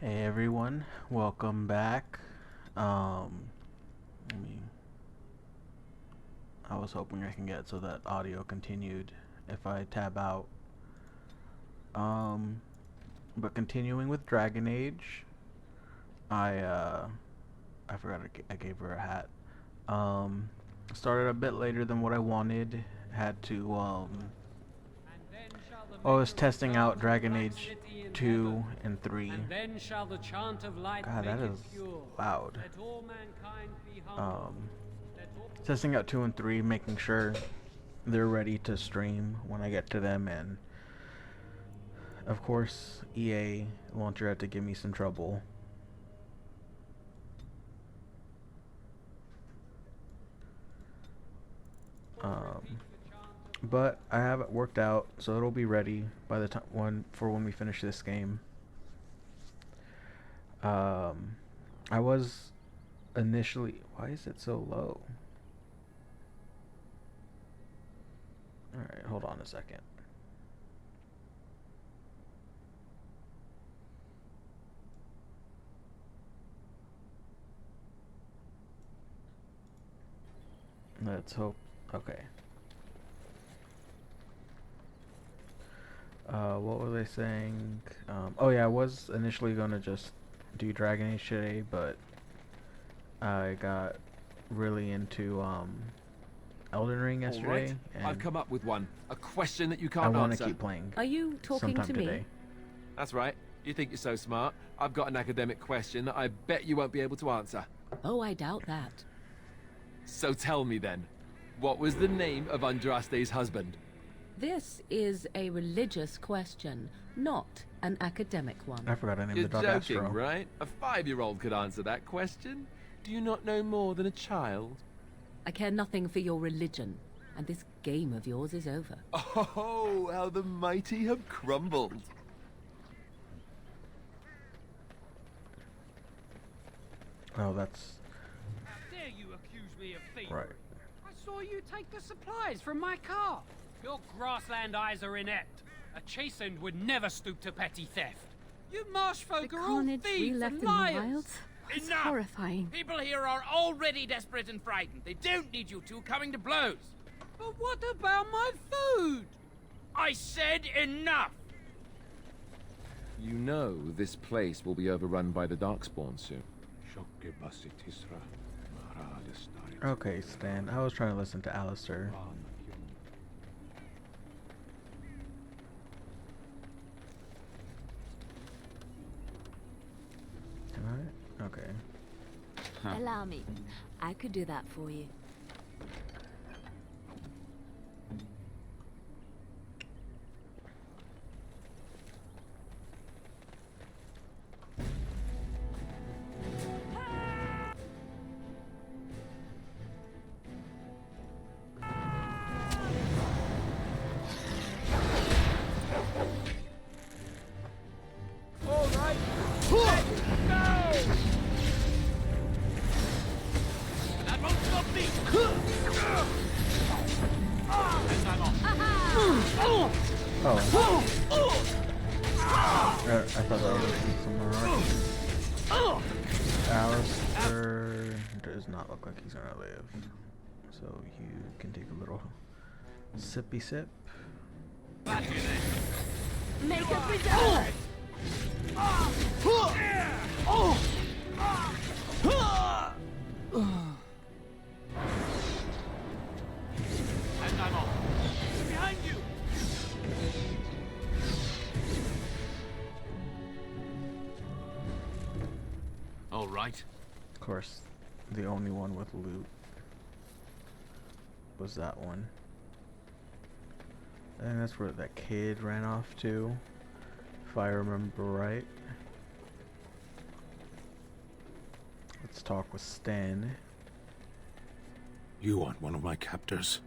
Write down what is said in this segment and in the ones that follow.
Hey everyone, welcome back. Let me. I was hoping I can get so that audio continued if I tab out. Um, but continuing with Dragon Age, I I forgot I gave her a hat. Um, Started a bit later than what I wanted. Had to I was testing out Dragon Age 2 and 3. And then shall the chant of light God, make that it is pure. loud. Let all mankind be humble. Um, Let all... Testing out 2 and 3, making sure they're ready to stream when I get to them, and of course EA launcher had to give me some trouble. But I have it worked out, so it'll be ready by the time when we finish this game. I was initially. Why is it so low? All right, hold on a second. Let's hope. Okay. What was I saying? Oh yeah, I was initially gonna just do Dragon Age today, but I got really into Elden Ring All right, yesterday, I've and come up with one. A question that you I can't want answer. to keep playing. Are you talking sometime to me? today. That's right. You think you're so smart. I've got an academic question that I bet you won't be able to answer. Oh, I doubt that. So tell me then, what was the name of Andraste's husband? This is a religious question, not an academic one. I forgot to name You're the dog joking, Astro. right? A 5-year-old could answer that question. Do you not know more than a child? I care nothing for your religion, and this game of yours is over. Oh, how the mighty have crumbled. Oh, that's How dare you accuse me of thievery? right. I saw you take the supplies from my car. Your grassland eyes are inept. A chastened would never stoop to petty theft. You marsh folk The are all carnage we thieves left and in the liars. wilds was Enough! horrifying. People here are already desperate and frightened. They don't need you two coming to blows. But what about my food? I said enough! You know this place will be overrun by the Darkspawn soon. Okay, Stan. I was trying to listen to Alistair. Can I? Okay. Allow me. I could do that for you. All right, let's go! That won't stop me! And I'm off. Oh. I thought that was somewhere. Alistair does not look like he's gonna live. So you can take a little sippy sip. Back you then. Make a preserve! And I'm off. Behind you! All right. Of course, the only one with loot was that one. And that's where that kid ran off to, if I remember right. Let's talk with Stan. You aren't one of my captors.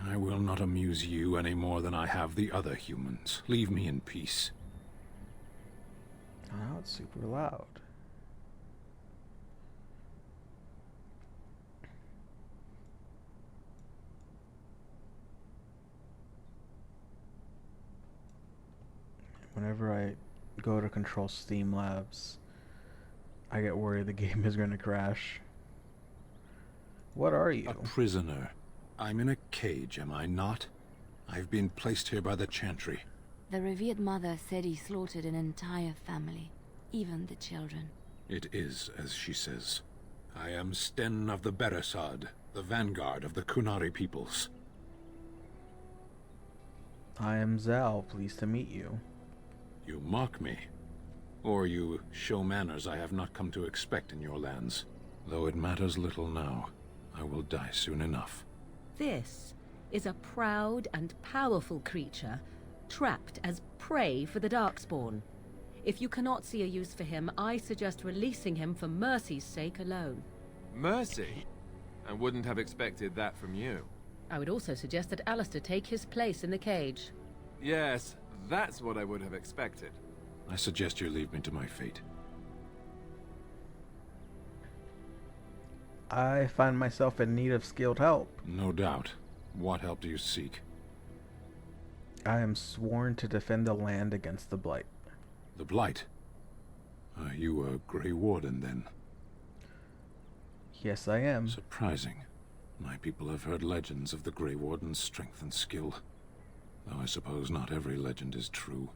I will not amuse you any more than I have the other humans. Leave me in peace. Oh, now it's super loud. Whenever I go to control Steam Labs, I get worried the game is gonna crash. What are you? A prisoner. I'm in a cage, am I not? I've been placed here by the Chantry. The revered mother said he slaughtered an entire family, even the children. It is, as she says. I am Sten of the Beresad, the vanguard of the Kunari peoples. I am Zal, pleased to meet you. You mock me. Or you show manners I have not come to expect in your lands. Though it matters little now. I will die soon enough. This is a proud and powerful creature, trapped as prey for the Darkspawn. If you cannot see a use for him, I suggest releasing him for mercy's sake alone. Mercy? I wouldn't have expected that from you. I would also suggest that Alistair take his place in the cage. Yes, that's what I would have expected. I suggest you leave me to my fate. I find myself in need of skilled help. No doubt. What help do you seek? I am sworn to defend the land against the Blight. The Blight? Are you a Grey Warden, then? Yes, I am. Surprising. My people have heard legends of the Grey Warden's strength and skill. Though I suppose not every legend is true.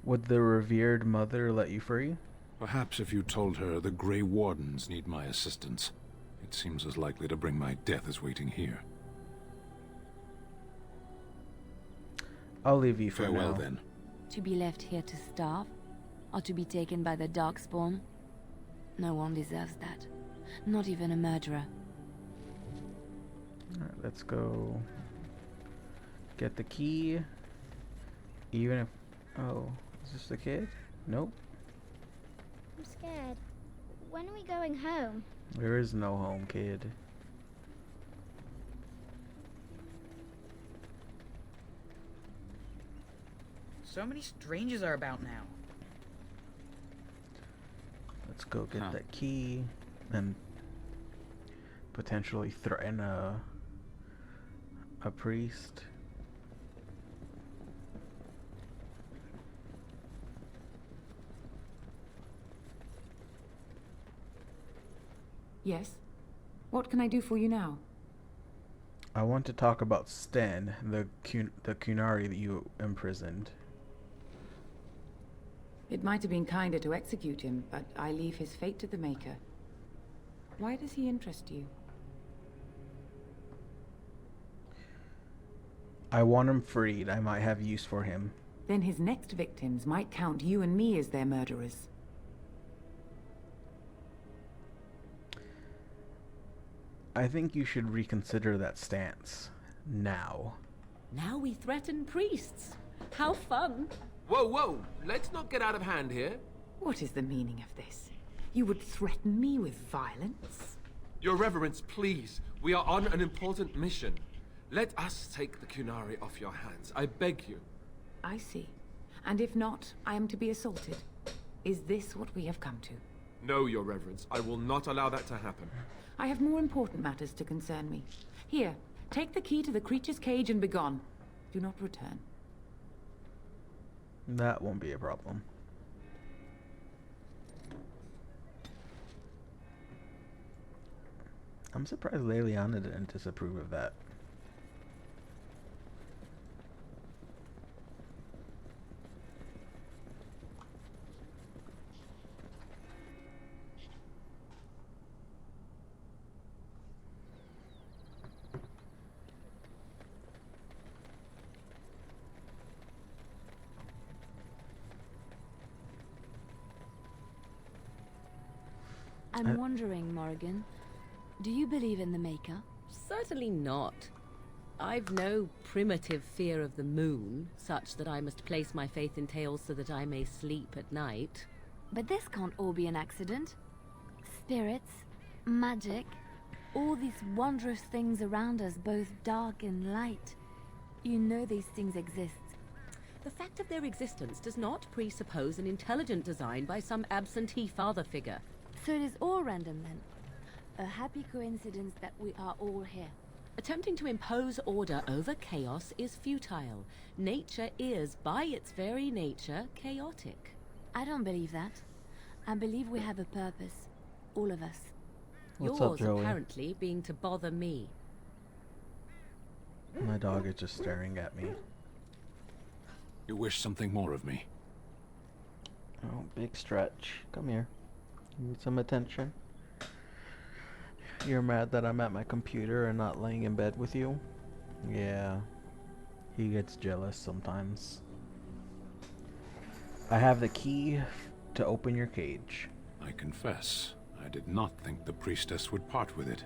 Would the revered mother let you free? Perhaps if you told her the Grey Wardens need my assistance. It seems as likely to bring my death as waiting here. I'll leave you for Farewell, now. then. To be left here to starve? Or to be taken by the Darkspawn? No one deserves that. Not even a murderer. Alright, let's go get the key. Even if... Oh, is this the kid? Nope. I'm scared. When are we going home? There is no home, kid. So many strangers are about now. Let's go get that key and potentially threaten a priest. Yes? What can I do for you now? I want to talk about Sten, the Kunari that you imprisoned. It might have been kinder to execute him, but I leave his fate to the Maker. Why does he interest you? I want him freed. I might have use for him. Then his next victims might count you and me as their murderers. I think you should reconsider that stance. Now. Now we threaten priests. How fun! Whoa, whoa! Let's not get out of hand here. What is the meaning of this? You would threaten me with violence? Your Reverence, please. We are on an important mission. Let us take the Kunari off your hands. I beg you. I see. And if not, I am to be assaulted. Is this what we have come to? No, Your Reverence. I will not allow that to happen. I have more important matters to concern me. Here, take the key to the creature's cage and begone. Do not return. That won't be a problem. I'm surprised Leliana didn't disapprove of that. I'm wondering, Morrigan, do you believe in the Maker? Certainly not. I've no primitive fear of the moon, such that I must place my faith in tales so that I may sleep at night. But this can't all be an accident. Spirits, magic, all these wondrous things around us, both dark and light. You know these things exist. The fact of their existence does not presuppose an intelligent design by some absentee father figure. So it is all random then. A happy coincidence that we are all here. Attempting to impose order over chaos is futile. Nature is, by its very nature, chaotic. I don't believe that. I believe we have a purpose. All of us. What's Yours up, Joey? apparently being to bother me. My dog is just staring at me. You wish something more of me? Oh, big stretch. Come here. You need some attention? You're mad that I'm at my computer and not laying in bed with you? Yeah. He gets jealous sometimes. I have the key to open your cage. I confess, I did not think the priestess would part with it.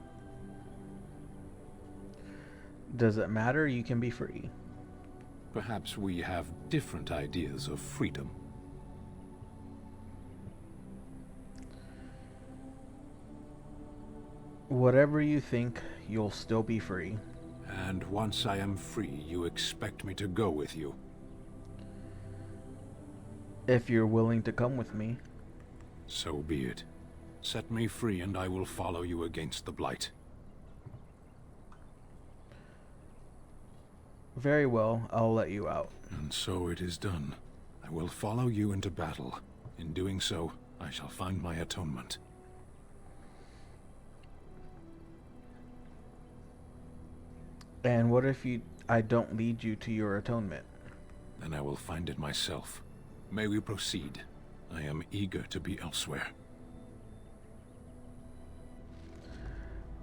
Does it matter? You can be free. Perhaps we have different ideas of freedom. Whatever you think, you'll still be free. And once I am free, you expect me to go with you? If you're willing to come with me. So be it. Set me free and I will follow you against the Blight. Very well, I'll let you out. And so it is done. I will follow you into battle. In doing so, I shall find my atonement. And what if I don't lead you to your atonement? Then I will find it myself. May we proceed? I am eager to be elsewhere.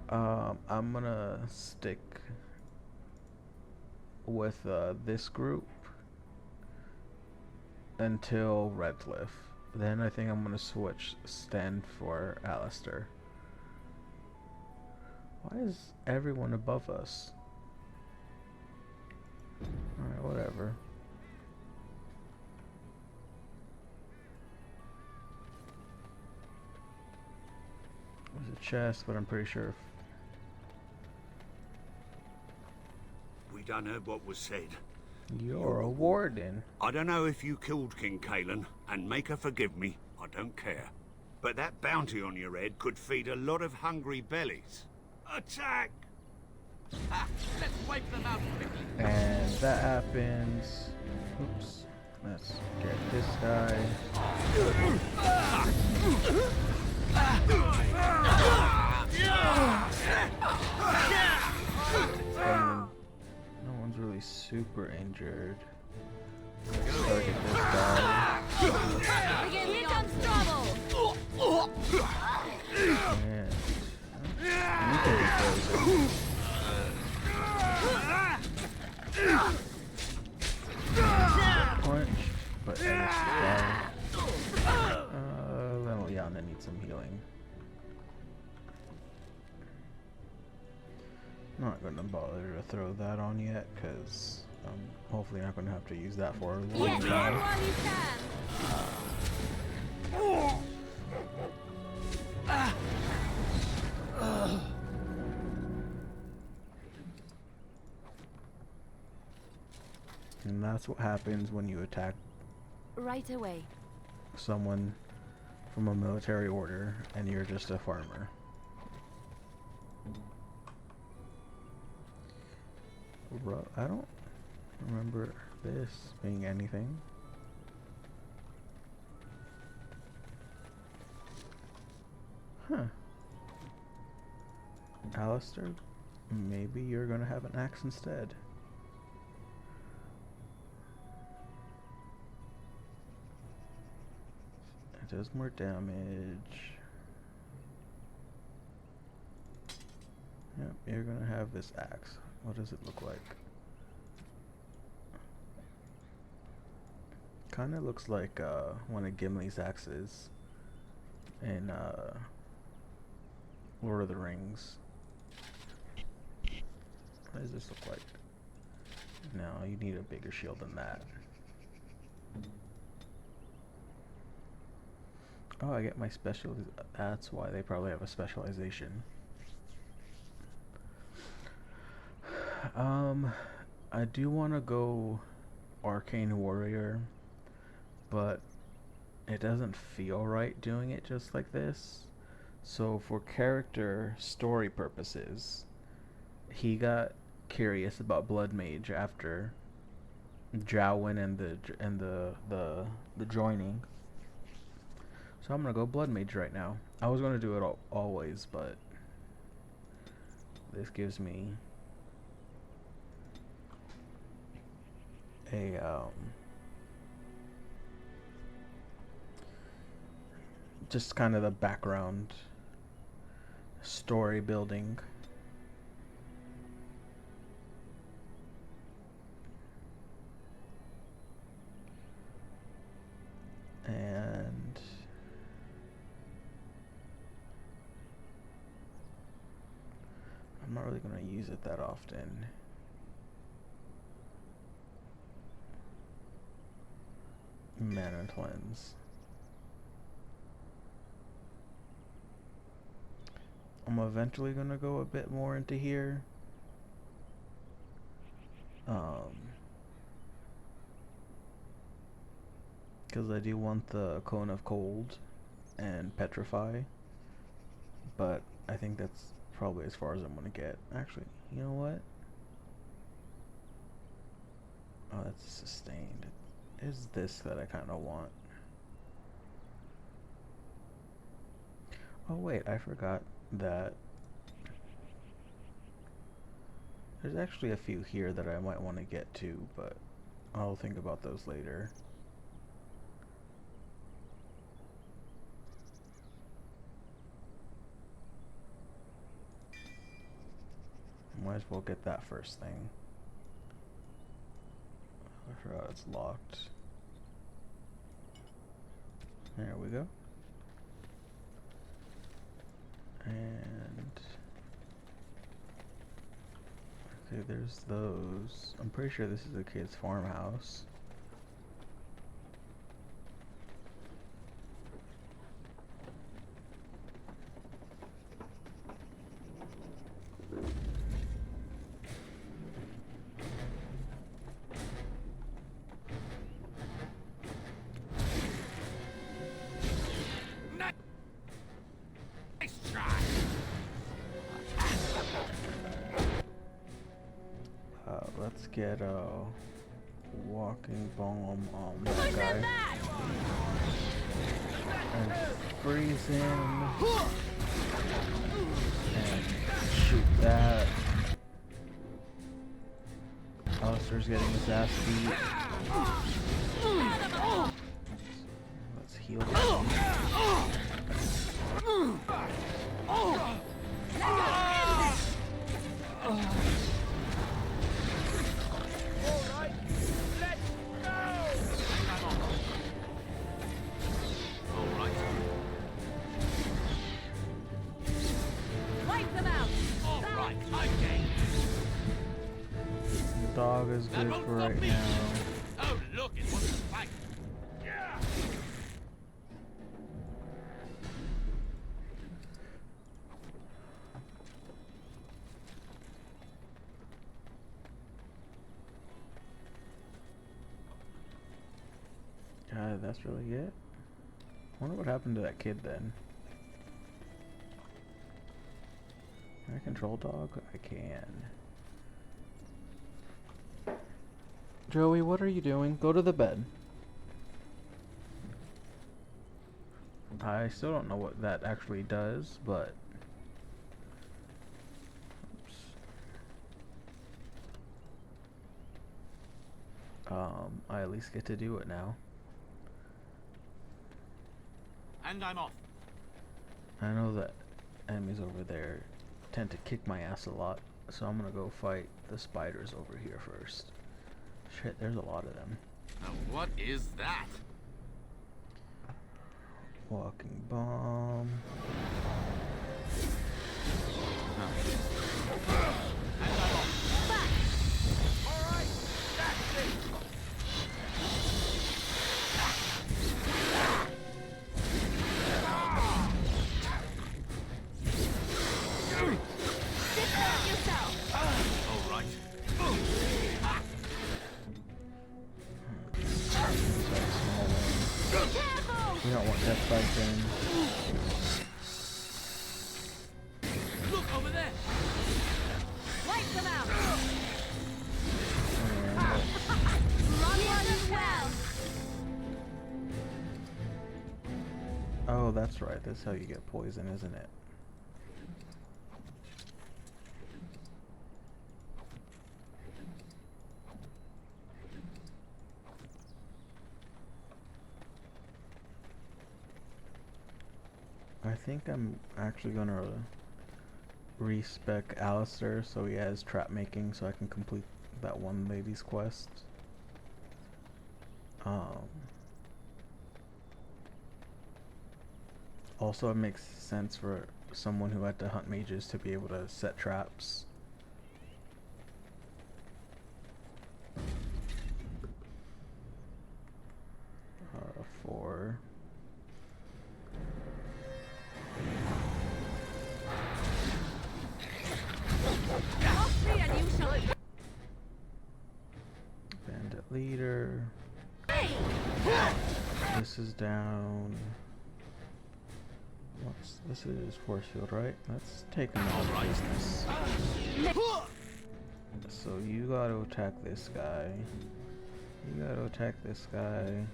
I'm gonna stick with this group until Redcliffe. Then I think I'm gonna switch stand for Alistair. Why is everyone above us? Alright, whatever. There's a chest, but I'm pretty sure. We done heard what was said. You're a warden. I don't know if you killed King Kalen, and make her forgive me, I don't care. But that bounty on your head could feed a lot of hungry bellies. Attack! Ha! Let's wipe them out quickly. And that happens. Oops. Let's get this guy. No one's really super injured. Let's target this guy. Here comes trouble! And you can be frozen. Punch, but Eric's down. Little Yana needs some healing. Not gonna bother to throw that on yet, cause I'm hopefully not gonna have to use that for a long time. While you can! And that's what happens when you attack Right away. someone from a military order and you're just a farmer. I don't remember this being anything. Huh. Alistair, maybe you're gonna have an axe instead. It does more damage. Yep, you're gonna have this axe. What does it look like? Kinda looks like one of Gimli's axes in Lord of the Rings. What does this look like? No, you need a bigger shield than that. Oh, I get my special. That's why they probably have a specialization. I do want to go Arcane Warrior, but it doesn't feel right doing it just like this. So for character story purposes, he got curious about Blood Mage after Jowen and the joining. So I'm gonna go Blood Mage right now. I was gonna do it always, but this gives me a just kind of the background story building. And I'm not really going to use it that often. Mana cleanse. I'm eventually going to go a bit more into here. Because I do want the Cone of Cold and Petrify, but I think that's probably as far as I'm going to get. Actually, you know what? Oh, that's sustained. Is this that I kind of want? Oh wait, I forgot that there's actually a few here that I might want to get to, but I'll think about those later. Might as well get that first thing. I forgot it's locked. There we go. And okay, there's those. I'm pretty sure this is a kid's farmhouse. Let's get a walking bomb on that guy and freeze him and shoot that. Alistair's getting his ass beat. Let's heal him. Dog is good for right now. Oh, look, it wants to fight. Yeah. God, that's really it. Wonder what happened to that kid then. Can I control dog? I can. Joey, what are you doing? Go to the bed. I still don't know what that actually does, but oops. I at least get to do it now. And I'm off. I know that enemies over there tend to kick my ass a lot, so I'm gonna go fight the spiders over here first. Shit, there's a lot of them. Now what is that? Walking bomb. Alright, that's it. We don't want death spikes in. Look over there. Wipe them out. And Oh, that's right. That's how you get poison, isn't it? I think I'm actually gonna respec Alistair so he has trap making so I can complete that one lady's quest. Also, it makes sense for someone who had to hunt mages to be able to set traps. For bandit leader. This is down. This is force field, right? Let's take him out of business. So you gotta attack this guy. You gotta attack this guy.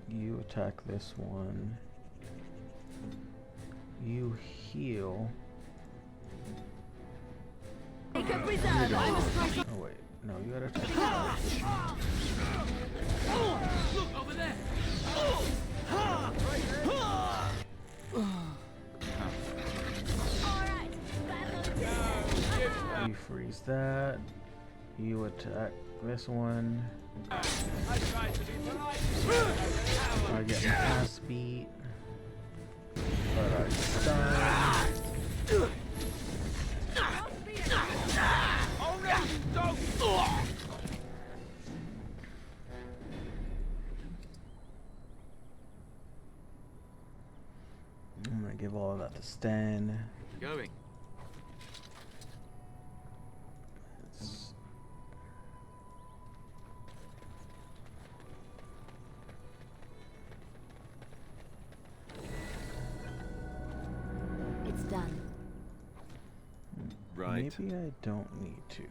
You attack this one. You heal. Oh wait, no, you gotta attack. Look over there. You freeze that. You attack this one. I get my ass beat. But I stun. I'm gonna give all of that to Stan. Going. It's done. Right. Maybe I don't need to.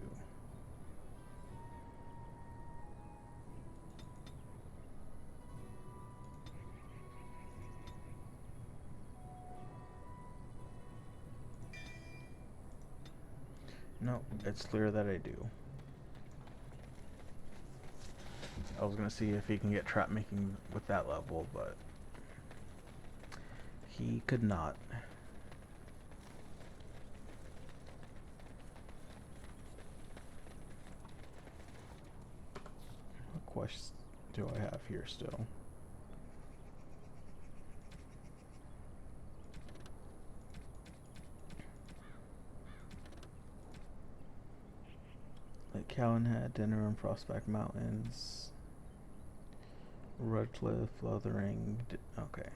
No, it's clear that I do. I was gonna see if he can get trap making with that level, but he could not. What quests do I have here still? Like Callan had dinner in Prospect Mountains. Redcliffe, Lothering. Okay.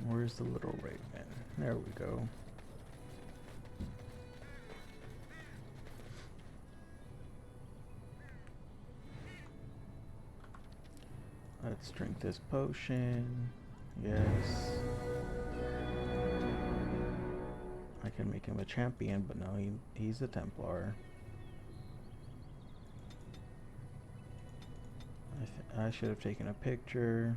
Where's the little raven? There we go. Let's drink this potion. Yes. I can make him a champion, but no, he's a Templar. I should have taken a picture.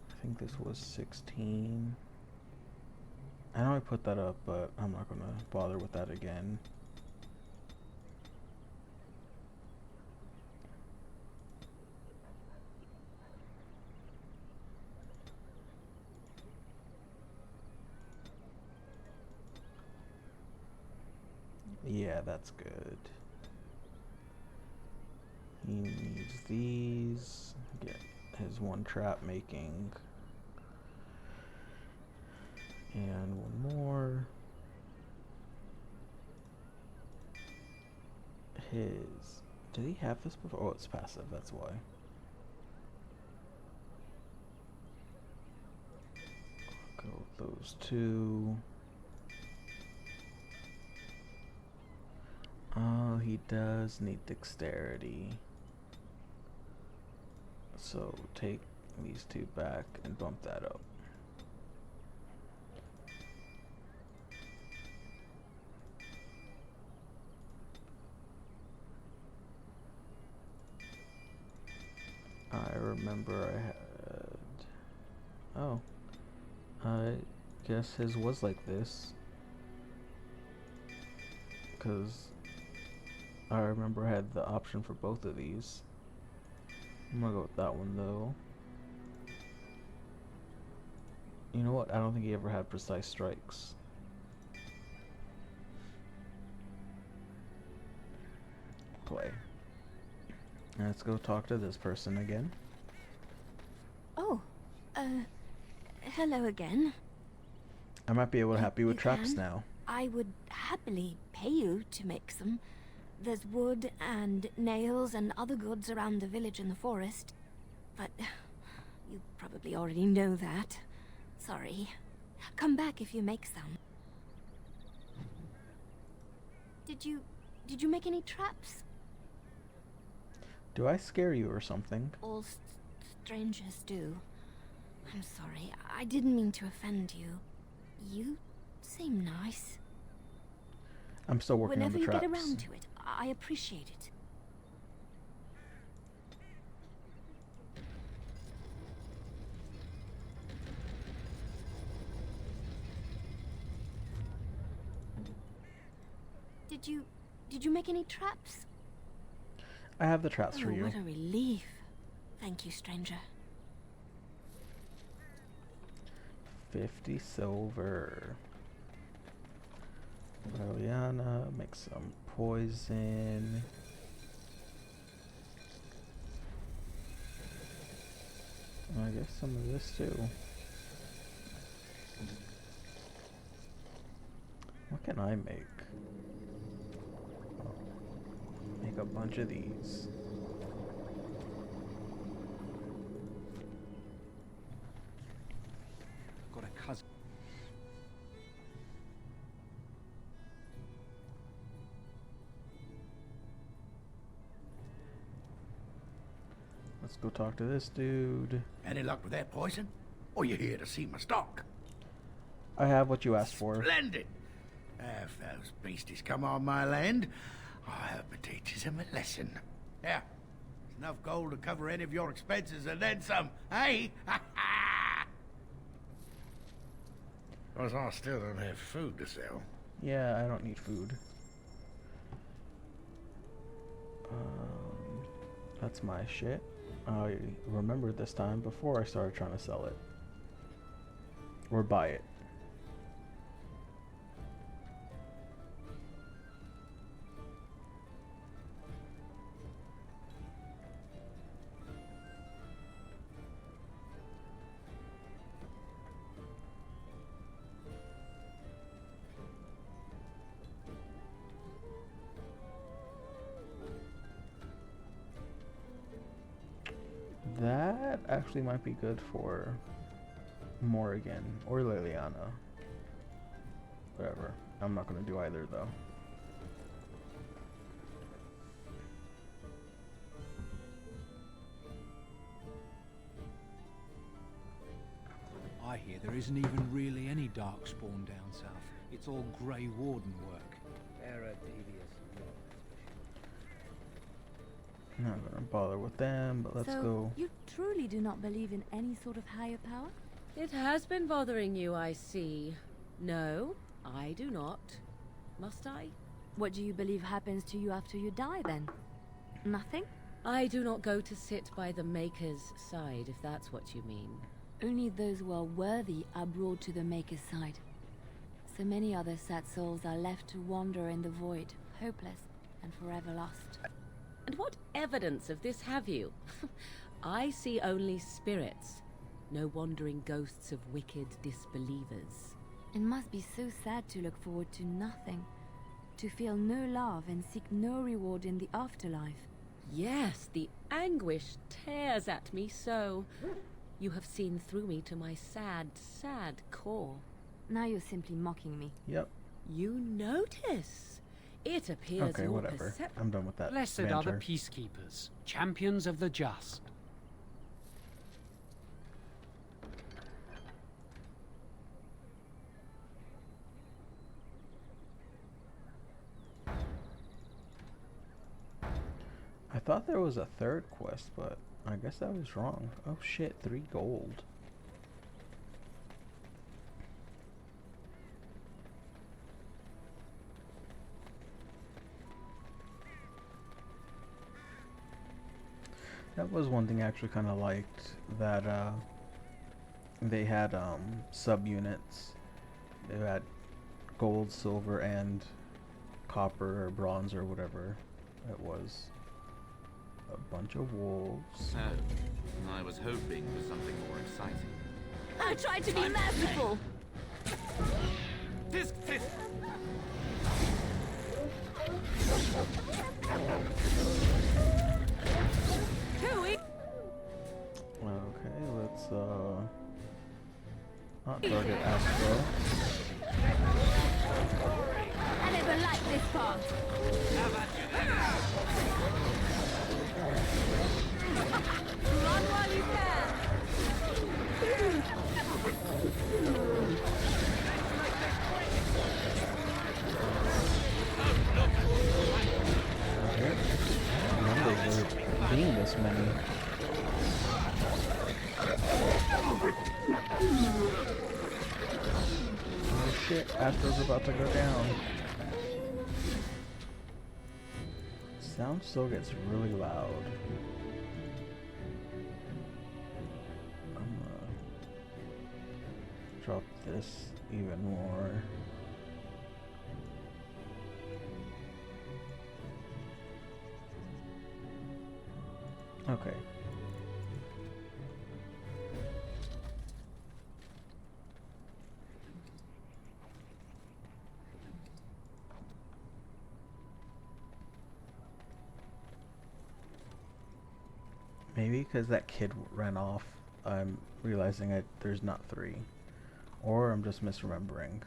I think this was 16. I know I put that up, but I'm not gonna bother with that again. Yeah, that's good. He needs these. Get his one trap making. And one more. Did he have this before? Oh, it's passive, that's why. Go with those two. he does need dexterity. So take these two back and bump that up. I remember I had... Oh. I guess his was like this. Because I remember I had the option for both of these. I'm gonna go with that one though. You know what? I don't think he ever had precise strikes. Play. Let's go talk to this person again. Oh, hello again. I might be able to help you with traps can. now. I would happily pay you to make some. There's wood and nails and other goods around the village and the forest. But you probably already know that. Sorry. Come back if you make some. Did you make any traps? Do I scare you or something? All strangers do. I'm sorry. I didn't mean to offend you. You seem nice. I'm still working on the traps. Whenever you get around to it, I appreciate it. Did you make any traps? I have the traps for you. What a relief. Thank you, stranger. 50 silver. Liliana, make some poison. I guess some of this too. What can I make? Make a bunch of these. Got a cousin. Let's go talk to this dude. Any luck with that poison? Or you here to see my stock? I have what you asked for. Splendid! If those beasties come on my land, I hope it teaches them a lesson. Yeah, there's enough gold to cover any of your expenses and then some, hey? Because I still don't have food to sell. Yeah, I don't need food. That's my shit. I remembered this time before I started trying to sell it. Or buy it. That actually might be good for Morrigan or Liliana. Whatever. I'm not gonna do either though. I hear there isn't even really any darkspawn down south. It's all Grey Warden work. Not gonna bother with them, but let's go. You truly do not believe in any sort of higher power? It has been bothering you, I see. No, I do not. Must I? What do you believe happens to you after you die, then? Nothing? I do not go to sit by the Maker's side, if that's what you mean. Only those who are worthy are brought to the Maker's side. So many other sad souls are left to wander in the void, hopeless and forever lost. And what evidence of this have you? I see only spirits, no wandering ghosts of wicked disbelievers. It must be so sad to look forward to nothing, to feel no love and seek no reward in the afterlife. Yes, the anguish tears at me so. You have seen through me to my sad, sad core. Now you're simply mocking me. Yep. You notice? It appears Okay, your whatever. I'm done with that Blessed are the banter. peacekeepers, champions of the just. I thought there was a third quest, but I guess I was wrong. Oh shit, 3 gold. That was one thing I actually kind of liked, that they had subunits. They had gold, silver, and copper or bronze or whatever it was. A bunch of wolves. I was hoping for something more exciting. I tried to be merciful. Tisk, tisk. Okay, let's not target Astro. I never liked this part. Run while you can. I remember there being this many. Oh shit, Astro's about to go down. Sound still gets really loud. I'm gonna drop this even more. Okay. Maybe because that kid ran off, I'm realizing there's not 3. Or I'm just misremembering.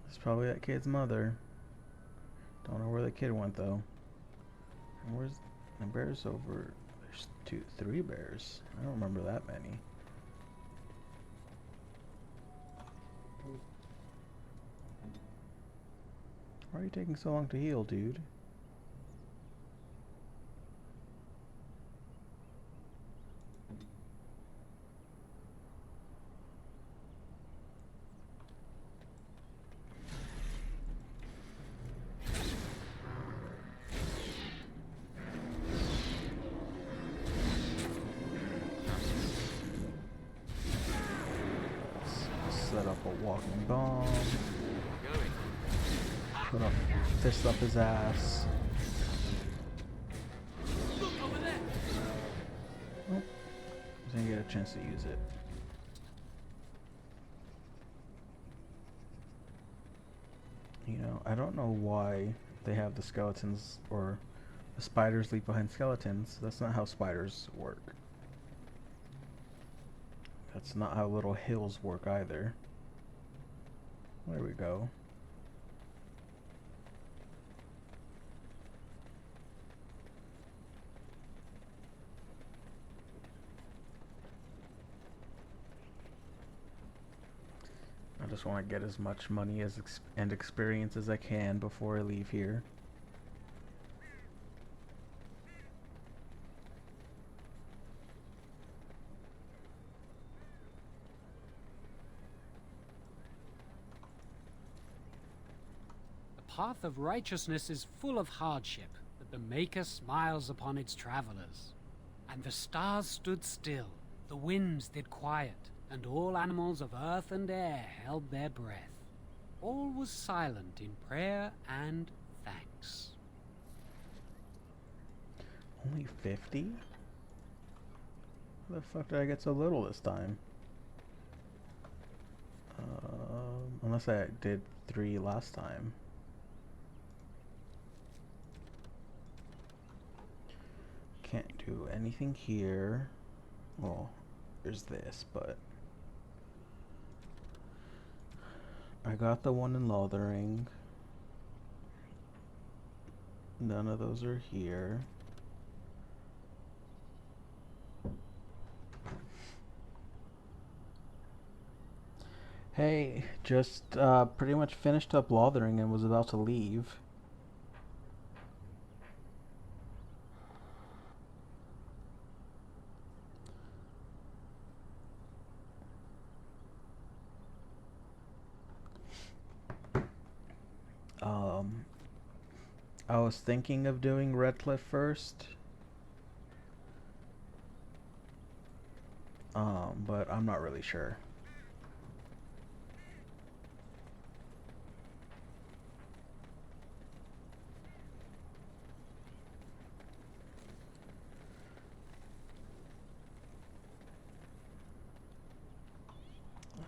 It's probably that kid's mother. Don't know where the kid went though. And where's the bears over? There's 3 bears. I don't remember that many. Why are you taking so long to heal, dude? Set up a walking bomb. Put a fist up his ass. Oh, didn't get a chance to use it. You know, I don't know why they have the skeletons or the spiders leap behind skeletons. That's not how spiders work. That's not how little hills work either. There we go. I just want to get as much money and experience as I can before I leave here. The path of righteousness is full of hardship, but the Maker smiles upon its travelers. And the stars stood still, the winds did quiet, and all animals of earth and air held their breath. All was silent in prayer and thanks. Only 50? How the fuck did I get so little this time? Unless I did 3 last time. Can't do anything here. Well, there's this, but I got the one in Lothering. None of those are here. Hey, just pretty much finished up Lothering and was about to leave. I was thinking of doing Redcliffe first. But I'm not really sure.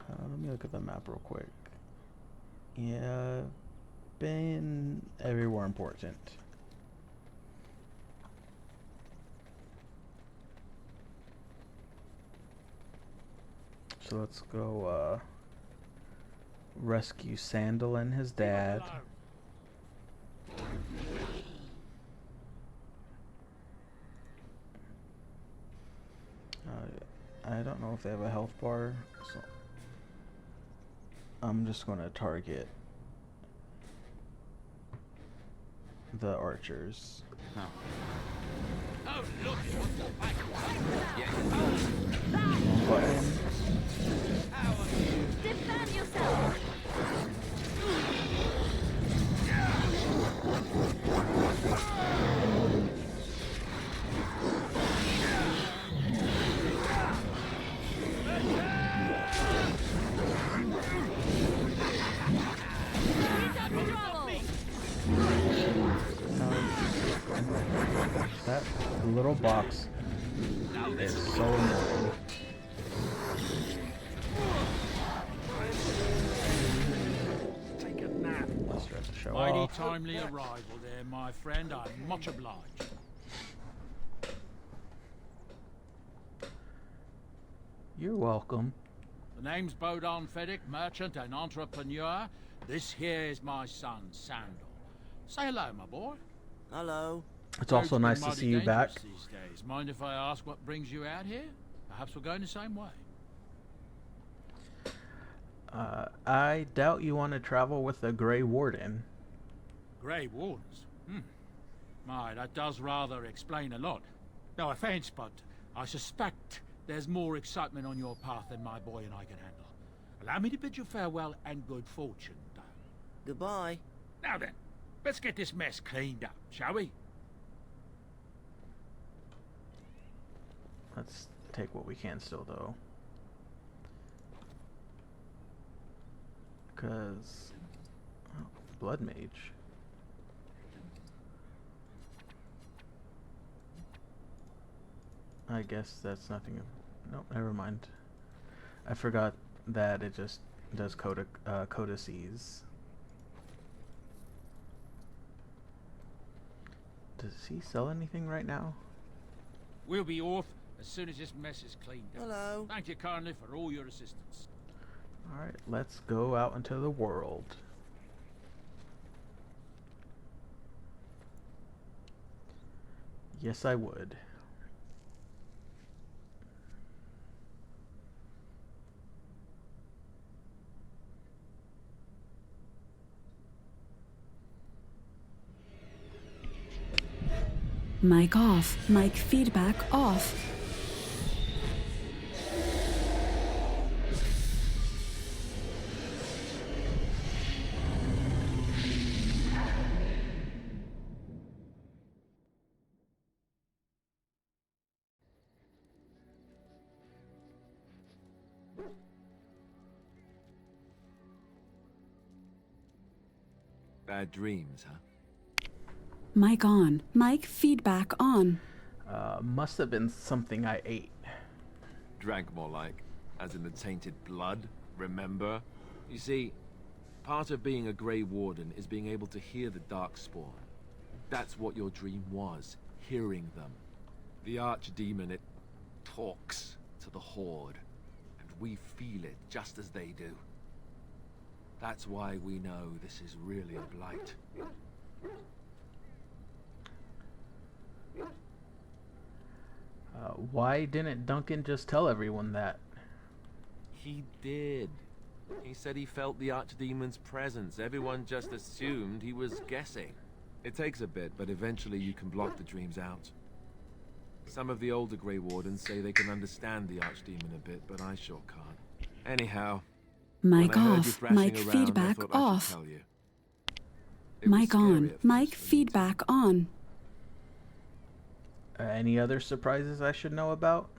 Let me look at the map real quick. Yeah, been everywhere important. So let's go rescue Sandal and his dad. I don't know if they have a health bar, so I'm just going to target the archers. Oh, look! Button. Defend yourself! That little box is so annoying. Take a nap. Let's start to show Mighty off. timely arrival there, my friend. I'm much obliged. You're welcome. The name's Bodon Feddick, merchant and entrepreneur. This here is my son, Sandal. Say hello, my boy. Hello. It's also Roads nice been to mighty see you back. dangerous these days. Mind if I ask what brings you out here? Perhaps we're going the same way. I doubt you want to travel with the Grey Warden. Grey Wardens? My, that does rather explain a lot. No offense, but I suspect there's more excitement on your path than my boy and I can handle. Allow me to bid you farewell and good fortune, Dale. Goodbye. Now then, let's get this mess cleaned up, shall we? Let's take what we can still, though. Because... Oh, Blood Mage. I guess that's nothing. Nope, never mind. I forgot that it just does codices. Does he sell anything right now? We'll be off as soon as this mess is cleaned up. Hello. Thank you kindly for all your assistance. Alright, let's go out into the world. Yes, I would. Mic off. Mic feedback off. Bad dreams, huh? Mic on. Mic feedback on. Must have been something I ate. Drank more like, as in the tainted blood, remember? You see, part of being a Grey Warden is being able to hear the Darkspawn. That's what your dream was, hearing them. The Archdemon, it talks to the Horde, and we feel it just as they do. That's why we know this is really a blight. Why didn't Duncan just tell everyone that? He did. He said he felt the Archdemon's presence. Everyone just assumed he was guessing. It takes a bit, but eventually you can block the dreams out. Some of the older Grey Wardens say they can understand the Archdemon a bit, but I sure can't. Anyhow, Mic when I heard you off. thrashing Mic around, feedback I thought I should off. tell you. It was Mic scary on. at first, Mic but feedback on. Any other surprises I should know about?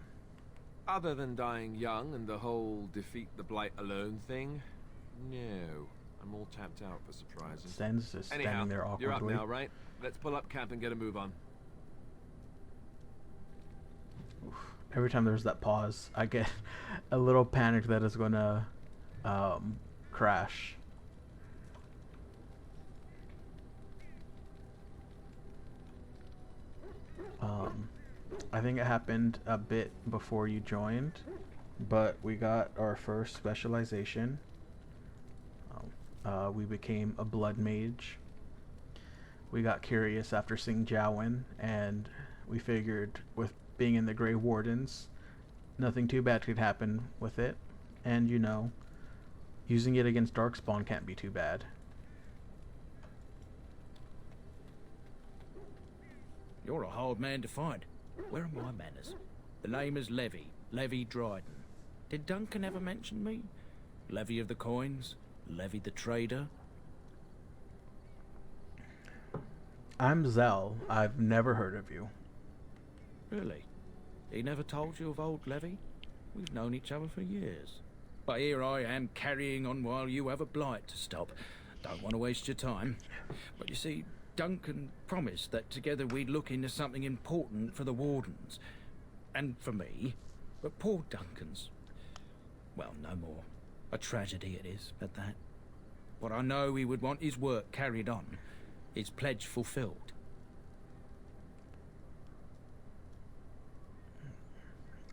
other than dying young and the whole defeat the blight alone thing, no. I'm all tapped out for surprises. Zen's just Anyhow, standing there awkwardly. you're up now, right? Let's pull up camp and get a move on. Every time there's that pause, I get a little panic that it's gonna crash. I think it happened a bit before you joined, but we got our first specialization. We became a blood mage. We got curious after seeing Jowen, and we figured with being in the Grey Wardens, nothing too bad could happen with it. And you know, using it against Darkspawn can't be too bad. You're a hard man to find. Where are my manners? The name is Levy Dryden. Did Duncan ever mention me? Levy of the Coins? Levy the Trader? I'm Zell. I've never heard of you. Really? He never told you of old Levy? We've known each other for years. But here I am carrying on while you have a blight to stop. Don't want to waste your time. But you see, Duncan promised that together we'd look into something important for the Wardens. And for me. But poor Duncan's... well, no more. A tragedy it is, at that. But I know he would want his work carried on. His pledge fulfilled.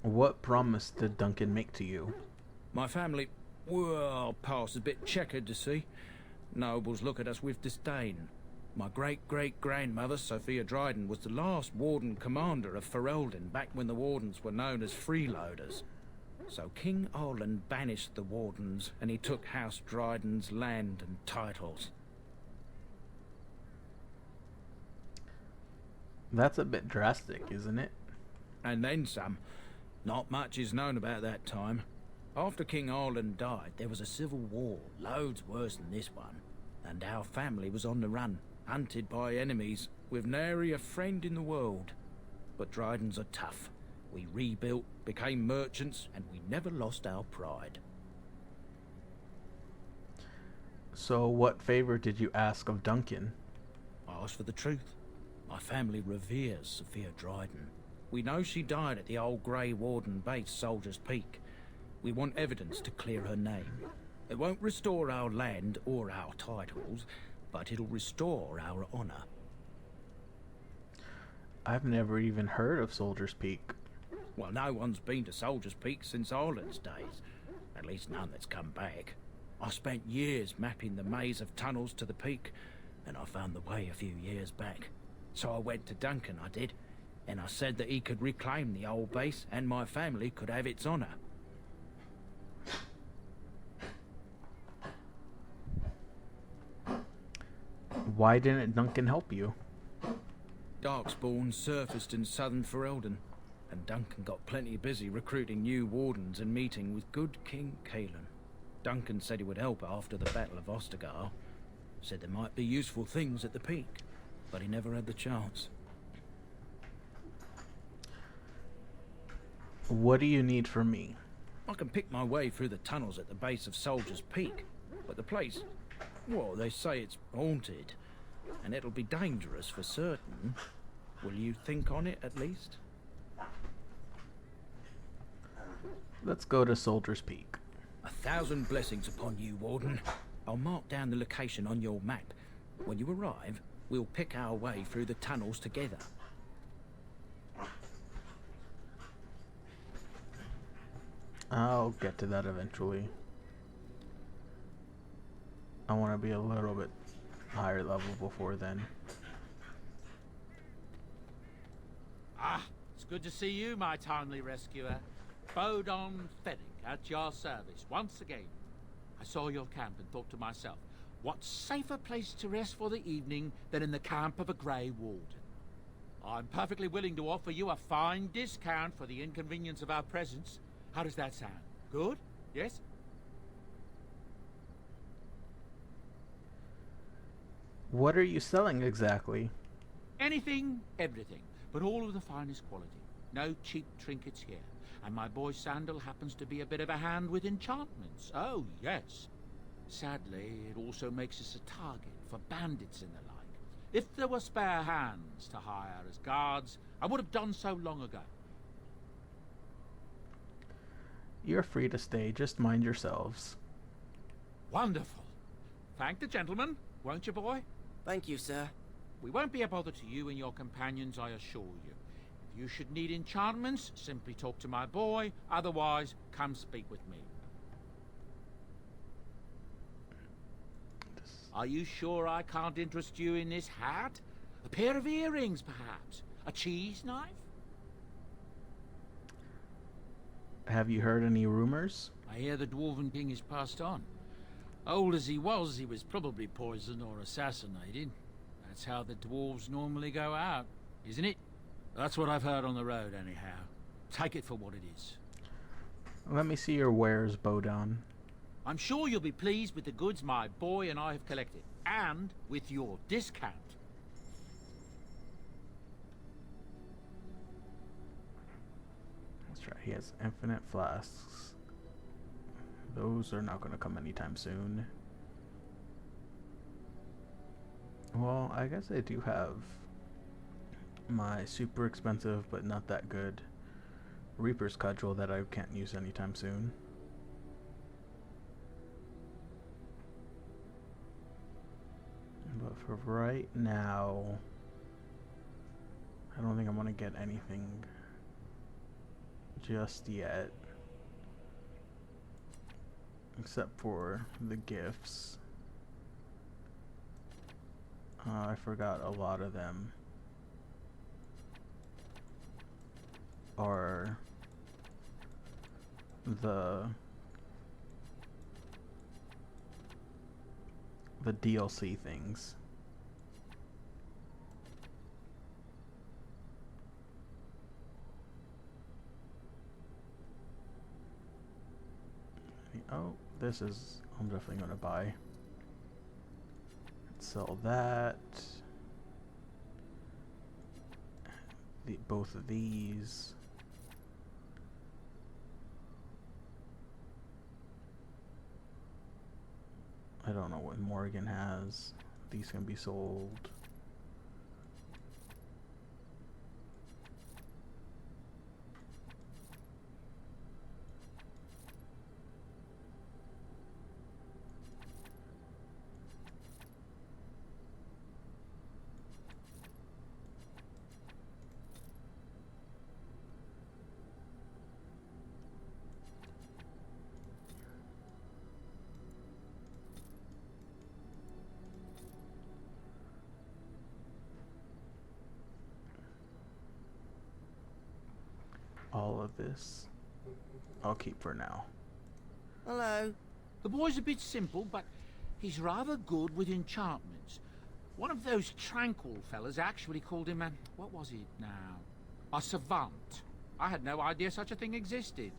What promise did Duncan make to you? My family, well, past a bit checkered to see. Nobles look at us with disdain. My great-great-grandmother, Sophia Dryden, was the last Warden Commander of Ferelden back when the Wardens were known as freeloaders. So King Arlen banished the Wardens, and he took House Dryden's land and titles. That's a bit drastic, isn't it? And then some. Not much is known about that time. After King Arlen died, there was a civil war, loads worse than this one. And our family was on the run, hunted by enemies, with nary a friend in the world. But Drydens are tough. We rebuilt, became merchants, and we never lost our pride. So what favor did you ask of Duncan? I asked for the truth. My family reveres Sophia Dryden. We know she died at the old Grey Warden base, Soldier's Peak. We want evidence to clear her name. It won't restore our land or our titles, but it'll restore our honor. I've never even heard of Soldier's Peak. Well, no one's been to Soldier's Peak since Arlen's days. At least none that's come back. I spent years mapping the maze of tunnels to the peak, and I found the way a few years back. So I went to Duncan, I did, and I said that he could reclaim the old base and my family could have its honor. Why didn't Duncan help you? Darkspawn surfaced in southern Ferelden, and Duncan got plenty busy recruiting new wardens and meeting with good King Cailan. Duncan said he would help after the Battle of Ostergar. Said there might be useful things at the peak, but he never had the chance. What do you need from me? I can pick my way through the tunnels at the base of Soldier's Peak, but the place, well, they say it's haunted, and it'll be dangerous for certain. Will you think on it at least? Let's go to Soldier's Peak. 1,000 blessings upon you, Warden. I'll mark down the location on your map. When you arrive, we'll pick our way through the tunnels together. I'll get to that eventually. I want to be a little bit higher level before then. Ah, it's good to see you, my timely rescuer. Bodon Fennick at your service once again. I saw your camp and thought to myself, what safer place to rest for the evening than in the camp of a Grey Warden? I'm perfectly willing to offer you a fine discount for the inconvenience of our presence. How does that sound? Good? Yes? What are you selling exactly? Anything, everything, but all of the finest quality. No cheap trinkets here. And my boy Sandal happens to be a bit of a hand with enchantments. Oh, yes. Sadly, it also makes us a target for bandits and the like. If there were spare hands to hire as guards, I would have done so long ago. You're free to stay, just mind yourselves. Wonderful. Thank the gentleman, won't you, boy? Thank you, sir. We won't be a bother to you and your companions, I assure you. If you should need enchantments, simply talk to my boy. Otherwise, come speak with me. Are you sure I can't interest you in this hat? A pair of earrings, perhaps? A cheese knife? Have you heard any rumors? I hear the Dwarven King is passed on. Old as he was probably poisoned or assassinated. That's how the dwarves normally go out, isn't it? That's what I've heard on the road, anyhow. Take it for what it is. Let me see your wares, Bodon. I'm sure you'll be pleased with the goods my boy and I have collected, and with your discount. That's right, he has infinite flasks. Those are not going to come anytime soon. Well, I guess I do have my super expensive but not that good Reaper's Cudgel that I can't use anytime soon. But for right now, I don't think I'm going to get anything just yet. Except for the gifts. I forgot a lot of them are the DLC things. Oh, this is, I'm definitely going to buy. Sell that. Both of these. I don't know what Morgan has. These can be sold. All of this I'll keep for now. Hello. The boy's a bit simple, but he's rather good with enchantments. One of those tranquil fellas actually called him what was it now? A savant. I had no idea such a thing existed.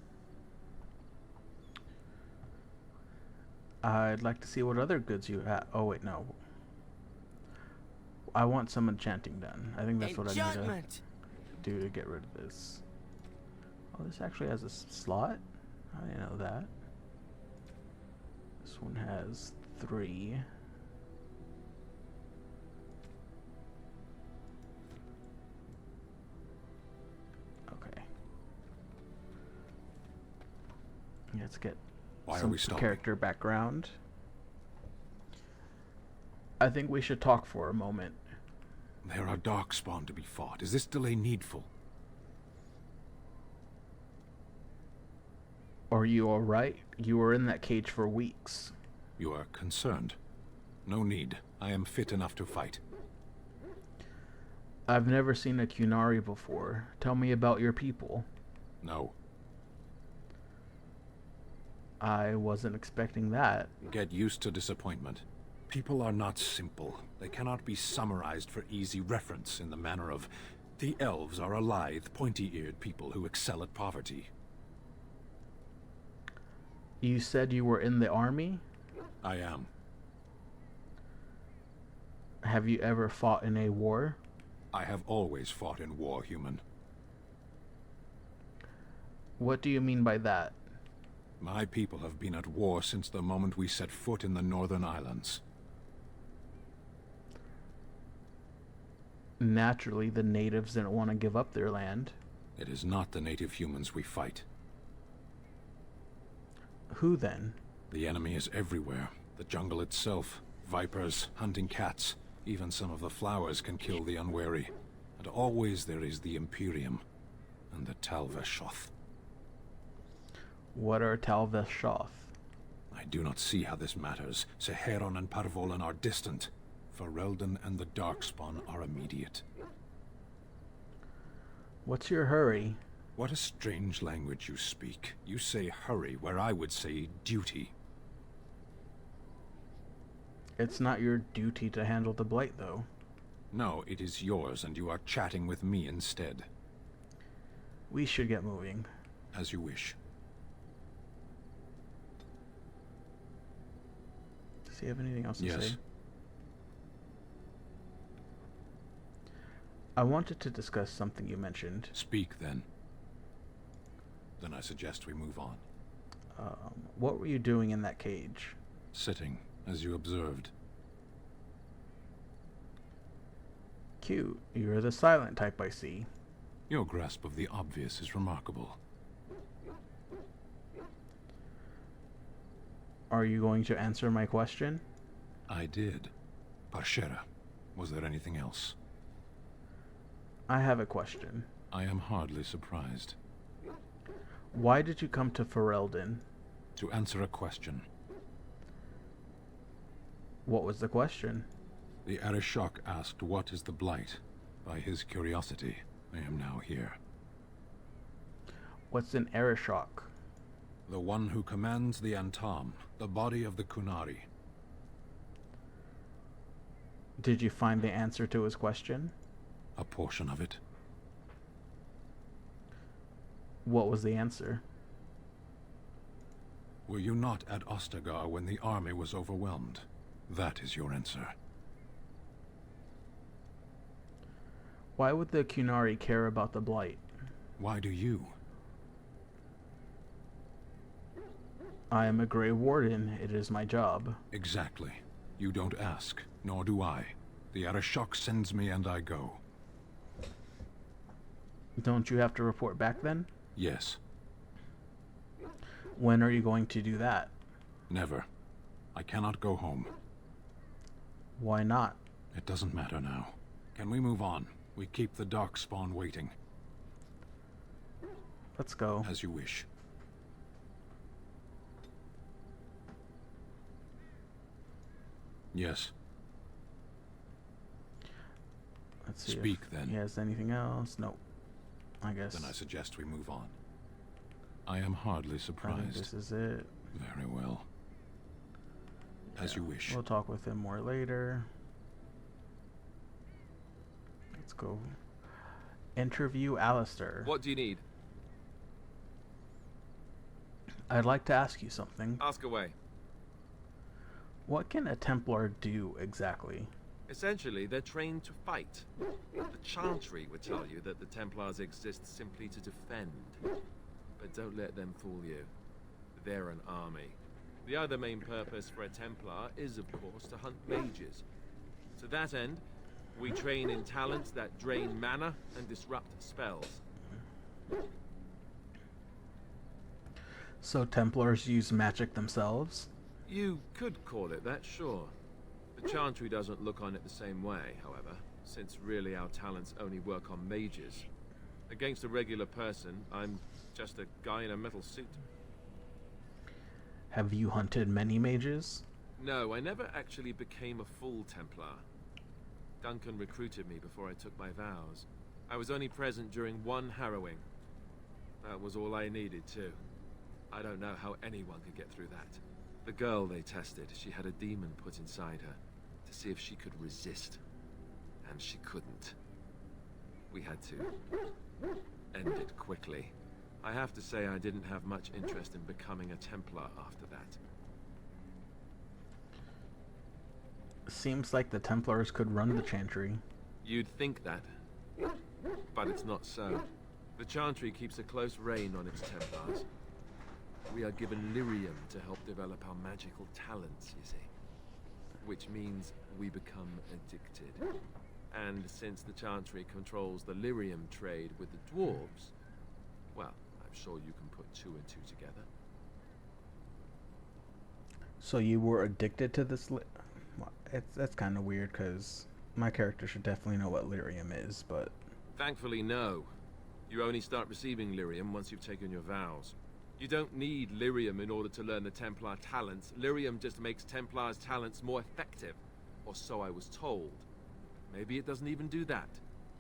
I'd like to see what other goods you have. Oh wait, no. I want some enchanting done. I think that's what I need to do to get rid of this. Oh, this actually has a slot? I didn't know that. This one has 3. Okay. Let's get some character background. I think we should talk for a moment. There are darkspawn to be fought. Is this delay needful? Are you alright? You were in that cage for weeks. You are concerned. No need. I am fit enough to fight. I've never seen a Qunari before. Tell me about your people. No. I wasn't expecting that. Get used to disappointment. People are not simple. They cannot be summarized for easy reference in the manner of, the elves are a lithe, pointy-eared people who excel at poverty. You said you were in the army? I am. Have you ever fought in a war? I have always fought in war, human. What do you mean by that? My people have been at war since the moment we set foot in the Northern Islands. Naturally, the natives didn't want to give up their land. It is not the native humans we fight. Who then? The enemy is everywhere. The jungle itself, vipers, hunting cats, even some of the flowers can kill the unwary. And always there is the Imperium and the Talveshoth. What are Talveshoth? I do not see how this matters. Seheron and Parvolan are distant. Ferelden and the Darkspawn are immediate. What's your hurry? What a strange language you speak. You say hurry where I would say duty. It's not your duty to handle the blight, though. No, it is yours, and you are chatting with me instead. We should get moving. As you wish. Does he have anything else to Yes. say? I wanted to discuss something you mentioned. Speak, then. Then I suggest we move on. What were you doing in that cage? Sitting, as you observed. Cute. You're the silent type, I see. Your grasp of the obvious is remarkable. Are you going to answer my question? I did. Parshera, was there anything else? I have a question. I am hardly surprised. Why did you come to Ferelden? To answer a question. What was the question? The Arishok asked what is the Blight. By his curiosity, I am now here. What's an Arishok? The one who commands the Antam, the body of the Qunari. Did you find the answer to his question? A portion of it. What was the answer? Were you not at Ostagar when the army was overwhelmed? That is your answer. Why would the Qunari care about the blight? Why do you? I am a Grey Warden. It is my job. Exactly. You don't ask, nor do I. The Arishok sends me and I go. Don't you have to report back then? Yes. When are you going to do that? Never. I cannot go home. Why not? It doesn't matter now. Can we move on? We keep the Darkspawn waiting. Let's go. As you wish. Yes. Let's see. Speak, if then. He has anything else? Nope. I guess. Then I suggest we move on. I am hardly I think surprised. this is it. Very well. As you wish. We'll talk with him more later. Let's go. Interview Alistair. What do you need? I'd like to ask you something. Ask away. What can a Templar do exactly? Essentially, they're trained to fight. The Chantry would tell you that the Templars exist simply to defend. But don't let them fool you. They're an army. The other main purpose for a Templar is, of course, to hunt mages. To that end, we train in talents that drain mana and disrupt spells. So Templars use magic themselves? You could call it that, sure. The Chantry doesn't look on it the same way, however, since really our talents only work on mages. Against a regular person, I'm just a guy in a metal suit. Have you hunted many mages? No, I never actually became a full Templar. Duncan recruited me before I took my vows. I was only present during one harrowing. That was all I needed, too. I don't know how anyone could get through that. The girl they tested, she had a demon put inside her to see if she could resist. And she couldn't. We had to end it quickly. I have to say I didn't have much interest in becoming a Templar after that. Seems like the Templars could run the Chantry. You'd think that, but it's not so. The Chantry keeps a close rein on its Templars. We are given lyrium to help develop our magical talents, you see. Which means we become addicted. And since the Chantry controls the lyrium trade with the dwarves, well, I'm sure you can put two and two together. So you were addicted to this that's kind of weird, because my character should definitely know what lyrium is, but... Thankfully, no. You only start receiving lyrium once you've taken your vows. You don't need lyrium in order to learn the Templar talents. Lyrium just makes Templars' talents more effective. Or so I was told. Maybe it doesn't even do that.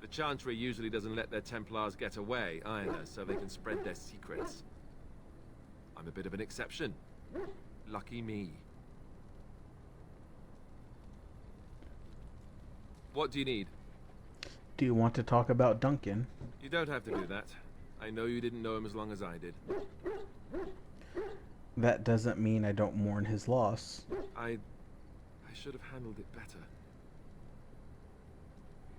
The Chantry usually doesn't let their Templars get away, either, so they can spread their secrets. I'm a bit of an exception. Lucky me. What do you need? Do you want to talk about Duncan? You don't have to do that. I know you didn't know him as long as I did. That doesn't mean I don't mourn his loss. I should have handled it better.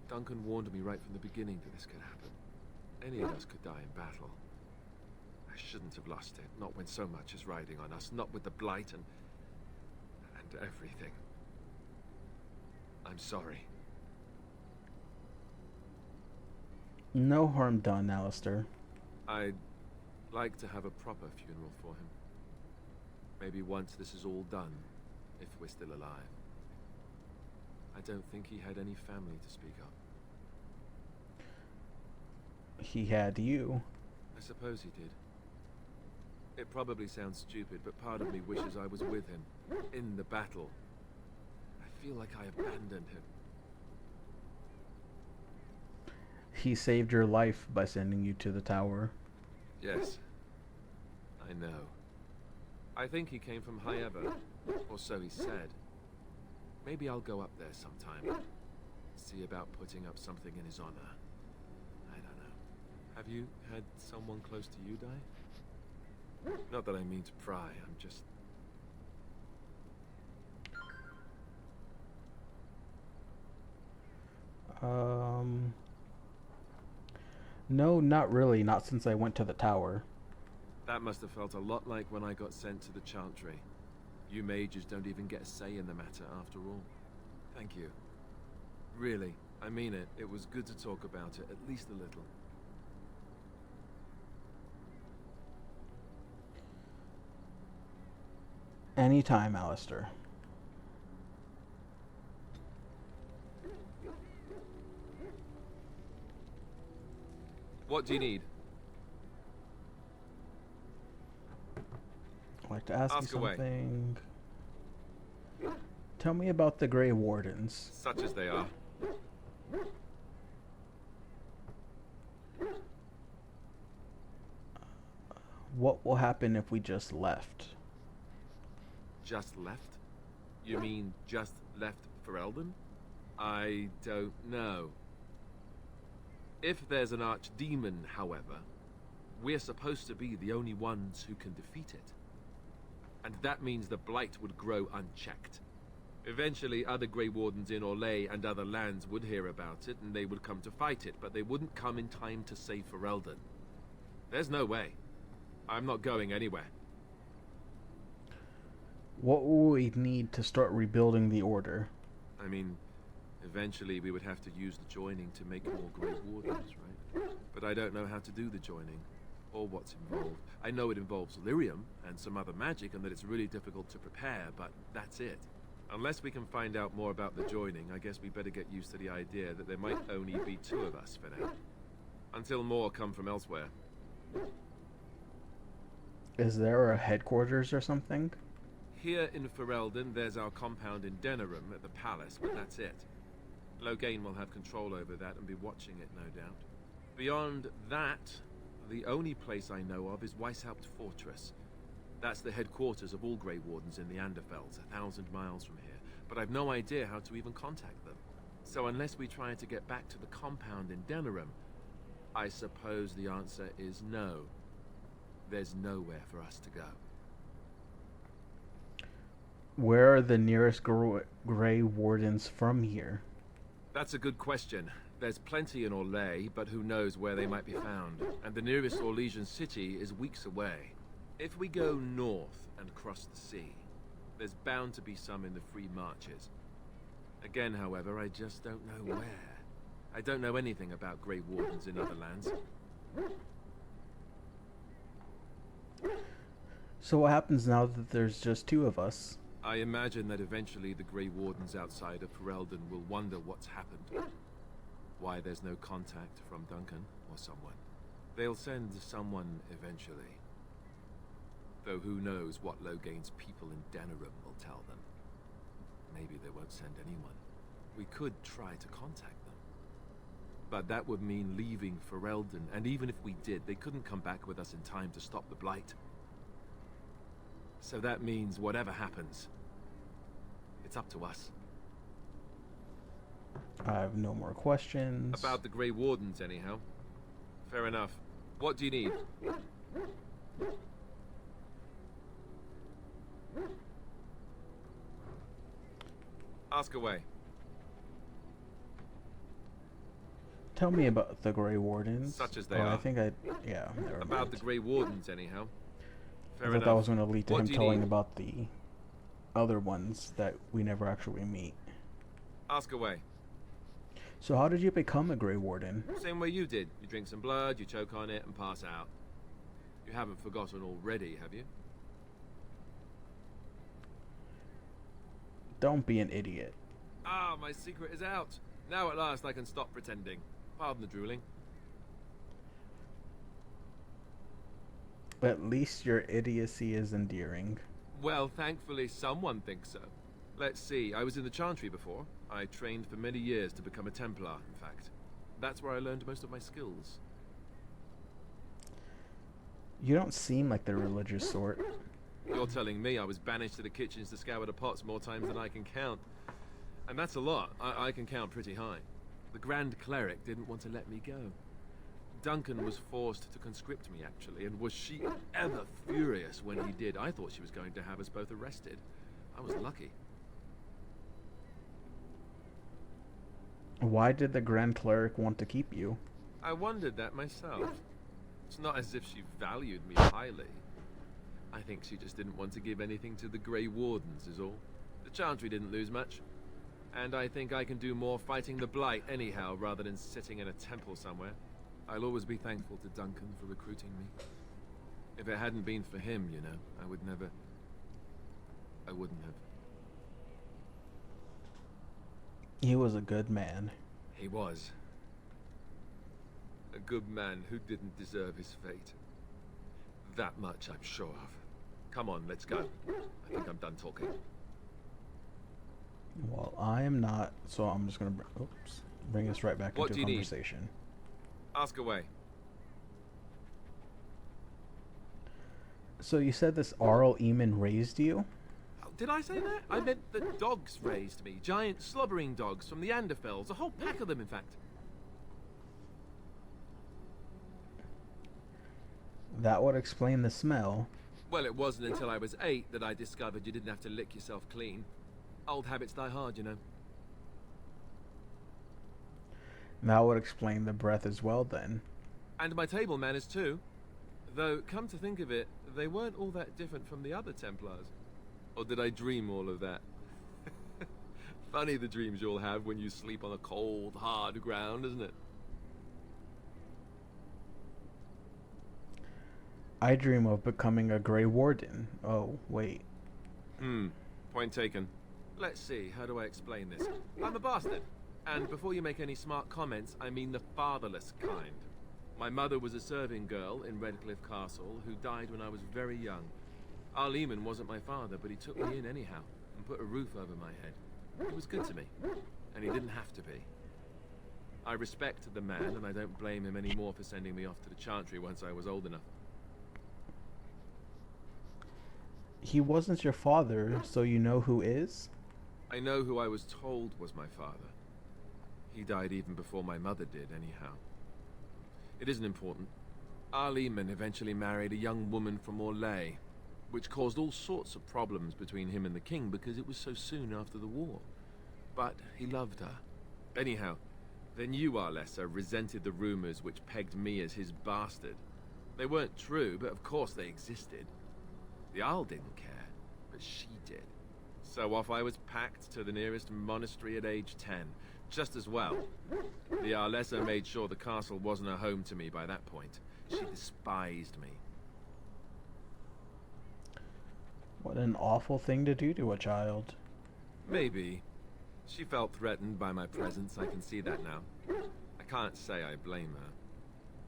Duncan warned me right from the beginning that this could happen. Any of us could die in battle. I shouldn't have lost it, not when so much is riding on us, not with the blight and everything. I'm sorry. No harm done, Alistair. I'd like to have a proper funeral for him. Maybe once this is all done, if we're still alive. I don't think he had any family to speak of. He had you. I suppose he did. It probably sounds stupid, but part of me wishes I was with him, in the battle. I feel like I abandoned him. He saved your life by sending you to the tower. Yes. I know. I think he came from High Ever, or so he said. Maybe I'll go up there sometime. See about putting up something in his honor. I don't know. Have you had someone close to you die? Not that I mean to pry, I'm just... No, not really. Not since I went to the tower. That must have felt a lot like when I got sent to the Chantry. You mages don't even get a say in the matter after all. Thank you. Really, I mean it. It was good to talk about it, at least a little. Anytime, Alistair. What do you need? I'd like to ask you away. something. Tell me about the Grey Wardens. Such as they are. What will happen if we just left? Just left? You mean just left for Elden? I don't know. If there's an archdemon, however, we're supposed to be the only ones who can defeat it. And that means the blight would grow unchecked. Eventually, other Grey Wardens in Orlais and other lands would hear about it, and they would come to fight it, but they wouldn't come in time to save Ferelden. There's no way. I'm not going anywhere. What will we need to start rebuilding the Order? I mean, eventually we would have to use the joining to make more Grey Wardens, right? But I don't know how to do the joining, or what's involved. I know it involves lyrium and some other magic, and that it's really difficult to prepare, but that's it. Unless we can find out more about the joining, I guess we better get used to the idea that there might only be two of us for now. Until more come from elsewhere. Is there a headquarters or something? Here in Ferelden, there's our compound in Denerim at the palace, but that's it. Loghain will have control over that and be watching it, no doubt. Beyond that, the only place I know of is Weishaupt Fortress. That's the headquarters of all Grey Wardens in the Anderfells, 1,000 miles from here. But I've no idea how to even contact them. So unless we try to get back to the compound in Denerim, I suppose the answer is no. There's nowhere for us to go. Where are the nearest Grey Wardens from here? That's a good question. There's plenty in Orlais, but who knows where they might be found. And the nearest Orlesian city is weeks away. If we go north and cross the sea, there's bound to be some in the Free Marches. Again, however, I just don't know where. I don't know anything about Grey Wardens in other lands. So what happens now that there's just two of us? I imagine that eventually the Grey Wardens outside of Ferelden will wonder what's happened. Why there's no contact from Duncan or someone. They'll send someone eventually. Though who knows what Loghain's people in Denerim will tell them. Maybe they won't send anyone. We could try to contact them. But that would mean leaving Ferelden, and even if we did, they couldn't come back with us in time to stop the Blight. So that means whatever happens, it's up to us. I have no more questions. About the Grey Wardens, anyhow. Fair enough. What do you need? Ask away. Tell me about the Grey Wardens. Such as they are. I think yeah. About the Grey Wardens, anyhow. Fair I thought enough. that was going to lead to What him do you telling need? about the other ones that we never actually meet. Ask away. So how did you become a Grey Warden? Same way you did. You drink some blood, you choke on it, and pass out. You haven't forgotten already, have you? Don't be an idiot. Ah, my secret is out. Now at last I can stop pretending. Pardon the drooling. At least your idiocy is endearing. Well, thankfully someone thinks so. Let's see, I was in the Chantry before. I trained for many years to become a Templar, in fact. That's where I learned most of my skills. You don't seem like the religious sort. You're telling me I was banished to the kitchens to scour the pots more times than I can count. And that's a lot. I can count pretty high. The Grand Cleric didn't want to let me go. Duncan was forced to conscript me, actually, and was she ever furious when he did. I thought she was going to have us both arrested. I was lucky. Why did the Grand Cleric want to keep you? I wondered that myself. It's not as if she valued me highly. I think she just didn't want to give anything to the Grey Wardens, is all. The Chantry didn't lose much. And I think I can do more fighting the Blight anyhow, rather than sitting in a temple somewhere. I'll always be thankful to Duncan for recruiting me. If it hadn't been for him, you know, I wouldn't have. He was a good man. He was. A good man who didn't deserve his fate. That much I'm sure of. Come on, let's go. I think I'm done talking. Well, I am not, so I'm just gonna bring us right back What into do you need? conversation. Ask away. So you said this Arl Eamon raised you? Oh, did I say that? I meant the dogs raised me. Giant slobbering dogs from the Anderfells. A whole pack of them, in fact. That would explain the smell. Well, it wasn't until I was 8 that I discovered you didn't have to lick yourself clean. Old habits die hard, you know. That would explain the breath as well, then. And my table manners, too. Though, come to think of it, they weren't all that different from the other Templars. Or did I dream all of that? Funny the dreams you'll have when you sleep on a cold, hard ground, isn't it? I dream of becoming a Grey Warden. Oh, wait. Point taken. Let's see, how do I explain this? I'm a bastard. And before you make any smart comments, I mean the fatherless kind. My mother was a serving girl in Redcliffe Castle who died when I was very young. Our Lehman wasn't my father, but he took me in anyhow and put a roof over my head. He was good to me, and he didn't have to be. I respect the man, and I don't blame him anymore for sending me off to the Chantry once I was old enough. He wasn't your father, so you know who is? I know who I was told was my father. He died even before my mother did, anyhow. It isn't important. Our Lehman eventually married a young woman from Orlais, which caused all sorts of problems between him and the king because it was so soon after the war. But he loved her. Anyhow, then you, Arlessa, resented the rumors which pegged me as his bastard. They weren't true, but of course they existed. The Arl didn't care, but she did. So off I was packed to the nearest monastery at age 10. Just as well. The Arlessa made sure the castle wasn't a home to me by that point. She despised me. What an awful thing to do to a child. Maybe. She felt threatened by my presence, I can see that now. I can't say I blame her.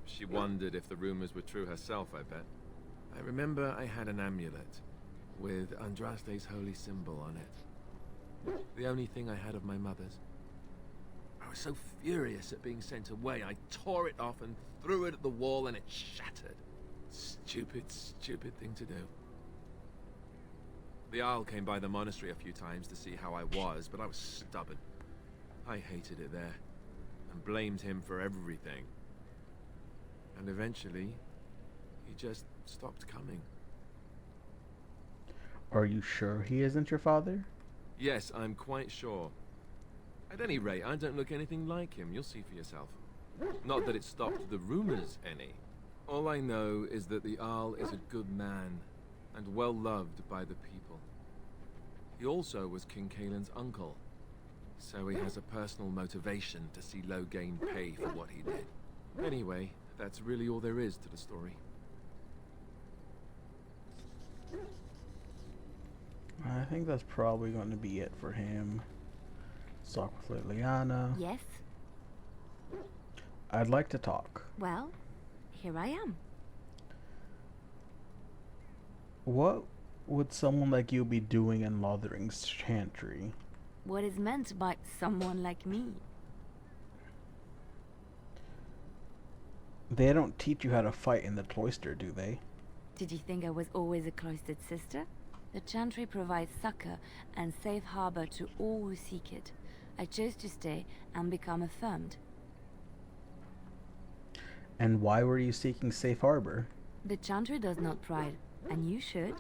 She wondered if the rumors were true herself, I bet. I remember I had an amulet with Andraste's holy symbol on it. The only thing I had of my mother's. I was so furious at being sent away, I tore it off and threw it at the wall and it shattered. Stupid, stupid thing to do. The Arl came by the monastery a few times to see how I was, but I was stubborn. I hated it there, and blamed him for everything. And eventually, he just stopped coming. Are you sure he isn't your father? Yes, I'm quite sure. At any rate, I don't look anything like him. You'll see for yourself. Not that it stopped the rumors any. All I know is that the Arl is a good man, and well loved by the people. He also was King Kaelin's uncle, so he has a personal motivation to see Loghain pay for what he did. Anyway, that's really all there is to the story. I think that's probably going to be it for him. Talk with Liliana. Yes? I'd like to talk. Well, here I am. What would someone like you be doing in Lothering's Chantry? What is meant by someone like me? They don't teach you how to fight in the cloister, do they? Did you think I was always a cloistered sister? The Chantry provides succor and safe harbor to all who seek it. I chose to stay and become affirmed. And why were you seeking safe harbor? The Chantry does not pride, and you should.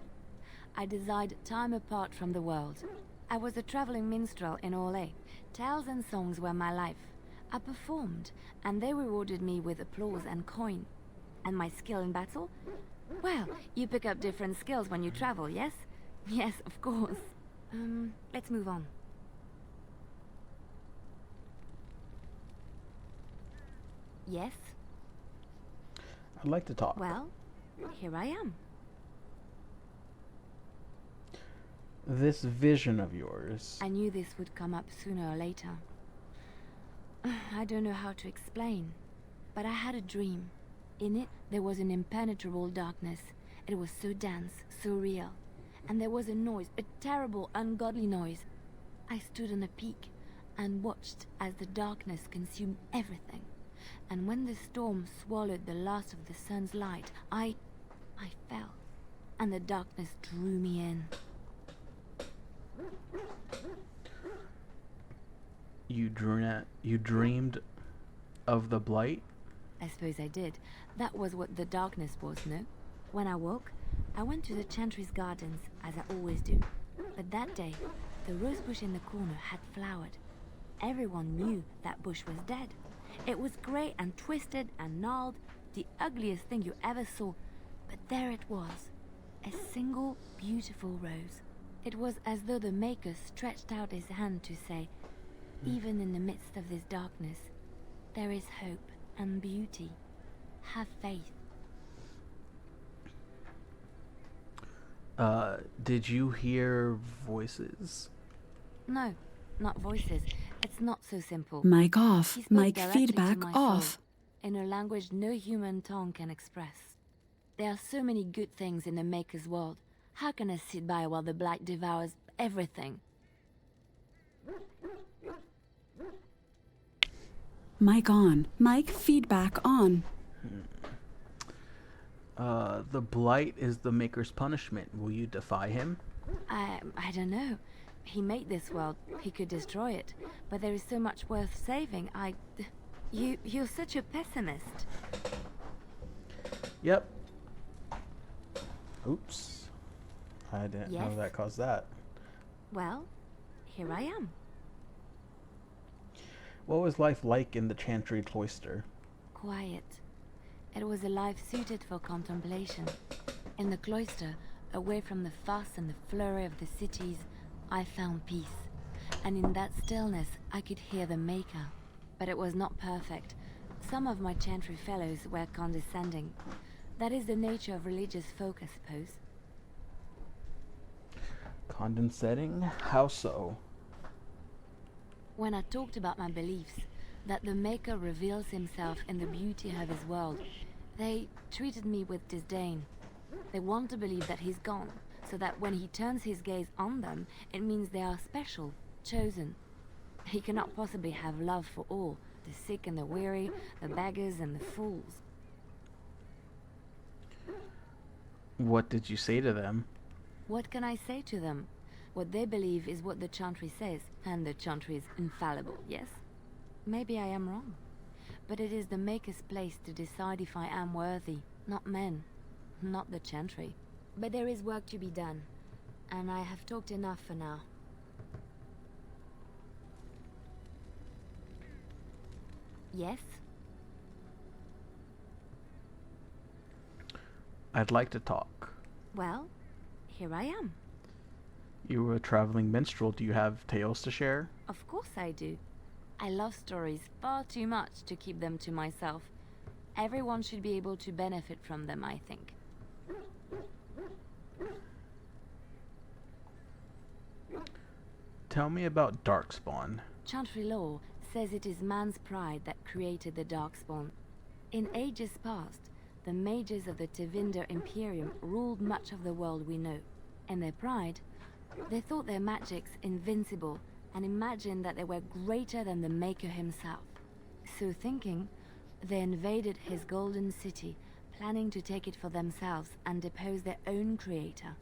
I desired time apart from the world. I was a traveling minstrel in Orlais. Tales and songs were my life. I performed, and they rewarded me with applause and coin. And my skill in battle? Well, you pick up different skills when you travel, yes? Yes, of course. Let's move on. Yes? I'd like to talk. Well, here I am. This vision of yours. I knew this would come up sooner or later. I don't know how to explain, but I had a dream. In it, there was an impenetrable darkness. It was so dense, so real. And there was a noise, a terrible, ungodly noise. I stood on a peak and watched as the darkness consumed everything. And when the storm swallowed the last of the sun's light, I fell, and the darkness drew me in. You dreamed of the blight? I suppose I did. That was what the darkness was, no? When I woke, I went to the Chantry's gardens, as I always do. But that day, the rose bush in the corner had flowered. Everyone knew that bush was dead. It was grey and twisted and gnarled, the ugliest thing you ever saw. But there it was, a single beautiful rose. It was as though the Maker stretched out his hand to say, even in the midst of this darkness, there is hope and beauty. Have faith. Did you hear voices? No, not voices. It's not so simple. Mic off. He spoke Mic directly to feedback my off. soul, in a language no human tongue can express. There are so many good things in the Maker's world. How can I sit by while the blight devours everything? Mic on. Mic feedback on. The blight is the Maker's punishment. Will you defy him? I don't know. He made this world. He could destroy it. But there is so much worth saving. You're such a pessimist. Yep. Oops. I didn't know Yes? that caused that. Well, here I am. What was life like in the Chantry cloister? Quiet. It was a life suited for contemplation. In the cloister, away from the fuss and the flurry of the cities, I found peace. And in that stillness, I could hear the Maker. But it was not perfect. Some of my Chantry fellows were condescending. That is the nature of religious folk, I suppose. Condescending? How so? When I talked about my beliefs, that the Maker reveals himself in the beauty of his world, they treated me with disdain. They want to believe that he's gone, so that when he turns his gaze on them, it means they are special, chosen. He cannot possibly have love for all, the sick and the weary, the beggars and the fools. What did you say to them? What can I say to them? What they believe is what the Chantry says, and the Chantry is infallible, yes? Maybe I am wrong. But it is the Maker's place to decide if I am worthy, not men, not the Chantry. But there is work to be done, and I have talked enough for now. Yes? I'd like to talk. Well, here I am. You were a traveling minstrel. Do you have tales to share? Of course I do. I love stories far too much to keep them to myself. Everyone should be able to benefit from them, I think. Tell me about Darkspawn. Chantry law says it is man's pride that created the Darkspawn. In ages past, the mages of the Tevinder Imperium ruled much of the world we know. In their pride, they thought their magics invincible and imagined that they were greater than the Maker himself. So thinking, they invaded his golden city, planning to take it for themselves and depose their own creator.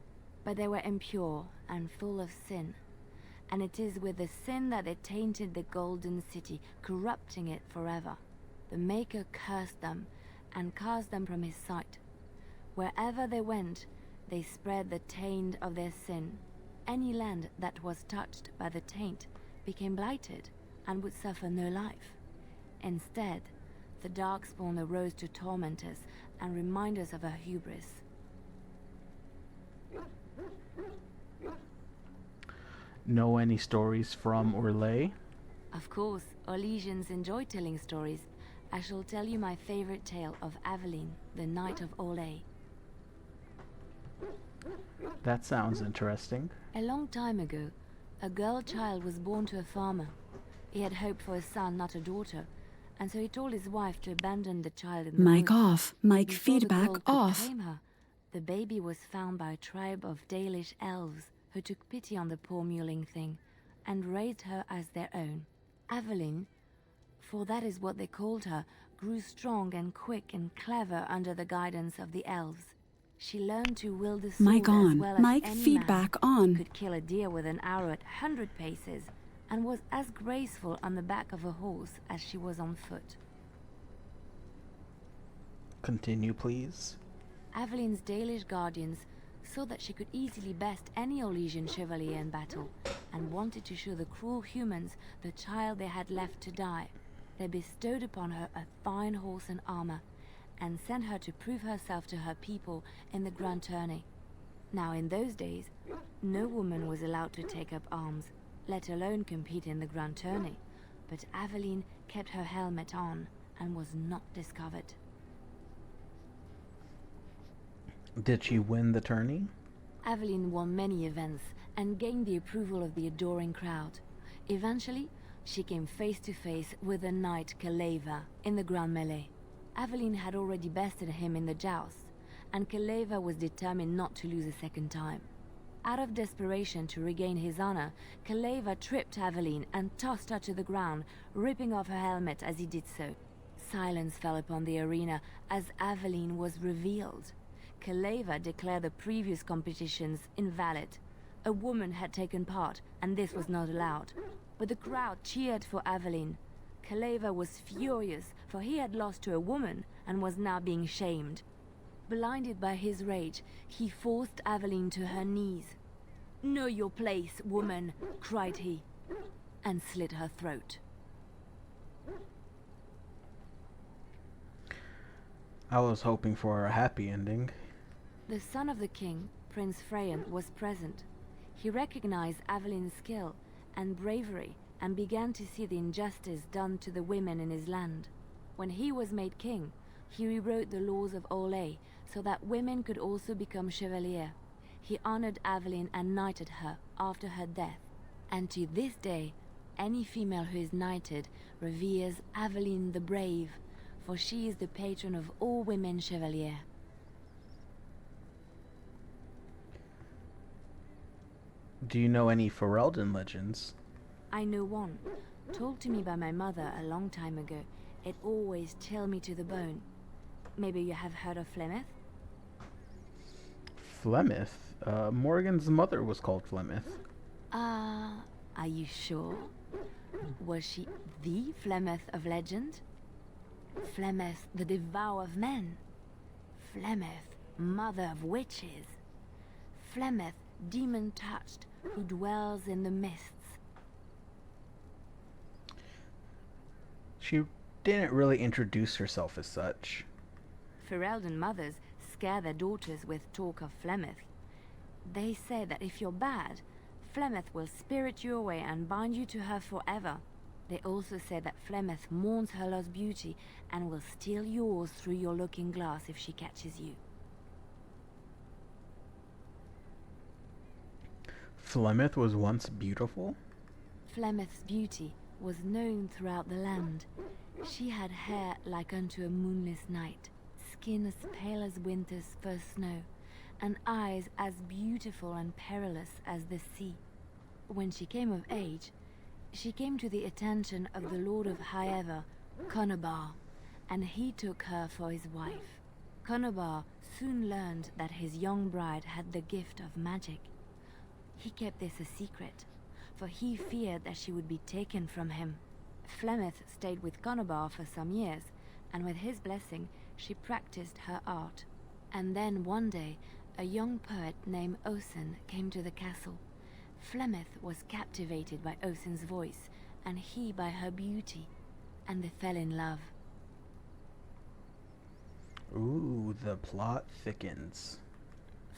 But they were impure and full of sin. And it is with the sin that they tainted the golden city, corrupting it forever. The Maker cursed them and cast them from his sight. Wherever they went, they spread the taint of their sin. Any land that was touched by the taint became blighted and would suffer no life. Instead, the Darkspawn arose to torment us and remind us of our hubris. Know any stories from Orlais? Of course, Orlesians enjoy telling stories. I shall tell you my favorite tale of Aveline, the Knight of Orlais. That sounds interesting. A long time ago, a girl child was born to a farmer. He had hoped for a son, not a daughter, and so he told his wife to abandon the child in the Mic woods. off. Mic Before the feedback girl could off. claim her, the baby was found by a tribe of Dalish elves who took pity on the poor mewling thing and raised her as their own. Aveline, for that is what they called her, grew strong and quick and clever under the guidance of the elves. She learned to wield the sword Mic as on. well as Mic any feedback man. on. Could kill a deer with an arrow at 100 paces, and was as graceful on the back of a horse as she was on foot. Continue, please. Aveline's Dalish guardians saw that she could easily best any Orlesian chevalier in battle, and wanted to show the cruel humans the child they had left to die. They bestowed upon her a fine horse and armor, and sent her to prove herself to her people in the grand tourney. Now in those days, no woman was allowed to take up arms, let alone compete in the grand tourney, but Aveline kept her helmet on and was not discovered. Did she win the tourney? Aveline won many events and gained the approval of the adoring crowd. Eventually, she came face to face with the knight Kaleva in the Grand Melee. Aveline had already bested him in the jousts, and Kaleva was determined not to lose a second time. Out of desperation to regain his honor, Kaleva tripped Aveline and tossed her to the ground, ripping off her helmet as he did so. Silence fell upon the arena as Aveline was revealed. Kaleva declared the previous competitions invalid. A woman had taken part, and this was not allowed. But the crowd cheered for Aveline. Kaleva was furious, for he had lost to a woman and was now being shamed. Blinded by his rage, he forced Aveline to her knees. "Know your place, woman," cried he, and slit her throat. I was hoping for a happy ending. The son of the king, Prince Freyan, was present. He recognized Aveline's skill and bravery and began to see the injustice done to the women in his land. When he was made king, he rewrote the laws of Orlais so that women could also become chevalier. He honored Aveline and knighted her after her death. And to this day, any female who is knighted reveres Aveline the Brave, for she is the patron of all women chevalier. Do you know any Ferelden legends? I know one, told to me by my mother a long time ago. It always chilled me to the bone. Maybe you have heard of Flemeth? Flemeth? Morgan's mother was called Flemeth. Are you sure? Was she the Flemeth of legend? Flemeth, the devourer of men? Flemeth, mother of witches? Flemeth, demon-touched, who dwells in the mists? She didn't really introduce herself as such. Ferelden mothers scare their daughters with talk of Flemeth. They say that if you're bad, Flemeth will spirit you away and bind you to her forever. They also say that Flemeth mourns her lost beauty and will steal yours through your looking glass if she catches you. Flemeth was once beautiful? Flemeth's beauty was known throughout the land. She had hair like unto a moonless night, skin as pale as winter's first snow, and eyes as beautiful and perilous as the sea. When she came of age, she came to the attention of the Lord of Highever, Conobar, and he took her for his wife. Conobar soon learned that his young bride had the gift of magic. He kept this a secret, for he feared that she would be taken from him. Flemeth stayed with Conobar for some years, and with his blessing, she practiced her art. And then one day, a young poet named Osen came to the castle. Flemeth was captivated by Osen's voice, and he by her beauty, and they fell in love. Ooh, the plot thickens.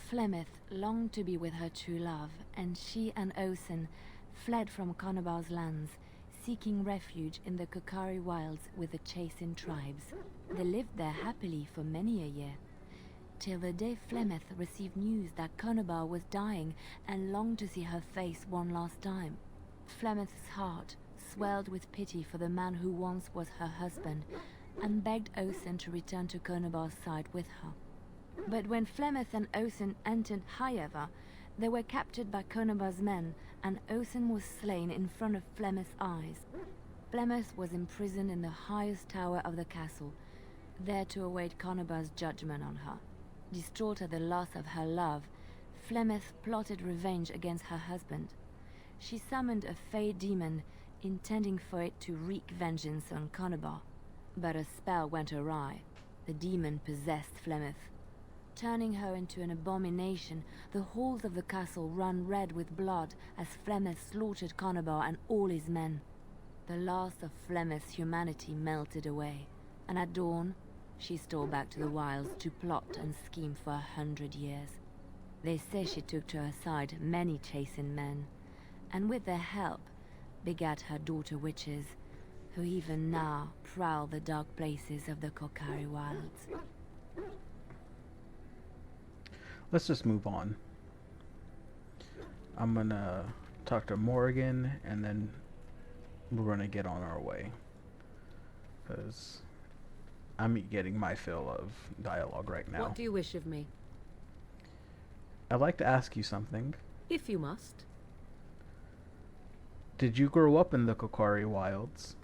Flemeth longed to be with her true love, and she and Osen fled from Conobar's lands, seeking refuge in the Kokari wilds with the Chasing tribes. They lived there happily for many a year, till the day Flemeth received news that Conobar was dying and longed to see her face one last time. Flemeth's heart swelled with pity for the man who once was her husband, and begged Osen to return to Conobar's side with her. But when Flemeth and Osen entered Highever, they were captured by Conobar's men, and Osen was slain in front of Flemeth's eyes. Flemeth was imprisoned in the highest tower of the castle, there to await Conobar's judgment on her. Distraught at the loss of her love, Flemeth plotted revenge against her husband. She summoned a fey demon, intending for it to wreak vengeance on Conobar. But a spell went awry. The demon possessed Flemeth. Turning her into an abomination, the halls of the castle ran red with blood as Flemeth slaughtered Conobar and all his men. The last of Flemeth's humanity melted away, and at dawn, she stole back to the wilds to plot and scheme for 100 years. They say she took to her side many Chasing men, and with their help, begat her daughter witches, who even now prowl the dark places of the Kokari wilds. Let's just move on. I'm gonna talk to Morgan, and then we're gonna get on our way. Because I'm getting my fill of dialogue right now. What do you wish of me? I'd like to ask you something. If you must. Did you grow up in the Kokari Wilds?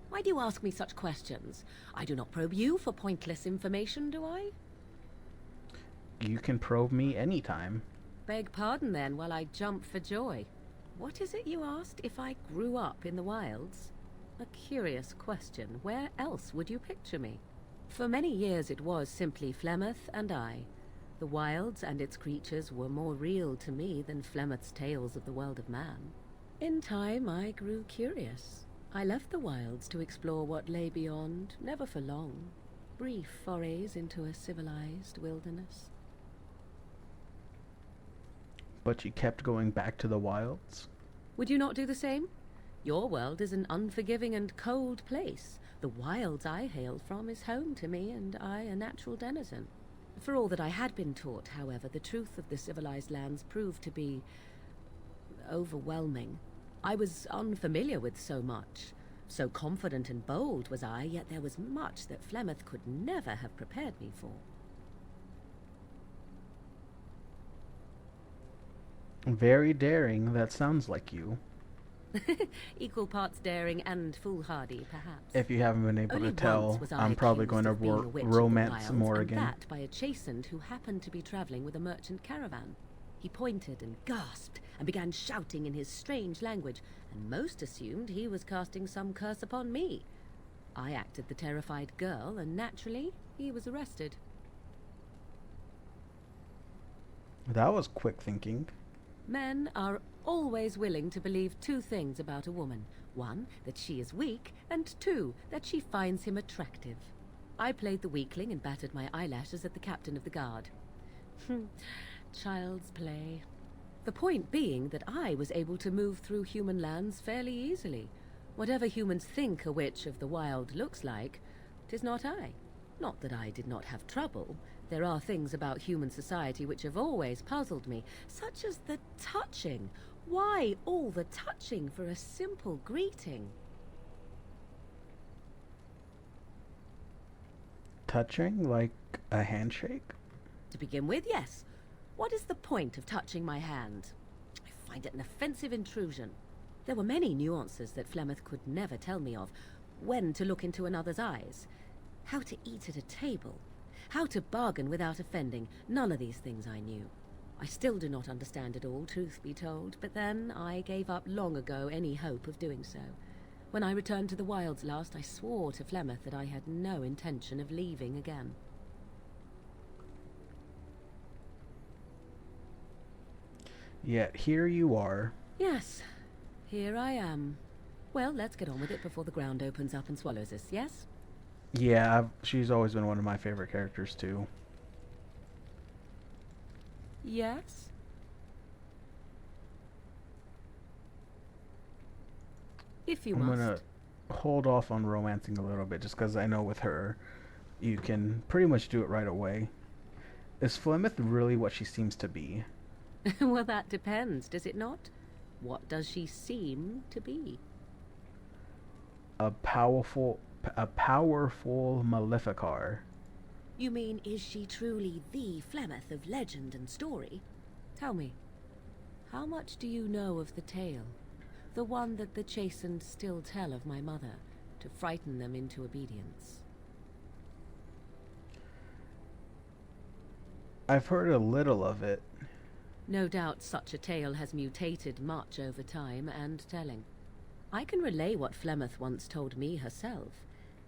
Why do you ask me such questions? I do not probe you for pointless information, do I? You can probe me anytime. Beg pardon then while I jump for joy. What is it you asked if I grew up in the wilds? A curious question. Where else would you picture me? For many years it was simply Flemeth and I. The wilds and its creatures were more real to me than Flemeth's tales of the world of man. In time I grew curious. I left the wilds to explore what lay beyond, never for long. Brief forays into a civilized wilderness. But you kept going back to the wilds? Would you not do the same? Your world is an unforgiving and cold place. The wilds I hail from is home to me, and I a natural denizen. For all that I had been taught, however, the truth of the civilized lands proved to be overwhelming. I was unfamiliar with so much. So confident and bold was I, yet there was much that Flemeth could never have prepared me for. Very daring, that sounds like you. Equal parts daring and foolhardy, perhaps. If you haven't been able Only to tell, once was I I'm probably accused going to of being a witch in the romance wilds, more and again. that by a chastened who happened to be traveling with a merchant caravan. He pointed and gasped and began shouting in his strange language, and most assumed he was casting some curse upon me. I acted the terrified girl, and naturally, he was arrested. That was quick thinking. Men are always willing to believe two things about a woman. One, that she is weak, and two, that she finds him attractive. I played the weakling and battered my eyelashes at the captain of the guard. Child's play. The point being that I was able to move through human lands fairly easily. Whatever humans think a witch of the wild looks like, 'tis not I. Not that I did not have trouble. There are things about human society which have always puzzled me, such as the touching. Why all the touching for a simple greeting? Touching? Like a handshake? To begin with, yes. What is the point of touching my hand? I find it an offensive intrusion. There were many nuances that Flemeth could never tell me of. When to look into another's eyes. How to eat at a table. How to bargain without offending. None of these things I knew. I still do not understand it all, truth be told, but then I gave up long ago any hope of doing so. When I returned to the wilds last, I swore to Flemeth that I had no intention of leaving again. Yet here you are. Yes, here I am. Well, let's get on with it before the ground opens up and swallows us, yes? Yeah, she's always been one of my favorite characters too. Yes? If you I'm must. gonna hold off on romancing a little bit just because I know with her you can pretty much do it right away. Is Flemeth really what she seems to be? Well, that depends, does it not? What does she seem to be? A powerful Maleficar. You mean, is she truly the Flemeth of legend and story? Tell me, how much do you know of the tale? The one that the chastened still tell of my mother, to frighten them into obedience. I've heard a little of it. No doubt such a tale has mutated much over time and telling. I can relay what Flemeth once told me herself,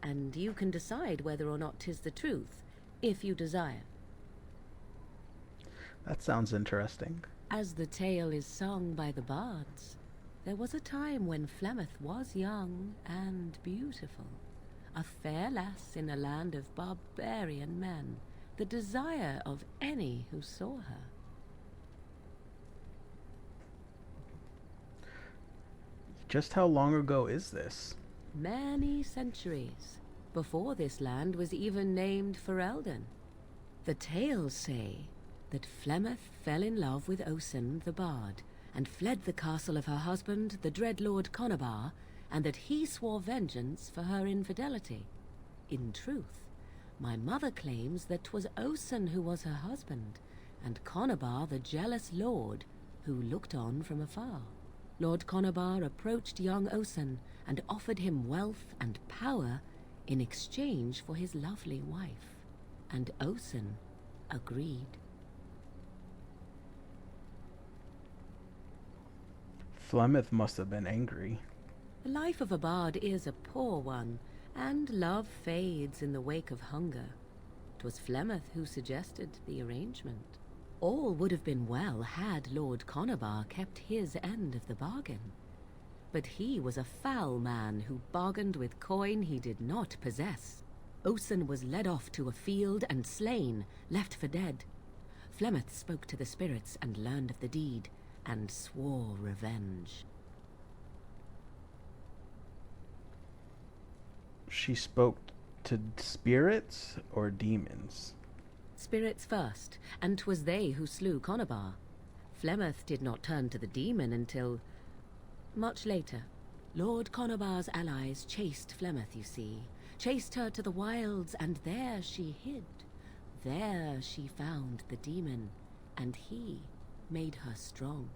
and you can decide whether or not 'tis the truth, if you desire. That sounds interesting. As the tale is sung by the bards, there was a time when Flemeth was young and beautiful, a fair lass in a land of barbarian men, the desire of any who saw her. Just how long ago is this? Many centuries, before this land was even named Ferelden. The tales say that Flemeth fell in love with Osen the Bard, and fled the castle of her husband, the dread Lord Conabar, and that he swore vengeance for her infidelity. In truth, My mother claims that 'twas Osen who was her husband, and Conobar the jealous lord, who looked on from afar. Lord Conobar approached young Osen and offered him wealth and power in exchange for his lovely wife, and Osen agreed. Flemeth must have been angry. The life of a bard is a poor one, and love fades in the wake of hunger. 'Twas Flemeth who suggested the arrangement. All would have been well had Lord Conobar kept his end of the bargain. But he was a foul man who bargained with coin he did not possess. Osen was led off to a field and slain, left for dead. Flemeth spoke to the spirits and learned of the deed, and swore revenge. She spoke to spirits or demons? Spirits first, and 'twas they who slew Conobar. Flemeth did not turn to the demon until much later. Lord Conobar's allies chased Flemeth, you see. Chased her to the wilds, and there she hid. There she found the demon, and he made her strong.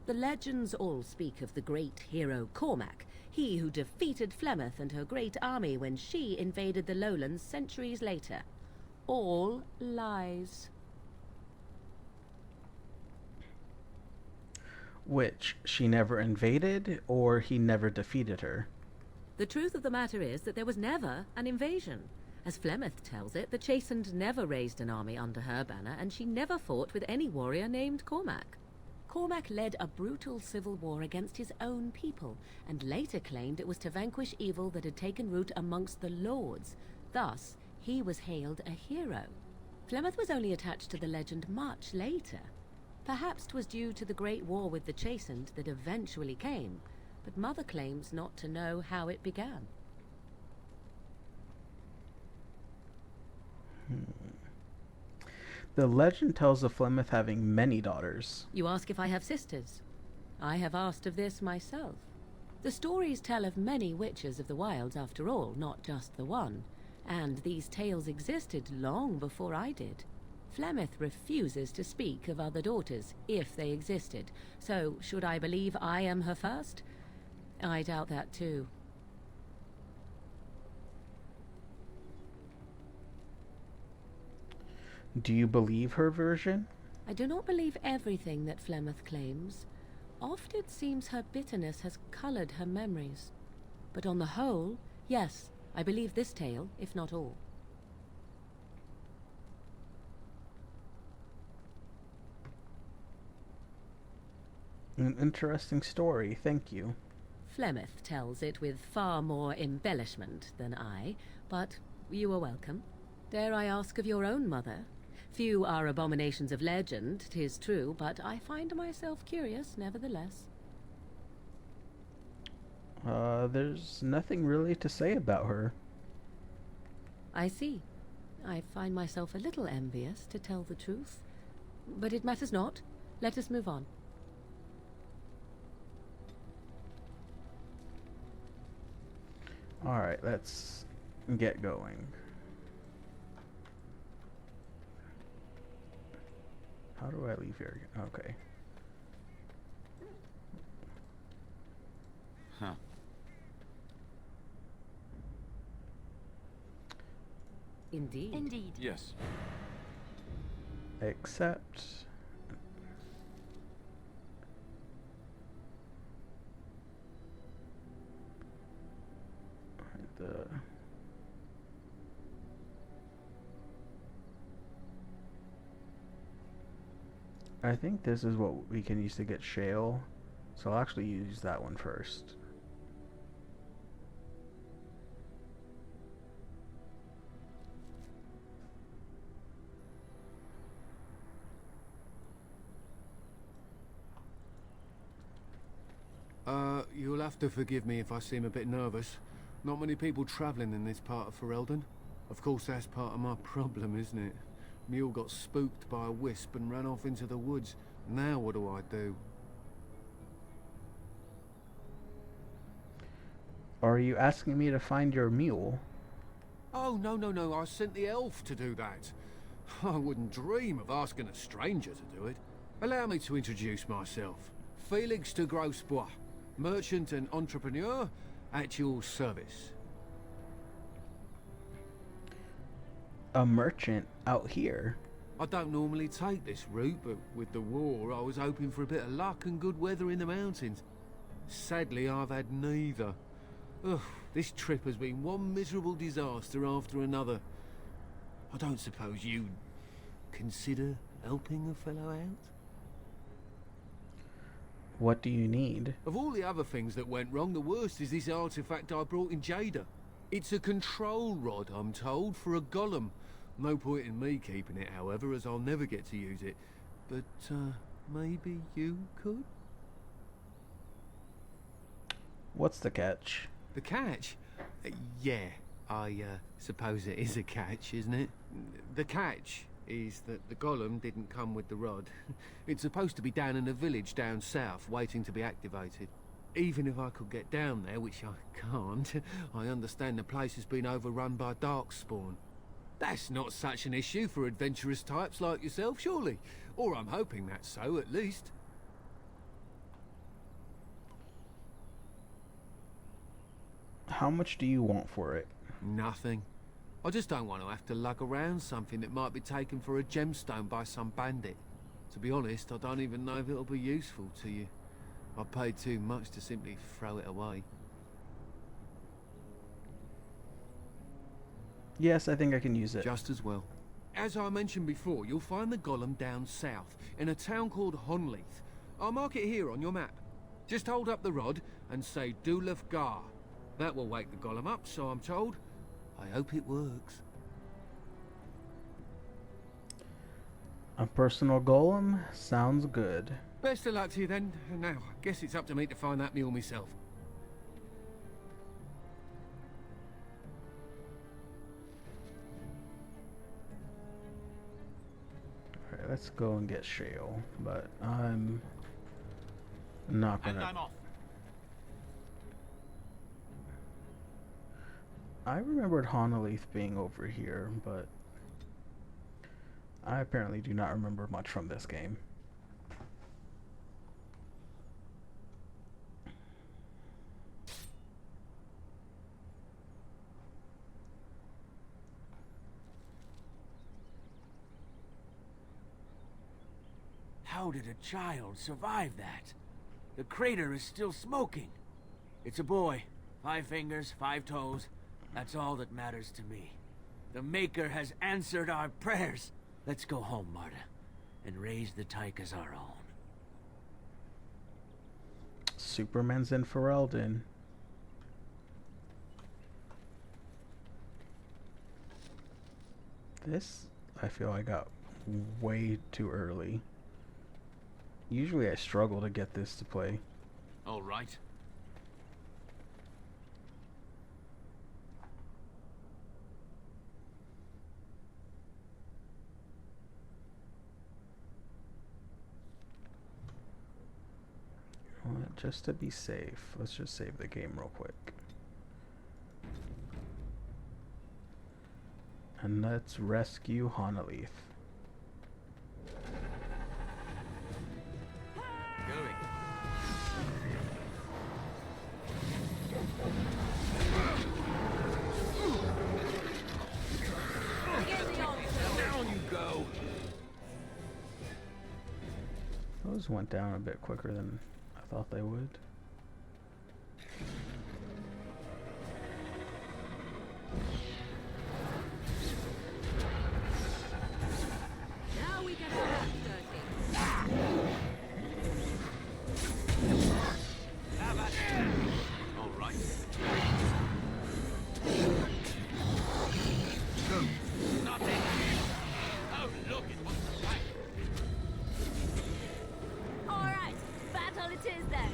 The legends all speak of the great hero Cormac, he who defeated Flemeth and her great army when she invaded the lowlands centuries later. All lies. Which, she never invaded, or he never defeated her? The truth of the matter is that there was never an invasion. As Flemeth tells it, the Chastened never raised an army under her banner, and she never fought with any warrior named Cormac. Cormac led a brutal civil war against his own people, and later claimed it was to vanquish evil that had taken root amongst the lords. Thus, he was hailed a hero. Flemeth was only attached to the legend much later. Perhaps 'twas due to the great war with the Chastened that eventually came, but Mother claims not to know how it began. The legend tells of Flemeth having many daughters. You ask if I have sisters. I have asked of this myself. The stories tell of many witches of the wilds after all, not just the one, and these tales existed long before I did. Flemeth refuses to speak of other daughters, if they existed, so should I believe I am her first? I doubt that too. Do you believe her version? I do not believe everything that Flemeth claims. Oft it seems her bitterness has colored her memories. But on the whole, yes, I believe this tale, if not all. An interesting story, thank you. Flemeth tells it with far more embellishment than I, but you are welcome. Dare I ask of your own mother? Few are abominations of legend, 'tis true, but I find myself curious nevertheless. There's nothing really to say about her. I see. I find myself a little envious, to tell the truth. But it matters not. Let us move on. Alright, let's get going. How do I leave here? Okay. Huh. Indeed. Indeed. Yes. Accept. I think this is what we can use to get shale, so I'll actually use that one first. You'll have to forgive me if I seem a bit nervous. Not many people travelling in this part of Ferelden. Of course, that's part of my problem, isn't it? Mule got spooked by a wisp and ran off into the woods. Now what do I do? Are you asking me to find your mule? Oh No. I sent the elf to do that. I wouldn't dream of asking a stranger to do it. Allow me to introduce myself. Felix de Grosbois, merchant and entrepreneur at your service. A merchant out here? I don't normally take this route, but with the war, I was hoping for a bit of luck and good weather in the mountains. Sadly, I've had neither. Ugh, this trip has been one miserable disaster after another. I don't suppose you'd consider helping a fellow out? What do you need? Of all the other things that went wrong, the worst is this artifact I brought in Jada. It's a control rod, I'm told, for a golem. No point in me keeping it, however, as I'll never get to use it. But, maybe you could? What's the catch? The catch? Yeah, I suppose it is a catch, isn't it? The catch is that the golem didn't come with the rod. It's supposed to be down in a village down south, waiting to be activated. Even if I could get down there, which I can't, I understand the place has been overrun by darkspawn. That's not such an issue for adventurous types like yourself, surely? Or I'm hoping that's so, at least. How much do you want for it? Nothing. I just don't want to have to lug around something that might be taken for a gemstone by some bandit. To be honest, I don't even know if it'll be useful to you. I paid too much to simply throw it away. Yes, I think I can use it. Just as well. As I mentioned before, you'll find the golem down south, in a town called Honleith. I'll mark it here on your map. Just hold up the rod and say Dulaf Gar. That will wake the golem up, so I'm told. I hope it works. A personal golem? Sounds good. Best of luck to you then. Now, I guess it's up to me to find that mule myself. Alright, let's go and get Shale, but I'm not gonna... And I'm off. I remembered Honleith being over here, but I apparently do not remember much from this game. How did a child survive that? The crater is still smoking. It's a boy. 5 fingers, 5 toes. That's all that matters to me. The Maker has answered our prayers. Let's go home, Marta, and raise the Tyke as our own. Superman's in for Elden. This, I feel I got way too early. Usually I struggle to get this to play. All right. Just to be safe, let's just save the game real quick. And let's rescue Honleith. Going. Down you go. Those went down a bit quicker than I thought they would. Now we get our hands dirty. All right. Nothing. Oh, look, it was the fight. All right, battle it is then.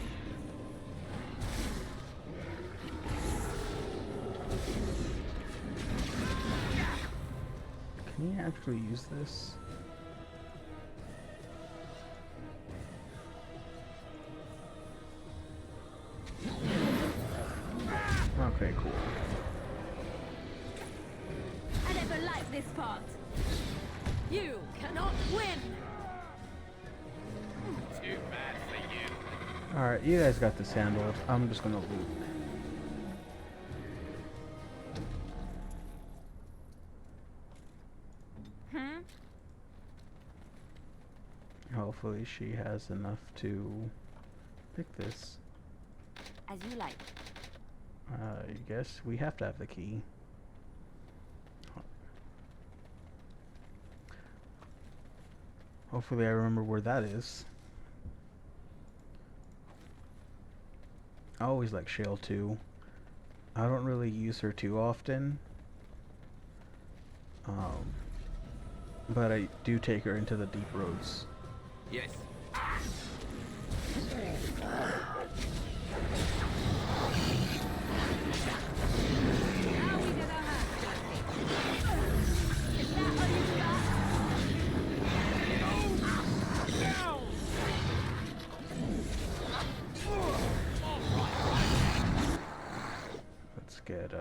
Can you actually use this? Okay, cool. at this part. You cannot win. Too bad for you. Alright, you guys got this handled. I'm just gonna loot. Hopefully she has enough to pick this. As you like. I guess we have to have the key. Hopefully I remember where that is. I always like Shale too. I don't really use her too often. But I do take her into the deep roads. Yes. Let's get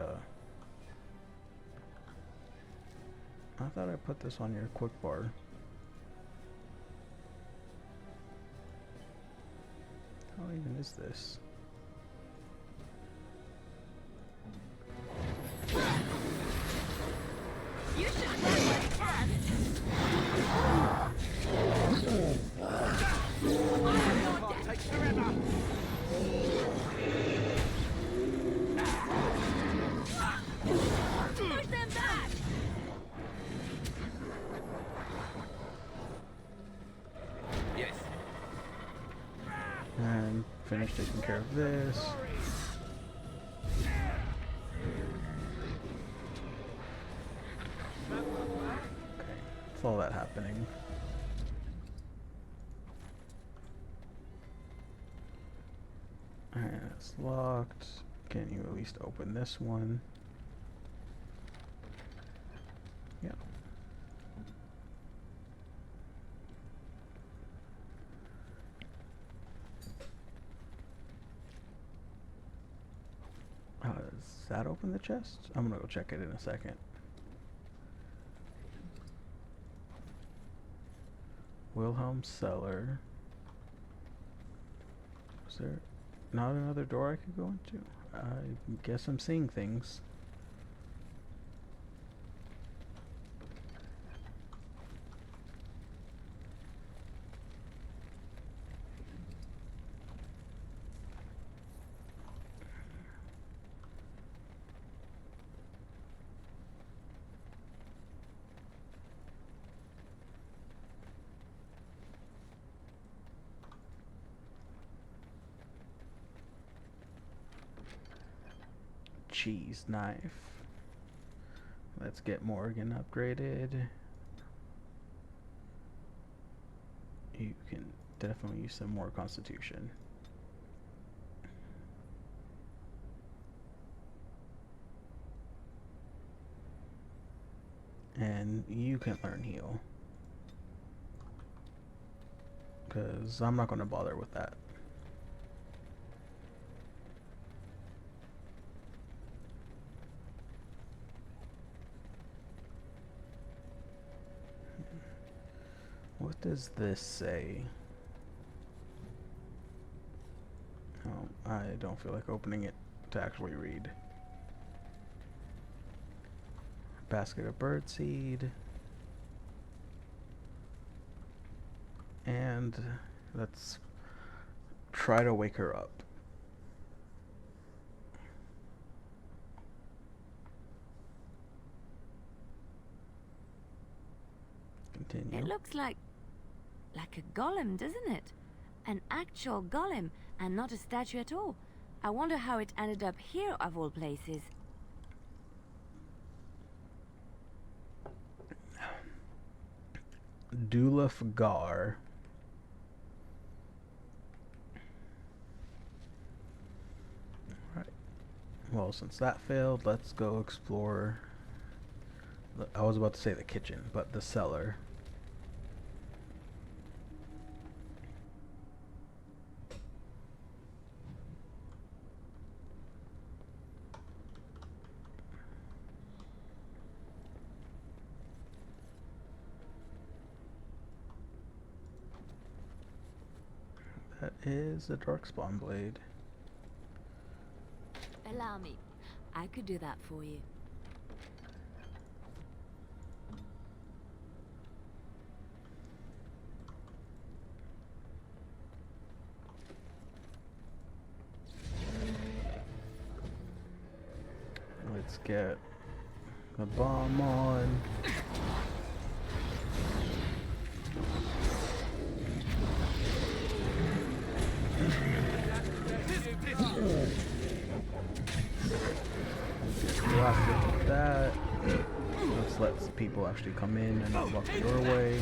I thought I put this on your quick bar. How even is this? You should run like fast. Takes forever. Push them back. Yes. And finish taking care of this. Okay, that's all that happening. And it's locked. Can you at least open this one? Yeah. Does that open the chest? I'm gonna go check it in a second. Wilhelm Cellar. Is there not another door I could go into? I guess I'm seeing things. Cheese knife. Let's get Morgan upgraded. You can definitely use some more constitution. And you can learn heal. Because I'm not going to bother with that. What does this say? Oh, I don't feel like opening it to actually read. Basket of birdseed. And let's try to wake her up. Continue. It looks like a golem, doesn't it? An actual golem, and not a statue at all. I wonder how it ended up here, of all places. Dulaf Gar. Right. Well, since that failed, let's go explore. I was about to say the kitchen, but the cellar. is the Darkspawn blade? Allow me. I could do that for you. Let's get the bomb on. Blasted that. Let's let the people actually come in and not block the doorway.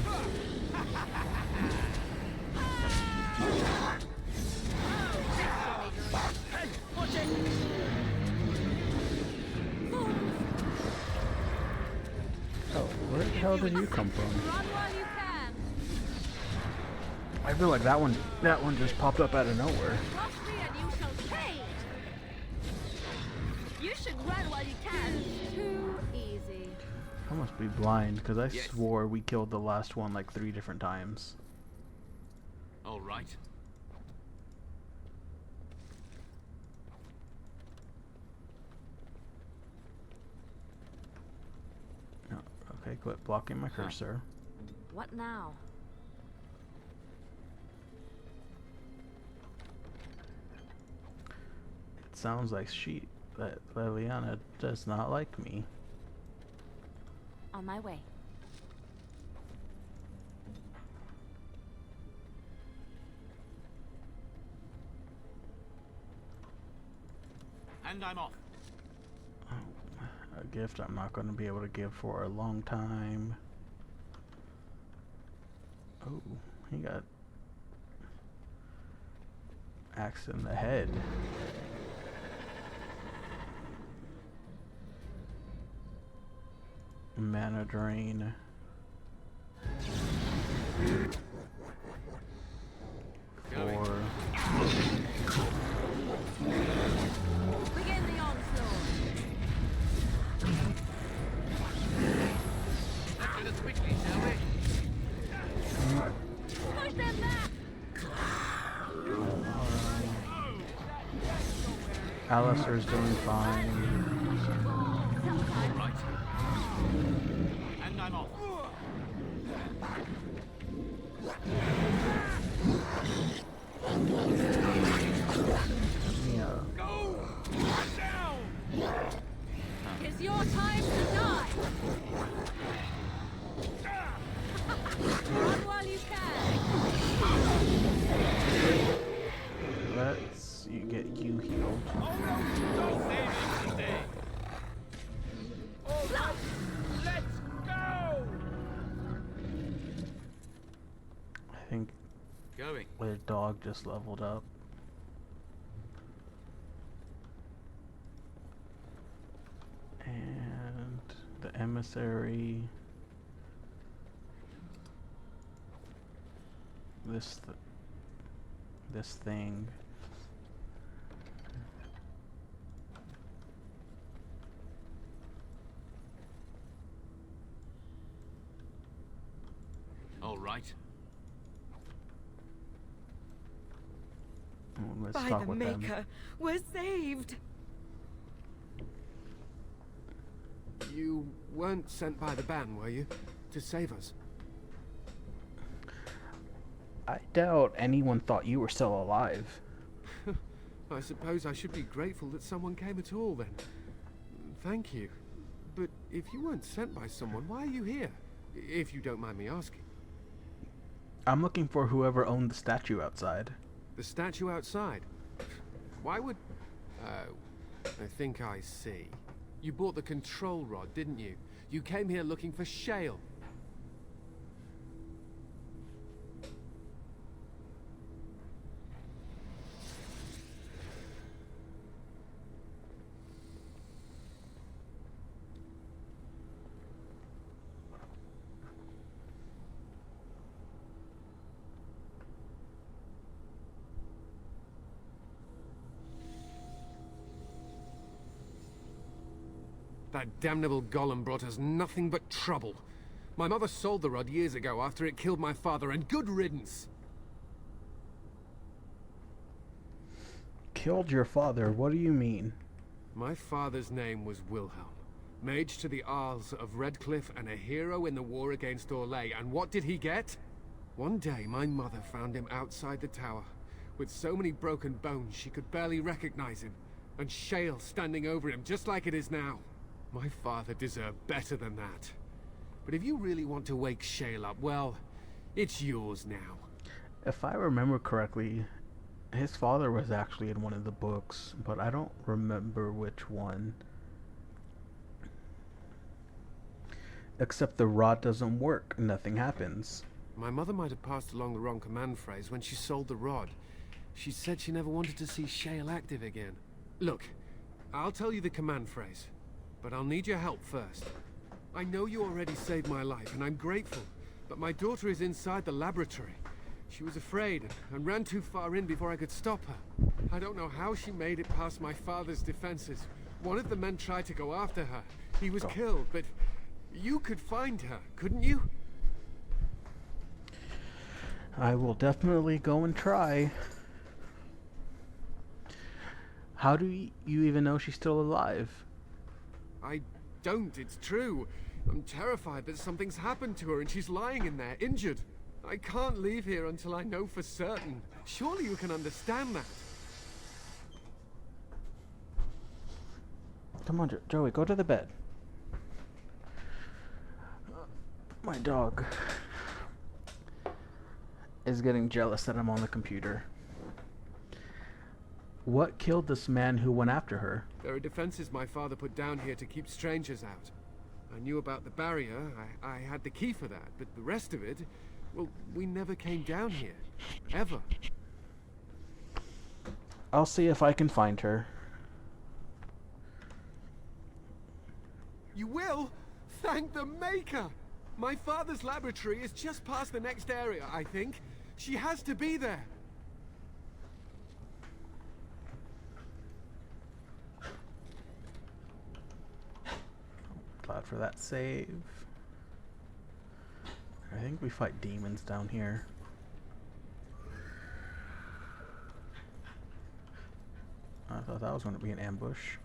Oh, where the hell did you come from? I feel like that one just popped up out of nowhere. You should run while you can. Too easy. I must be blind because I swore we killed the last one like 3 different times. All right. Oh, okay, quit blocking my cursor. What now? It sounds like that Liliana does not like me. On my way. And I'm off. A gift I'm not going to be able to give for a long time. Oh, he got axe in the head. Mana drain. Four. Begin the onslaught. Let's do this quickly, shall we? Push them back. Alistair's doing fine. Right. And I'm off. Yeah. Go down. It's your time to die. Run while you can. Let's get you healed. Don't save it today. All right. Let's go. I think Going. the dog just leveled up. And the emissary. This thing. All right. Let's By talk the with them. Maker, we're saved. You weren't sent by the ban, were you? To save us? I doubt anyone thought you were still alive. I suppose I should be grateful that someone came at all, then. Thank you. But if you weren't sent by someone, why are you here? If you don't mind me asking. I'm looking for whoever owned the statue outside. The statue outside? Why would... Oh, I think I see. You bought the control rod, didn't you? You came here looking for shale. That damnable golem brought us nothing but trouble. My mother sold the rod years ago after it killed my father, and good riddance. Killed your father? What do you mean? My father's name was Wilhelm, mage to the Isles of Redcliffe and a hero in the war against Orlais. And what did he get? One day, my mother found him outside the tower, with so many broken bones she could barely recognize him, and shale standing over him just like it is now. My father deserved better than that. But if you really want to wake Shale up, well, it's yours now. If I remember correctly, his father was actually in one of the books, but I don't remember which one. Except the rod doesn't work, nothing happens. My mother might have passed along the wrong command phrase when she sold the rod. She said she never wanted to see Shale active again. Look, I'll tell you the command phrase, but I'll need your help first. I know you already saved my life, and I'm grateful, but my daughter is inside the laboratory. She was afraid and ran too far in before I could stop her. I don't know how she made it past my father's defenses. One of the men tried to go after her. He was killed, but you could find her, couldn't you? I will definitely go and try. How do you even know she's still alive? I don't, it's true. I'm terrified that something's happened to her and she's lying in there, injured. I can't leave here until I know for certain. Surely you can understand that. Come on, Joey, go to the bed. My dog is getting jealous that I'm on the computer. What killed this man who went after her? There are defenses my father put down here to keep strangers out. I knew about the barrier, I had the key for that, but the rest of it, well, we never came down here. Ever. I'll see if I can find her. You will? Thank the Maker! My father's laboratory is just past the next area, I think. She has to be there. Glad for that save. I think we fight demons down here. I thought that was going to be an ambush.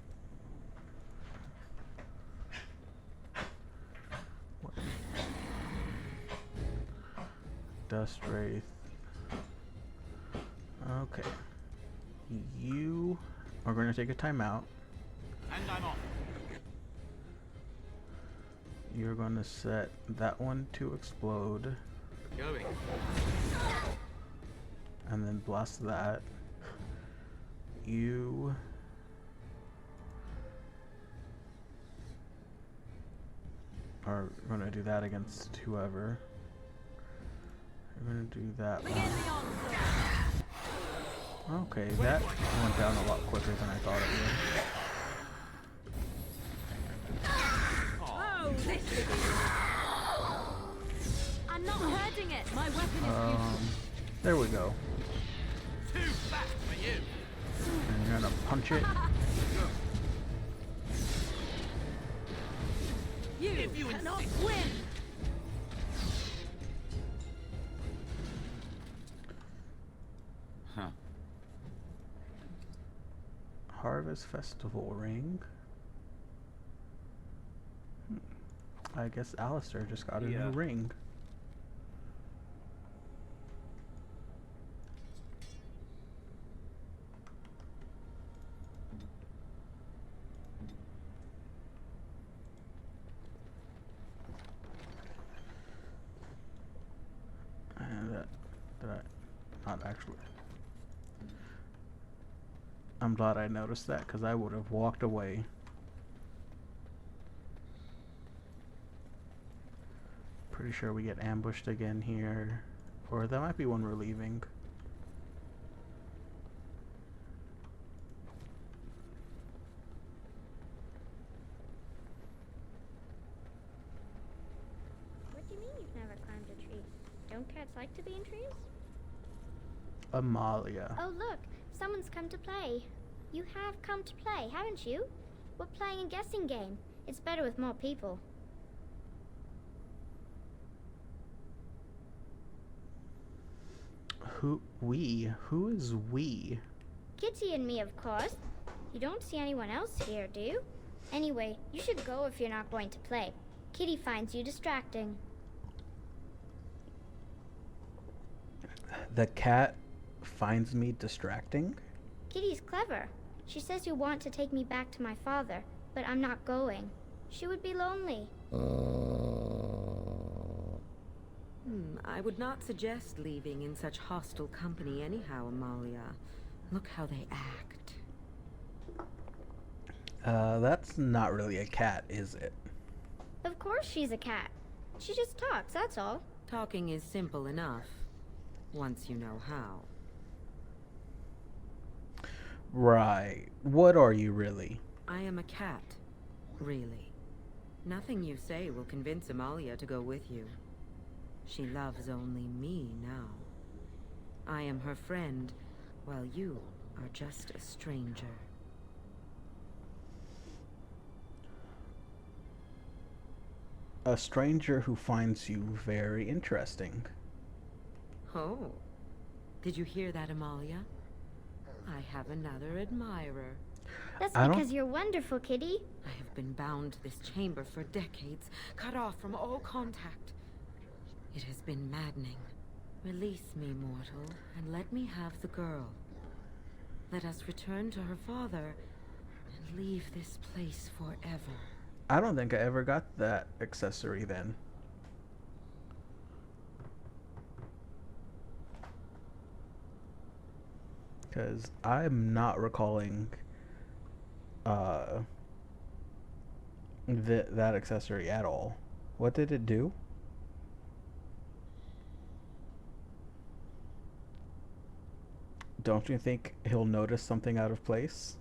What? Dust Wraith. Okay. You are going to take a timeout. And I'm off. You're going to set that one to explode. Going. And then blast that. You are going to do that against whoever. You're going to do that one. Okay, that went down a lot quicker than I thought it would. I'm not hurting it. My weapon is useless. There we go. Too fat for you. And you're gonna punch it. You cannot win. Huh. Harvest Festival ring. I guess Alistair just got a new ring. And that not actually. I'm glad I noticed that because I would have walked away. Pretty sure we get ambushed again here. Or that might be when we're leaving. What do you mean you've never climbed a tree? Don't cats like to be in trees? Amalia. Oh look, someone's come to play. You have come to play, haven't you? We're playing a guessing game. It's better with more people. Who is we? Kitty and me, of course. You don't see anyone else here, do you? Anyway, you should go if you're not going to play. Kitty finds you distracting. The cat finds me distracting? Kitty's clever. She says you want to take me back to my father, but I'm not going. She would be lonely. I would not suggest leaving in such hostile company anyhow, Amalia. Look how they act. That's not really a cat, is it? Of course she's a cat. She just talks, that's all. Talking is simple enough, once you know how. Right. What are you really? I am a cat, really. Nothing you say will convince Amalia to go with you. She loves only me now. I am her friend, while you are just a stranger. A stranger who finds you very interesting. Oh, did you hear that, Amalia? I have another admirer. That's because you're wonderful, Kitty. I have been bound to this chamber for decades, cut off from all contact. It has been maddening. Release me, mortal, and let me have the girl. Let us return to her father and leave this place forever. I don't think I ever got that accessory then. Because I'm not recalling that accessory at all. What did it do? Don't you think he'll notice something out of place?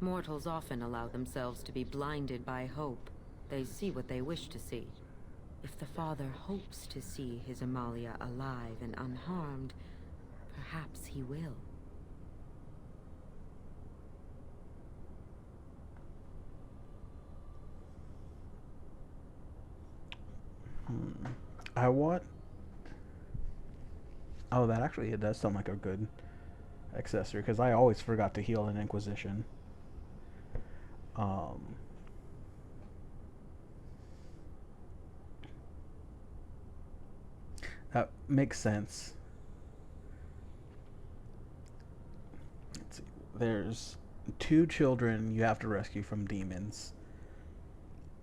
Mortals often allow themselves to be blinded by hope. They see what they wish to see. If the father hopes to see his Amalia alive and unharmed, perhaps he will. I want... Oh, that actually, it does sound like a good accessory, because I always forgot to heal in Inquisition. That makes sense. Let's see. There's 2 children you have to rescue from demons.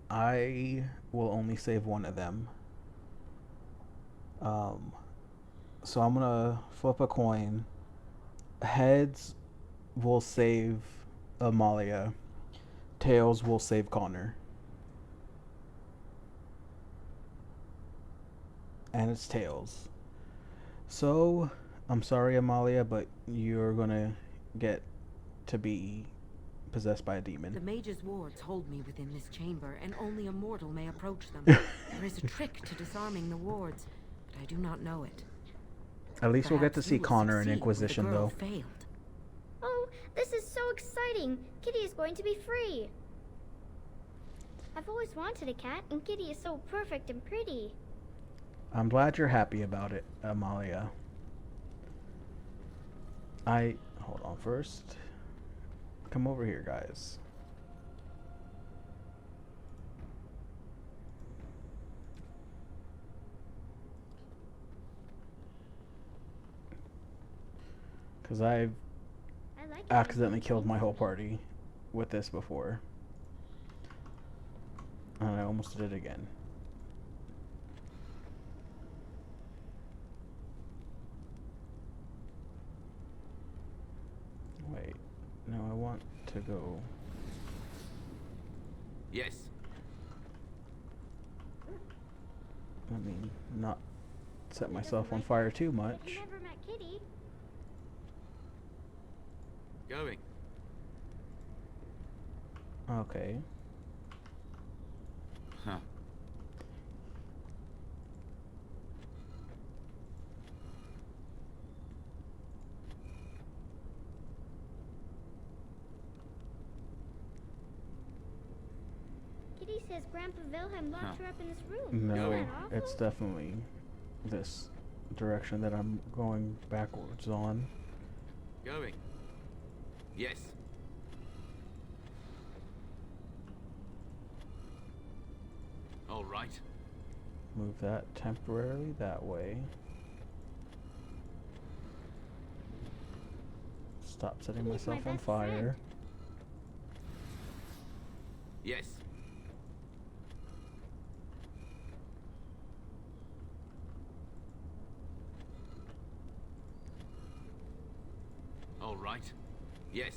I will only save one of them. So I'm gonna flip a coin. Heads will save Amalia. Tails will save Connor. And it's tails. So, I'm sorry, Amalia, but you're gonna get to be possessed by a demon. The mage's wards hold me within this chamber, and only a mortal may approach them. There is a trick to disarming the wards, but I do not know it. At least we'll get to see Connor in Inquisition, though. Failed. Oh, this is so exciting! Kitty is going to be free! I've always wanted a cat, and Kitty is so perfect and pretty. I'm glad you're happy about it, Amalia. Hold on first. Come over here, guys. Because I've accidentally killed my whole party with this before. And I almost did it again. Wait. No, I want to go... Yes. Let me not set myself on fire too much. You never met Kitty. Going. Okay. Huh. Kitty says Grandpa Wilhelm locked her up in this room. No, Isn't that awful? it's definitely this direction that I'm going backwards on. Going. Yes. All right. Move that temporarily that way. Stop setting He's my myself on best fire. friend. Yes. All right. Yes.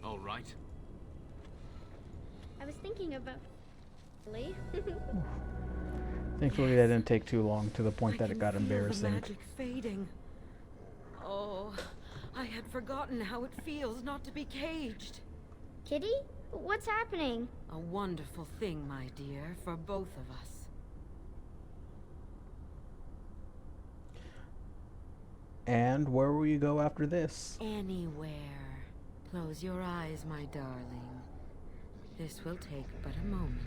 All right. I was thinking about Lee. Thankfully, that didn't take too long to the point I that it can got feel embarrassing. the magic fading. Oh, I had forgotten how it feels not to be caged. Kitty? What's happening? A wonderful thing, my dear, for both of us. And where will you go after this? Anywhere. Close your eyes, my darling. This will take but a moment.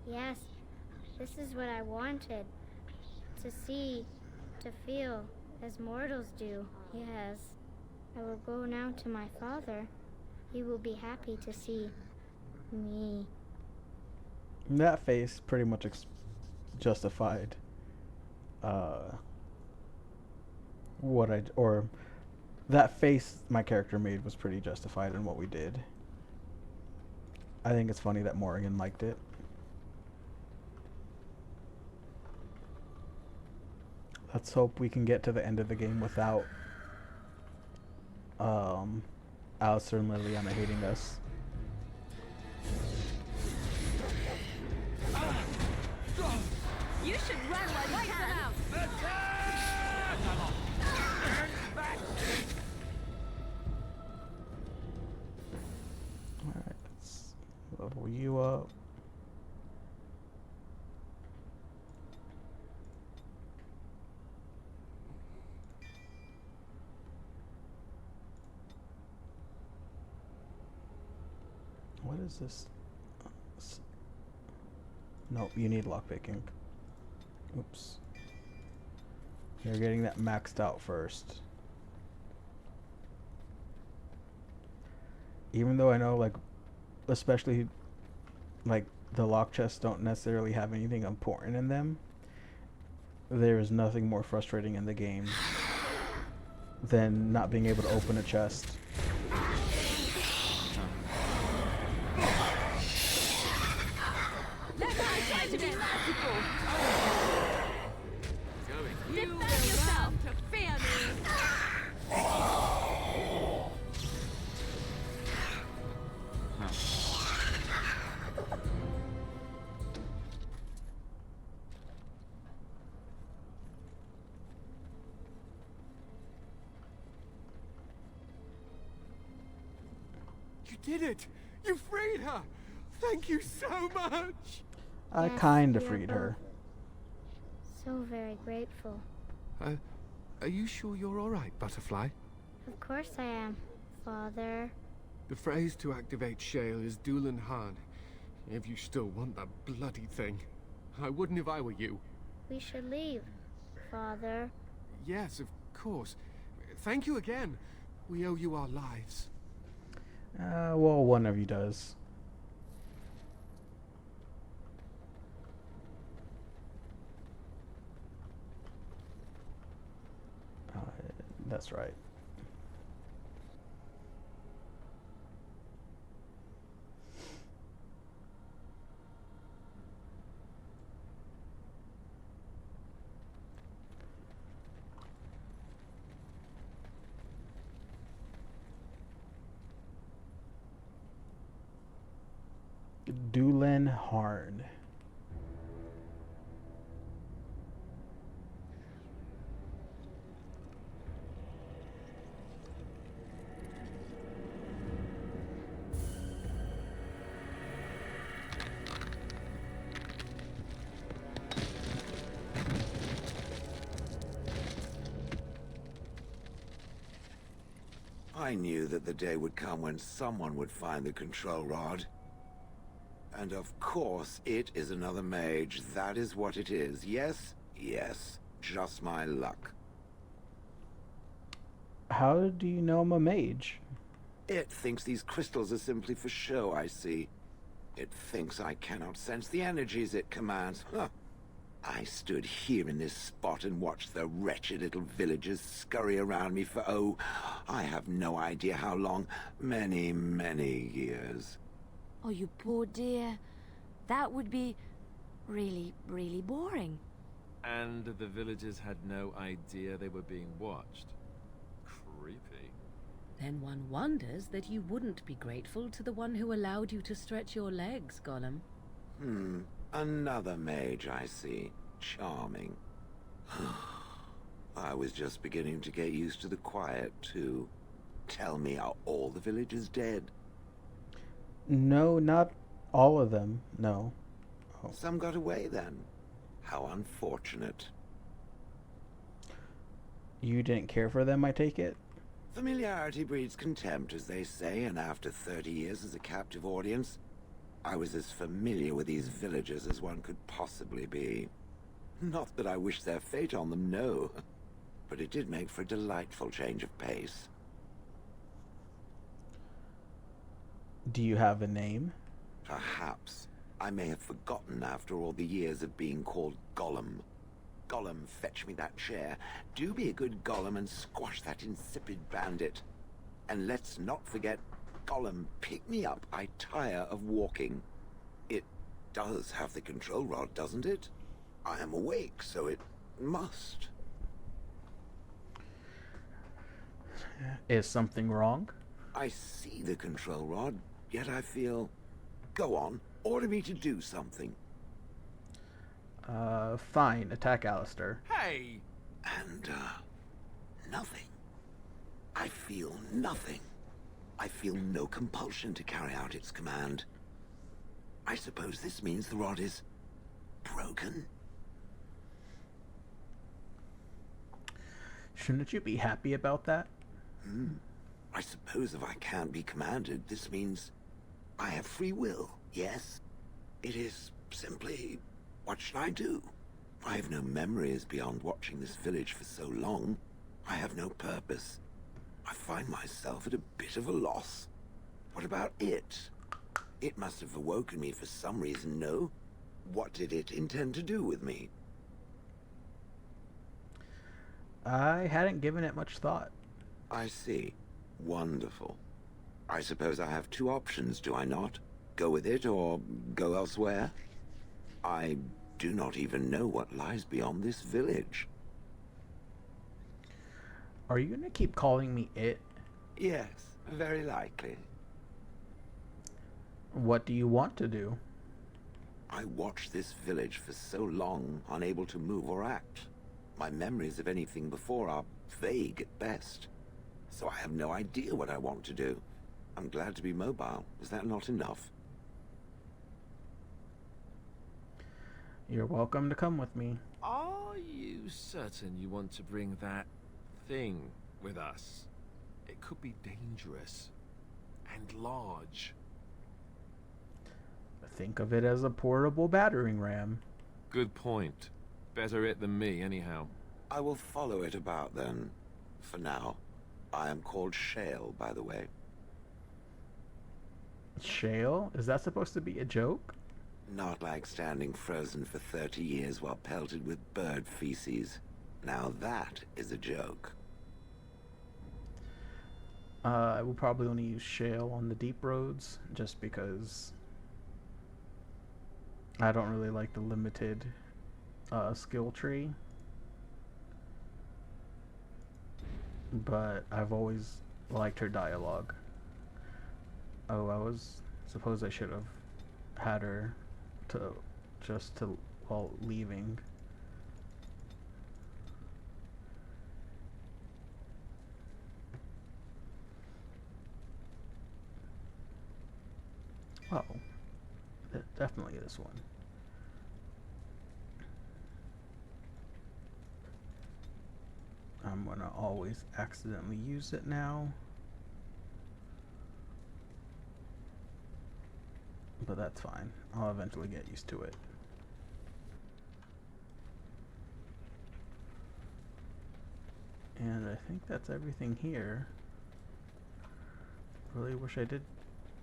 Yes, this is what I wanted. To see, to feel, as mortals do. Yes. I will go now to my father. He will be happy to see me. That face pretty much justified what or that face my character made was pretty justified in what we did. I think it's funny that Morrigan liked it. Let's hope we can get to the end of the game without Alistair and Liliana hating us. You should run while you can. Alright, let's level you up. What is this? Nope, you need lockpicking. Oops. You're getting that maxed out first. Even though I know, like, especially, like, the lock chests don't necessarily have anything important in them, there is nothing more frustrating in the game than not being able to open a chest. To be merciful. Going. Defend yourself to fear me. You did it! You freed her! Thank you so much! I Yes, kinda we are freed her. So very grateful. Are you sure you're alright, Butterfly? Of course I am, Father. The phrase to activate Shale is Doolan Han. If you still want that bloody thing. I wouldn't if I were you. We should leave, Father. Yes, of course. Thank you again. We owe you our lives. Well, one of you does. That's right. Doolan Harn. I knew that the day would come when someone would find the control rod. And of course, it is another mage. That is what it is. Yes, yes. Just my luck. How do you know I'm a mage? It thinks these crystals are simply for show, I see. It thinks I cannot sense the energies it commands. Huh. I stood here in this spot and watched the wretched little villagers scurry around me for, oh, I have no idea how long. Many, many years. Oh, you poor dear. That would be really, really boring. And the villagers had no idea they were being watched. Creepy. Then one wonders that you wouldn't be grateful to the one who allowed you to stretch your legs, Gollum. Another mage, I see. Charming. I was just beginning to get used to the quiet, too. Tell me, are all the villagers dead? No, not all of them, no. Oh. Some got away, then. How unfortunate. You didn't care for them, I take it? Familiarity breeds contempt, as they say, and after 30 years as a captive audience, I was as familiar with these villagers as one could possibly be. Not that I wish their fate on them, no. But it did make for a delightful change of pace. Do you have a name? Perhaps. I may have forgotten after all the years of being called Gollum. Gollum, fetch me that chair. Do be a good Gollum and squash that insipid bandit. And let's not forget, Gollum, pick me up. I tire of walking. It does have the control rod, doesn't it? I am awake, so it must. Is something wrong? I see the control rod, yet I feel... Go on, order me to do something. Fine. Attack Alistair. Hey! And, nothing. I feel nothing. I feel no compulsion to carry out its command. I suppose this means the rod is... broken? Shouldn't you be happy about that? I suppose if I can't be commanded, this means I have free will, yes? It is simply... what should I do? I have no memories beyond watching this village for so long. I have no purpose. I find myself at a bit of a loss. What about it? It must have awoken me for some reason, no? What did it intend to do with me? I hadn't given it much thought. I see. Wonderful. I suppose I have two options, do I not? Go with it or go elsewhere? I do not even know what lies beyond this village. Are you gonna keep calling me it? Yes, very likely. What do you want to do? I watched this village for so long, unable to move or act. My memories of anything before are vague at best. So I have no idea what I want to do. I'm glad to be mobile. Is that not enough? You're welcome to come with me. Are you certain you want to bring that thing with us? It could be dangerous and large. Think of it as a portable battering ram. Good point. Better it than me, anyhow. I will follow it about then. For now. I am called Shale, by the way. Shale? Is that supposed to be a joke? Not like standing frozen for 30 years while pelted with bird feces. Now that is a joke. I will probably only use Shale on the deep roads, just because I don't really like the limited skill tree. But I've always liked her dialogue. Oh, suppose I should have had her while leaving. Oh, definitely this one. I'm gonna always accidentally use it now. but that's fine. I'll eventually get used to it. And I think that's everything here. Really wish I did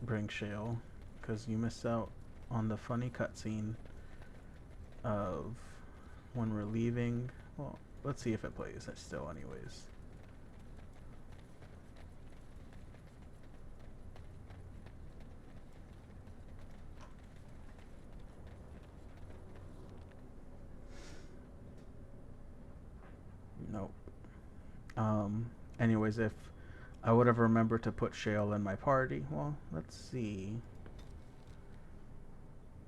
bring Shale, because you miss out on the funny cutscene of when we're leaving. Well, let's see if it plays it still anyways. Nope. Anyways, if I would have remembered to put Shale in my party, well, let's see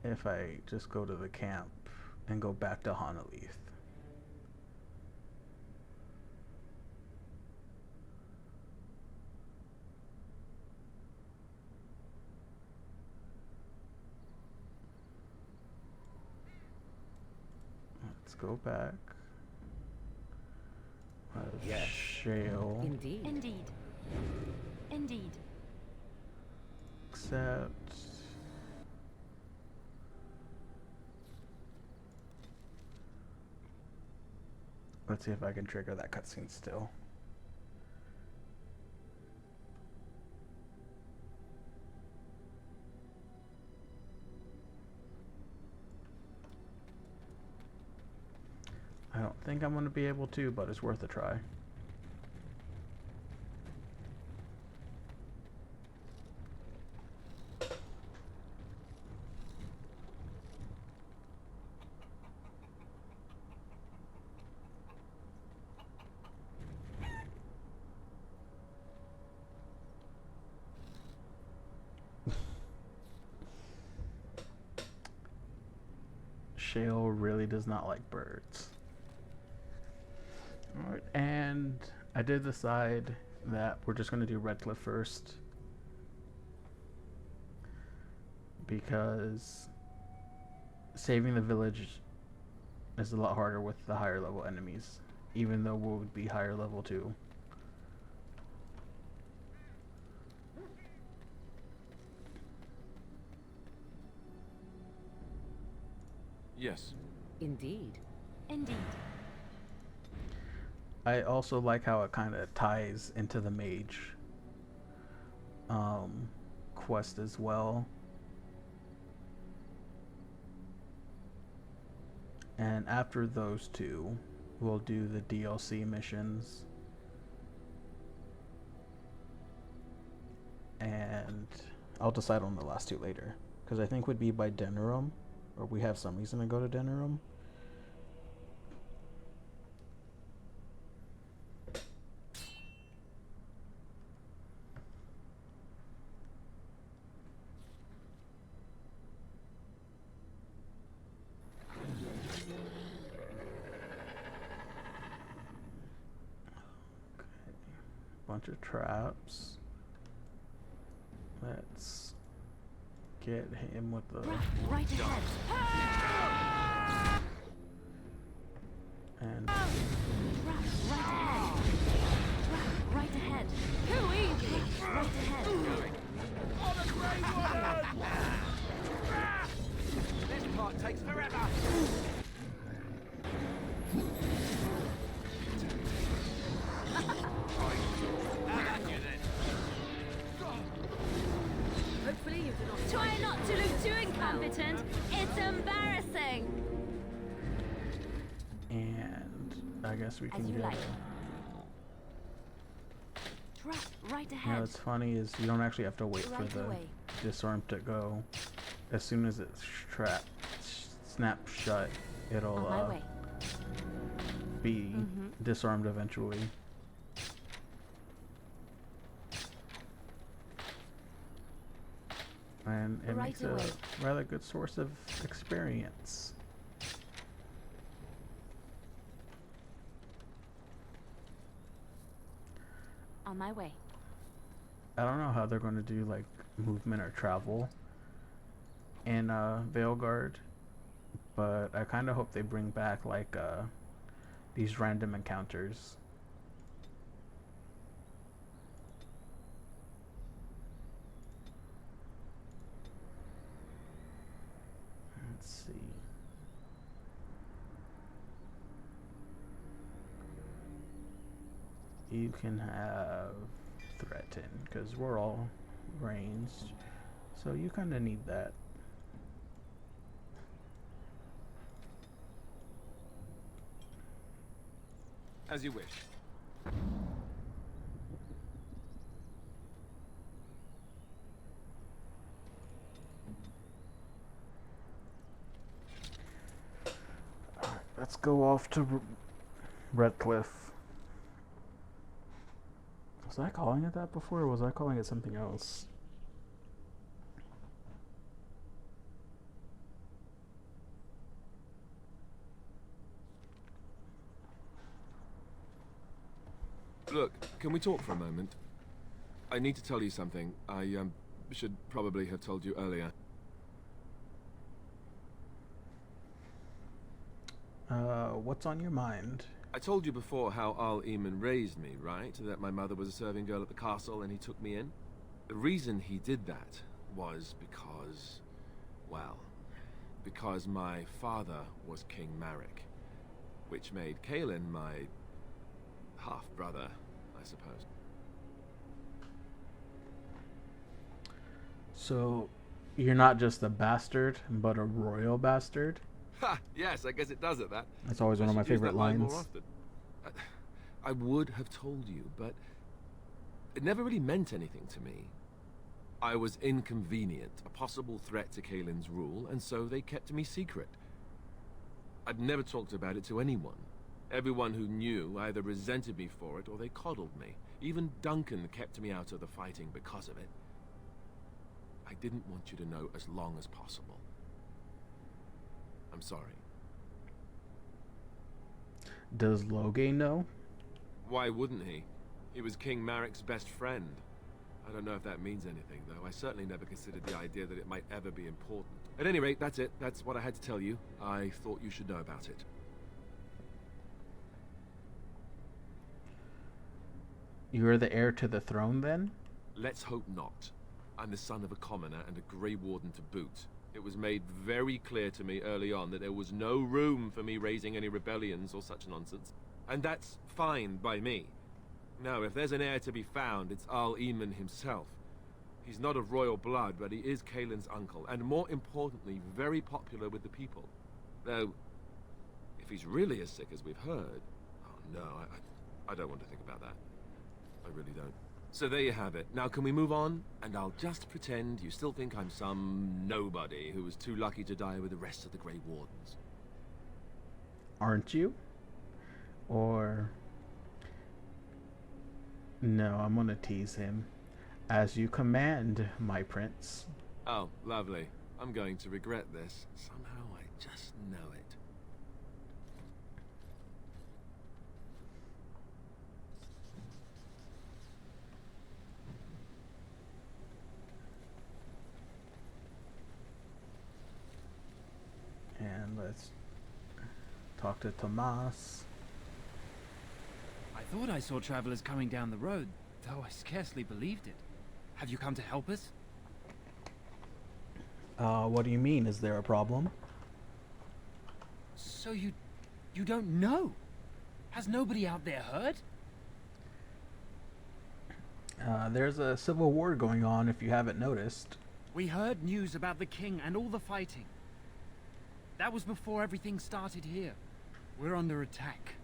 if I just go to the camp and go back to Honolith. Let's go back. Yes. Shale. Indeed. Indeed. Indeed. Accept. Let's see if I can trigger that cutscene still. I don't think I'm going to be able to, but it's worth a try. Shale really does not like birds. Alright, and I did decide that we're just going to do Redcliffe first, because saving the village is a lot harder with the higher level enemies, even though we would be higher level too. Yes. Indeed. Indeed. I also like how it kind of ties into the mage quest as well. And after those two, we'll do the DLC missions. And I'll decide on the last two later, because I think would be by Denerim, or we have some reason to go to Denerim. Bunch of traps. Let's get him with the Right ahead. and Trap right ahead. Trap right ahead. Too easy. Right ahead. This part takes forever. Hopefully you do not Try not to look too incompetent. It's embarrassing. and I guess we As can you get like. it. Trap right You know ahead. what's funny is you don't actually have to wait Right for the away. disarm to go. As soon as it's snapped shut, it'll On my way. be disarmed eventually. And it Right makes away. a rather good source of experience. On my way. I don't know how they're going to do like movement or travel in Veilguard, but I kind of hope they bring back like these random encounters. You can have threaten, because we're all ranged. So you kind of need that. As you wish. Alright, let's go off to Redcliffe. Was I calling it that before, or was I calling it something else? Look, can we talk for a moment? I need to tell you something. I should probably have told you earlier. What's on your mind? I told you before how Al Eamon raised me, right? That my mother was a serving girl at the castle and he took me in. The reason he did that was because, well, because my father was King Marek, which made Kaelin my half-brother, I suppose. So, you're not just a bastard, but a royal bastard? Ha! Yes, I guess it does it, that. That's always one of my should use favorite that line lines. more often. I would have told you, but it never really meant anything to me. I was inconvenient, a possible threat to Kaelin's rule, and so they kept me secret. I'd never talked about it to anyone. Everyone who knew either resented me for it or they coddled me. Even Duncan kept me out of the fighting because of it. I didn't want you to know as long as possible. I'm sorry. Does Logain know? Why wouldn't he? He was King Marek's best friend. I don't know if that means anything, though. I certainly never considered the idea that it might ever be important. At any rate, that's it. That's what I had to tell you. I thought you should know about it. You're the heir to the throne, then? Let's hope not. I'm the son of a commoner and a Grey Warden to boot. It was made very clear to me early on that there was no room for me raising any rebellions or such nonsense. And that's fine by me. Now, if there's an heir to be found, it's Al Eamon himself. He's not of royal blood, but he is Kaelin's uncle, and more importantly, very popular with the people. Though, if he's really as sick as we've heard... Oh no, I don't want to think about that. I really don't. So there you have it. Now can we move on? And I'll just pretend you still think I'm some nobody who was too lucky to die with the rest of the Grey Wardens. Aren't you? Or... No, I'm gonna tease him. As you command, my prince. Oh, lovely. I'm going to regret this. Somehow I just know it. And let's talk to Tomas. I thought I saw travelers coming down the road, though I scarcely believed it. Have you come to help us? What do you mean? Is there a problem? So you don't know? Has nobody out there heard? There's a civil war going on, if you haven't noticed. We heard news about the king and all the fighting. That was before everything started here. We're under attack.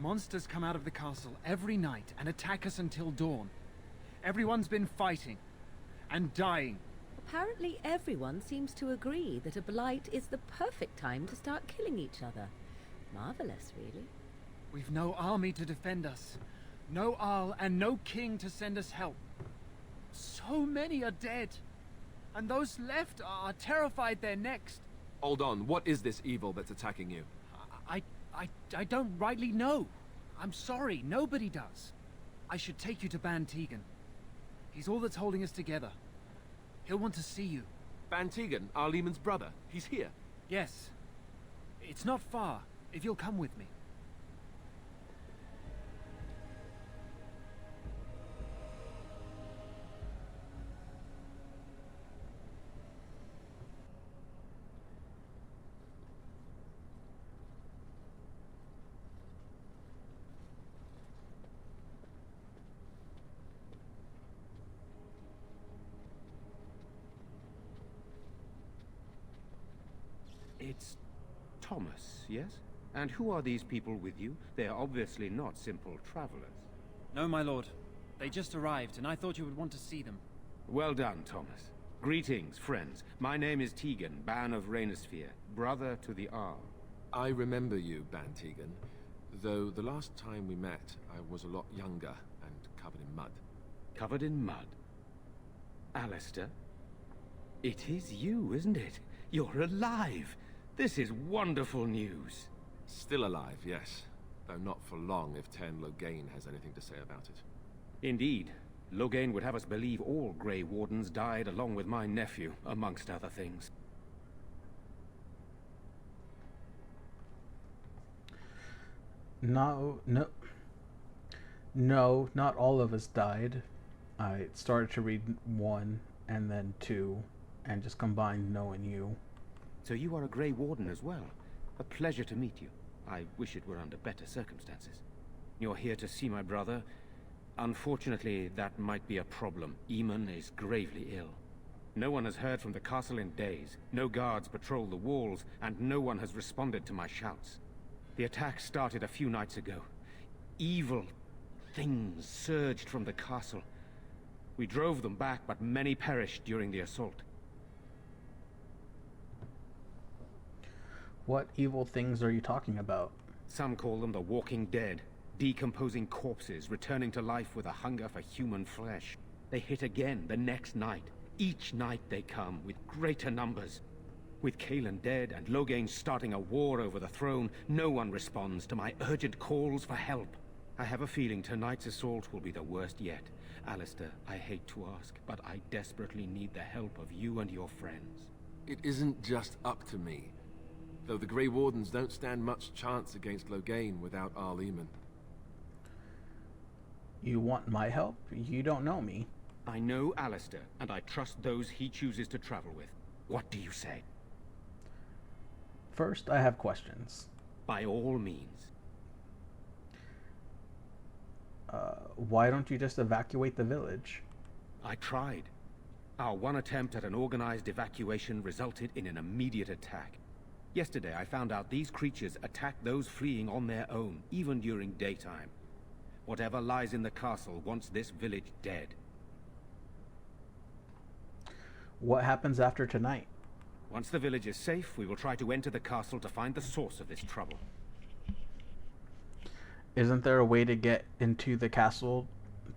Monsters come out of the castle every night and attack us until dawn. Everyone's been fighting and dying. Apparently everyone seems to agree that a blight is the perfect time to start killing each other. Marvelous, really. We've no army to defend us. No Arl and no king to send us help. So many are dead. And those left are terrified they're next. Hold on, what is this evil that's attacking you? I don't rightly know. I'm sorry, nobody does. I should take you to Ban Tegan. He's all that's holding us together. He'll want to see you. Ban Tegan, Al Eamon's brother. He's here. Yes. It's not far, if you'll come with me. It's Thomas, yes? And who are these people with you? They are obviously not simple travelers. No, my lord. They just arrived, and I thought you would want to see them. Well done, Thomas. Greetings, friends. My name is Tegan, Ban of Rainersphere, brother to the Arl. I remember you, Ban Tegan, though the last time we met, I was a lot younger and covered in mud. Covered in mud? Alistair? It is you, isn't it? You're alive! This is wonderful news. Still alive, yes. Though not for long if Ten Loghain has anything to say about it. Indeed. Loghain would have us believe all Grey Wardens died along with my nephew, amongst other things. No, not all of us died. I started to read 1 and then 2 and just combined No and you. So you are a Grey Warden as well. A pleasure to meet you. I wish it were under better circumstances. You're here to see my brother. Unfortunately, that might be a problem. Eamon is gravely ill. No one has heard from the castle in days. No guards patrol the walls, and no one has responded to my shouts. The attack started a few nights ago. Evil things surged from the castle. We drove them back, but many perished during the assault. What evil things are you talking about? Some call them the Walking Dead. Decomposing corpses, returning to life with a hunger for human flesh. They hit again the next night. Each night they come, with greater numbers. With Cailan dead and Loghain starting a war over the throne, no one responds to my urgent calls for help. I have a feeling tonight's assault will be the worst yet. Alistair, I hate to ask, but I desperately need the help of you and your friends. It isn't just up to me. Though the Grey Wardens don't stand much chance against Loghain without Arl Eamon. You want my help? You don't know me. I know Alistair, and I trust those he chooses to travel with. What do you say? First, I have questions. By all means. Why don't you just evacuate the village? I tried. Our one attempt at an organized evacuation resulted in an immediate attack. Yesterday, I found out these creatures attack those fleeing on their own, even during daytime. Whatever lies in the castle wants this village dead. What happens after tonight? Once the village is safe, we will try to enter the castle to find the source of this trouble. Isn't there a way to get into the castle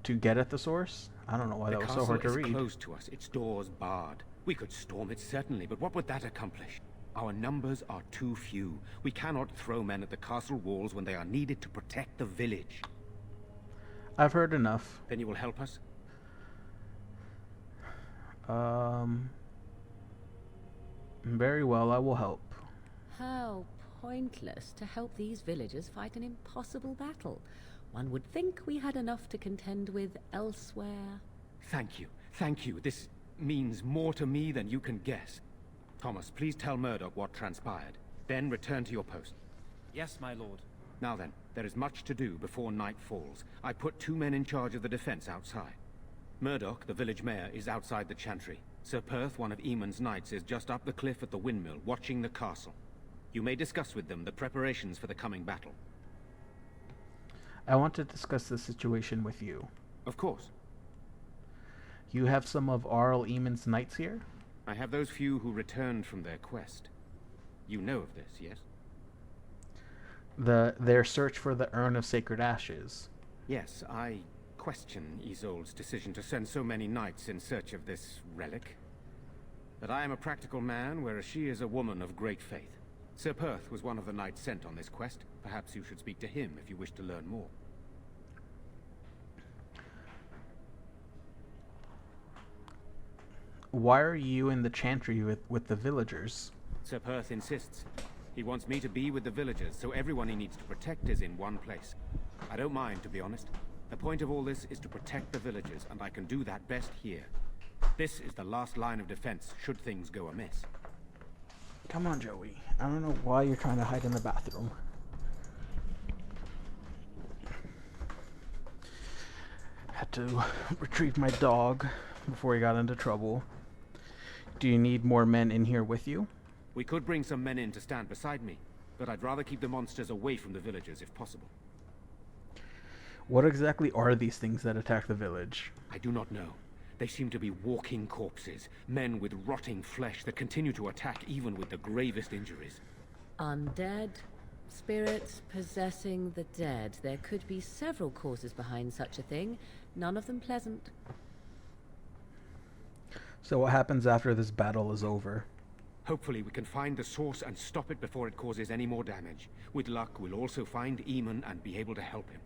to get at the source? I don't know why that was so hard to read. The castle is closed to us, its doors barred. We could storm it certainly, but what would that accomplish? Our numbers are too few. We cannot throw men at the castle walls when they are needed to protect the village. I've heard enough. Then you will help us? Very well, I will help. How pointless to help these villagers fight an impossible battle. One would think we had enough to contend with elsewhere. Thank you. Thank you. This means more to me than you can guess. Thomas, please tell Murdoch what transpired. Then return to your post. Yes, my lord. Now then, there is much to do before night falls. I put 2 men in charge of the defense outside. Murdoch, the village mayor, is outside the chantry. Sir Perth, one of Eamon's knights, is just up the cliff at the windmill, watching the castle. You may discuss with them the preparations for the coming battle. I want to discuss the situation with you. Of course. You have some of Arl Eamon's knights here? I have those few who returned from their quest. You know of this, yes? Their search for the Urn of Sacred Ashes. Yes, I question Isolde's decision to send so many knights in search of this relic. But I am a practical man, whereas she is a woman of great faith. Sir Perth was one of the knights sent on this quest. Perhaps you should speak to him if you wish to learn more. Why are you in the chantry with the villagers? Sir Perth insists. He wants me to be with the villagers, so everyone he needs to protect is in one place. I don't mind, to be honest. The point of all this is to protect the villagers, and I can do that best here. This is the last line of defense, should things go amiss. Come on, Joey. I don't know why you're trying to hide in the bathroom. Had to retrieve my dog before he got into trouble. Do you need more men in here with you? We could bring some men in to stand beside me, but I'd rather keep the monsters away from the villagers if possible. What exactly are these things that attack the village? I do not know. They seem to be walking corpses, men with rotting flesh that continue to attack even with the gravest injuries. Undead, spirits possessing the dead. There could be several causes behind such a thing, none of them pleasant. So what happens after this battle is over? Hopefully we can find the source and stop it before it causes any more damage. With luck, we'll also find Eamon and be able to help him.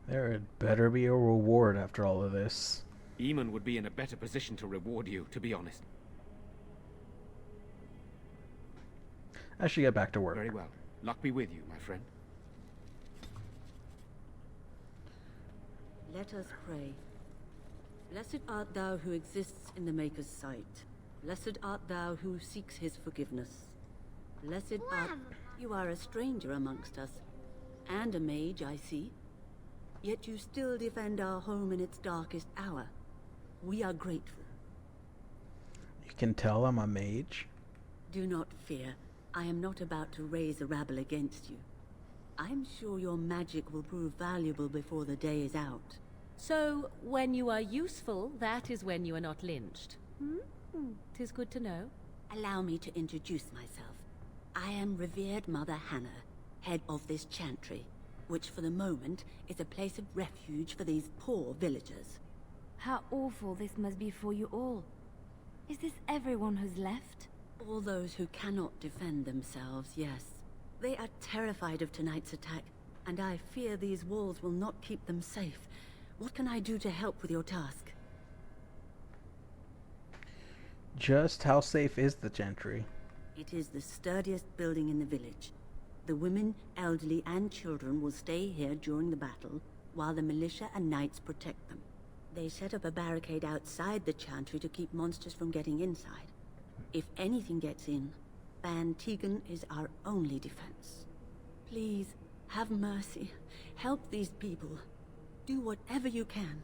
There had better be a reward after all of this. Eamon would be in a better position to reward you, to be honest. I should get back to work. Very well. Luck be with you, my friend. Let us pray. Blessed art thou who exists in the Maker's sight. Blessed art thou who seeks his forgiveness. Blessed art... You are a stranger amongst us, and a mage, I see. Yet you still defend our home in its darkest hour. We are grateful. You can tell I'm a mage. Do not fear. I am not about to raise a rabble against you. I'm sure your magic will prove valuable before the day is out. So, when you are useful, that is when you are not lynched. 'Tis good to know. Allow me to introduce myself. I am revered Mother Hannah, head of this chantry, which for the moment is a place of refuge for these poor villagers. How awful this must be for you all. Is this everyone who's left? All those who cannot defend themselves, yes. They are terrified of tonight's attack, and I fear these walls will not keep them safe. What can I do to help with your task? Just how safe is the chantry? It is the sturdiest building in the village. The women, elderly, and children will stay here during the battle, while the militia and knights protect them. They set up a barricade outside the chantry to keep monsters from getting inside. If anything gets in, Ban Tegan is our only defense. Please, have mercy. Help these people. Do whatever you can.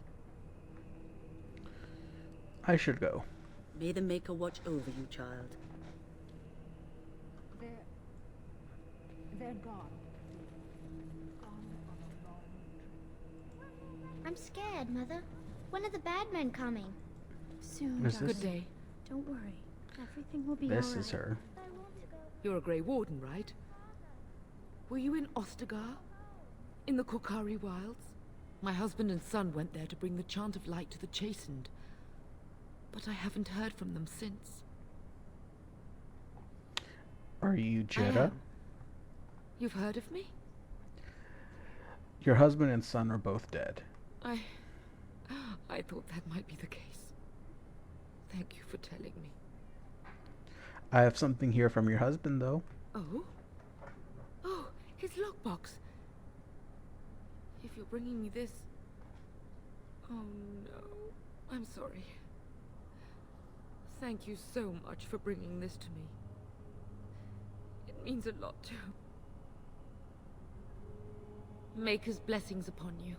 I should go. May the Maker watch over you, child. They're gone. I'm scared, Mother. When are the bad men coming? Soon, Is this- Good day. Don't worry. Everything will be This alright. is her. You're a Grey Warden, right? Were you in Ostagar? In the Korkari Wilds? My husband and son went there to bring the chant of light to the chastened. But I haven't heard from them since. Are you I Jeddah? am. You've heard of me? Your husband and son are both dead. I thought that might be the case. Thank you for telling me. I have something here from your husband, though. Oh? Oh, his lockbox. If you're bringing me this... Oh no, I'm sorry. Thank you so much for bringing this to me. It means a lot to... Maker's blessings upon you.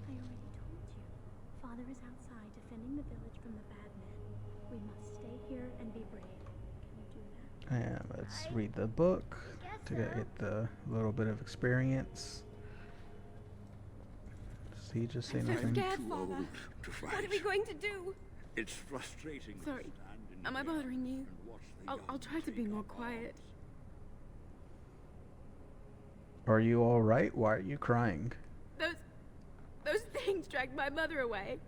I already told you. Father is outside defending the village from the bad men. We must stay here and be brave. Can you do that? And let's read the book to get the little bit of experience. Does he just say I'm nothing? scared, Father. What are we going to do? It's frustrating. to Sorry. stand in Am I the dark bothering you? and watch the I'll try to be more quiet. Are you alright? Why are you crying? Those things dragged my mother away.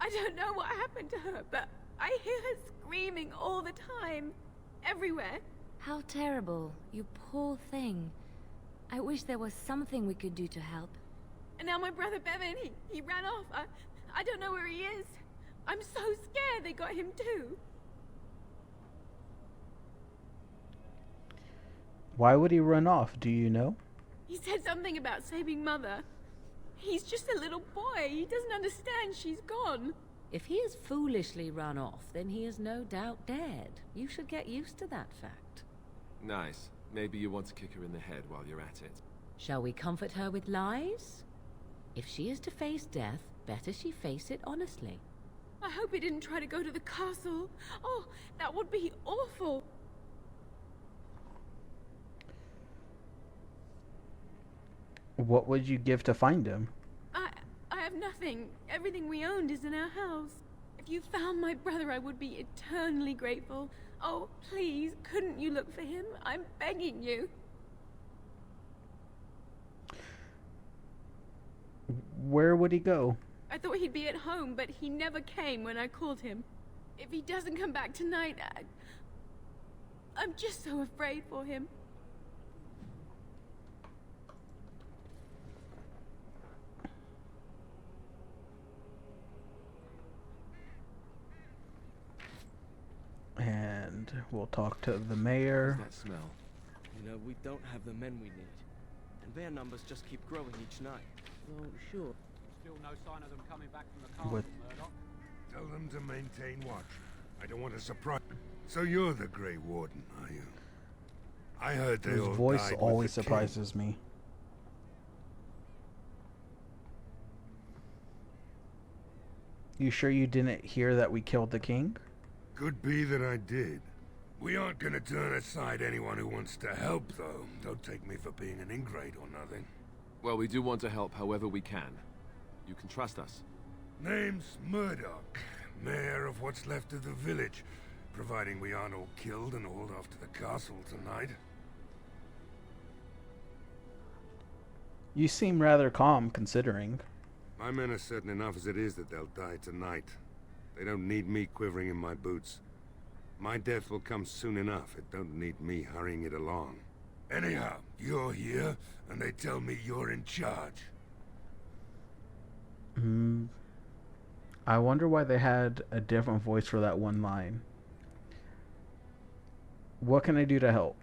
I don't know what happened to her, but I hear her screaming all the time. Everywhere. How terrible, you poor thing. I wish there was something we could do to help. And now my brother Bevan, he ran off. I don't know where he is. I'm so scared they got him too. Why would he run off? Do you know? He said something about saving Mother. He's just a little boy. He doesn't understand she's gone. If he has foolishly run off, then he is no doubt dead. You should get used to that fact. Nice. Maybe you want to kick her in the head while you're at it. Shall we comfort her with lies? If she is to face death, better she face it honestly. I hope he didn't try to go to the castle. Oh, that would be awful. What would you give to find him? I have nothing. Everything we owned is in our house. If you found my brother, I would be eternally grateful. Oh, please, couldn't you look for him? I'm begging you. Where would he go? I thought he'd be at home, but he never came when I called him. If he doesn't come back tonight, I'm just so afraid for him. And we'll talk to the mayor. That smell. You know, we don't have the men we need. And their numbers just keep growing each night. Oh, sure. Still no sign of them coming back from the castle, With Murdoch. Tell them to maintain watch. I don't want to surprise. So you're the Grey Warden, are you? I heard they his all voice died with always the king. surprises me. You sure you didn't hear that we killed the king? Could be that I did. We aren't gonna turn aside anyone who wants to help, though. Don't take me for being an ingrate or nothing. Well, we do want to help however we can. You can trust us. Name's Murdoch, mayor of what's left of the village, providing we aren't all killed and hauled off to the castle tonight. You seem rather calm, considering. My men are certain enough as it is that they'll die tonight. They don't need me quivering in my boots. My death will come soon enough. It don't need me hurrying it along. Anyhow, you're here, and they tell me you're in charge. I wonder why they had a different voice for that one line. What can I do to help?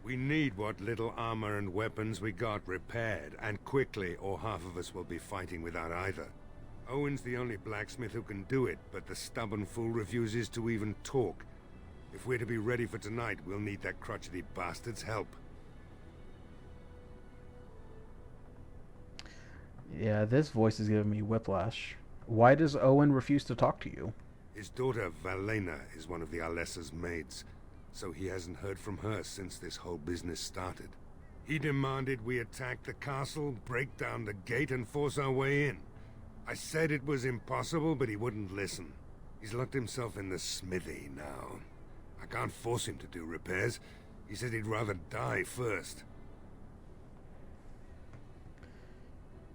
We need what little armor and weapons we got repaired, and quickly, or half of us will be fighting without either. Owen's the only blacksmith who can do it, but the stubborn fool refuses to even talk. If we're to be ready for tonight, we'll need that crotchety bastard's help. Yeah, this voice is giving me whiplash. Why does Owen refuse to talk to you? His daughter, Valena, is one of the Alessa's maids, so he hasn't heard from her since this whole business started. He demanded we attack the castle, break down the gate, and force our way in. I said it was impossible, but he wouldn't listen. He's locked himself in the smithy now. I can't force him to do repairs. He said he'd rather die first.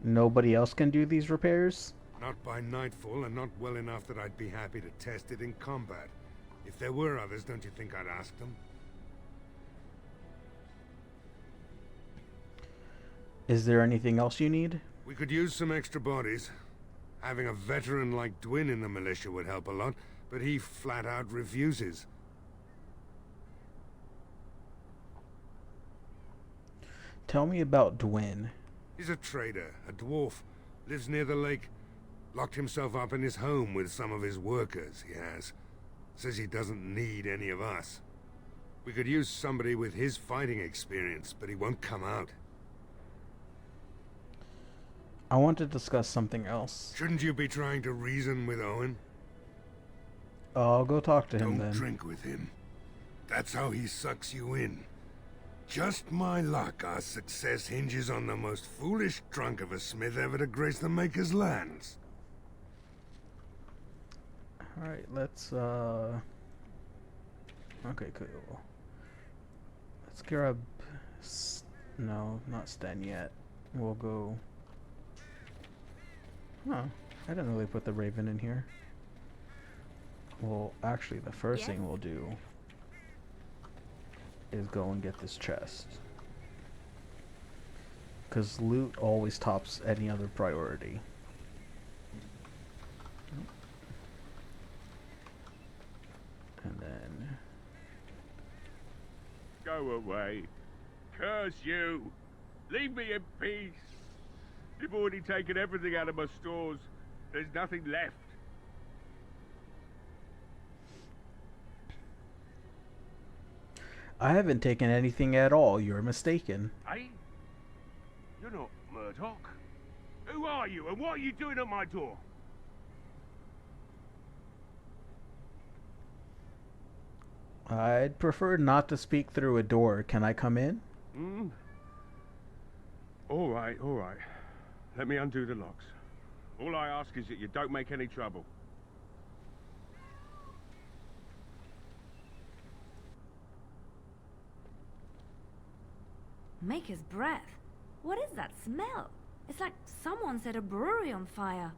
Nobody else can do these repairs? Not by nightfall, and not well enough that I'd be happy to test it in combat. If there were others, don't you think I'd ask them? Is there anything else you need? We could use some extra bodies. Having a veteran like Dwin in the militia would help a lot, but he flat out refuses. Tell me about Dwin. He's a trader, a dwarf, lives near the lake. Locked himself up in his home with some of his workers, he has. Says he doesn't need any of us. We could use somebody with his fighting experience, but he won't come out. I want to discuss something else. Shouldn't you be trying to reason with Owen? I'll go talk to him Don't then. drink with him. That's how he sucks you in. Just my luck, our success hinges on the most foolish drunk of a smith ever to grace the Maker's lands. Alright, let's, okay, cool. Let's grab... No, not Sten yet. We'll go... Oh, I didn't really put the Raven in here. Well, actually, the first thing we'll do is go and get this chest. Because loot always tops any other priority. And then... Go away. Curse you. Leave me in peace. You've already taken everything out of my stores. There's nothing left. I haven't taken anything at all. You're mistaken. Hey? You're not Murdoch. Who are you and what are you doing at my door? I'd prefer not to speak through a door. Can I come in? Hmm? All right, all right. Let me undo the locks. All I ask is that you don't make any trouble. Maker's breath. What is that smell? It's like someone set a brewery on fire.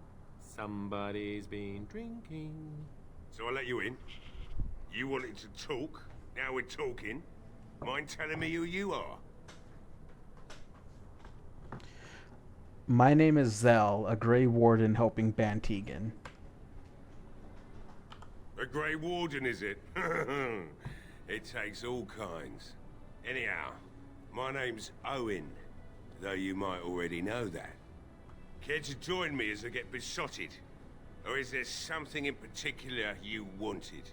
Somebody's been drinking. So I let you in. You wanted to talk. Now we're talking. Mind telling me who you are? My name is Zell, a Grey Warden helping Bantegan. A Grey Warden, is it? It takes all kinds. Anyhow, my name's Owen, though you might already know that. Care to join me as I get besotted? Or is there something in particular you wanted?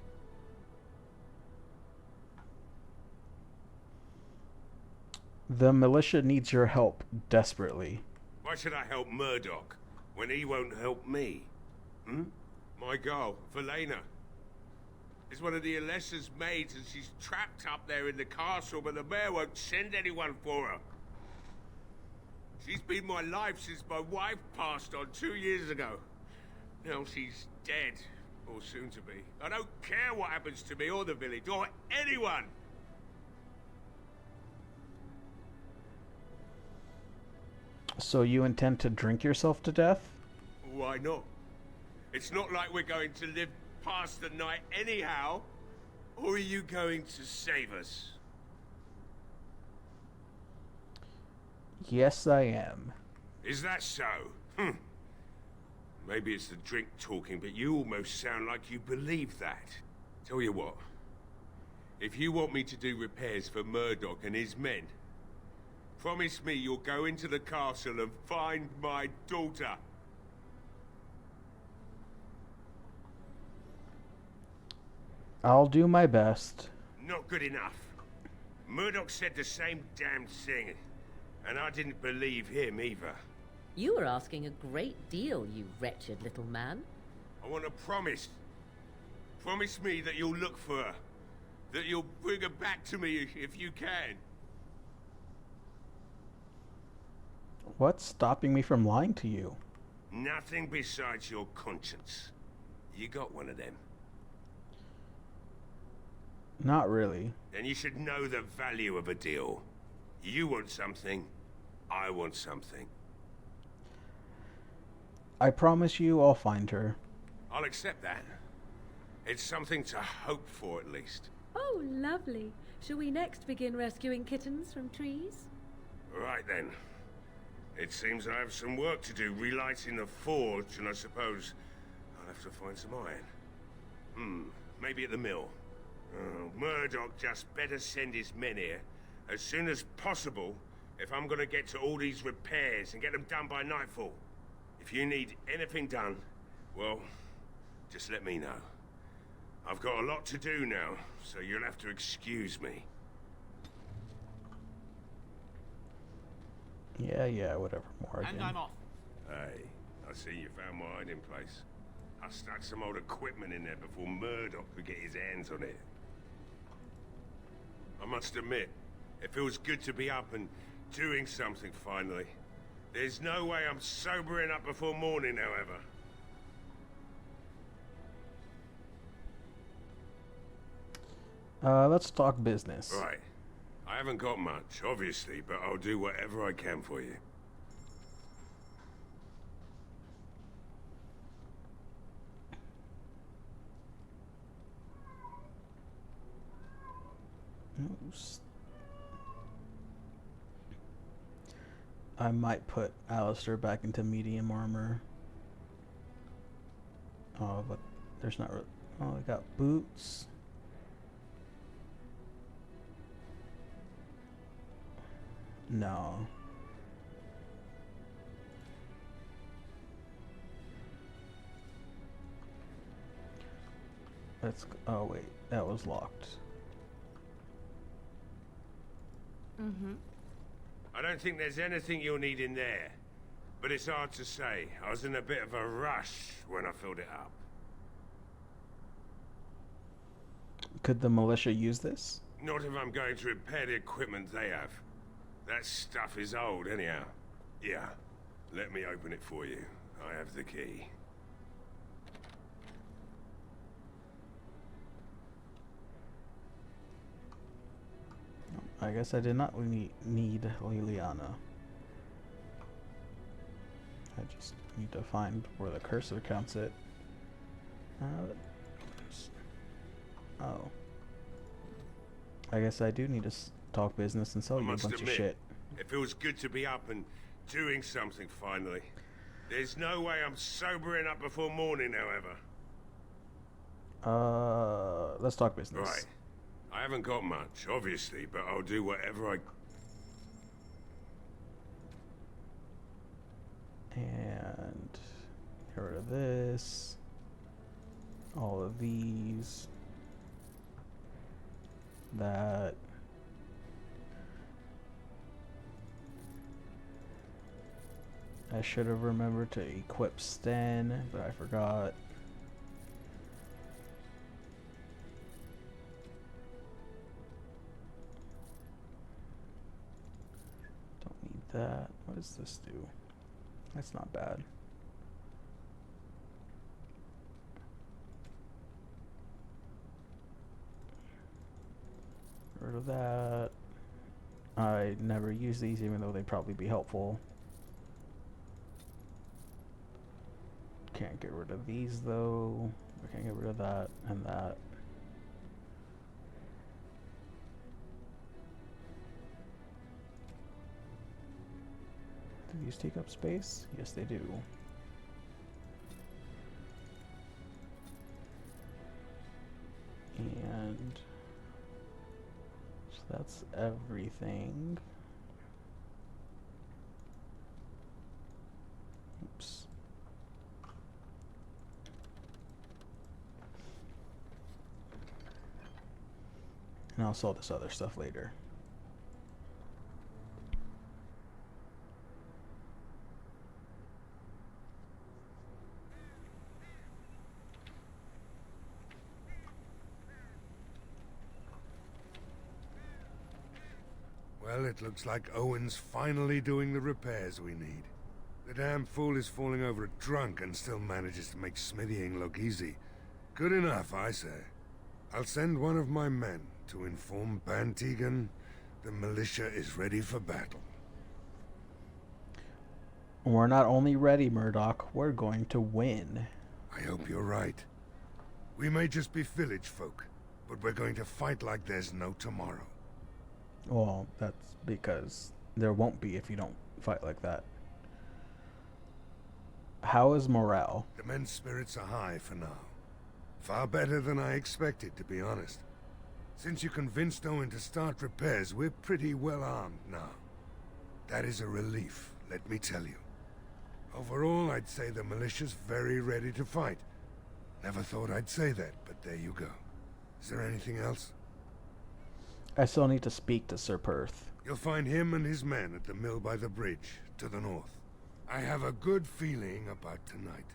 The militia needs your help desperately. Why should I help Murdoch when he won't help me? Hmm? My girl, Valena, is one of the Alessa's maids and she's trapped up there in the castle, but the mayor won't send anyone for her. She's been my life since my wife passed on 2 years ago. Now she's dead, or soon to be. I don't care what happens to me or the village, or anyone! So you intend to drink yourself to death? Why not? It's not like we're going to live past the night anyhow. Or are you going to save us? Yes, I am. Is that so? Maybe it's the drink talking, but you almost sound like you believe that. Tell you what, if you want me to do repairs for Murdoch and his men, promise me you'll go into the castle and find my daughter. I'll do my best. Not good enough. Murdoch said the same damn thing, and I didn't believe him either. You were asking a great deal, you wretched little man. I want a promise. Promise me that you'll look for her. That you'll bring her back to me if you can. What's stopping me from lying to you? Nothing besides your conscience. You got one of them. Not really. Then you should know the value of a deal. You want something, I want something. I promise you I'll find her. I'll accept that. It's something to hope for, at least. Oh, lovely. Shall we next begin rescuing kittens from trees? Right then. It seems I have some work to do relighting the forge, and I suppose I'll have to find some iron. Maybe at the mill. Oh, Murdoch just better send his men here as soon as possible if I'm gonna get to all these repairs and get them done by nightfall. If you need anything done, well, just let me know. I've got a lot to do now, so you'll have to excuse me. Yeah, whatever, Morgan. And I'm off. Hey, I see you found my hiding place. I stuck some old equipment in there before Murdoch could get his hands on it. I must admit, it feels good to be up and doing something finally. There's no way I'm sobering up before morning, however. Let's talk business. Right. I haven't got much, obviously, but I'll do whatever I can for you. I might put Alistair back into medium armor. Oh, but there's not really... Oh, I got boots. No. Let's... Oh, wait. That was locked. I don't think there's anything you'll need in there. But it's hard to say. I was in a bit of a rush when I filled it up. Could the militia use this? Not if I'm going to repair the equipment they have. That stuff is old, anyhow. Yeah, let me open it for you. I have the key. I guess I did not need Liliana. I just need to find where the cursor counts it. Oh. I guess I do need to talk business and sell you a bunch of shit. It feels good to be up and doing something finally. There's no way I'm sobering up before morning, however. Let's talk business. Right. I haven't got much, obviously, but I'll do whatever I... And get rid of this. All of these. That. I should have remembered to equip Sten, but I forgot. Don't need that. What does this do? That's not bad. Get rid of that. I never use these, even though they'd probably be helpful. Can't get rid of these though. I can't get rid of that and that. Do these take up space? Yes, they do. And so that's everything. Oops. And I'll sell this other stuff later. Well, it looks like Owen's finally doing the repairs we need. The damn fool is falling over drunk and still manages to make smithying look easy. Good enough, I say. I'll send one of my men to inform Bantegan the militia is ready for battle. We're not only ready, Murdoch, we're going to win. I hope you're right. We may just be village folk, but we're going to fight like there's no tomorrow. Well, that's because there won't be if you don't fight like that. How is morale? The men's spirits are high for now. Far better than I expected, to be honest. Since you convinced Owen to start repairs, we're pretty well armed now. That is a relief, let me tell you. Overall, I'd say the militia's very ready to fight. Never thought I'd say that, but there you go. Is there anything else? I still need to speak to Sir Perth. You'll find him and his men at the mill by the bridge, to the north. I have a good feeling about tonight.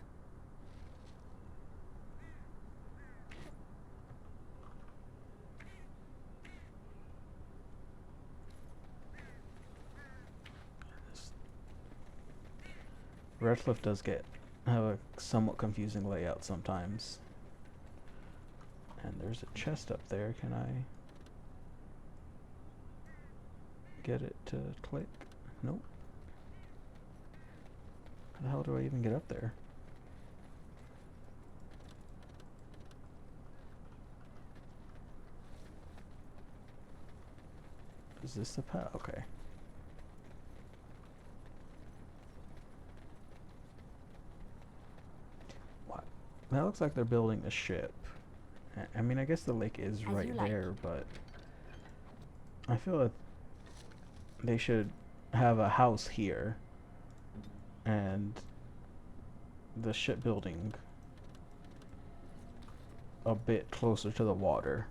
Redcliffe does have a somewhat confusing layout sometimes. And there's a chest up there. Can I get it to click? Nope. How the hell do I even get up there? Is this the path? Okay. What? That looks like they're building a ship. I mean, I guess the lake is right there, but I feel that they should have a house here and the shipbuilding a bit closer to the water.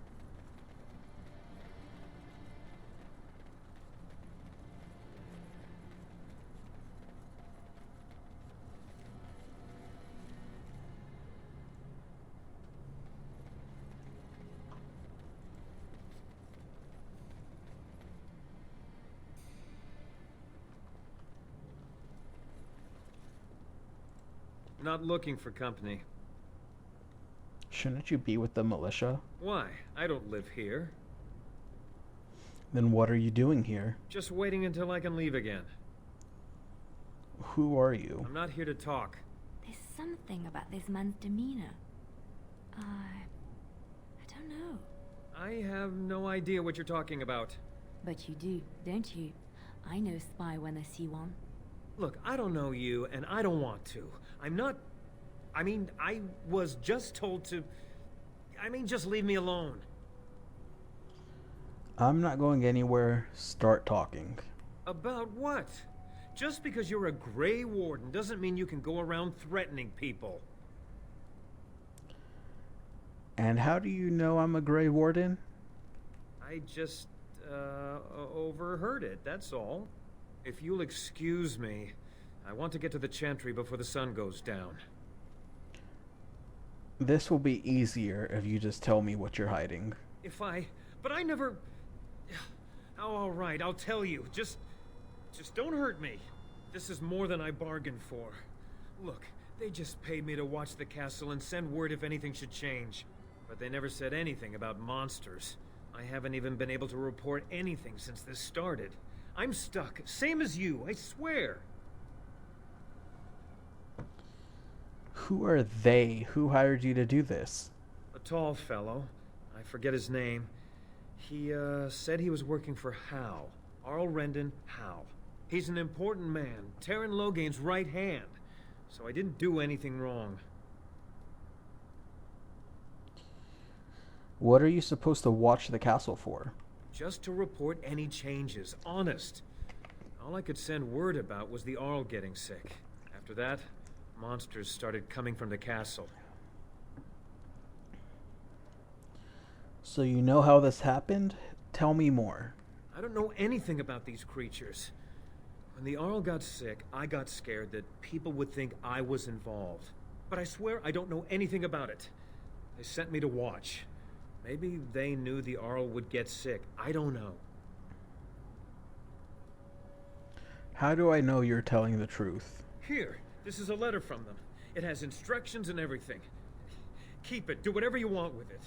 Not looking for company. Shouldn't you be with the militia? Why? I don't live here. Then what are you doing here? Just waiting until I can leave again. Who are you? I'm not here to talk. There's something about this man's demeanor. I don't know. I have no idea what you're talking about. But you do, don't you? I know spy when I see one. Look, I don't know you, and I don't want to. I'm not... I mean, I was just told to... I mean, just leave me alone. I'm not going anywhere. Start talking. About what? Just because you're a Grey Warden doesn't mean you can go around threatening people. And how do you know I'm a Grey Warden? I just, overheard it, that's all. If you'll excuse me, I want to get to the Chantry before the sun goes down. This will be easier if you just tell me what you're hiding. But I never... Oh, all right, I'll tell you. Just don't hurt me. This is more than I bargained for. Look, they just paid me to watch the castle and send word if anything should change. But they never said anything about monsters. I haven't even been able to report anything since this started. I'm stuck, same as you, I swear. Who are they? Who hired you to do this? A tall fellow. I forget his name. He, said he was working for Hal. Arl Rendon Hal. He's an important man, Terran Logain's right hand. So I didn't do anything wrong. What are you supposed to watch the castle for? Just to report any changes, honest. All I could send word about was the Arl getting sick. After that, monsters started coming from the castle. So you know how this happened? Tell me more. I don't know anything about these creatures. When the Arl got sick, I got scared that people would think I was involved. But I swear I don't know anything about it. They sent me to watch. Maybe they knew the Arl would get sick. I don't know. How do I know you're telling the truth? Here, this is a letter from them. It has instructions and everything. Keep it. Do whatever you want with it.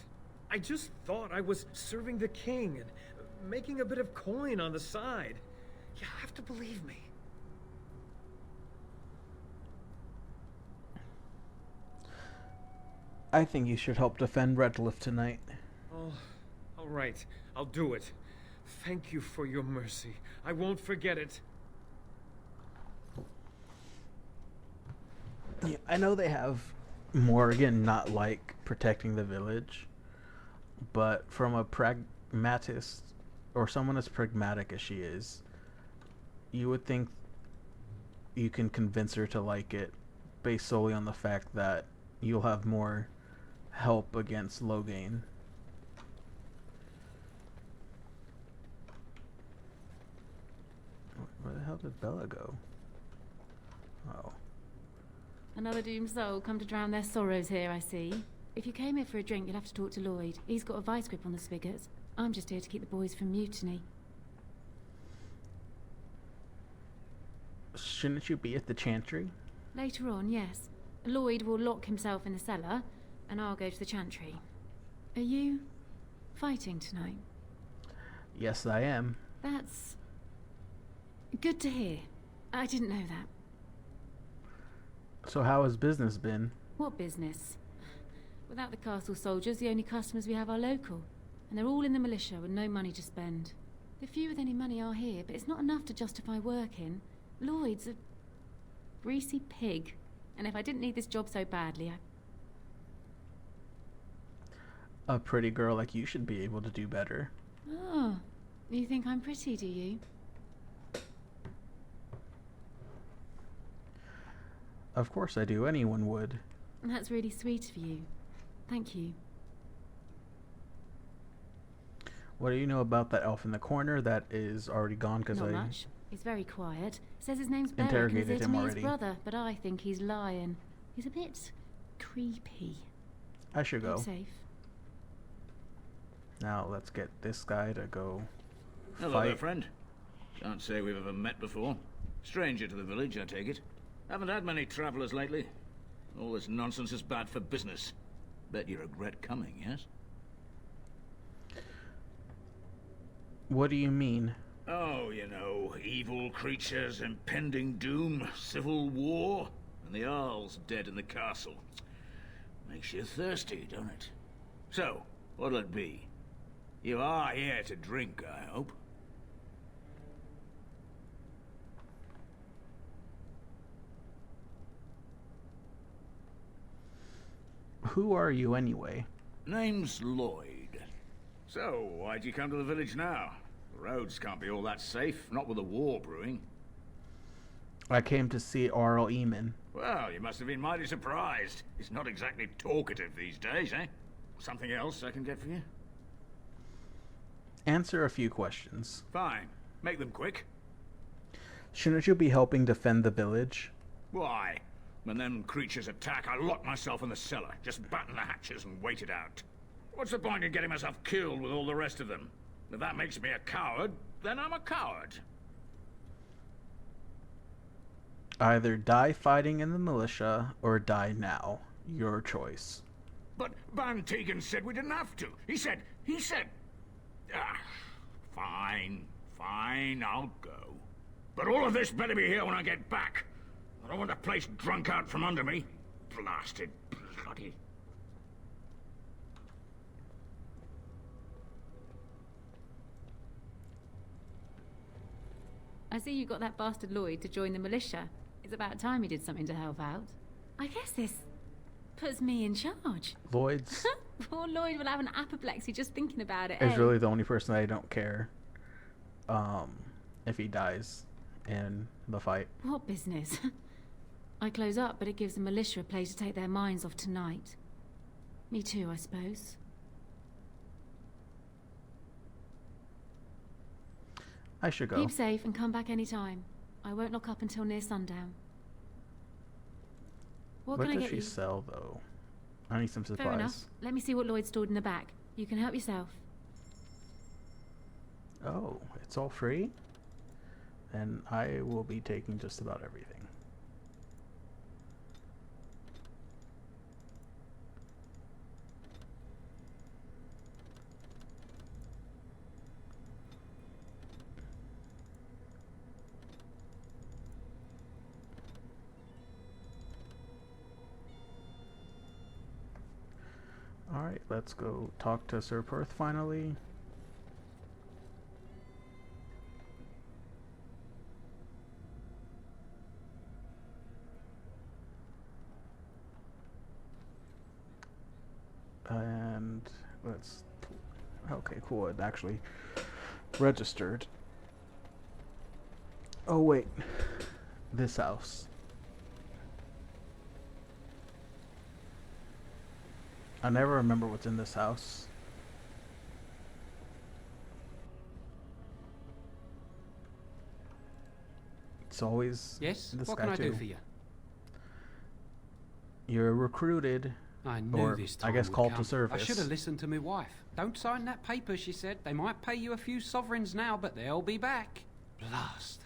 I just thought I was serving the king and making a bit of coin on the side. You have to believe me. I think you should help defend Redcliffe tonight. Oh, all right. I'll do it. Thank you for your mercy. I won't forget it. Yeah, I know they have Morgan not like protecting the village, but from a pragmatist, or someone as pragmatic as she is, you would think you can convince her to like it based solely on the fact that you'll have more help against Logain. Where the hell did Bella go? Oh. Another doomed soul come to drown their sorrows here, I see. If you came here for a drink, you'll have to talk to Lloyd. He's got a vice grip on the spigots. I'm just here to keep the boys from mutiny. Shouldn't you be at the Chantry? Later on, yes. Lloyd will lock himself in the cellar, and I'll go to the Chantry. Are you fighting tonight? Yes, I am. That's good to hear. I didn't know that. So how has business been? What business? Without the castle soldiers, the only customers we have are local. And they're all in the militia with no money to spend. The few with any money are here, but it's not enough to justify working. Lloyd's a greasy pig. And if I didn't need this job so badly, A pretty girl like you should be able to do better. Oh, you think I'm pretty, do you? Of course I do. Anyone would. That's really sweet of you. Thank you. What do you know about that elf in the corner that is already gone? Because Not much. He's very quiet. Says his name's Beric and interrogated he's here to him meet already. his brother, but I think he's lying. He's a bit creepy. I should go. Keep safe. Now let's get this guy to go Hello fight. there, friend. Can't say we've ever met before. Stranger to the village, I take it. Haven't had many travellers lately. All this nonsense is bad for business. Bet you regret coming, yes? What do you mean? Oh, you know, evil creatures, impending doom, civil war, and the Earl's dead in the castle. Makes you thirsty, don't it? So, what'll it be? You are here to drink, I hope. Who are you anyway? Name's Lloyd. So, why'd you come to the village now? The roads can't be all that safe, not with a war brewing. I came to see Arl Eamon. Well, you must have been mighty surprised. He's not exactly talkative these days, eh? Something else I can get for you? Answer a few questions. Fine. Make them quick. Shouldn't you be helping defend the village? Why? When them creatures attack, I lock myself in the cellar. Just batten the hatches and wait it out. What's the point in getting myself killed with all the rest of them? If that makes me a coward, then I'm a coward. Either die fighting in the militia, or die now. Your choice. But Van Tegan said we didn't have to. He said... Fine, I'll go. But all of this better be here when I get back. I don't want the place drunk out from under me. Blasted bloody... I see you got that bastard Lloyd to join the militia. It's about time he did something to help out. I guess this puts me in charge. Lloyd's Poor Lloyd will have an apoplexy just thinking about it. is really the only person I don't care if he dies in the fight. What business? I close up, but it gives the militia a place to take their minds off tonight. Me too, I suppose. I should go. Keep safe and come back any time. I won't lock up until near sundown. What can I does get she you? sell, though? I need some supplies. Fair enough. Let me see what Lloyd stored in the back. You can help yourself. Oh, it's all free? Then I will be taking just about everything. Alright, let's go talk to Sir Perth finally. And let's... Okay, cool. It actually registered. Oh, wait. This house. I never remember what's in this house. It's always Yes? this What guy can I too. do for you? You're recruited. I knew or, this time I guess would called come. to service. I should have listened to my wife. Don't sign that paper, she said. They might pay you a few sovereigns now, but they'll be back. Blast.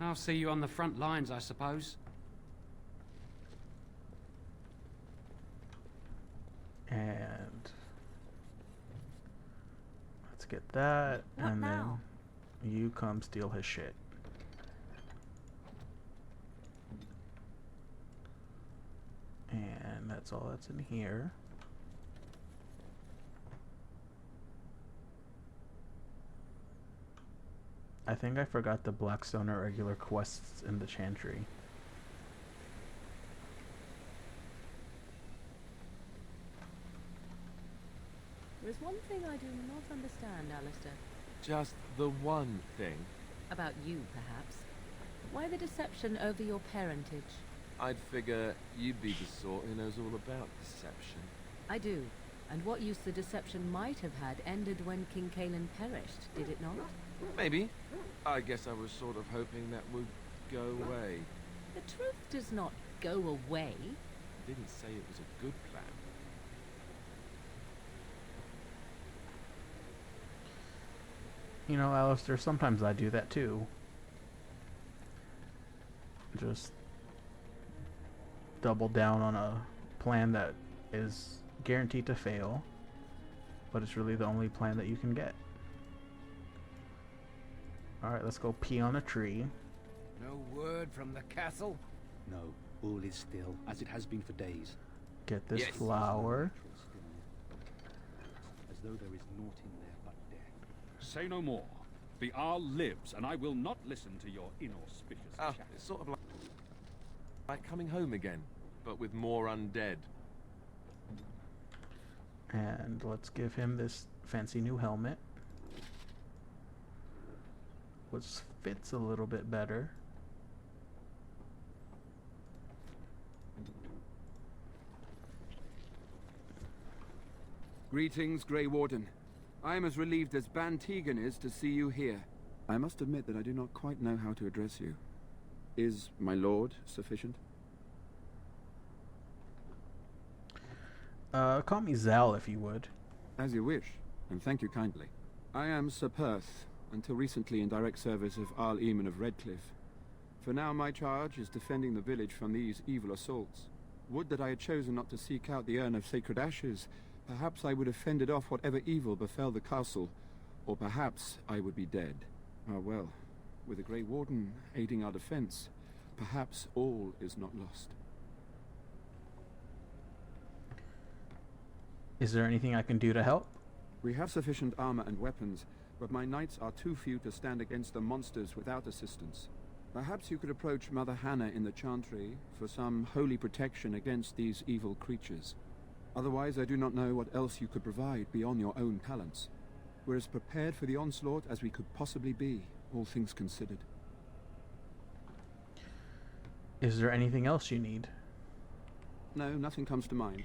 I'll see you on the front lines, I suppose. And let's get that, What and now? then you come steal his shit. And that's all that's in here. I think I forgot the Blackstone irregular quests in the Chantry. There is one thing I do not understand, Alistair. Just the one thing. About you, perhaps. Why the deception over your parentage? I'd figure you'd be the sort who knows all about deception. I do. And what use the deception might have had ended when King Cailan perished, did it not? Maybe. I guess I was sort of hoping that would go away. The truth does not go away. I didn't say it was a good plan. You know, Alistair, sometimes I do that too. Just double down on a plan that is guaranteed to fail, but it's really the only plan that you can get. Alright, let's go pee on a tree. No word from the castle? No, all is still, as it has been for days. Get this flower. As though there is naught in there but death. Say no more. The Arl lives, and I will not listen to your inauspicious chat. It's sort of like coming home again, but with more undead. And let's give him this fancy new helmet, which fits a little bit better. Greetings, Grey Warden. I am as relieved as Ban Tegan is to see you here. I must admit that I do not quite know how to address you. Is my lord sufficient? Call me Zal if you would. As you wish, and thank you kindly. I am Sir Perth, until recently in direct service of Arl Eamon of Redcliffe. For now my charge is defending the village from these evil assaults. Would that I had chosen not to seek out the urn of sacred ashes. Perhaps I would have fended off whatever evil befell the castle, or perhaps I would be dead. Ah well, with the Grey Warden aiding our defense, perhaps all is not lost. Is there anything I can do to help? We have sufficient armor and weapons, but my knights are too few to stand against the monsters without assistance. Perhaps you could approach Mother Hannah in the Chantry for some holy protection against these evil creatures. Otherwise, I do not know what else you could provide beyond your own talents. We're as prepared for the onslaught as we could possibly be, all things considered. Is there anything else you need? No, nothing comes to mind.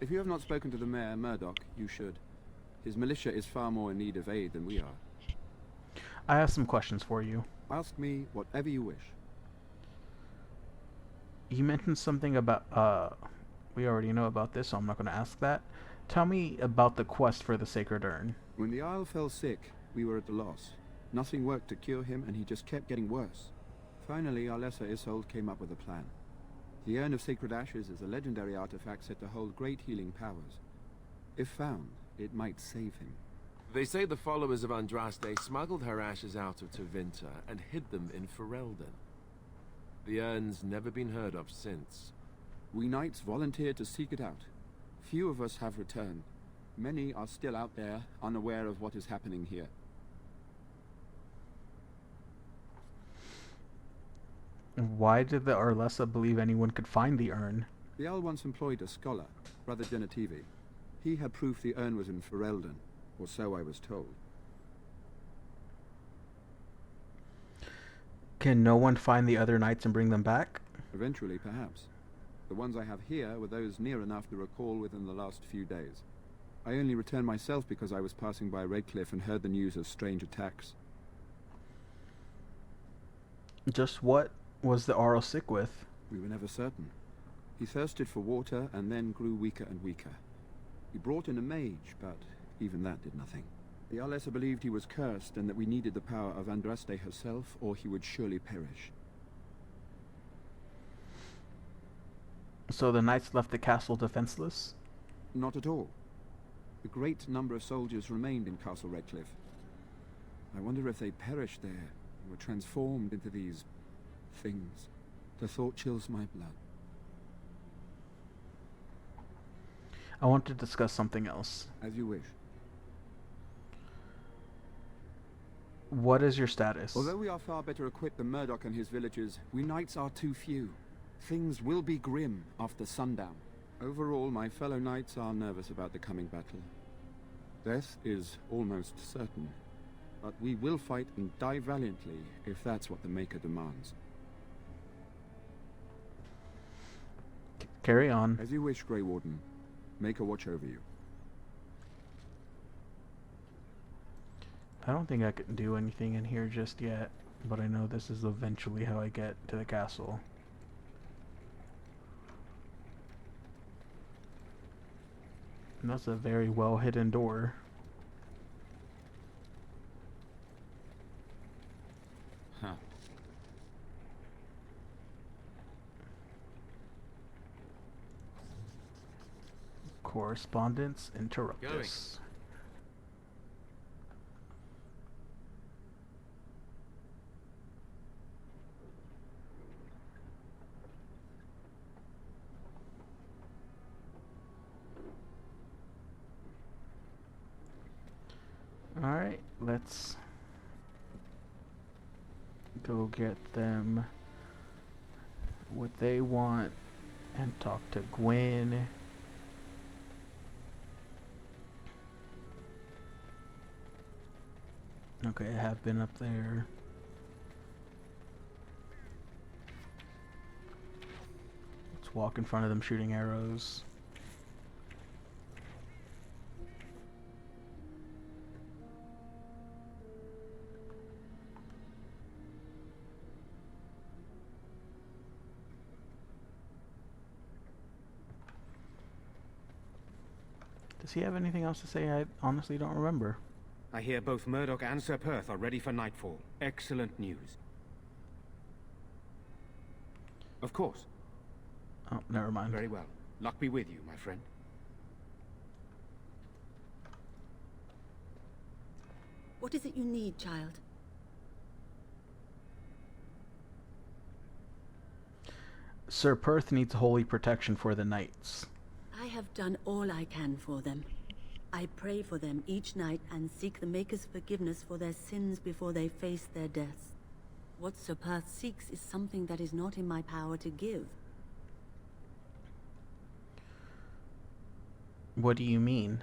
If you have not spoken to the Mayor, Murdoch, you should. His militia is far more in need of aid than we are. I have some questions for you. Ask me whatever you wish. You mentioned something about, we already know about this, so I'm not going to ask that. Tell me about the quest for the Sacred Urn. When the Isle fell sick, we were at a loss. Nothing worked to cure him, and he just kept getting worse. Finally, our lesser Isolde came up with a plan. The Urn of Sacred Ashes is a legendary artifact said to hold great healing powers. If found, it might save him. They say the followers of Andraste smuggled her ashes out of Tevinter and hid them in Ferelden. The urn's never been heard of since. We knights volunteered to seek it out. Few of us have returned. Many are still out there, unaware of what is happening here. Why did the Arlessa believe anyone could find the urn? The Owl once employed a scholar, Brother Genetivi. He had proof the urn was in Ferelden, or so I was told. Can no one find the other knights and bring them back? Eventually, perhaps. The ones I have here were those near enough to recall within the last few days. I only returned myself because I was passing by Redcliffe and heard the news of strange attacks. Just what was the Arl sick with? We were never certain. He thirsted for water and then grew weaker and weaker. We brought in a mage, but even that did nothing. The Arlessa believed he was cursed and that we needed the power of Andraste herself, or he would surely perish. So the knights left the castle defenseless? Not at all. A great number of soldiers remained in Castle Redcliffe. I wonder if they perished there and were transformed into these things. The thought chills my blood. I want to discuss something else. As you wish. What is your status? Although we are far better equipped than Murdoch and his villagers, we knights are too few. Things will be grim after sundown. Overall, my fellow knights are nervous about the coming battle. Death is almost certain, but we will fight and die valiantly if that's what the Maker demands. Carry on. As you wish, Grey Warden. Maker watch over you. I don't think I can do anything in here just yet, but I know this is eventually how I get to the castle. And that's a very well hidden door. Huh. Correspondence interruptus. Alright, let's go get them what they want and talk to Gwen. Okay, I have been up there. Let's walk in front of them shooting arrows. Does he have anything else to say? I honestly don't remember. I hear both Murdoch and Sir Perth are ready for nightfall. Excellent news. Of course. Oh, never mind. Very well. Luck be with you, my friend. What is it you need, child? Sir Perth needs holy protection for the knights. I have done all I can for them. I pray for them each night and seek the Maker's forgiveness for their sins before they face their deaths. What Sir Perth seeks is something that is not in my power to give. What do you mean?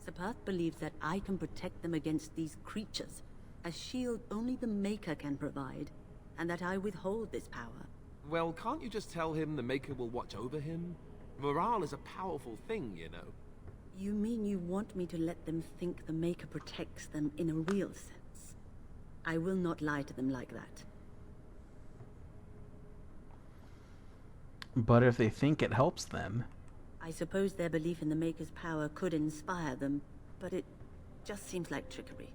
Sir Perth believes that I can protect them against these creatures, a shield only the Maker can provide, and that I withhold this power. Well, can't you just tell him the Maker will watch over him? Morale is a powerful thing, you know. You mean you want me to let them think the Maker protects them in a real sense? I will not lie to them like that. But if they think it helps them... I suppose their belief in the Maker's power could inspire them, but it just seems like trickery.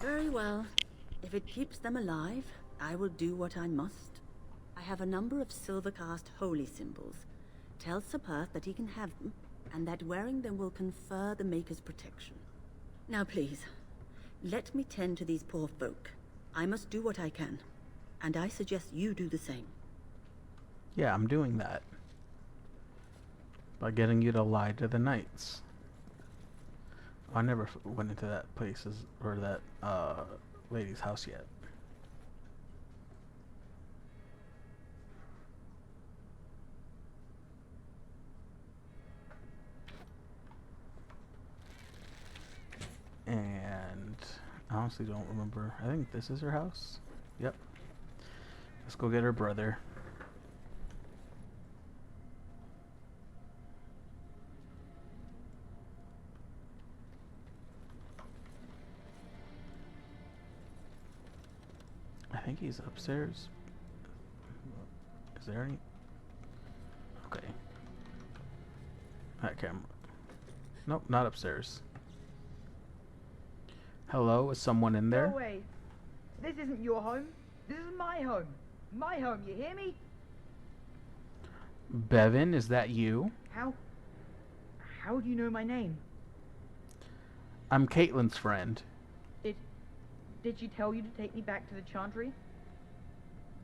Very well. If it keeps them alive, I will do what I must. I have a number of silver-cast holy symbols. Tell Sir Perth that he can have them, and that wearing them will confer the Maker's protection. Now please, let me tend to these poor folk. I must do what I can, and I suggest you do the same. Yeah, I'm doing that. By getting you to lie to the knights. I never went into that place's or that lady's house yet. And I honestly don't remember. I think this is her house. Yep. Let's go get her brother. I think he's upstairs. Is there any? Okay. That camera. Nope, not upstairs. Hello, is someone in there? No way. This isn't your home. This is my home. My home, you hear me? Bevan, is that you? How do you know my name? I'm Caitlin's friend. Did she tell you to take me back to the Chantry?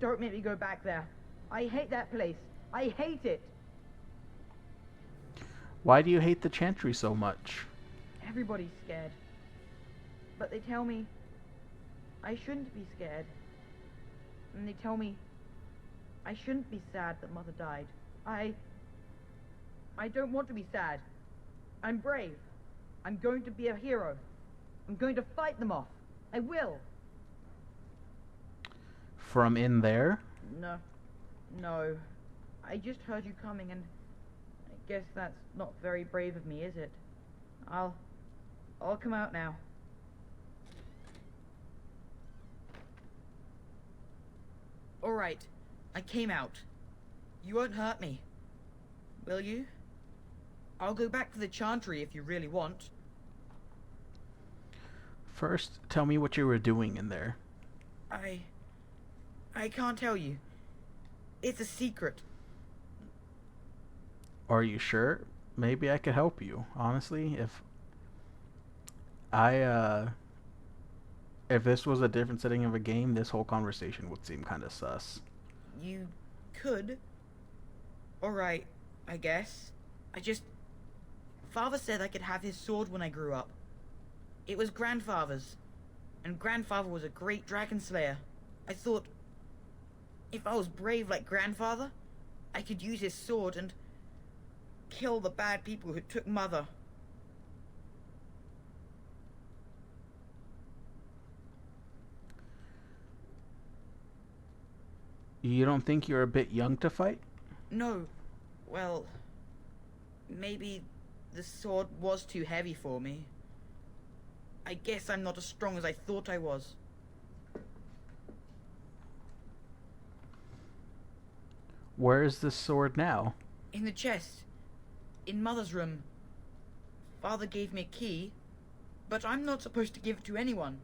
Don't make me go back there. I hate that place. I hate it. Why do you hate the Chantry so much? Everybody's scared. But they tell me I shouldn't be scared. And they tell me I shouldn't be sad that Mother died. I don't want to be sad. I'm brave. I'm going to be a hero. I'm going to fight them off. I will. From in there? No. I just heard you coming, and I guess that's not very brave of me, is it? I'll come out now. All right, I came out. You won't hurt me, will you? I'll go back to the Chantry if you really want. First, tell me what you were doing in there. I can't tell you. It's a secret. Are you sure? maybe I could help you. Honestly, I if this was a different setting of a game, this whole conversation would seem kind of sus. You could. Alright, I guess. Father said I could have his sword when I grew up. It was Grandfather's, and Grandfather was a great dragon slayer. I thought, if I was brave like Grandfather, I could use his sword and kill the bad people who took Mother. You don't think you're a bit young to fight? No. Well, maybe the sword was too heavy for me. I guess I'm not as strong as I thought I was. Where is this sword now? In the chest. In Mother's room. Father gave me a key, but I'm not supposed to give it to anyone.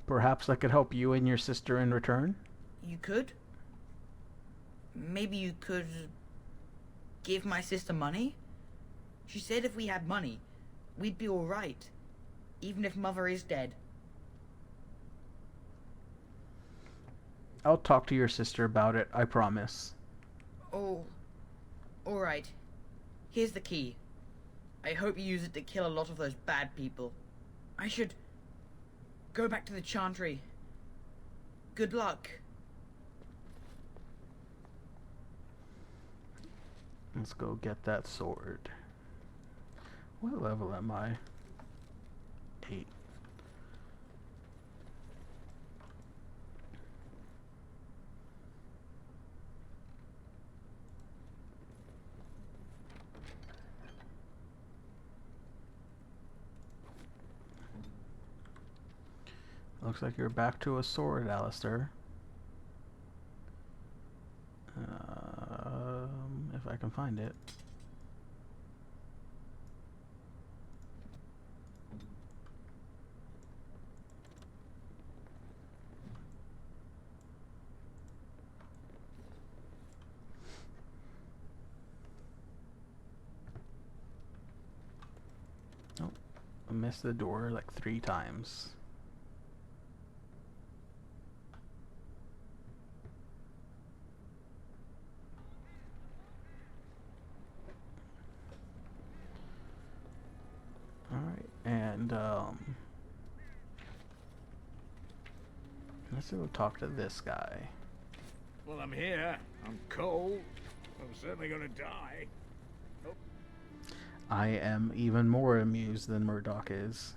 Perhaps I could help you and your sister in return? You could? Maybe you could give my sister money? She said if we had money, we'd be alright, even if Mother is dead. I'll talk to your sister about it, I promise. Oh, alright. Here's the key. I hope you use it to kill a lot of those bad people. I should go back to the Chantry. Good luck. Let's go get that sword. What level am I? 8. Looks like you're back to a sword, Alistair. If I can find it. Oh, I missed the door like 3 times. Alright, and let's go talk to this guy. Well, I'm here. I'm cold. I'm certainly gonna die. Oh. I am even more amused than Murdoch is.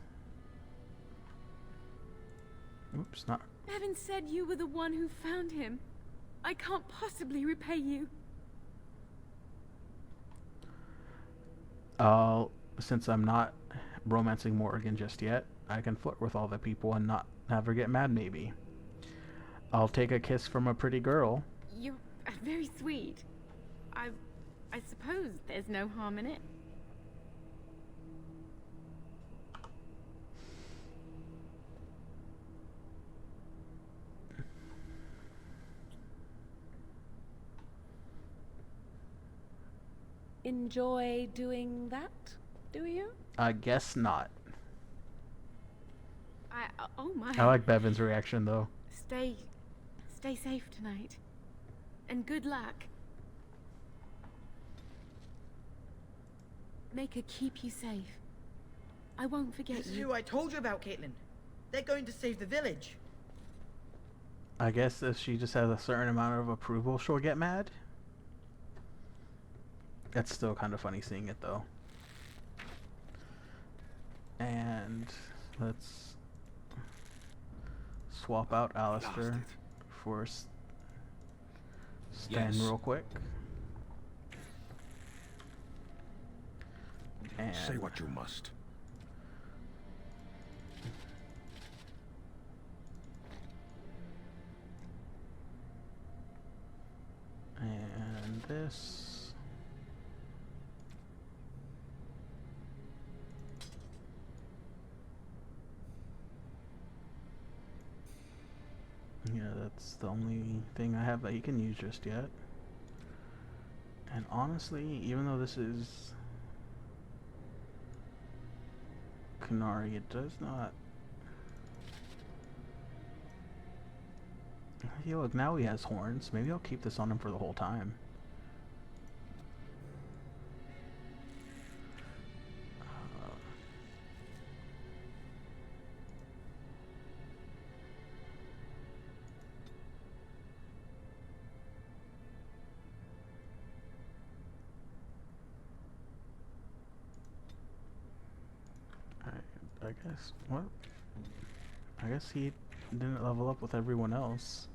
Oops, not. Bevan said you were the one who found him. I can't possibly repay you. Since I'm not romancing Morrigan just yet, I can flirt with all the people and not have her get mad, maybe. I'll take a kiss from a pretty girl. You're very sweet. I suppose there's no harm in it. Enjoy doing that, do you? I guess not. Oh my. I like Bevan's reaction, though. Stay safe tonight. And good luck. Make her keep you safe. I won't forget This is you. who I told you about, Caitlin. They're going to save the village. I guess if she just has a certain amount of approval, she'll get mad. That's still kind of funny seeing it, though. And let's swap out Alistair for Stan real quick. And say what you must. And this. Yeah, that's the only thing I have that he can use just yet. And honestly, even though this is Canary, it does not... Hey, look, now he has horns. Maybe I'll keep this on him for the whole time. I guess, what? I guess he didn't level up with everyone else.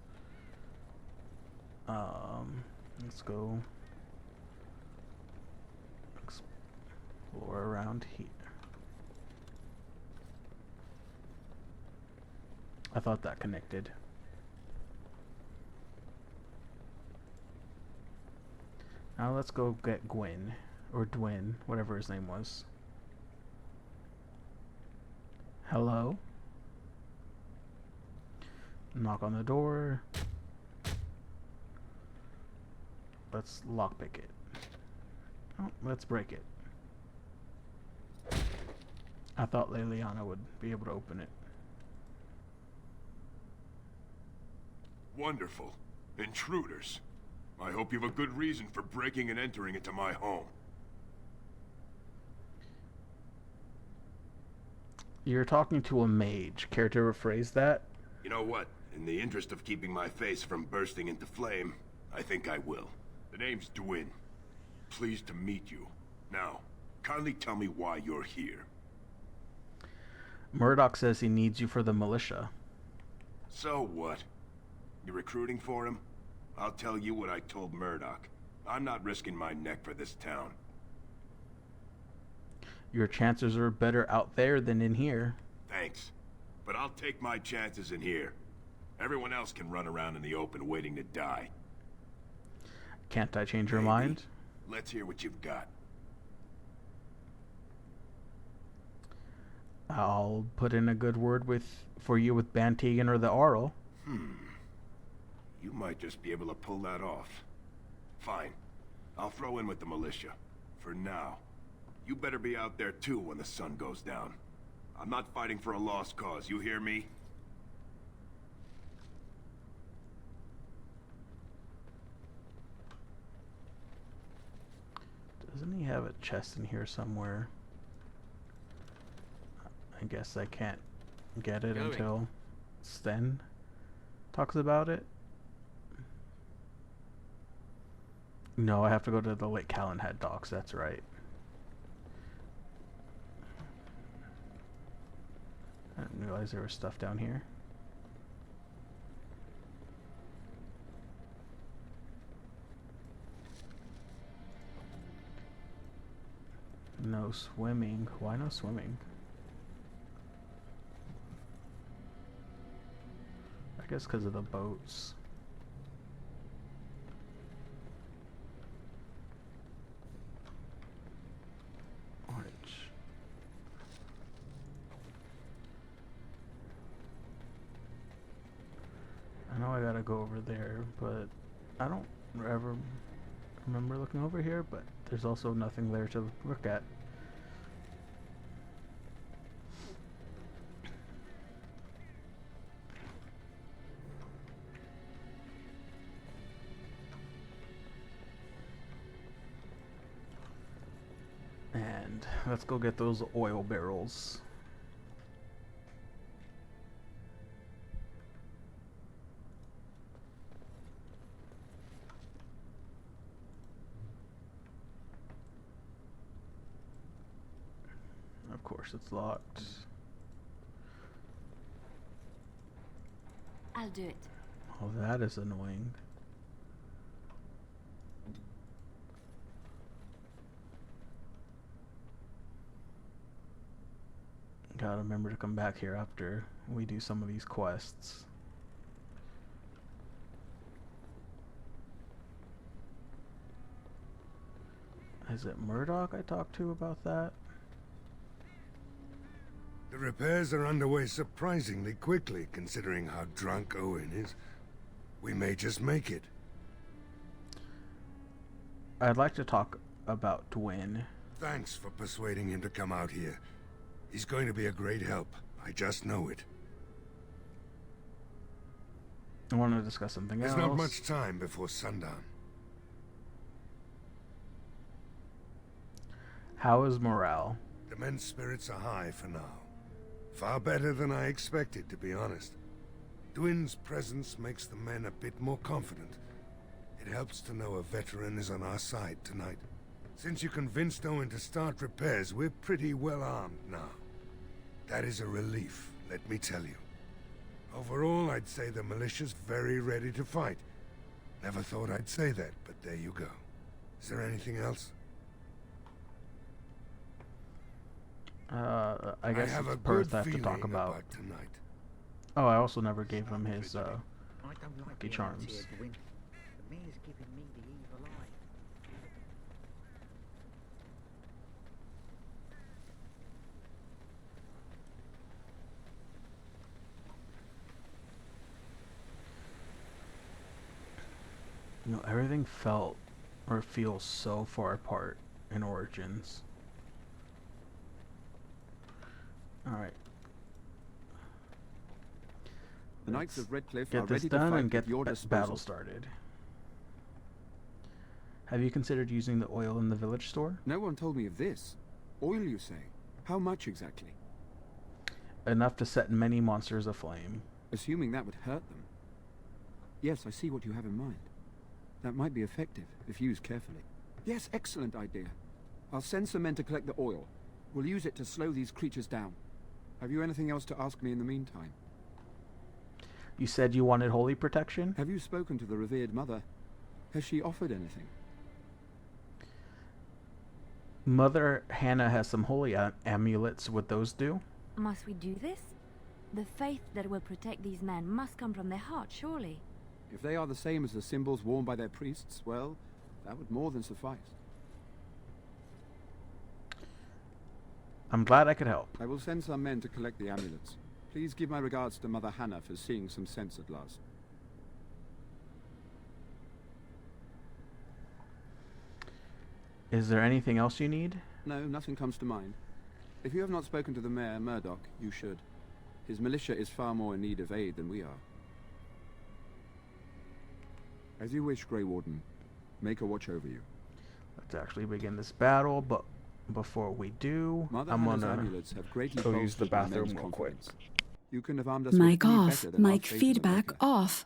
Let's go explore around here. I thought that connected. Now let's go get Gwyn, or Dwin, whatever his name was. Hello? Knock on the door. Let's lockpick it. Oh, let's break it. I thought Leliana would be able to open it. Wonderful. Intruders. I hope you have a good reason for breaking and entering into my home. You're talking to a mage. Care to rephrase that? You know what? In the interest of keeping my face from bursting into flame, I think I will. The name's Dwin. Pleased to meet you. Now, kindly tell me why you're here. Murdoch says he needs you for the militia. So what? You recruiting for him? I'll tell you what I told Murdoch. I'm not risking my neck for this town. Your chances are better out there than in here. Thanks. But I'll take my chances in here. Everyone else can run around in the open waiting to die. Can't I change your mind? Let's hear what you've got. I'll put in a good word for you with Bantegan or the Arl. You might just be able to pull that off. Fine. I'll throw in with the militia. For now. You better be out there too when the sun goes down. I'm not fighting for a lost cause, you hear me? Doesn't he have a chest in here somewhere? I guess I can't get it until Sten talks about it. No, I have to go to the Lake Callanhead docks, that's right. I didn't realize there was stuff down here. No swimming. Why no swimming? I guess because of the boats. I know I gotta go over there, but I don't ever remember looking over here, but there's also nothing there to look at. And let's go get those oil barrels. Of course it's locked. I'll do it. Oh, that is annoying. Gotta remember to come back here after we do some of these quests. Is it Murdoch I talked to about that? The repairs are underway surprisingly quickly, considering how drunk Owen is. We may just make it. I'd like to talk about Dwyn. Thanks for persuading him to come out here. He's going to be a great help. I just know it. I want to discuss something else. There's not much time before sundown. How is morale? The men's spirits are high for now. Far better than I expected, to be honest. Dwyn's presence makes the men a bit more confident. It helps to know a veteran is on our side tonight. Since you convinced Owen to start repairs, we're pretty well armed now. That is a relief, let me tell you. Overall, I'd say the militia's very ready to fight. Never thought I'd say that, but there you go. Is there anything else? I guess have it's a Perth good I have to talk feeling about. tonight. Oh, I also never gave him his lucky charms. The mayor's giving me the evil eye. You know, everything felt or feels so far apart in Origins. Alright. The Knights of Redcliffe Get are this ready to done fight and get at your the disposal. battle started. Have you considered using the oil in the village store? No one told me of this. Oil, you say? How much exactly? Enough to set many monsters aflame. Assuming that would hurt them. Yes, I see what you have in mind. That might be effective, if used carefully. Yes, excellent idea. I'll send some men to collect the oil. We'll use it to slow these creatures down. Have you anything else to ask me in the meantime? You said you wanted holy protection? Have you spoken to the revered mother? Has she offered anything? Mother Hannah has some holy amulets. Would those do? Must we do this? The faith that will protect these men must come from their heart, surely. If they are the same as the symbols worn by their priests, well, that would more than suffice. I'm glad I could help. I will send some men to collect the amulets. Please give my regards to Mother Hannah for seeing some sense at last. Is there anything else you need? No, nothing comes to mind. If you have not spoken to the Mayor, Murdoch, you should. His militia is far more in need of aid than we are. As you wish, Grey Warden. Make a watch over you. Let's actually begin this battle, but before we do, I'm gonna amulets have greatly go use the bolstered my bathroom men's real quick. confidence. You can have armed us Mic with any off. better than our Mic faith in the feedback Rapier. off.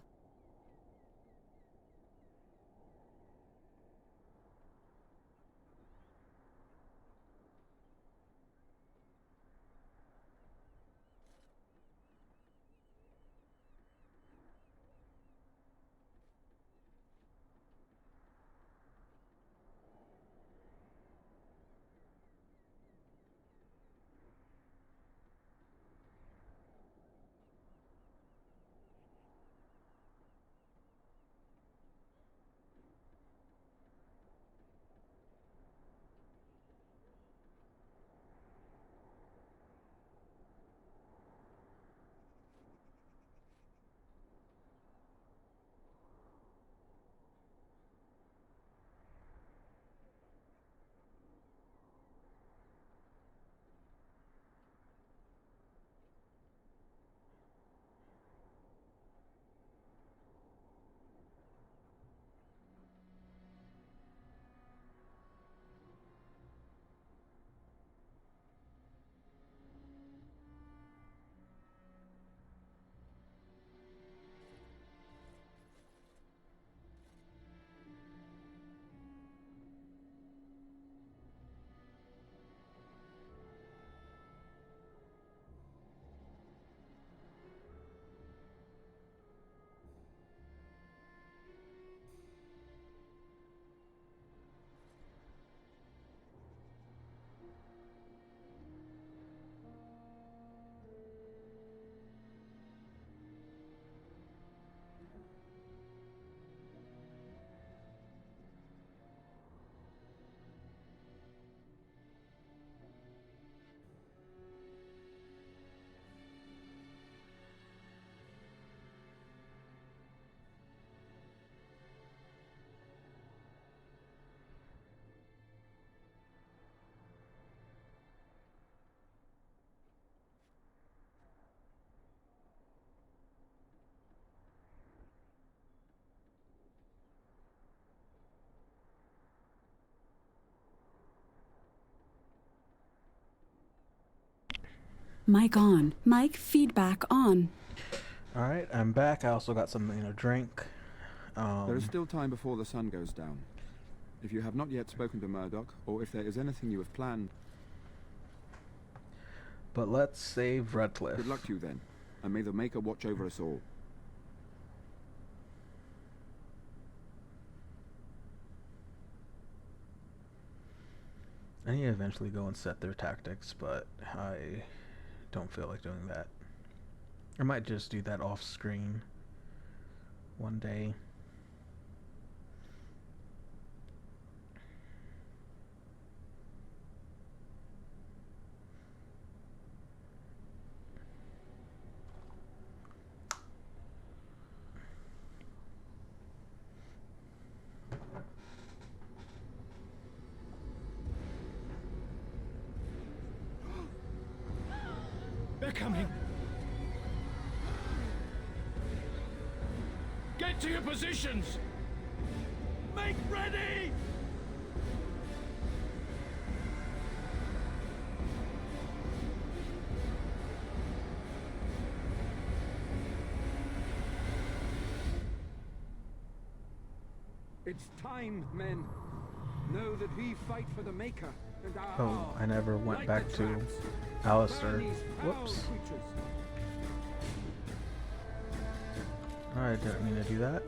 Mic on. Mic feedback on. Alright, I'm back. I also got something to drink. There is still time before the sun goes down. If you have not yet spoken to Murdoch, or if there is anything you have planned... But let's save Redcliffe. Good luck to you then, and may the Maker watch over us all. I need to eventually go and set their tactics, but I don't feel like doing that. I might just do that off screen one day. They're coming! Get to your positions! Make ready! It's time, men. Know that we fight for the Maker and our... Oh, I never went back to Alistair. Whoops. I didn't mean to do that.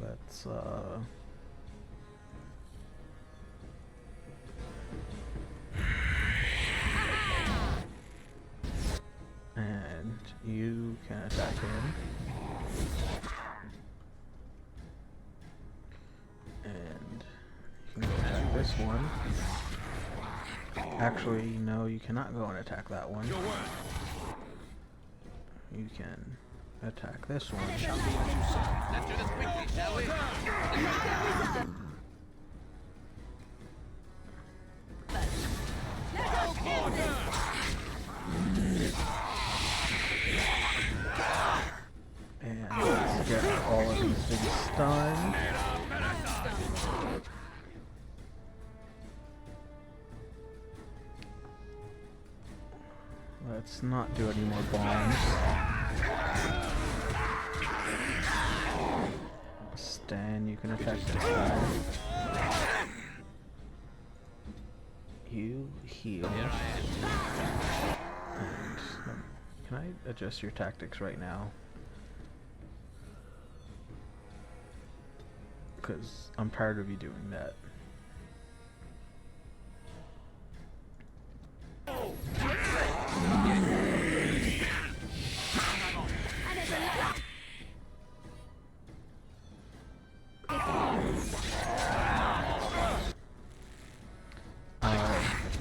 Let's and you can attack him. And you can go attack this one. Actually, no, you cannot go and attack that one. You can attack this one. Let's do this quickly, shall we? And let's get all of these things stunned. Let's not do any more bombs. Stan, you can attack this guy. You heal. And can I adjust your tactics right now? Because I'm tired of you doing that.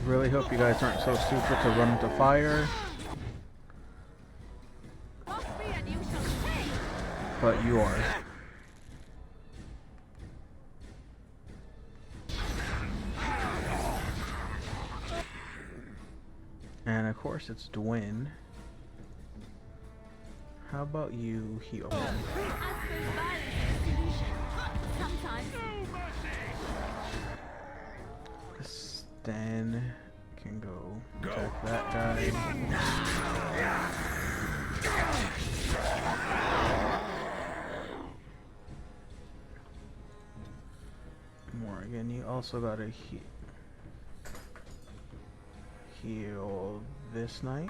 Really hope you guys aren't so stupid to run into fire. But you are. And of course it's Dwyn. How about you heal him? Stan can go attack that guy. Morgan, you also gotta heal this knight.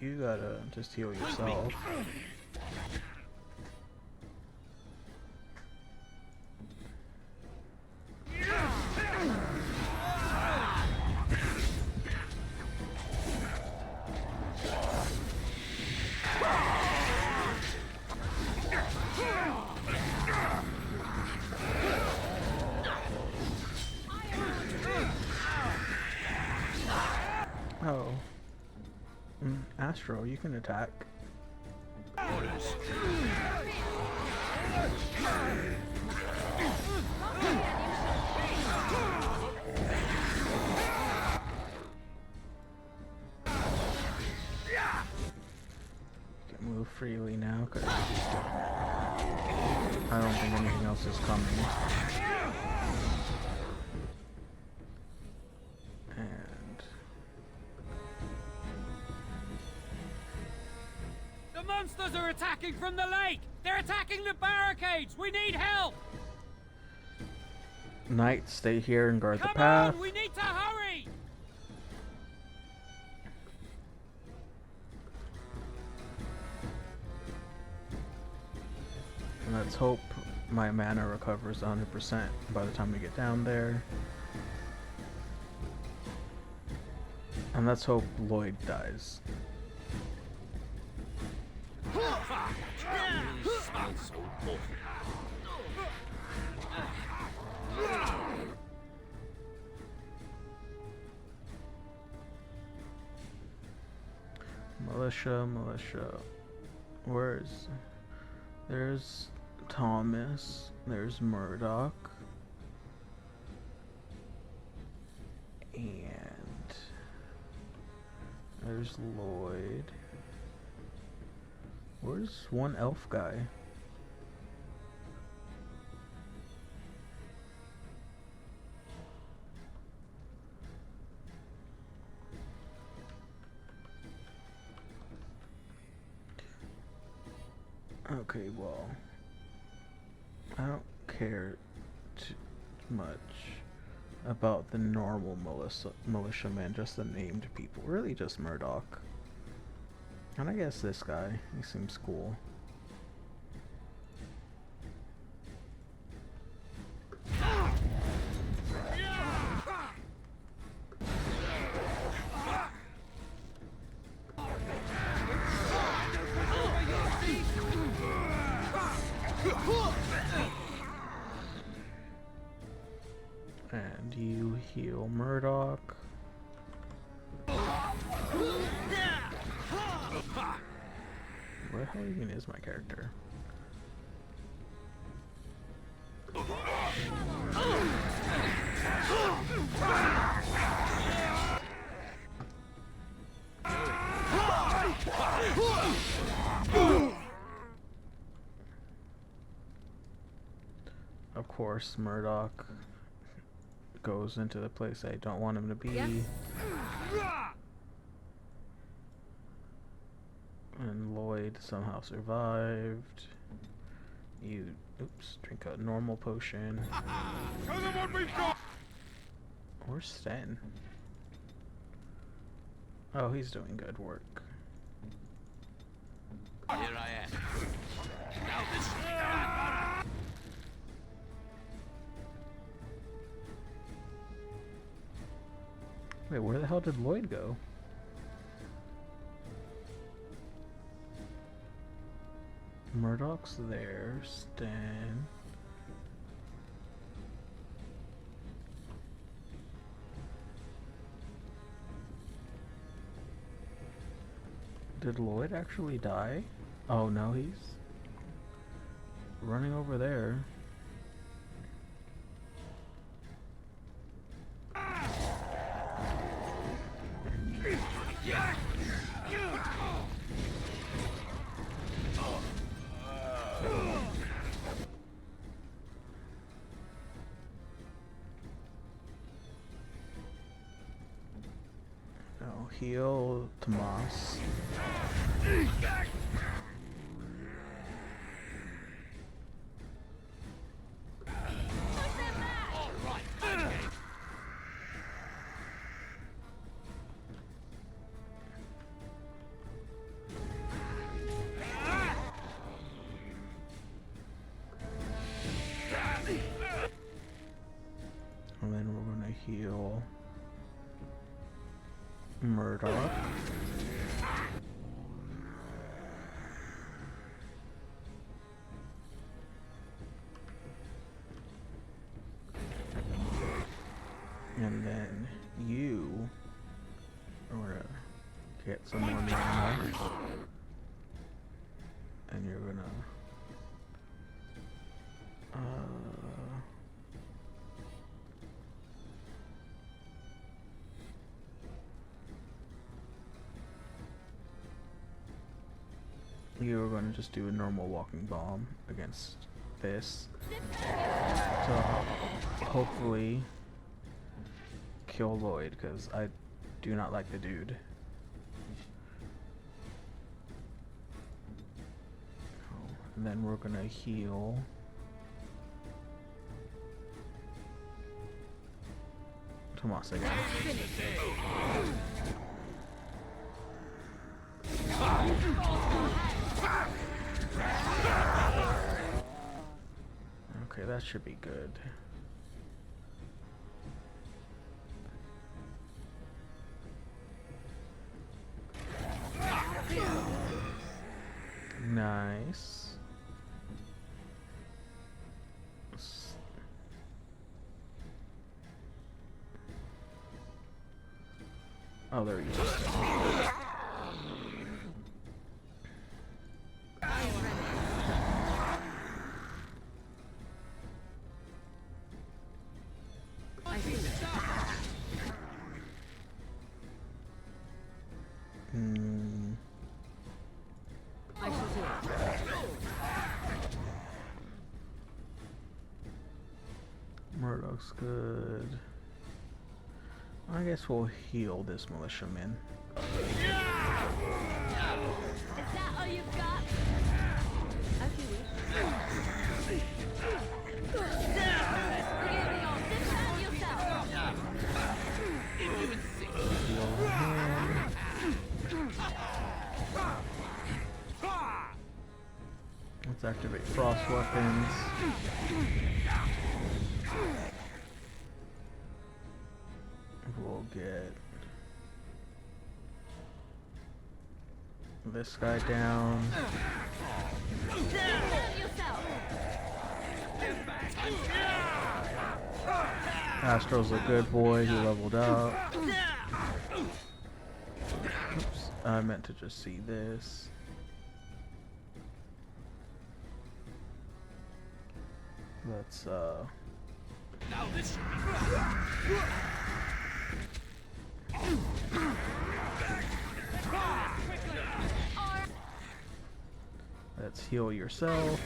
You gotta just heal yourself. Oh. Astro, you can attack. Orders. I don't think anything else is coming. And The monsters are attacking from the lake! They're attacking the barricades! We need help! Knights, stay here and guard the Come path. on, we need to hurry! And let's hope my mana recovers 100% by the time we get down there. And let's hope Lloyd dies. Militia. There's Thomas, there's Murdoch, and there's Lloyd. Where's one elf guy? Okay, well, I don't care too much about the normal militiamen, just the named people. Really just Murdoch. And I guess this guy, he seems cool. And you heal Murdoch. Where the hell even is my character? Of course, Murdoch goes into the place I don't want him to be. Yes. And Lloyd somehow survived. You, oops, drink a normal potion. Show them what we've got! Where's Sten? Oh, he's doing good work. Here I am. Now this. Wait, where the hell did Lloyd go? Murdoch's there, Stan. Did Lloyd actually die? Oh no, he's running over there. Now heal Tomas. And then we're gonna heal Murdoch. And then you are gonna get some more mana. And you're gonna you're gonna just do a normal walking bomb against this to hopefully kill Lloyd, because I do not like the dude. And then we're gonna heal. Tomas again. Okay, that should be good. Nice. Oh, there he is. Murdoch's good. I guess we'll heal this militiaman. Is that all you've got? As you wish. Heal him. Let's activate frost weapons. We'll get this guy down. Astro's a good boy, he leveled up. Oops, I meant to just see this. Let's Now this should be let's heal yourself.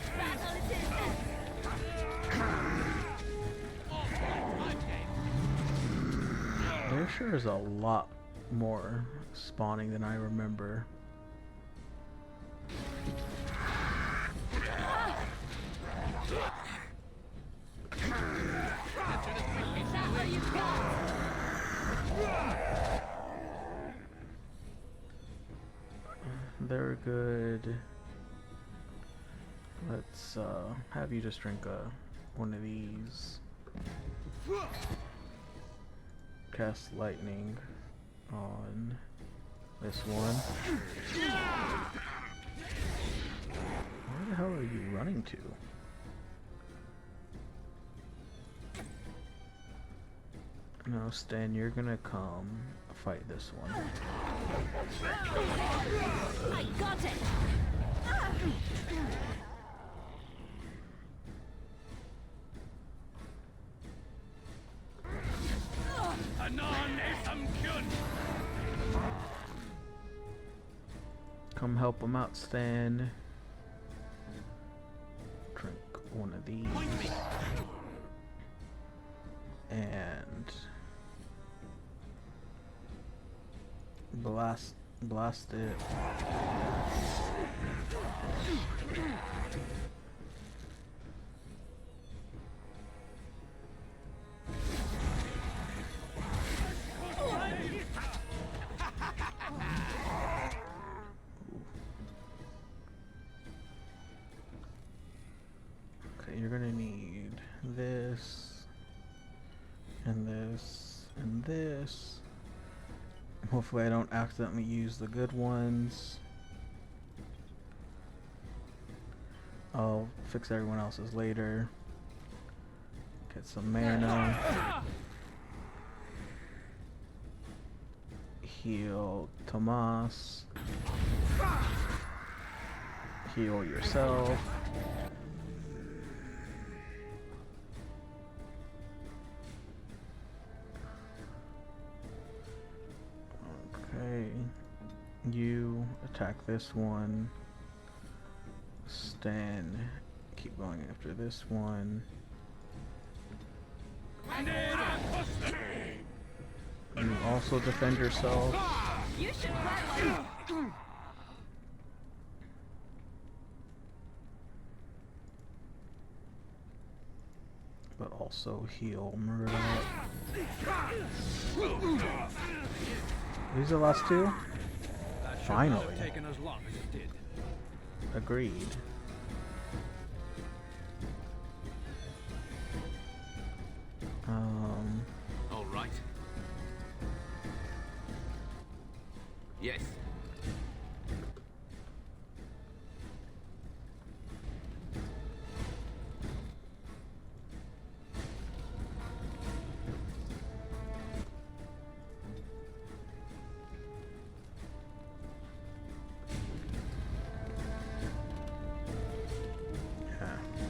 There sure is a lot more spawning than I remember. They're good. Let's have you just drink one of these. Cast lightning on this one. Where the hell are you running to? No, Stan, you're gonna come fight this one. I got it. Come help him out, Stan. Drink one of these. And blast it. Okay, you're gonna need this and this and this. Hopefully I don't accidentally use the good ones. I'll fix everyone else's later. Get some mana. Heal Tomas. Heal yourself. Okay. You attack this one. Stan keep going after this one. You also defend yourself. You should run like... But also heal Murdoch. These are the last two? Finally. Taken as long as it did. Agreed. All right. Yes.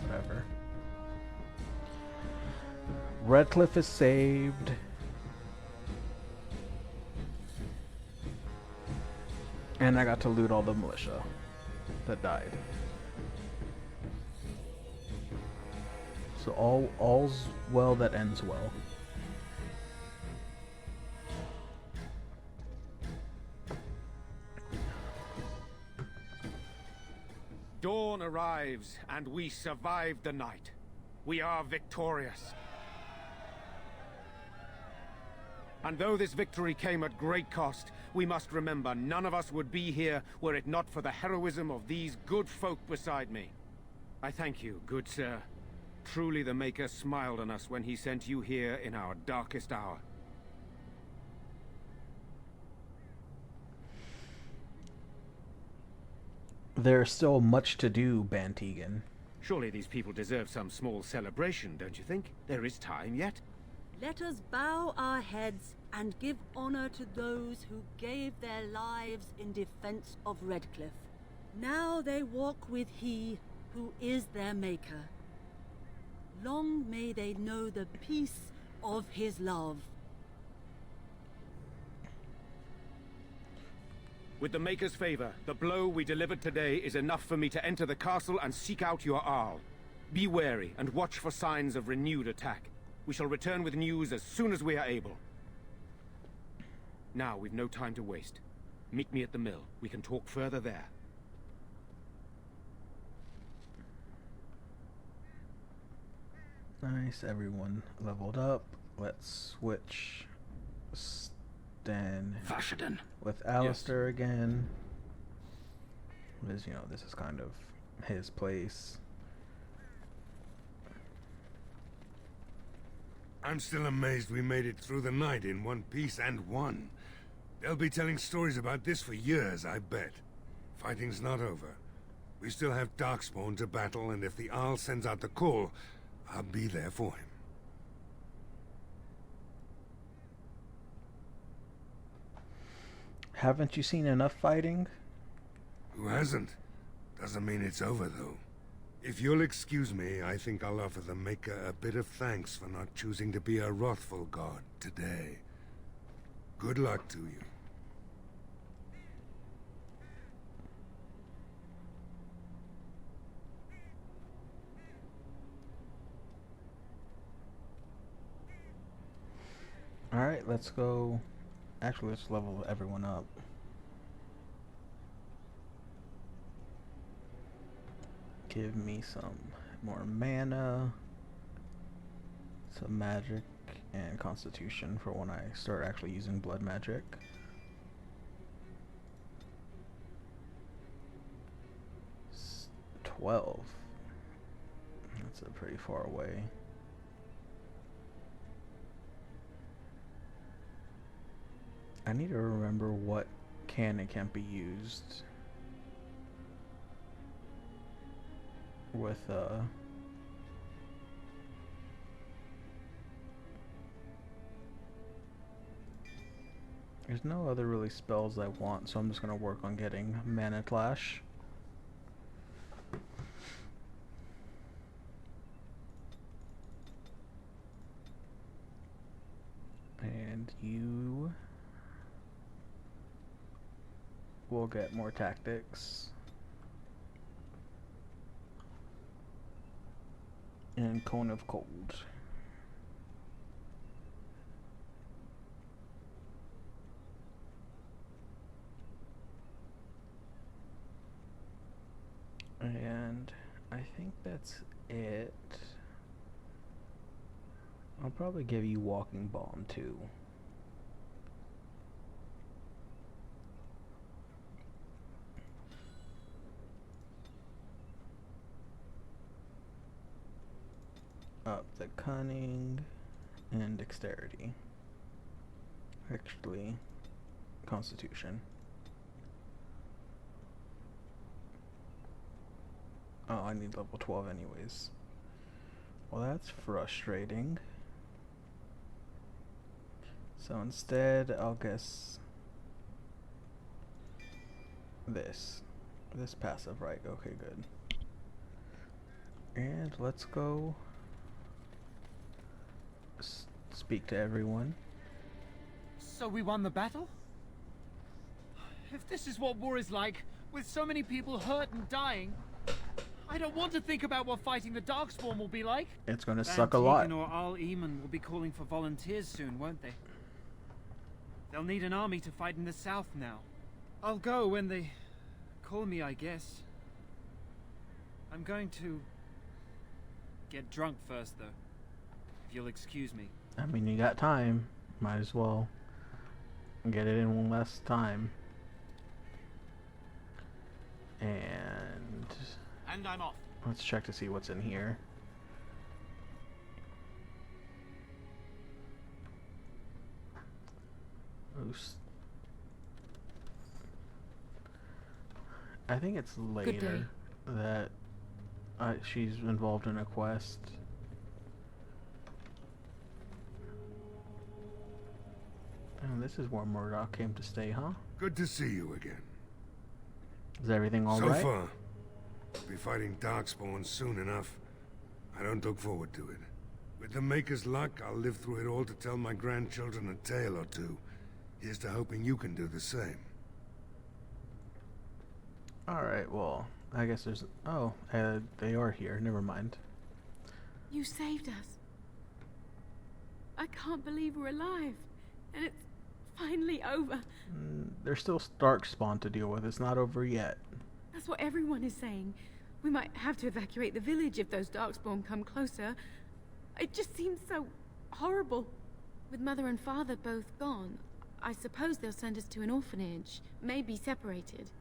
Whatever. Redcliffe is saved. And I got to loot all the militia that died. So all's well that ends well. Dawn arrives, and we survive the night. We are victorious. And though this victory came at great cost, we must remember none of us would be here were it not for the heroism of these good folk beside me. I thank you, good sir. Truly the Maker smiled on us when he sent you here in our darkest hour. There's still much to do, Bantegan. Surely these people deserve some small celebration, don't you think? There is time yet. Let us bow our heads and give honor to those who gave their lives in defense of Redcliffe. Now they walk with he who is their maker. Long may they know the peace of his love. With the Maker's favor, the blow we delivered today is enough for me to enter the castle and seek out your Arl. Be wary and watch for signs of renewed attack. We shall return with news as soon as we are able. Now, we've no time to waste. Meet me at the mill. We can talk further there. Nice, everyone leveled up. Let's switch Sten with Alistair again. Because, you know, this is kind of his place. I'm still amazed we made it through the night in one piece and won. They'll be telling stories about this for years, I bet. Fighting's not over. We still have Darkspawn to battle, and if the Arl sends out the call, I'll be there for him. Haven't you seen enough fighting? Who hasn't? Doesn't mean it's over, though. If you'll excuse me, I think I'll offer the Maker a bit of thanks for not choosing to be a wrathful god today. Good luck to you. Alright, let's go. Actually, let's level everyone up. Give me some more mana, some magic, and constitution for when I start actually using blood magic. S 12. That's a pretty far away. I need to remember what can and can't be used with there's no other really spells I want, so I'm just gonna work on getting Mana Clash. And you will get more tactics. And Cone of Cold. And I think that's it. I'll probably give you Walking Balm too. Up the Cunning and Dexterity. Actually, Constitution. Oh, I need level 12 anyways. Well, that's frustrating. So instead, I'll guess this. This passive, right? Okay, good. And let's go speak to everyone. So we won the battle? If this is what war is like, with so many people hurt and dying, I don't want to think about what fighting the Darkspawn will be like. It's gonna suck a lot. Van Teegen or Al Eamon will be calling for volunteers soon, won't they? They'll need an army to fight in the south now. I'll go when they call me, I guess. I'm going to get drunk first, though. If you'll excuse me. I mean, you got time. Might as well get it in one last time. And I'm off. let's check to see what's in here. Oops. I think it's later that she's involved in a quest. And this is where Murdoch came to stay, huh? Good to see you again. Is everything all so right? So far. We'll be fighting Darkspawn soon enough. I don't look forward to it. With the Maker's luck, I'll live through it all to tell my grandchildren a tale or two. Here's to hoping you can do the same. Alright, well, I guess there's... Oh, they are here. Never mind. You saved us. I can't believe we're alive. And it's finally over. There's still Darkspawn to deal with. It's not over yet. That's what everyone is saying. We might have to evacuate the village if those Darkspawn come closer. It just seems so horrible. With Mother and Father both gone, I suppose they'll send us to an orphanage. Maybe separated.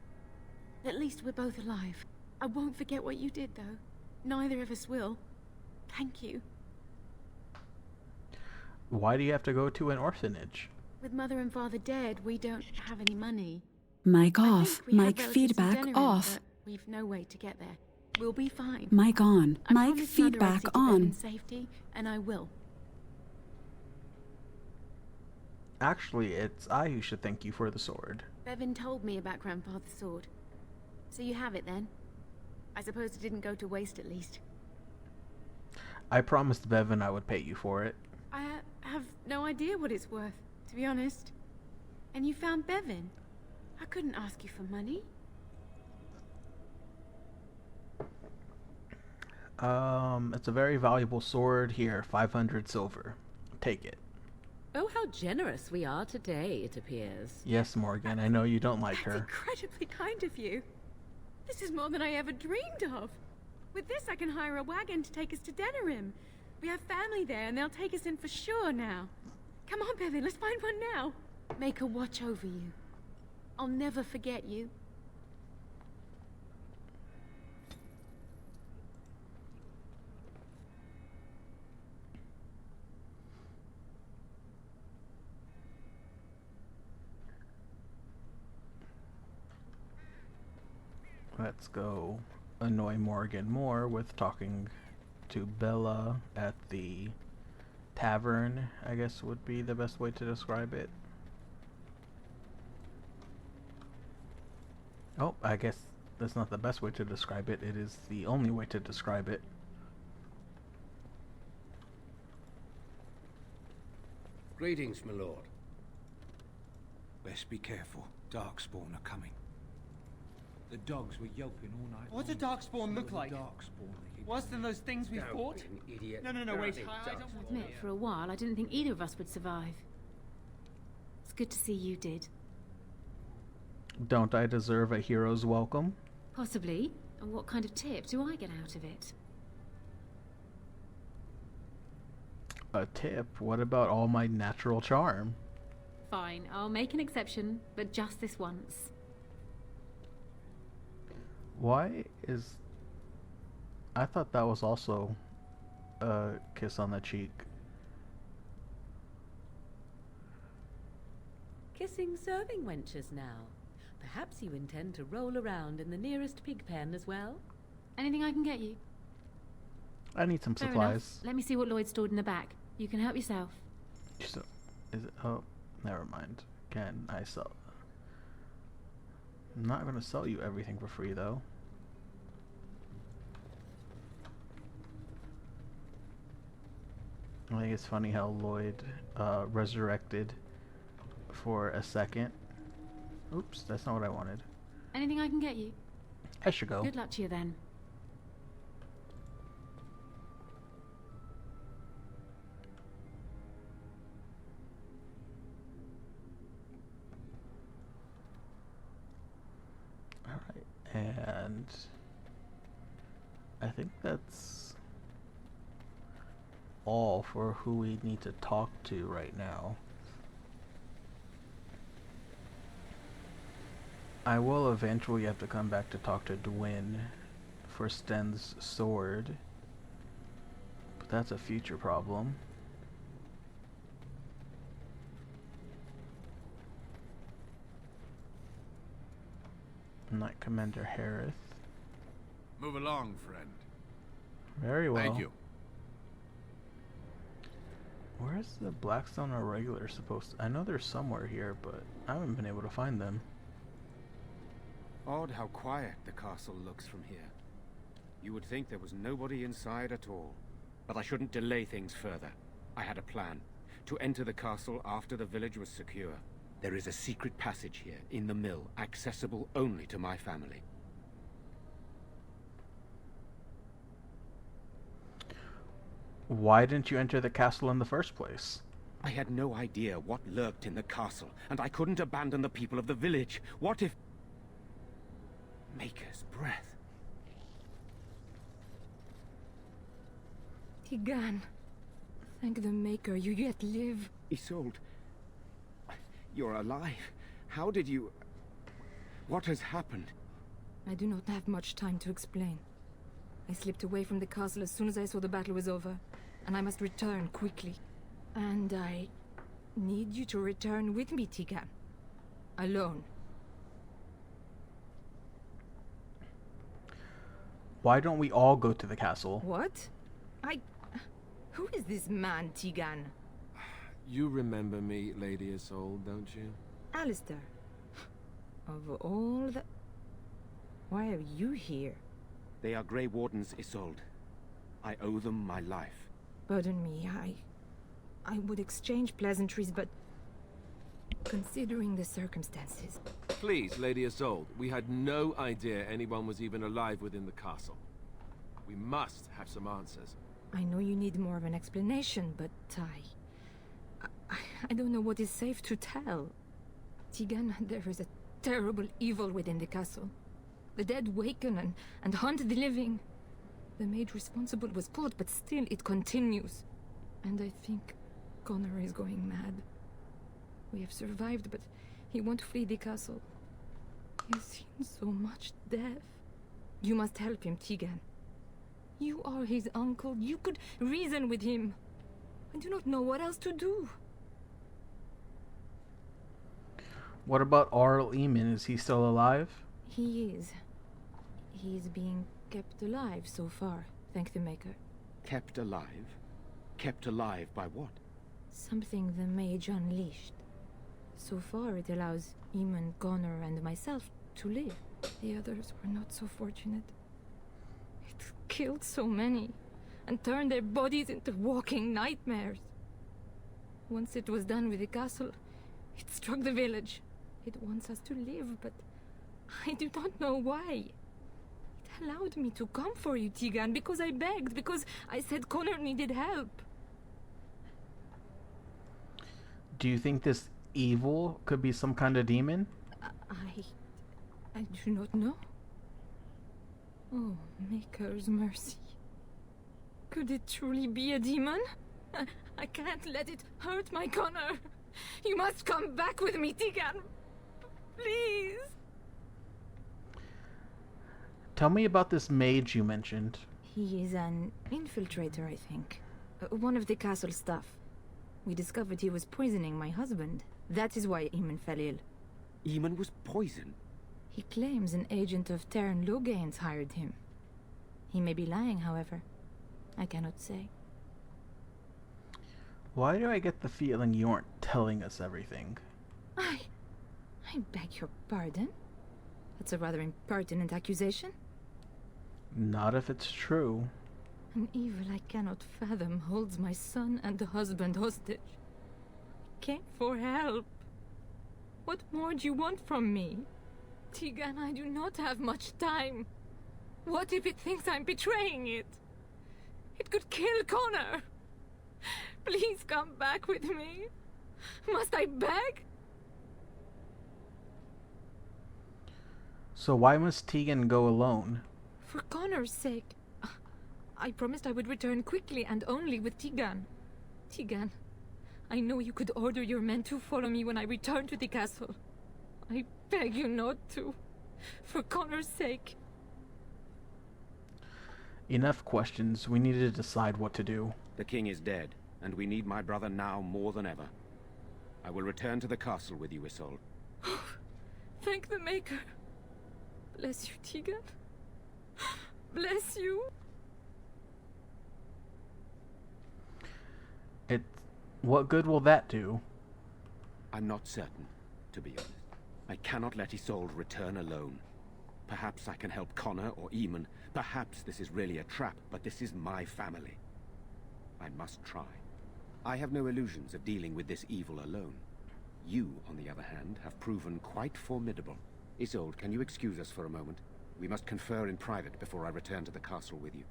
At least we're both alive. I won't forget what you did, though. Neither of us will. Thank you. Why do you have to go to an orphanage? With Mother and Father dead, we don't have any money. Mic off. Mic feedback off. We've no way to get there. We'll be fine. Mic on. I Mic feedback on. In safety, and I will. Actually, it's I who should thank you for the sword. Bevan told me about Grandfather's sword. So you have it then? I suppose it didn't go to waste at least. I promised Bevan I would pay you for it. I have no idea what it's worth, to be honest. And you found Bevan? I couldn't ask you for money. It's a very valuable sword. Here, 500 silver. Take it. Oh, how generous we are today, it appears. Yes, Morgan, I know you don't like That's her. Incredibly kind of you. This is more than I ever dreamed of. With this, I can hire a wagon to take us to Denerim. We have family there, and they'll take us in for sure now. Come on, Bevan, let's find one now. Make her watch over you. I'll never forget you. Let's go annoy Morgan more with talking to Bella at the tavern, I guess would be the best way to describe it. Oh, I guess that's not the best way to describe it. It is the only way to describe it. Greetings, my lord. Best be careful. Darkspawn are coming. The dogs were yelping all night. What do Darkspawn look like? Darkspawn are Worse than those things we Don't fought? be an idiot. No, wait. I don't I want admit, for a while, I didn't think either of us would survive. It's good to see you did. Don't I deserve a hero's welcome? Possibly. And what kind of tip do I get out of it? A tip? What about all my natural charm? Fine, I'll make an exception, but just this once. Why is... I thought that was also a kiss on the cheek. Kissing serving wenches now. Perhaps you intend to roll around in the nearest pig pen as well? Anything I can get you? I need some Fair supplies. enough. Let me see what Lloyd stored in the back. You can help yourself. So, is it... Oh, never mind. Can I sell... I'm not gonna sell you everything for free, though. I think it's funny how Lloyd resurrected for a second. Oops, that's not what I wanted. Anything I can get you? I should go. Good luck to you then. Alright, and I think that's all for who we need to talk to right now. I will eventually have to come back to talk to Dwyn for Sten's sword, but that's a future problem. Knight Commander Harith. Move along, friend. Very well. Thank you. Where's the Blackstone or regular supposed to... I know they're somewhere here, but I haven't been able to find them. Odd how quiet the castle looks from here. You would think there was nobody inside at all. But I shouldn't delay things further. I had a plan. To enter the castle after the village was secure. There is a secret passage here, in the mill, accessible only to my family. Why didn't you enter the castle in the first place? I had no idea what lurked in the castle, and I couldn't abandon the people of the village. What if... Maker's breath. Tigan, thank the Maker you yet live. Isolde, you're alive. How did you... What has happened? I do not have much time to explain. I slipped away from the castle as soon as I saw the battle was over, and I must return quickly. And I need you to return with me, Tigan. Alone. Why don't we all go to the castle? What? Who is this man, Tigan? You remember me, Lady Isolde, don't you? Alistair. Of all the... Why are you here? They are Grey Wardens, Isolde. I owe them my life. Pardon me, I would exchange pleasantries, but... Considering the circumstances... Please, Lady Isolde, we had no idea anyone was even alive within the castle. We must have some answers. I know you need more of an explanation, but I don't know what is safe to tell. Tigan, there is a terrible evil within the castle. The dead waken and haunt the living. The maid responsible was caught, but still it continues. And I think Connor is going mad. We have survived, but he won't flee the castle. He has seen so much death. You must help him, Tigan. You are his uncle. You could reason with him. I do not know what else to do. What about Arl Eamon? Is he still alive? He is. He is being kept alive so far, thank the Maker. Kept alive? Kept alive by what? Something the mage unleashed. So far it allows Eamon, Connor, and myself to live. The others were not so fortunate. It killed so many, and turned their bodies into walking nightmares. Once it was done with the castle, it struck the village. It wants us to live, but I do not know why. It allowed me to come for you, Tegan, because I begged, because I said Connor needed help. Do you think this evil could be some kind of demon? I do not know. Oh, Maker's mercy. Could it truly be a demon? I can't let it hurt my Connor. You must come back with me, Tegan. Please. Tell me about this mage you mentioned. He is an infiltrator, I think. One of the castle staff. We discovered he was poisoning my husband. That is why Eamon fell ill. Eamon was poisoned? He claims an agent of Terran Logain's hired him. He may be lying, however. I cannot say. Why do I get the feeling you aren't telling us everything? I beg your pardon? That's a rather impertinent accusation. Not if it's true. An evil I cannot fathom holds my son and the husband hostage. I came for help. What more do you want from me? Tegan, I do not have much time. What if it thinks I'm betraying it? It could kill Connor. Please come back with me. Must I beg? So why must Tegan go alone? For Connor's sake. I promised I would return quickly and only with Tegan. Tegan, I know you could order your men to follow me when I return to the castle. I beg you not to. For Connor's sake. Enough questions. We need to decide what to do. The king is dead, and we need my brother now more than ever. I will return to the castle with you, Isolde. Thank the Maker. Bless you, Tegan. Bless you. What good will that do? I'm not certain, to be honest. I cannot let Isolde return alone. Perhaps I can help Connor or Eamon. Perhaps this is really a trap, but this is my family. I must try. I have no illusions of dealing with this evil alone. You, on the other hand, have proven quite formidable. Isolde, can you excuse us for a moment? We must confer in private before I return to the castle with you.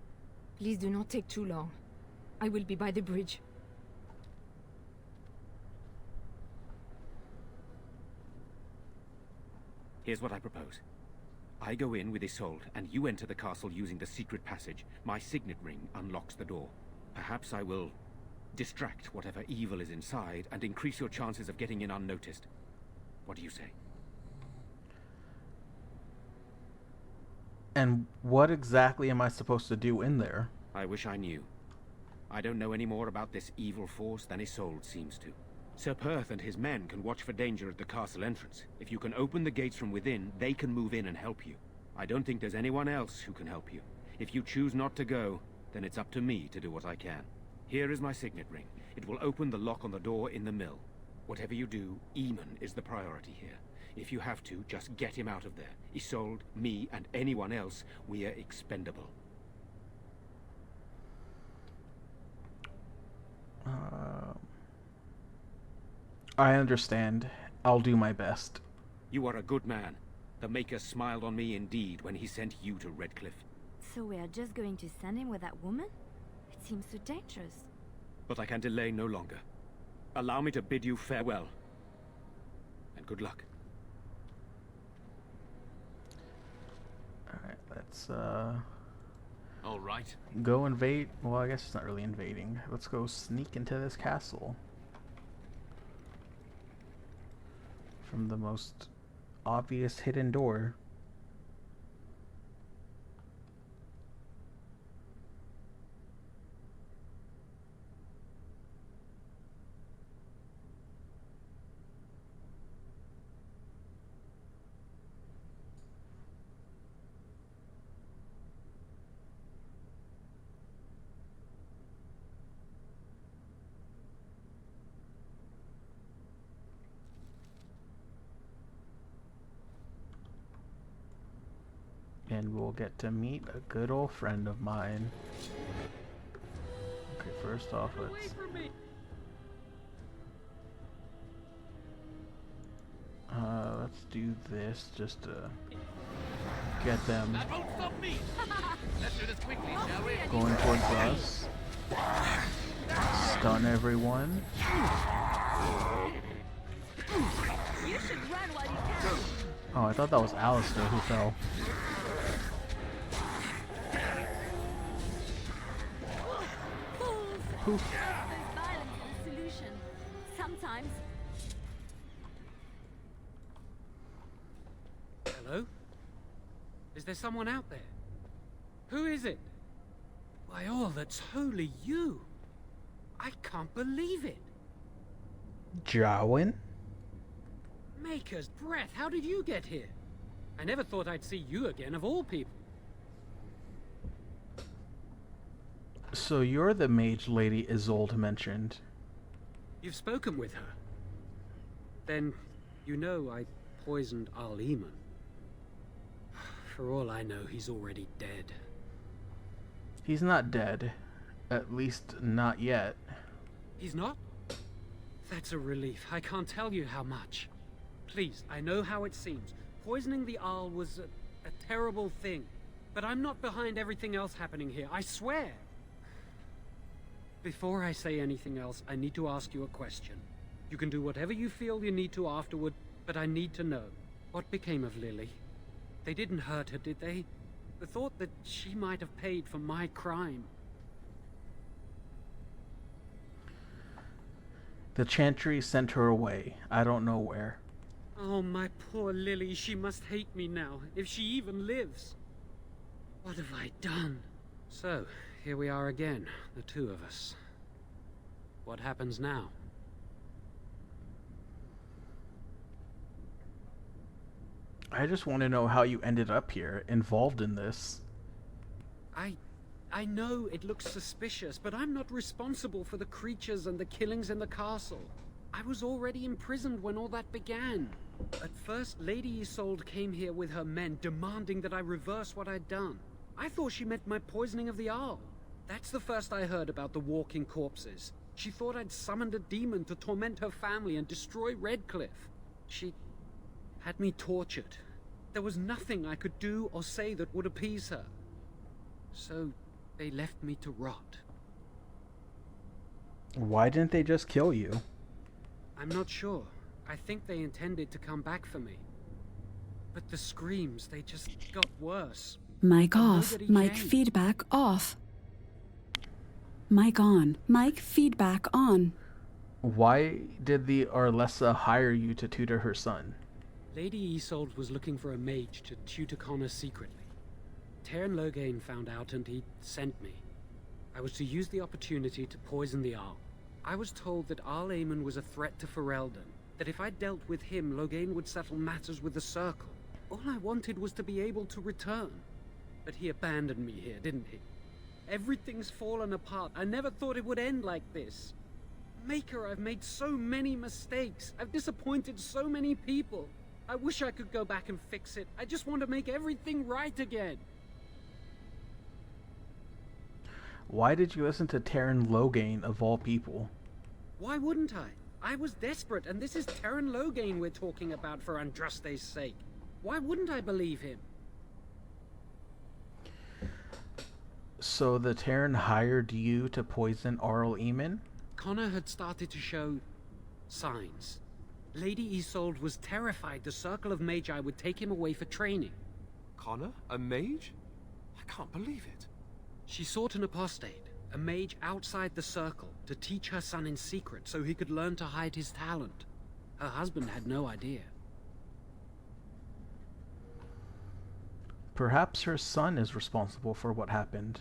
Please do not take too long. I will be by the bridge. Here's what I propose. I go in with Isolde, and you enter the castle using the secret passage. My signet ring unlocks the door. Perhaps I will distract whatever evil is inside and increase your chances of getting in unnoticed. What do you say? And what exactly am I supposed to do in there? I wish I knew. I don't know any more about this evil force than Isolde seems to. Sir Perth and his men can watch for danger at the castle entrance. If you can open the gates from within, they can move in and help you. I don't think there's anyone else who can help you. If you choose not to go, then it's up to me to do what I can. Here is my signet ring. It will open the lock on the door in the mill. Whatever you do, Eamon is the priority here. If you have to, just get him out of there. Isolde, me, and anyone else, we are expendable. I understand. I'll do my best. You are a good man. The Maker smiled on me indeed when he sent you to Redcliffe. So we are just going to send him with that woman? It seems so dangerous. But I can delay no longer. Allow me to bid you farewell. And good luck. Alright, let's All right. go invade. Well, I guess it's not really invading. Let's go sneak into this castle. From the most obvious hidden door. And we'll get to meet a good old friend of mine. Okay, first off, let's do this just to Get them. That won't stop me. Let's do this quickly, shall we? Going towards us. Stun everyone. You should run while you can. Oh, I thought that was Alistair who fell. Fools. There's violence the solution. Sometimes. Hello? Is there someone out there? Who is it? By all that's holy, you! I can't believe it! Jarwin? Maker's breath, how did you get here? I never thought I'd see you again, of all people. So you're the mage lady Isolde mentioned. You've spoken with her. Then, you know I poisoned Al-Eamon. For all I know, he's already dead. He's not dead. At least not yet. He's not? That's a relief. I can't tell you how much. Please, I know how it seems. Poisoning the Arl was a terrible thing. But I'm not behind everything else happening here, I swear. Before I say anything else, I need to ask you a question. You can do whatever you feel you need to afterward, but I need to know. What became of Lily? They didn't hurt her, did they? The thought that she might have paid for my crime. The Chantry sent her away. I don't know where. Oh, my poor Lily, she must hate me now, if she even lives. What have I done? So, here we are again, the two of us. What happens now? I just want to know how you ended up here, involved in this. I know it looks suspicious, but I'm not responsible for the creatures and the killings in the castle. I was already imprisoned when all that began. At first, Lady Isolde came here with her men, demanding that I reverse what I'd done. I thought she meant my poisoning of the Arl. That's the first I heard about the walking corpses. She thought I'd summoned a demon to torment her family and destroy Redcliffe. She had me tortured. There was nothing I could do or say that would appease her. So they left me to rot. Why didn't they just kill you? I'm not sure. I think they intended to come back for me. But the screams, they just got worse. Mic off. Nobody Mic came. feedback off. Mic on. Mic feedback on. Why did the Arlessa hire you to tutor her son? Lady Isolde was looking for a mage to tutor Connor secretly. Tairn Loghain found out and he sent me. I was to use the opportunity to poison the Arl. I was told that Al-Eamon was a threat to Ferelden, that if I dealt with him, Loghain would settle matters with the Circle. All I wanted was to be able to return. But he abandoned me here, didn't he? Everything's fallen apart. I never thought it would end like this. Maker, I've made so many mistakes. I've disappointed so many people. I wish I could go back and fix it. I just want to make everything right again. Why did you listen to Tairn Loghain of all people? Why wouldn't I? I was desperate, and this is Tairn Loghain we're talking about for Andraste's sake. Why wouldn't I believe him? So the Tairn hired you to poison Al-Eamon? Connor had started to show signs. Lady Isolde was terrified the Circle of Magi would take him away for training. Connor? A mage? I can't believe it. She sought an apostate, a mage outside the Circle, to teach her son in secret so he could learn to hide his talent. Her husband had no idea. Perhaps her son is responsible for what happened.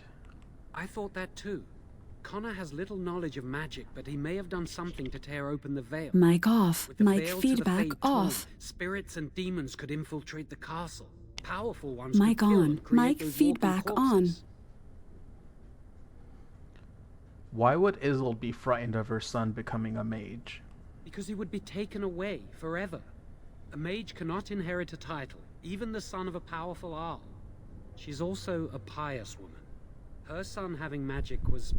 I thought that too. Connor has little knowledge of magic, but he may have done something to tear open the veil. Mic off. With the Mic veil to the feedback Fade torn, off. spirits and demons could infiltrate the castle. Powerful ones could Mic kill on. and create Mic those feedback walking on. corpses. Why would Isolde be frightened of her son becoming a mage? Because he would be taken away forever. A mage cannot inherit a title, even the son of a powerful Arl. She's also a pious woman. Her son having magic was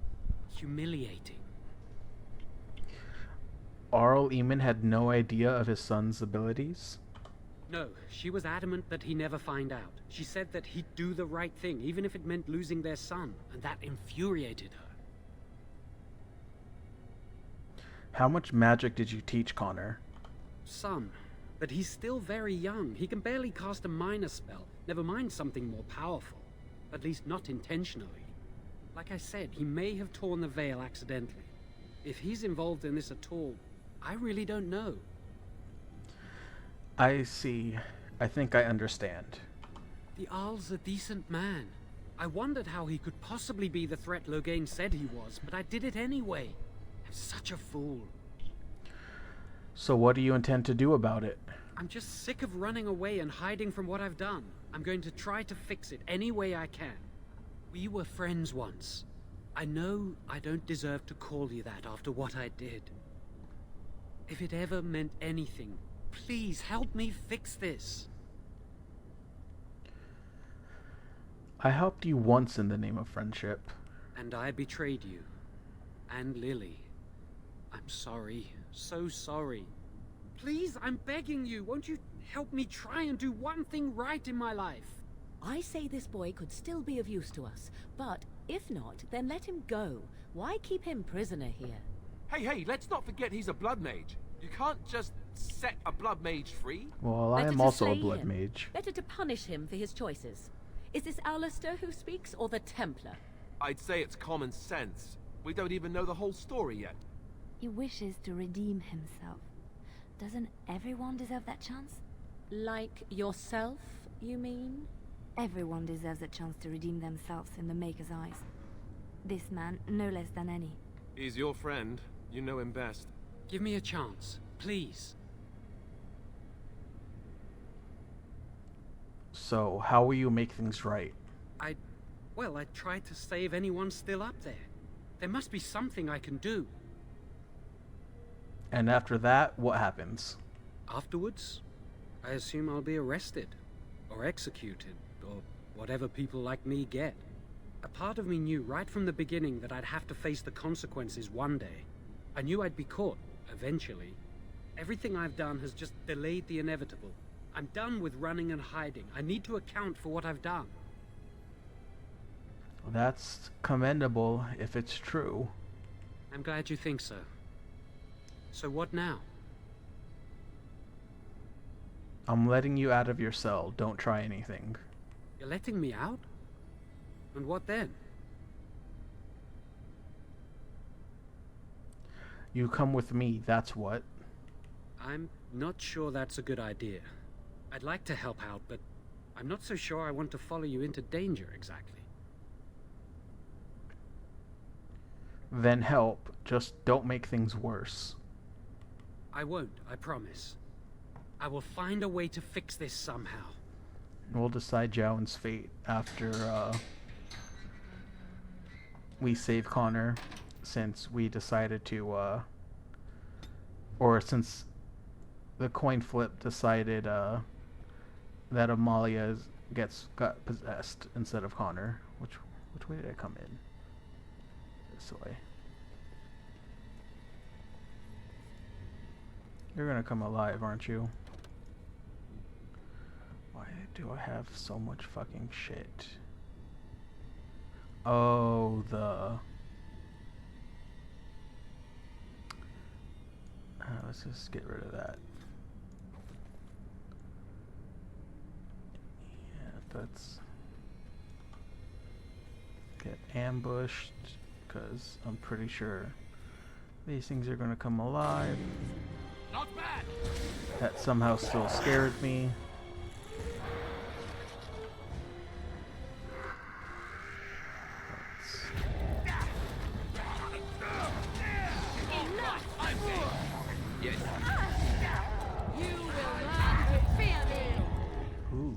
humiliating. Al-Eamon had no idea of his son's abilities? No, she was adamant that he never find out. She said that he'd do the right thing, even if it meant losing their son, and that infuriated her. How much magic did you teach Connor? Some. But he's still very young. He can barely cast a minor spell, never mind something more powerful. At least not intentionally. Like I said, he may have torn the veil accidentally. If he's involved in this at all, I really don't know. I see. I think I understand. The Arl's a decent man. I wondered how he could possibly be the threat Loghain said he was, but I did it anyway. I'm such a fool. So what do you intend to do about it? I'm just sick of running away and hiding from what I've done. I'm going to try to fix it any way I can. We were friends once. I know I don't deserve to call you that after what I did. If it ever meant anything, please help me fix this. I helped you once in the name of friendship. And I betrayed you. And Lily. I'm sorry. So sorry. Please, I'm begging you. Won't you help me try and do one thing right in my life? I say this boy could still be of use to us, but if not, then let him go. Why keep him prisoner here? Hey, let's not forget he's a blood mage. You can't just set a blood mage free. Well, I am also a blood mage. Better to punish him for his choices. Is this Alistair who speaks, or the Templar? I'd say it's common sense. We don't even know the whole story yet. He wishes to redeem himself. Doesn't everyone deserve that chance? Like yourself, you mean? Everyone deserves a chance to redeem themselves in the Maker's eyes. This man, no less than any. He's your friend. You know him best. Give me a chance, please. So, how will you make things right? I tried to save anyone still up there. There must be something I can do. And after that, what happens? Afterwards, I assume I'll be arrested, or executed, or whatever people like me get. A part of me knew right from the beginning that I'd have to face the consequences one day. I knew I'd be caught, eventually. Everything I've done has just delayed the inevitable. I'm done with running and hiding. I need to account for what I've done. That's commendable if it's true. I'm glad you think so. So what now? I'm letting you out of your cell. Don't try anything. You're letting me out? And what then? You come with me, that's what. I'm not sure that's a good idea. I'd like to help out, but I'm not so sure I want to follow you into danger exactly. Then help. Just don't make things worse. I won't, I promise. I will find a way to fix this somehow. We'll decide Jowen's fate after we save Connor, since we decided to or since the coin flip decided that Amalia got possessed instead of Connor. Which way did I come in? This way. You're gonna come alive, aren't you? Why do I have so much fucking shit? Oh, let's just get rid of that. Yeah, let's get ambushed, because I'm pretty sure these things are gonna come alive. Not bad. That somehow still scared me. Ooh,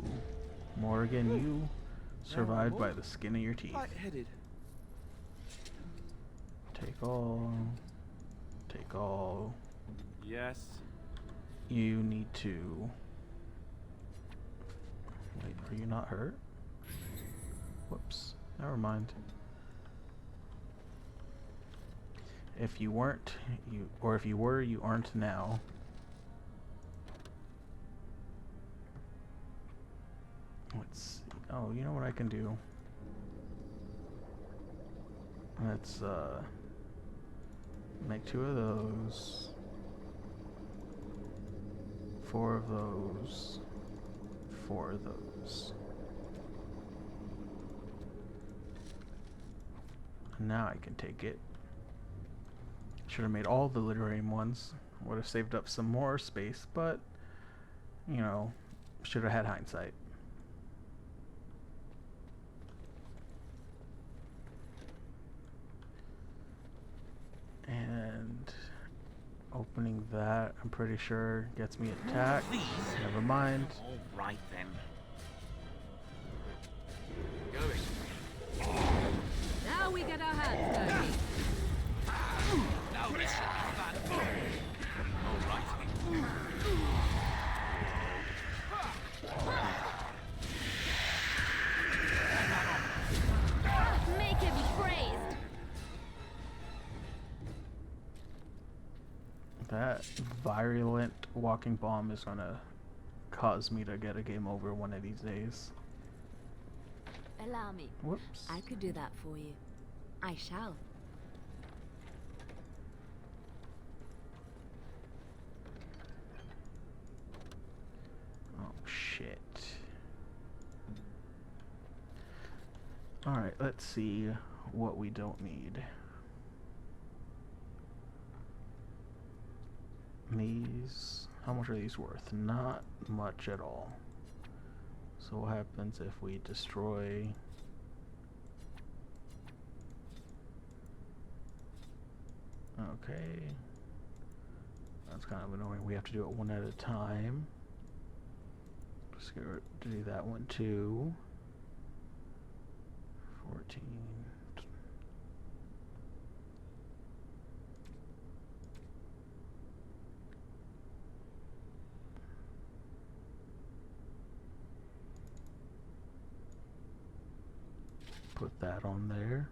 Morgan, you survived by the skin of your teeth. Light-headed. Take all. Take all. Yes. You need to... Wait, are you not hurt? Whoops. Never mind. If you weren't, or if you were, you aren't now. Oh, you know what I can do? Let's make 2 of those. 4 of those. 4 of those. Now I can take it. Should have made all the Lyrium ones. Would have saved up some more space, but you know, should have had hindsight. And opening that, I'm pretty sure gets me attacked. Never mind. All right then. Now we get our hands dirty. Now this should be fun. All right. Make him praised. That virulent walking bomb is gonna cause me to get a game over one of these days. Allow me. Whoops. I could do that for you. I shall. Oh shit. Alright, let's see what we don't need. These, how much are these worth? Not much at all. So what happens if we destroy okay, that's kind of annoying. We have to do it one at a time. Just get to do that one too. 14. Put that on there.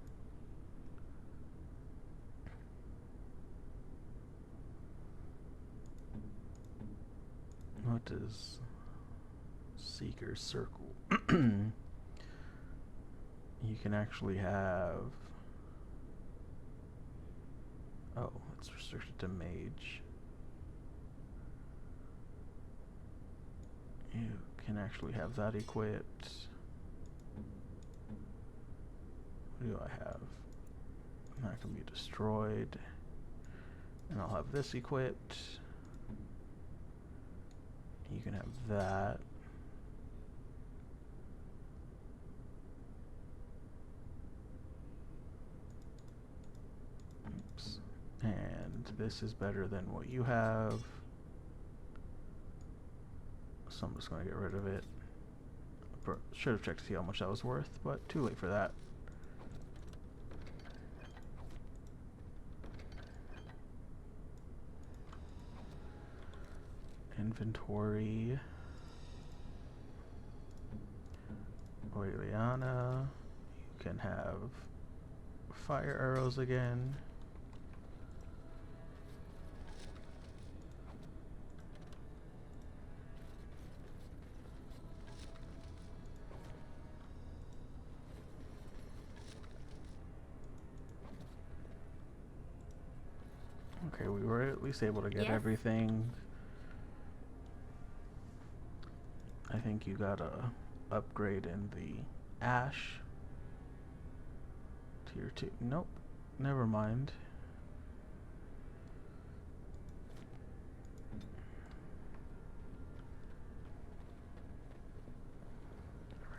What is Seeker's Circle? You can actually have... Oh, it's restricted to mage. You can actually have that equipped. What do I have? That can be destroyed. And I'll have this equipped. You can have that. Oops. And this is better than what you have. So I'm just going to get rid of it. Should have checked to see how much that was worth, but too late for that. Inventory. Aureliana. You can have fire arrows again. Okay, we were at least able to get everything. I think you got a upgrade in the Ash. Tier 2. Nope. Never mind.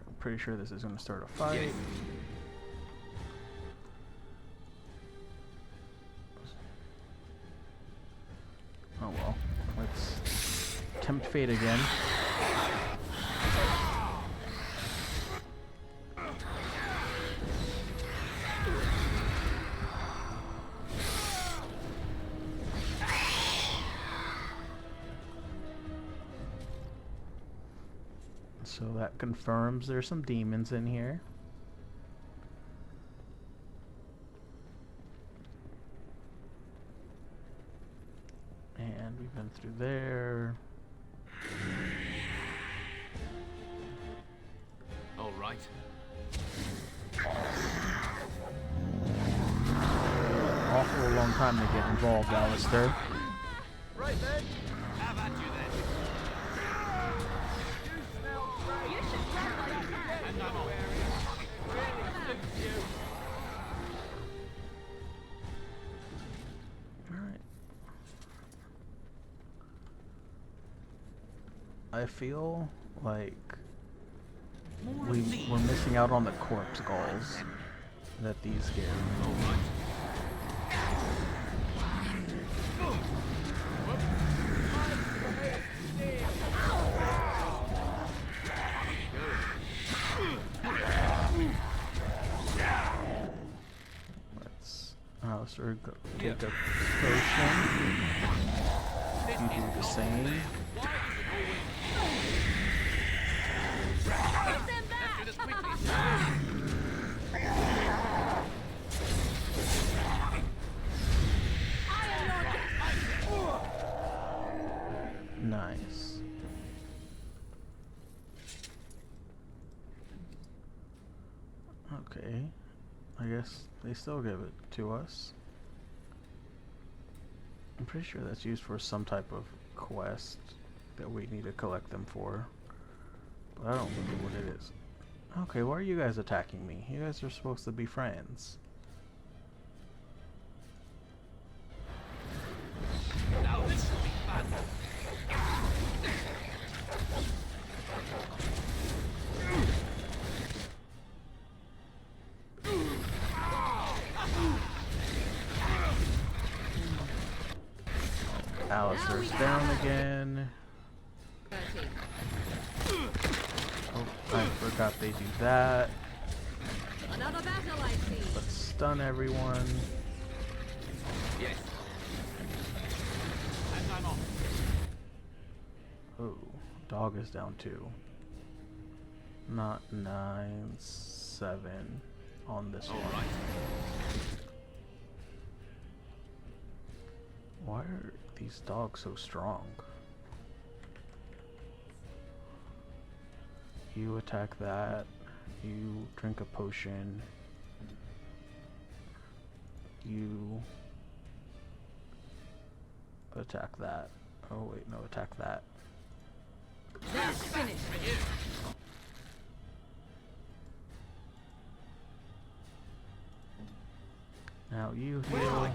I'm pretty sure this is going to start a fight. Oh well. Let's tempt fate again. So that confirms there's some demons in here. And we've been through there. All right. Awful long time to get involved, Alistair. Right then. Have at you then. You should run like you can. And I'm on. It really suits you. Alright. I feel like we're missing out on the corpse galls that these give. Let's Alistair go take a potion. You do the same. Nice. Okay. I guess they still give it to us. I'm pretty sure that's used for some type of quest that we need to collect them for. But I don't remember what it is. Okay, why are you guys attacking me? You guys are supposed to be friends. Now this will be fun. Alistair's down again. Oh, I forgot they do that. Another battle, I see. Let's stun everyone. Yes. And I'm on. Oh, dog is down too. Not 9, 7 on this one. Right. Why are these dogs so strong? You attack that. You drink a potion. You attack that. Oh wait, no, attack that. That's finished. Now you heal.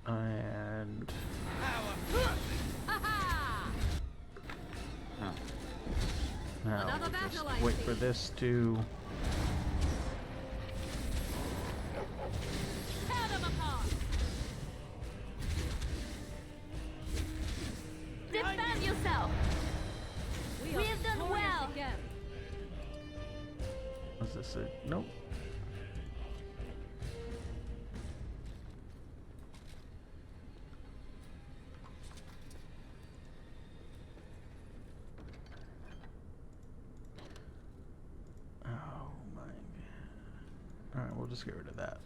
And now just wait for this to Defend yourself. We have done well. was this it? Nope. Oh my god. Alright, we'll just get rid of that.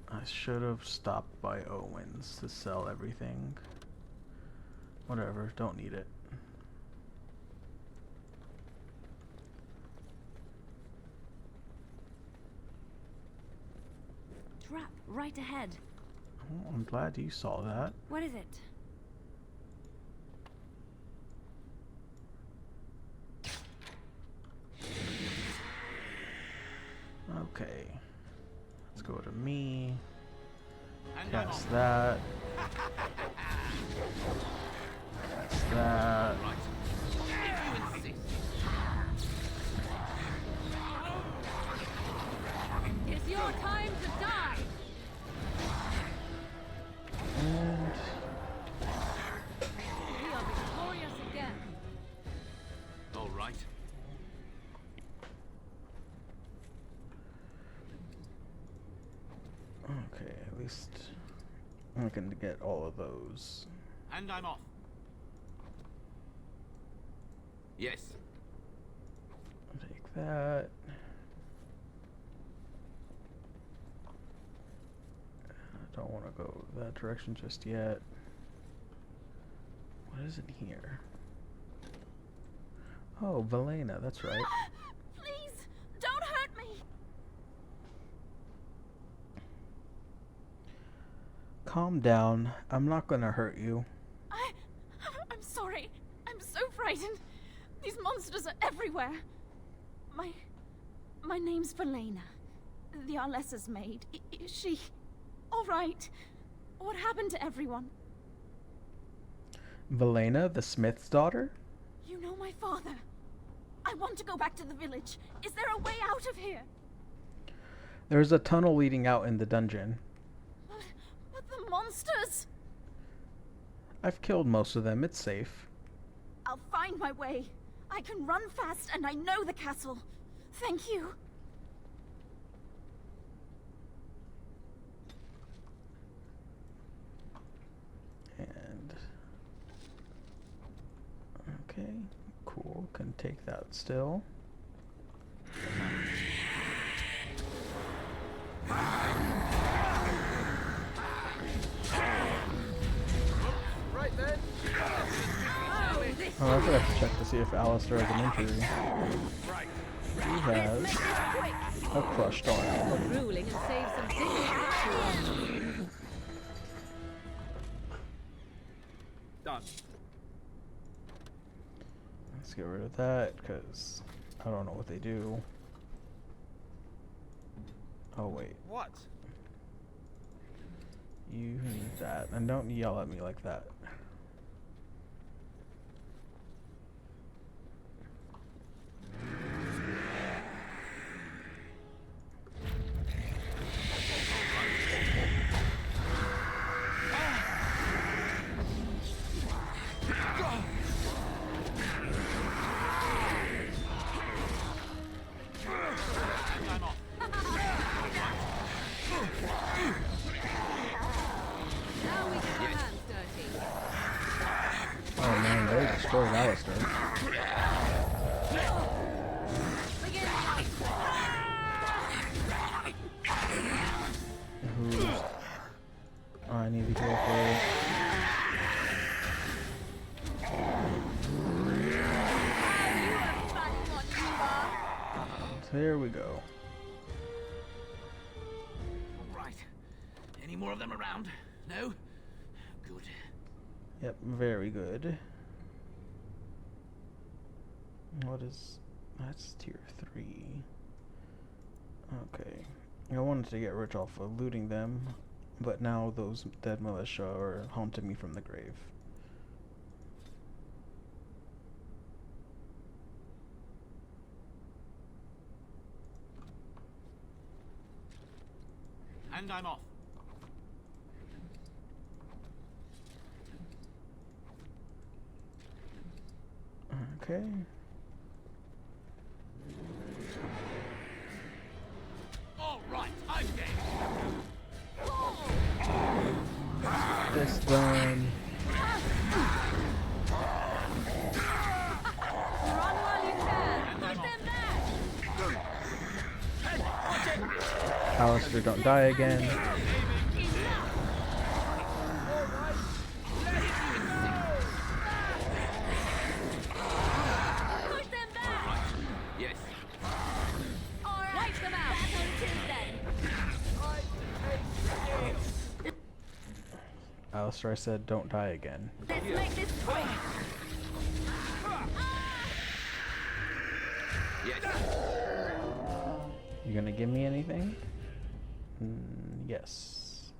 I should have stopped by Owen's to sell everything. Whatever, don't need it. Trap right ahead. Oh, I'm glad you saw that. What is it? Okay. Let's go to me. Cast that. Cast that. It's your time to die. And We are victorious again. All right. okay, at least I can get all of those. And I'm off. Yes. Take that. don't want to go that direction just yet. What is in here? Oh, Valena, that's right. Please, don't hurt me. Calm down. I'm not gonna hurt you. I'm sorry. I'm so frightened. These monsters are everywhere. My name's Valena. The Arlessa's maid. Is she all right? What happened to everyone? Valena, the smith's daughter? You know my father. I want to go back to the village. Is there a way out of here? There's a tunnel leading out in the dungeon. But the monsters! I've killed most of them. It's safe. I'll find my way. I can run fast and I know the castle. Thank you. And okay, cool. Can take that still. Right then. Oh, I forgot to check to see if Alistair has an injury. He has a crushed arm. Ruling and save some dignity. Done. Let's get rid of that, because I don't know what they do. Oh, wait. What? You need that. And don't yell at me like that. Oh man, they destroyed Alistair. Who's... Oh, I need to heal for it. There we go. Right. Any more of them around? No? Good. Yep, very good. What is... That's tier 3. Okay. I wanted to get rich off of looting them, but now those dead militia are haunting me from the grave. And I'm off. Okay. All right, I'm game. This done. Alistair, don't die again. Yes. Wipe them out. Alistair, I said don't die again. Let's make this quick. Yes. You gonna give me anything? Yes.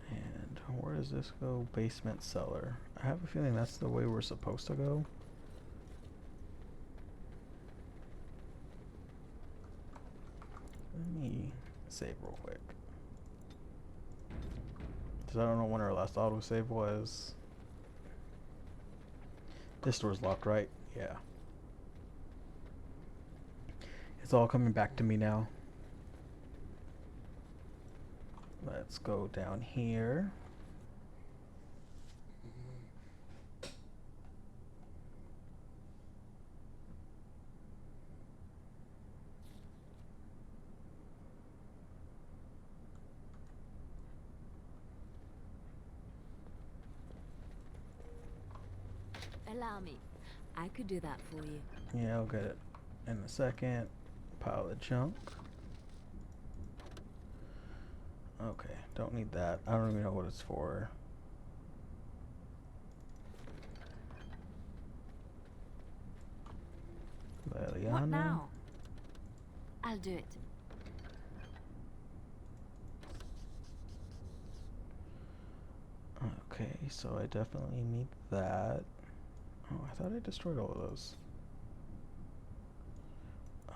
And where does this go? Basement cellar. I have a feeling that's the way we're supposed to go. Let me save real quick. Because I don't know when our last autosave was. This door's locked, right? Yeah. It's all coming back to me now. let's go down here. Allow me. I could do that for you. Yeah, I'll get it in a second. Pile of junk. Okay, don't need that. I don't even know what it's for. Liliana. What now? I'll do it. Okay, so I definitely need that. Oh, I thought I destroyed all of those.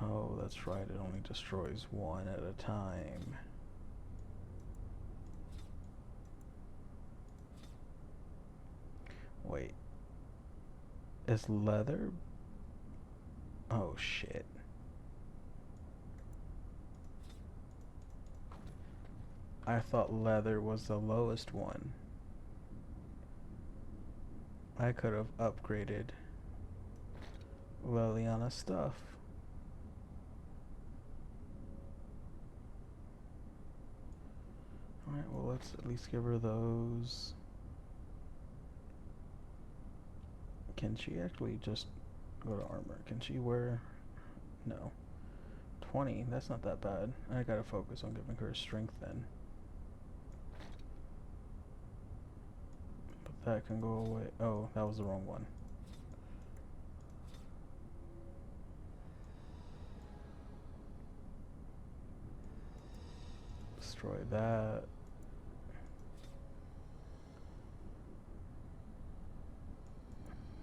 Oh, that's right, it only destroys one at a time. Wait. Is leather? Oh, shit. I thought leather was the lowest one. I could have upgraded Liliana's stuff. Alright, well, let's at least give her those. Can she actually just go to armor? Can she wear... No. 20, that's not that bad. I gotta focus on giving her strength then. But that can go away. Oh, that was the wrong one. Destroy that.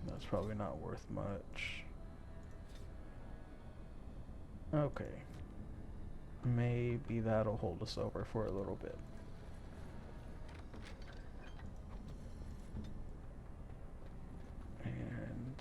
That's probably not worth much. Okay. Maybe that'll hold us over for a little bit. And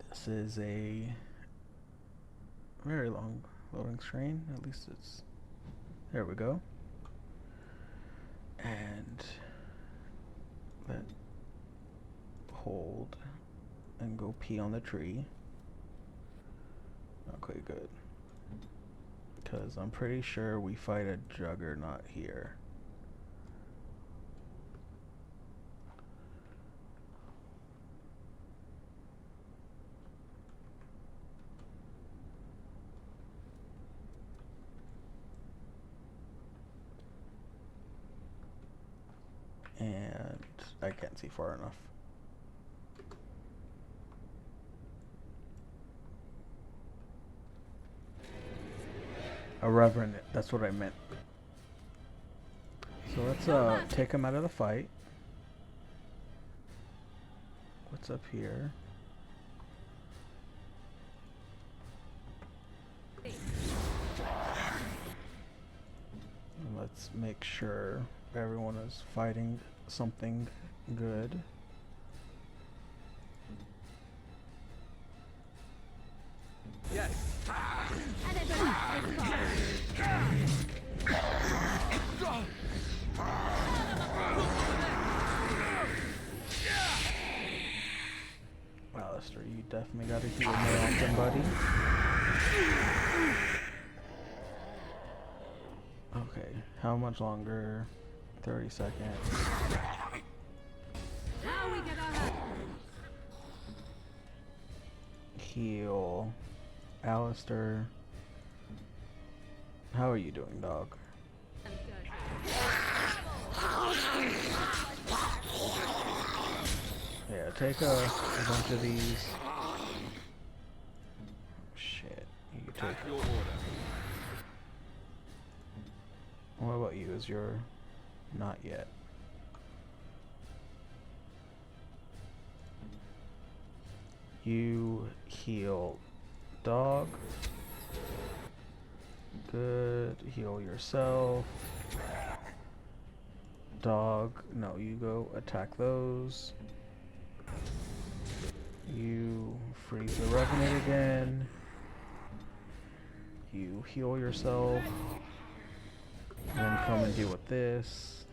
this is a very long loading screen. At least it's... There we go. And let hold and go pee on the tree. Okay, good. Because I'm pretty sure we fight a juggernaut here. And I can't see far enough. A reverend, that's what I meant. So let's take him out of the fight. What's up here? Let's make sure everyone is fighting something good. Yes. Alistair, you definitely gotta heal more often, buddy. Okay, how much longer? 30 seconds. Now we get our Heal. Alistair. How are you doing, dog? Yeah, take a bunch of these. Shit. You take your order. you as you're not yet. You heal dog. Good. Heal yourself. Dog. No, you go attack those. You freeze the Revenant again. You heal yourself. And then come and deal with this.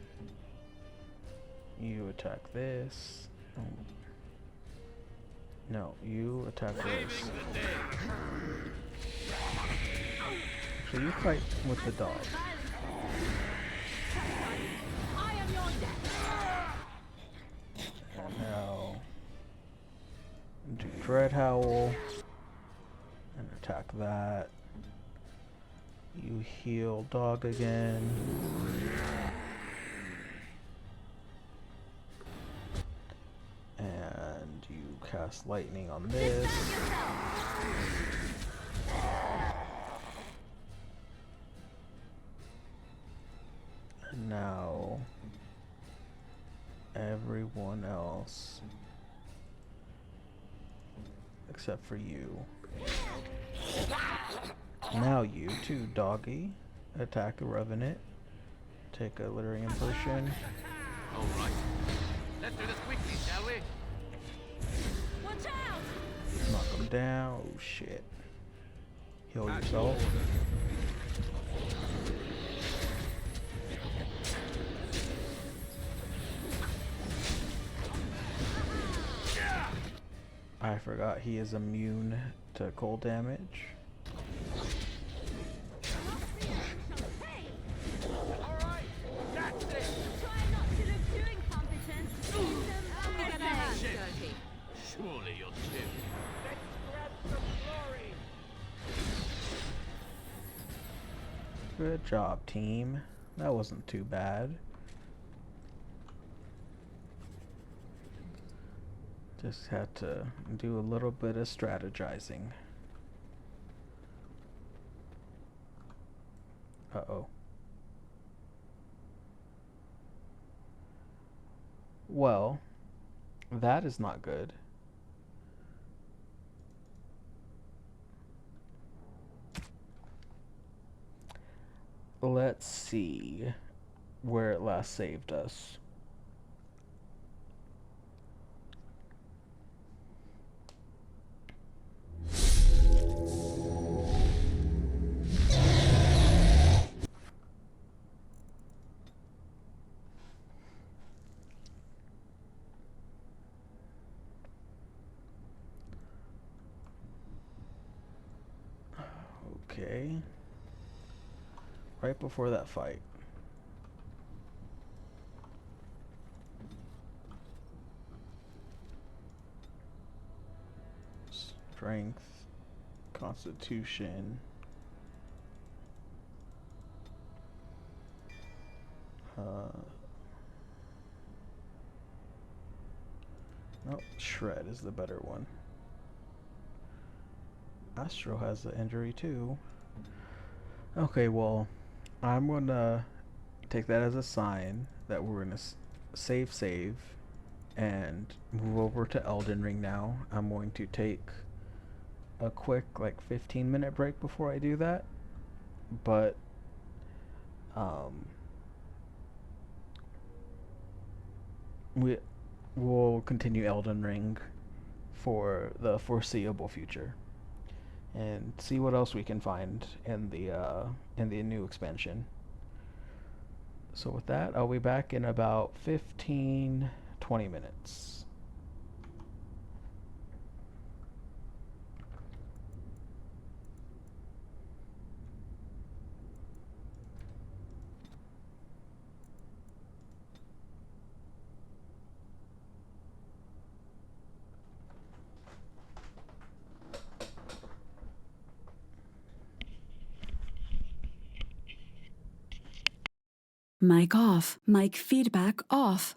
You attack this. Oh. No, you attack this. So you fight with the dog. And now do Dread Howl and attack that. You heal dog again. And you cast lightning on this. And now everyone else except for you. Now you too, doggy. Attack a Revenant. Take a Lyrian Potion. Alright. Let's do this quickly, shall we? Watch out! Knock him down. Oh shit. Heal yourself. I forgot he is immune to cold damage. Surely you're too. Good job, team. That wasn't too bad. Just had to do a little bit of strategizing. Uh-oh. Well, that is not good. Let's see where it last saved us. Okay. Right before that fight. Strength, Constitution. Nope, Shred is the better one. Astro has the injury too. Okay, well, I'm gonna take that as a sign that we're gonna save, and move over to Elden Ring now. I'm going to take a quick, like, 15-minute break before I do that, but we'll continue Elden Ring for the foreseeable future and see what else we can find in the new expansion. So with that, I'll be back in about 15-20 minutes. Mic off. Mic feedback off.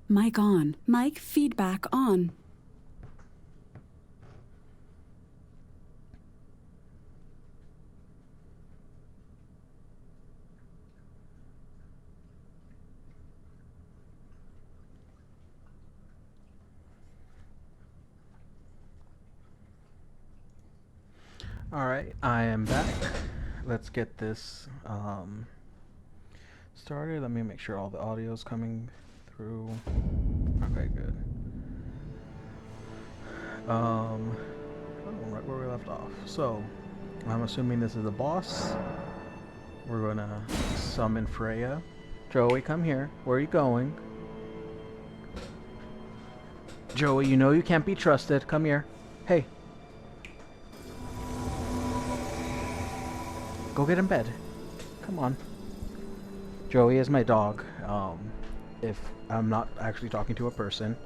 Mic on. Mic feedback on. Alright, I am back. Let's get this started. Let me make sure all the audio is coming through. Okay, good. Right where we left off. So, I'm assuming this is a boss. We're gonna summon Freya. Joey, come here. Where are you going? Joey, you know you can't be trusted. Come here. Hey. Go get in bed. Come on. Joey is my dog. If I'm not actually talking to a person,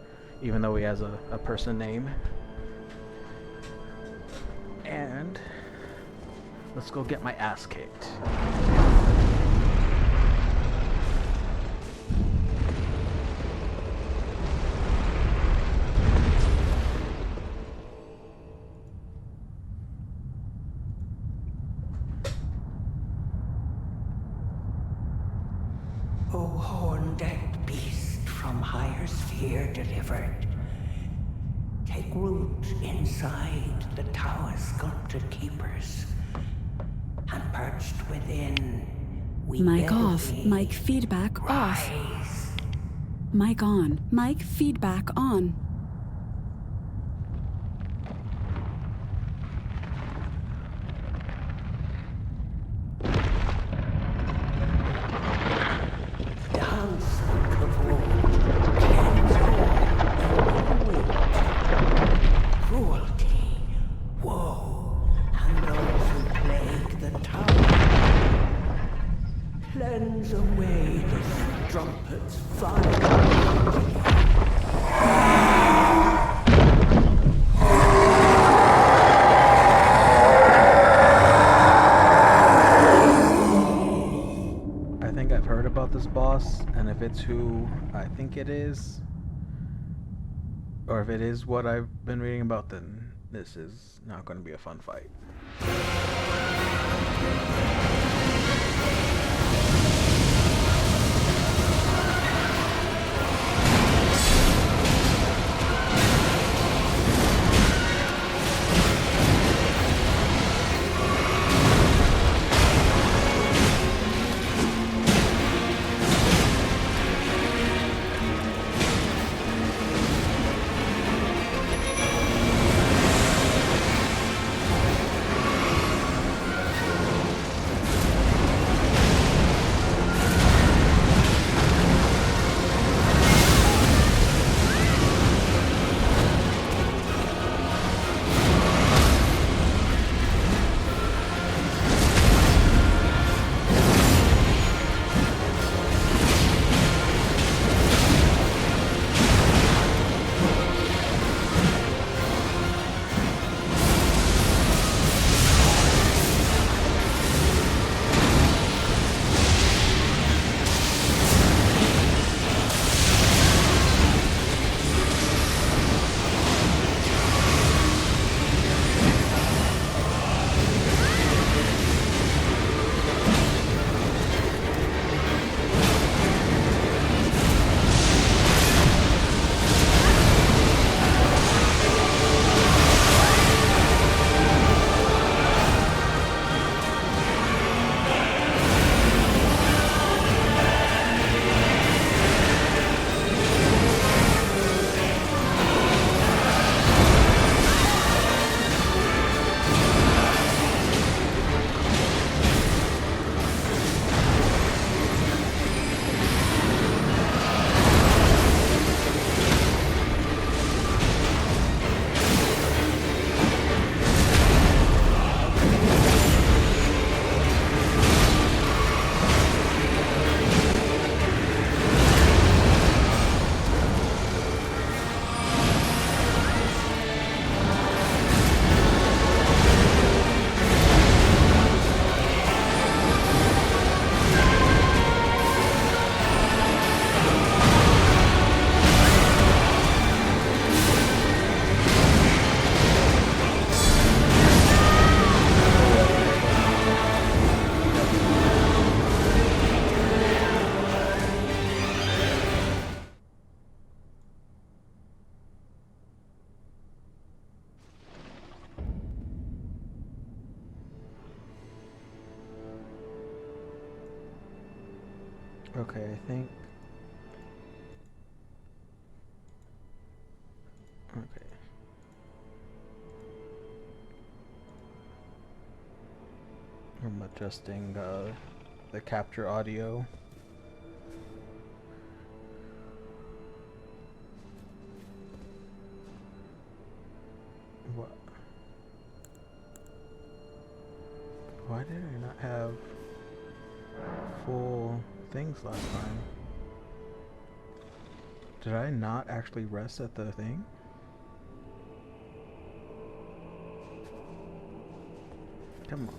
even though he has a person name. And let's go get my ass kicked. O horn-decked beast from higher sphere delivered, take root inside the tower's sculpted keepers, and perched within, we Mic beg off. thee, Mic feedback off. rise. Mic on. Mic feedback on. Dance of old, cleanse all, cruelty, woe, and those who plague the tower. Cleanse away this strumpet's fire. I think I've heard about this boss, and if it's who I think it is, or if it is what I've been reading about, then this is not going to be a fun fight. Okay, I think. Okay. I'm adjusting the capture audio. What? Why did I not have full things last time? Did I not actually rest at the thing? Come on.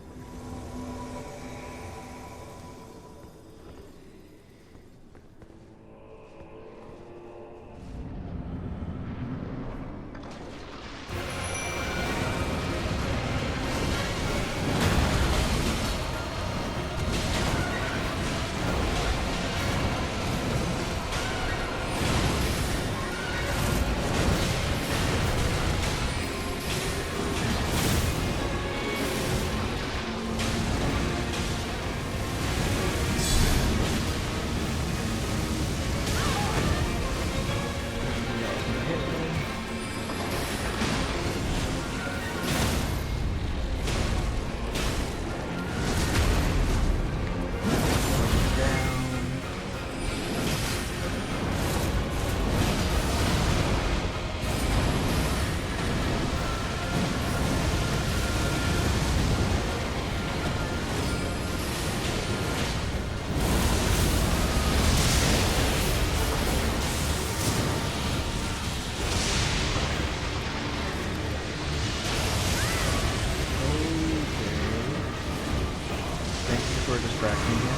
Distracting me.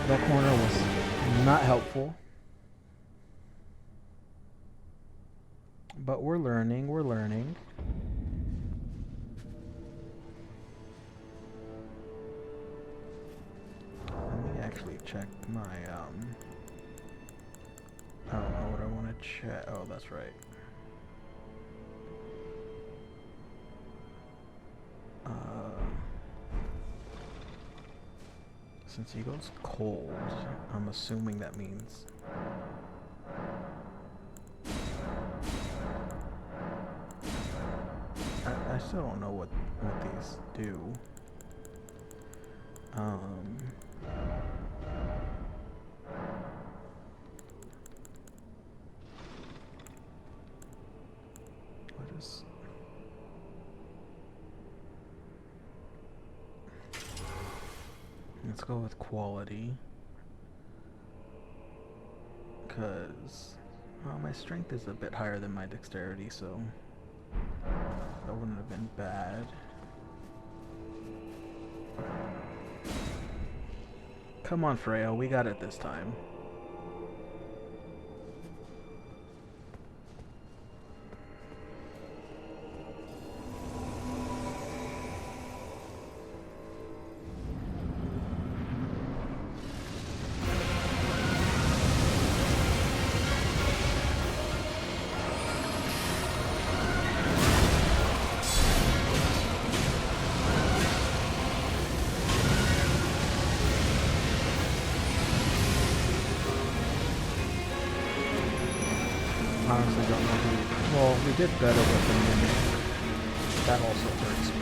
That corner was not helpful. But we're learning, we're learning. Let me actually check my, I don't know what I want to check. Oh, that's right. Since he goes cold, I'm assuming that means... I still don't know what these do. What is... Let's go with quality. Because my strength is a bit higher than my dexterity, so that wouldn't have been bad. Come on, Freya, we got it this time. honestly don't know who. Well, we did better with the mimic. That also hurts me.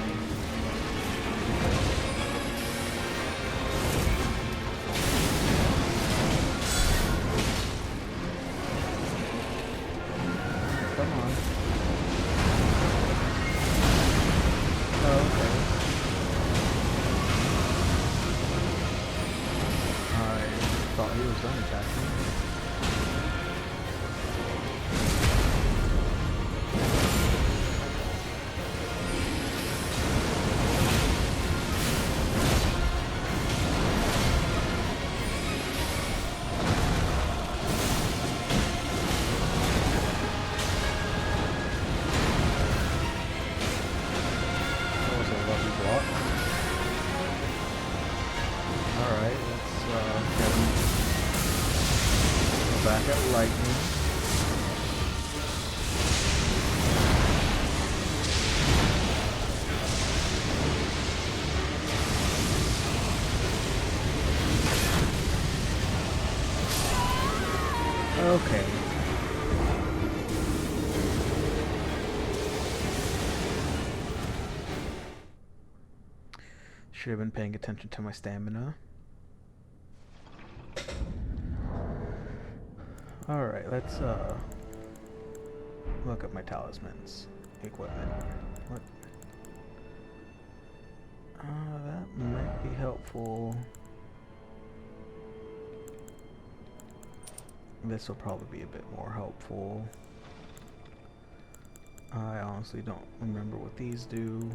Come on. Oh, okay. I thought he was done attacking. Back at lightning. Okay. Should have been paying attention to my stamina. Alright, let's look at my talismans. Equipment. What? That might be helpful. This will probably be a bit more helpful. I honestly don't remember what these do.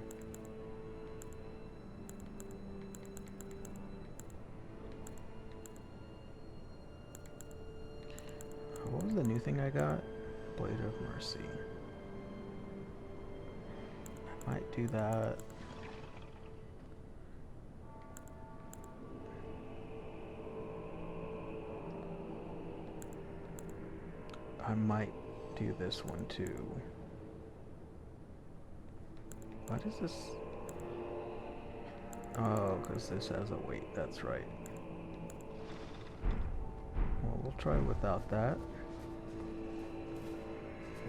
What was the new thing I got? Blade of Mercy. I might do that. I might do this one too. What is this? Oh, because this has a weight, that's right. Well, we'll try without that.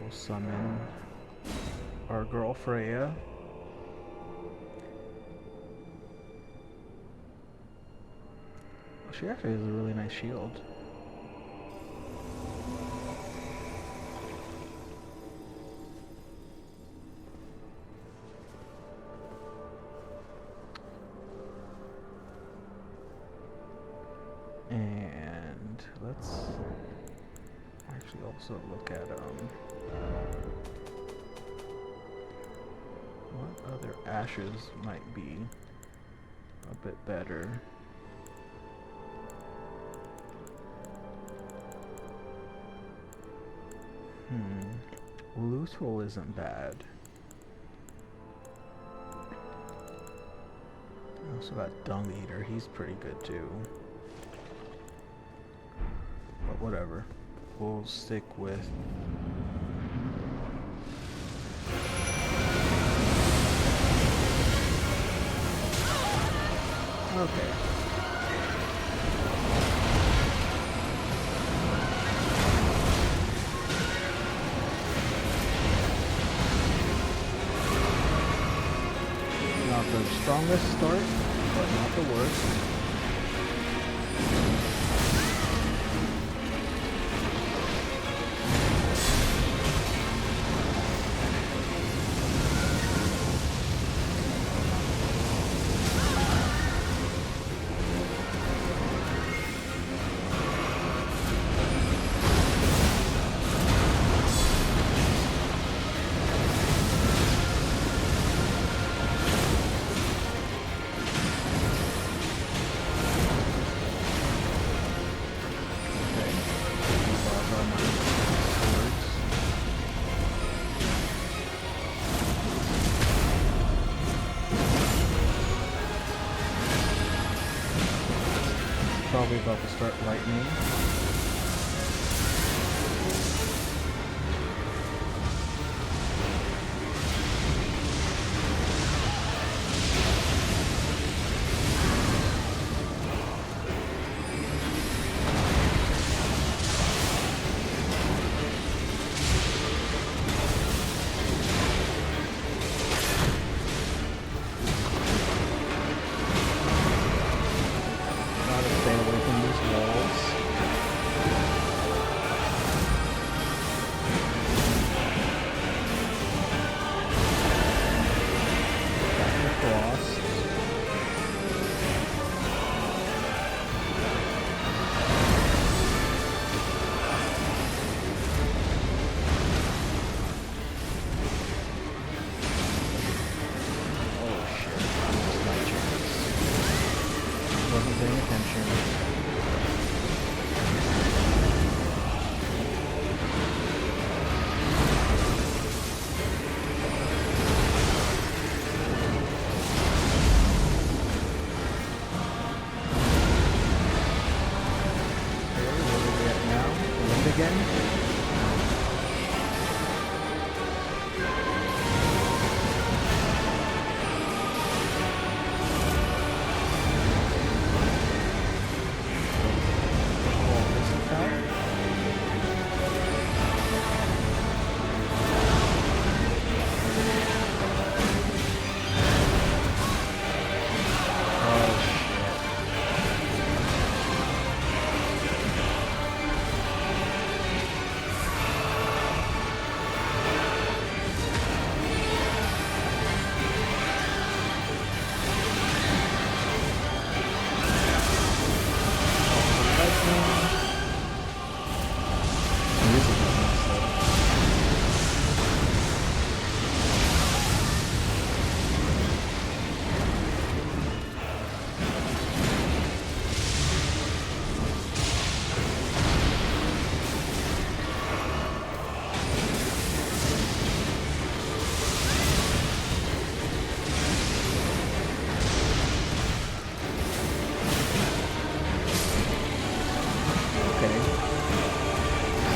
We'll summon our girl Freya. She actually has a really nice shield. And let's actually also look at what other ashes might be a bit better. Loose Roll isn't bad. I also got Dung Eater, he's pretty good too. But whatever. We'll stick with okay. Not the strongest start, but not the worst. Probably about to start lightning. wasn't paying attention.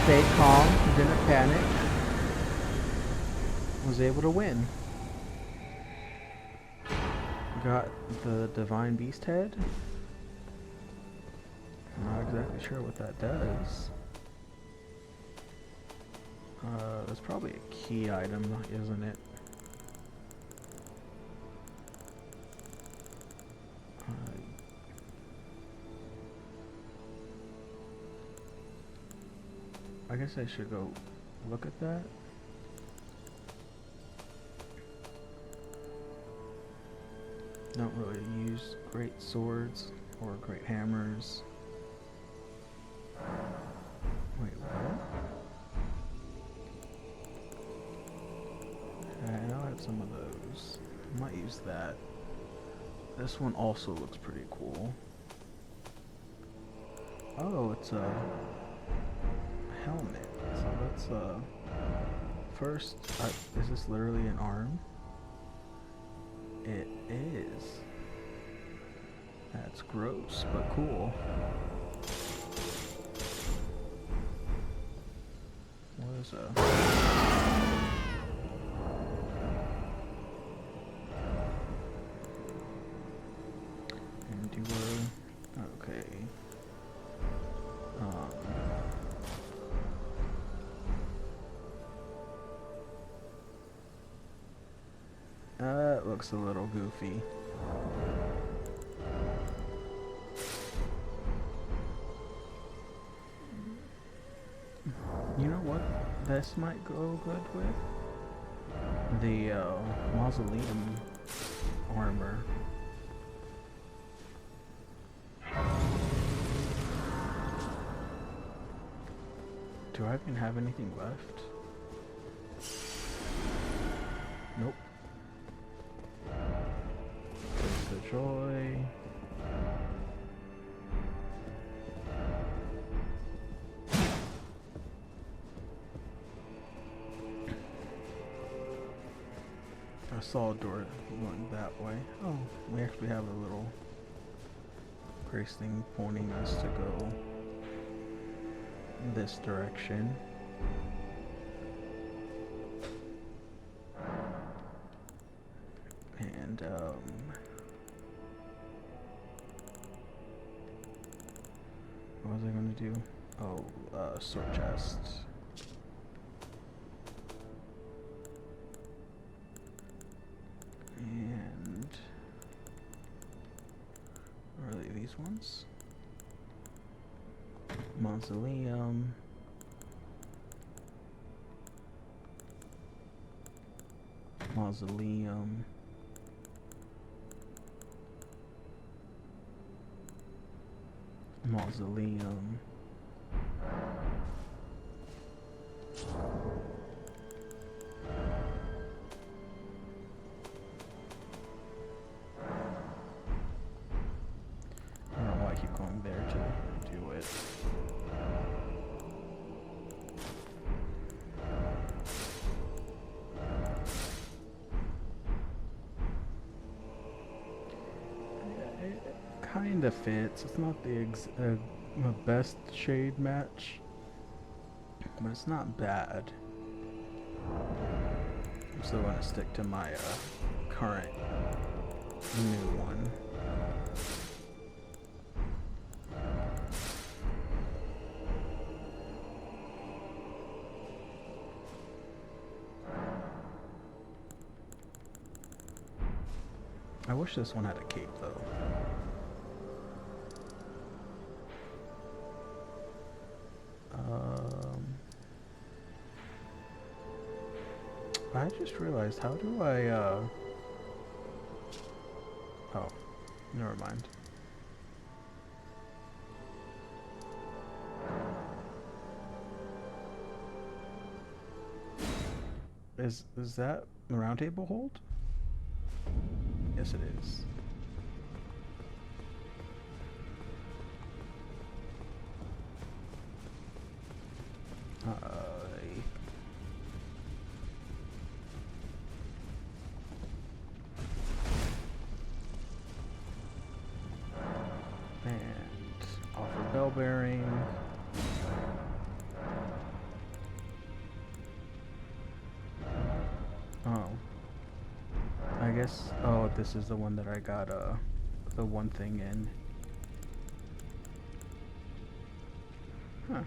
Stayed calm, didn't panic, was able to win. Got the Divine Beast head. Not exactly sure what that does. That's probably a key item, isn't it? I guess I should go look at that. Don't really use great swords or great hammers. Wait, what? I know I have some of those. I might use that. This one also looks pretty cool. Oh, it's a helmet. So let's first, is this literally an arm? It is. That's gross, but cool. What is a... Endure. Okay. It looks a little goofy. You know what this might go good with? The mausoleum armor. Do I even have anything left? Nope. There's the joy. I saw a door going that way. Oh, we actually have a little grace thing pointing us to go this direction. And what was I gonna do? Oh, sword chest. And are they these ones? Mausoleum. Mausoleum. Mausoleum. it. It kind of fits. It's not the best shade match, but it's not bad. I'm still going to stick to my current new one. I wish this one had a cape though. I just realized, how do I, oh, never mind. Is that the round table hold? Yes, it is. And offer bell bearing. Oh. I guess, oh, this is the one that I got, the one thing in. Huh.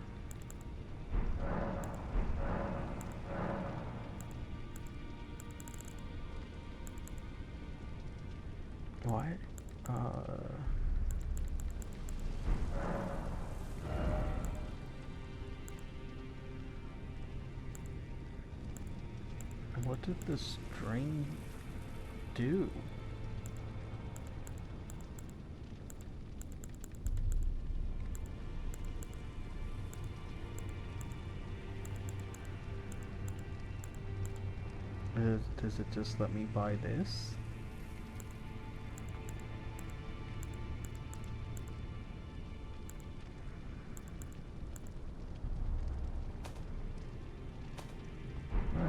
Why? What did the string do? Does it just let me buy this?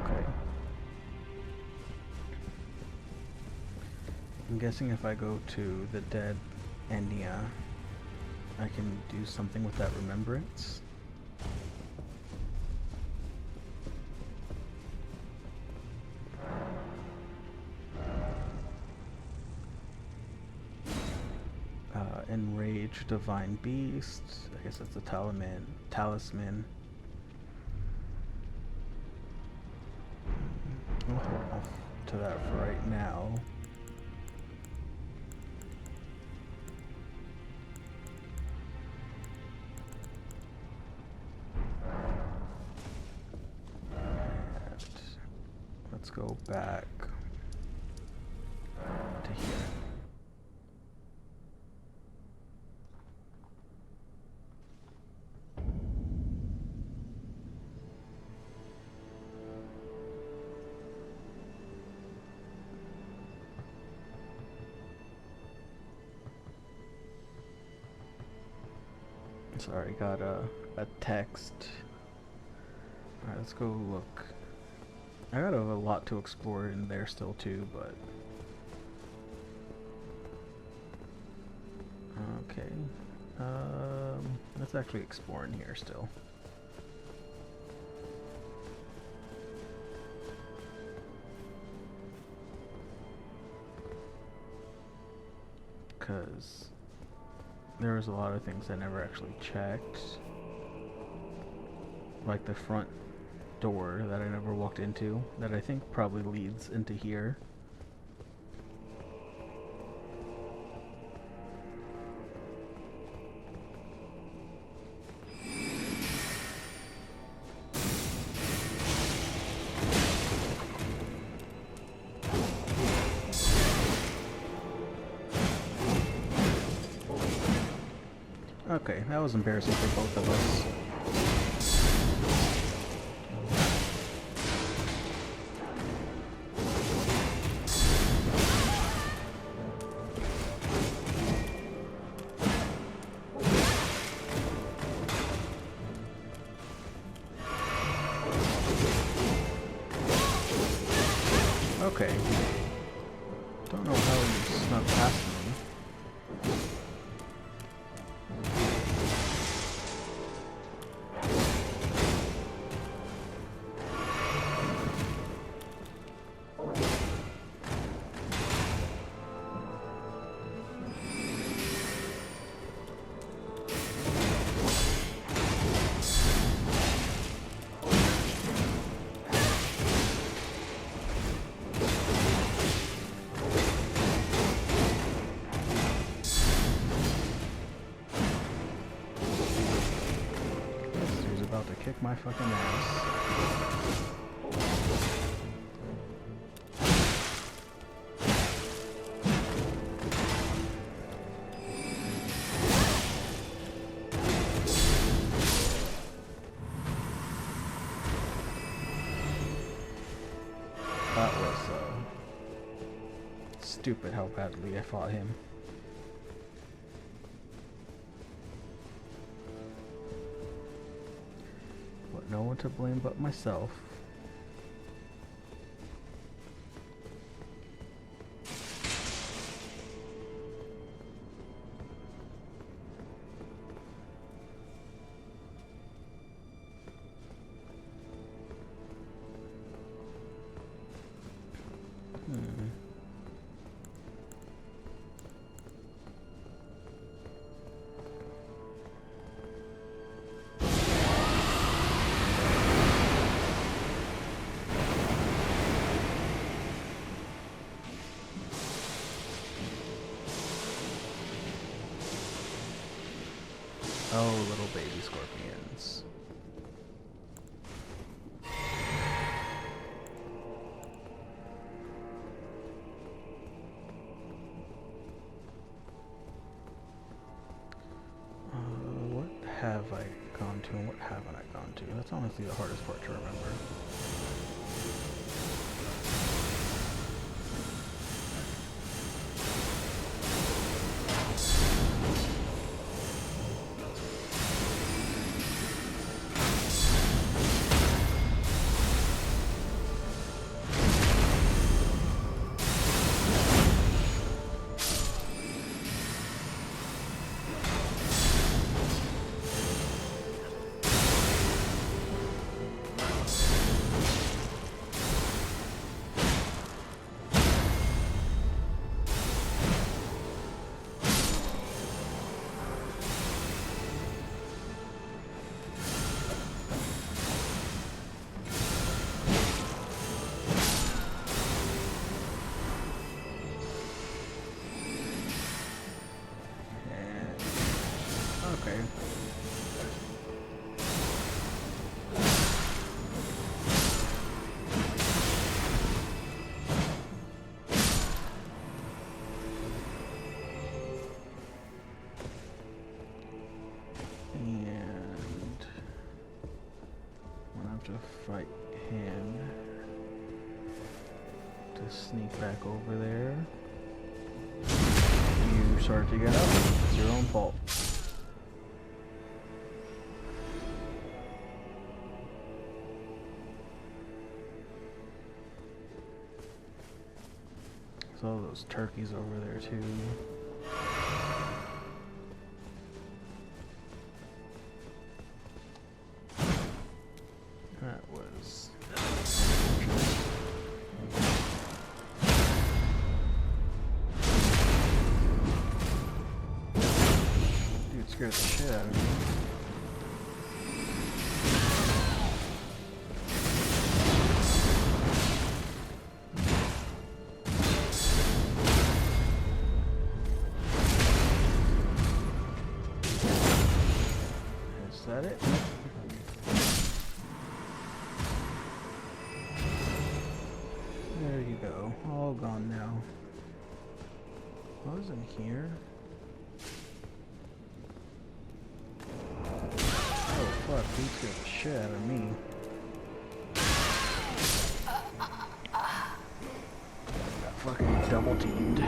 Okay. I'm guessing if I go to the dead Endia, I can do something with that remembrance. Enrage Divine Beast. I guess that's a talisman. I'll hold off to that for right now. And let's go back to here. Sorry, got a text. Alright, let's go look. I got a lot to explore in there still too, but... Okay. Let's actually explore in here still. Because there was a lot of things I never actually checked. Like the front door that I never walked into, that I think probably leads into here. Okay, that was embarrassing for both of us. Okay. Don't know how he snuck past me. Kick my fucking ass. That was stupid how badly I fought him. No one to blame but myself. Oh, little baby scorpions. What have I gone to and what haven't I gone to? That's honestly the hardest part to remember. To fight him to sneak back over there. You started to get up. It's your own fault. There's all those turkeys over there too. That was dude scared the shit out of me. Is that it? There you go. All gone now. What was in here? Oh fuck, he scared the shit out of me. Got fucking double teamed.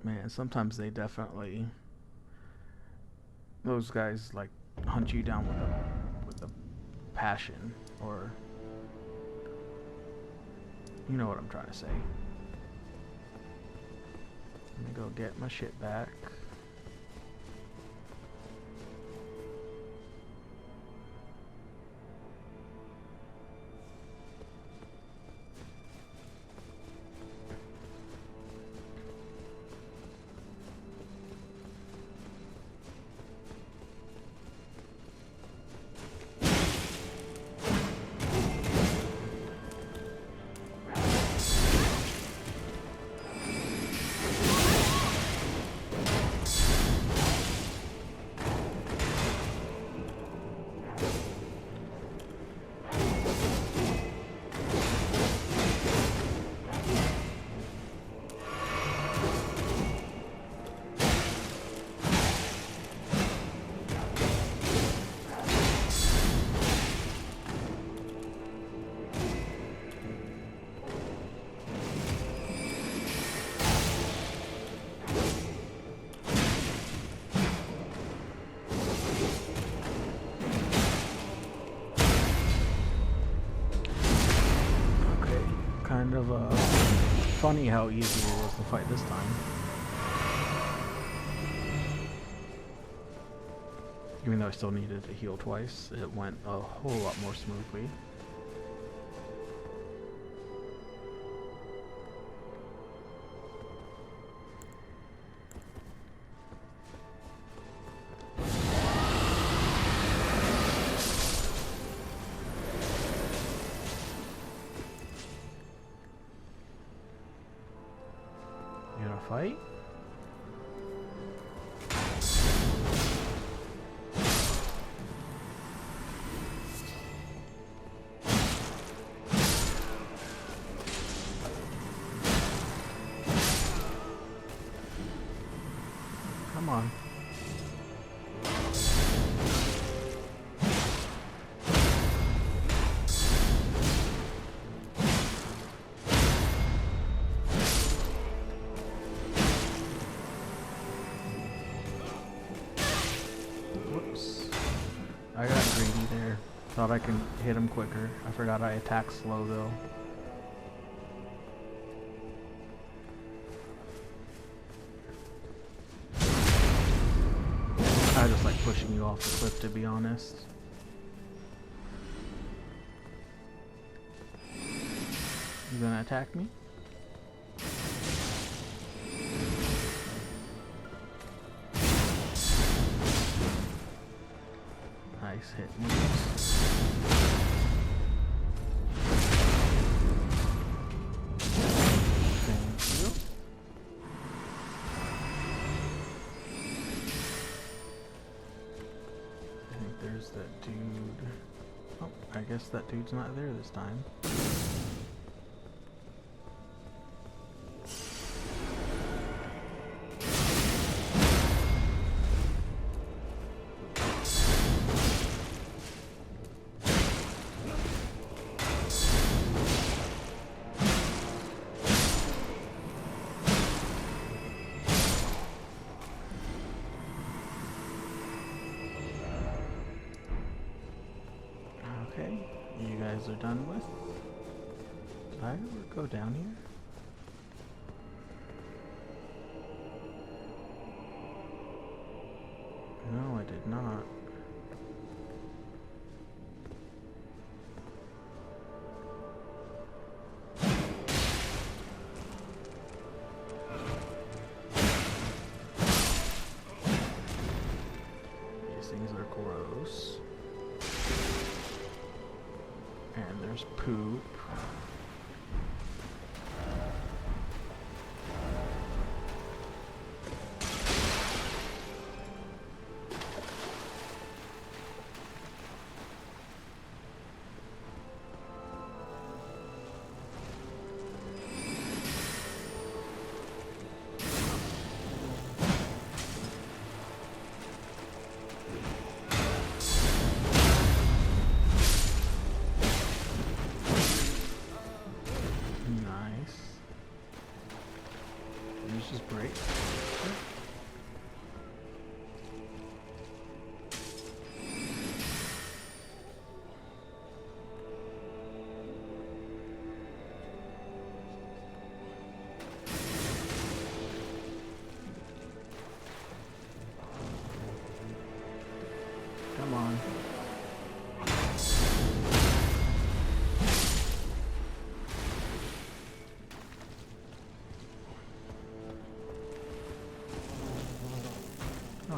Man, sometimes they definitely... Those guys like hunt you down with a passion, or you know what I'm trying to say. Let me go get my shit back. Kind of funny how easy it was to fight this time. Even though I still needed to heal twice, it went a whole lot more smoothly. Fight? Come on. I got greedy there. Thought I could hit him quicker. I forgot I attack slow though. I just like pushing you off the cliff, to be honest. You gonna attack me? Nice hit moves. Thank you. I think there's that dude. Oh, I guess that dude's not there this time. Okay, you guys are done with? Did I ever go down here? No, I did not. These things are gross. And there's poop. Just break.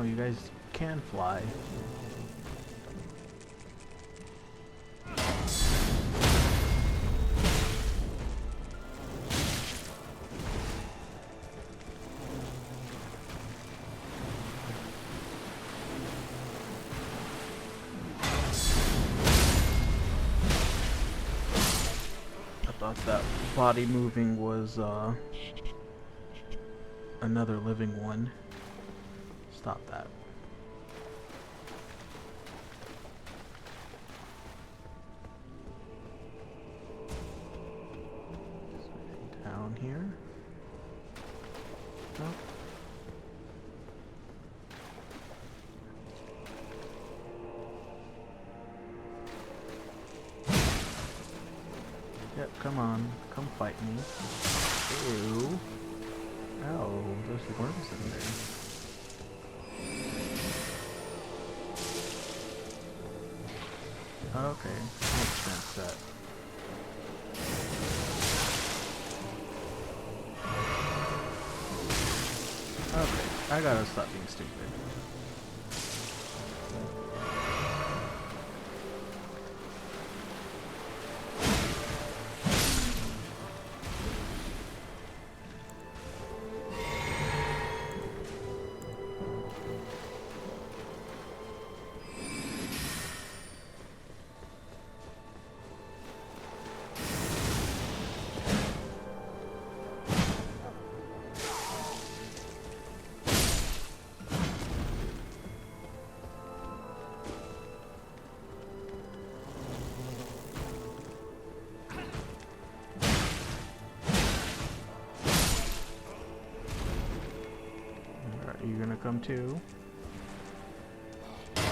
Oh, you guys can fly. I thought that body moving was another living one. Stop that. Down here. Nope. Yep, come on. Come fight me. Ew. Oh, there's worms in there. Okay, makes sense that. Okay, I gotta stop being stupid. Are you gonna come too? There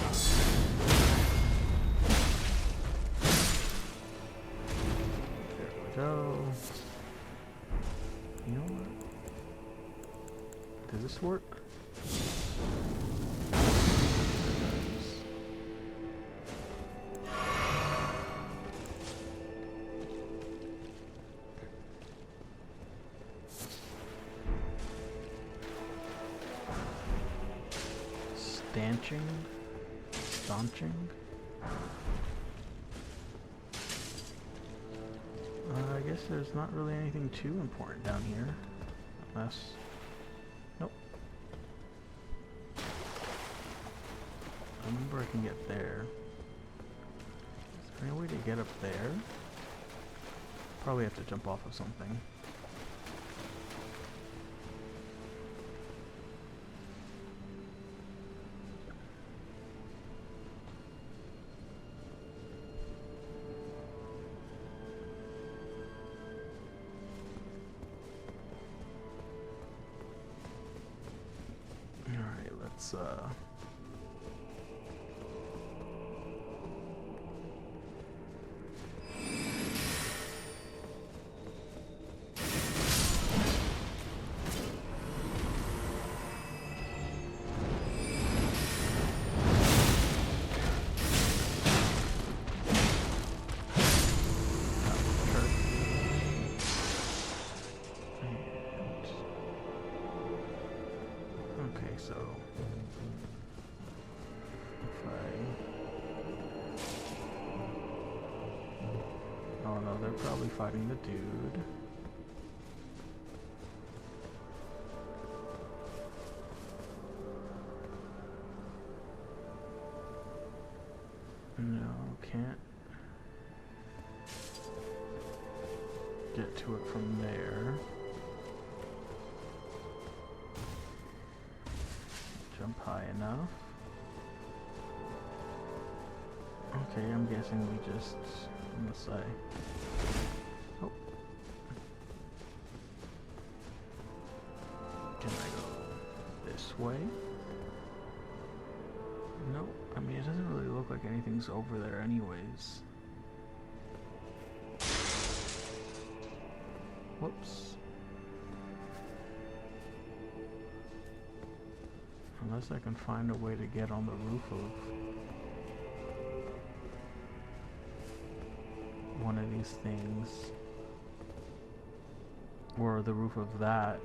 we go. You know what? Does this work? Staunching? I guess there's not really anything too important down here. Unless... Nope. I remember I can get there. Is there any way to get up there? Probably have to jump off of something. Let's so if oh no, they're probably fighting the dude. No, can't get to it from there. Jump high enough. Okay, I'm guessing we just on the side. Oh. Can I go this way? No, I mean it doesn't really look like anything's over there anyways. Whoops. Unless I can find a way to get on the roof of one of these things. Or the roof of that.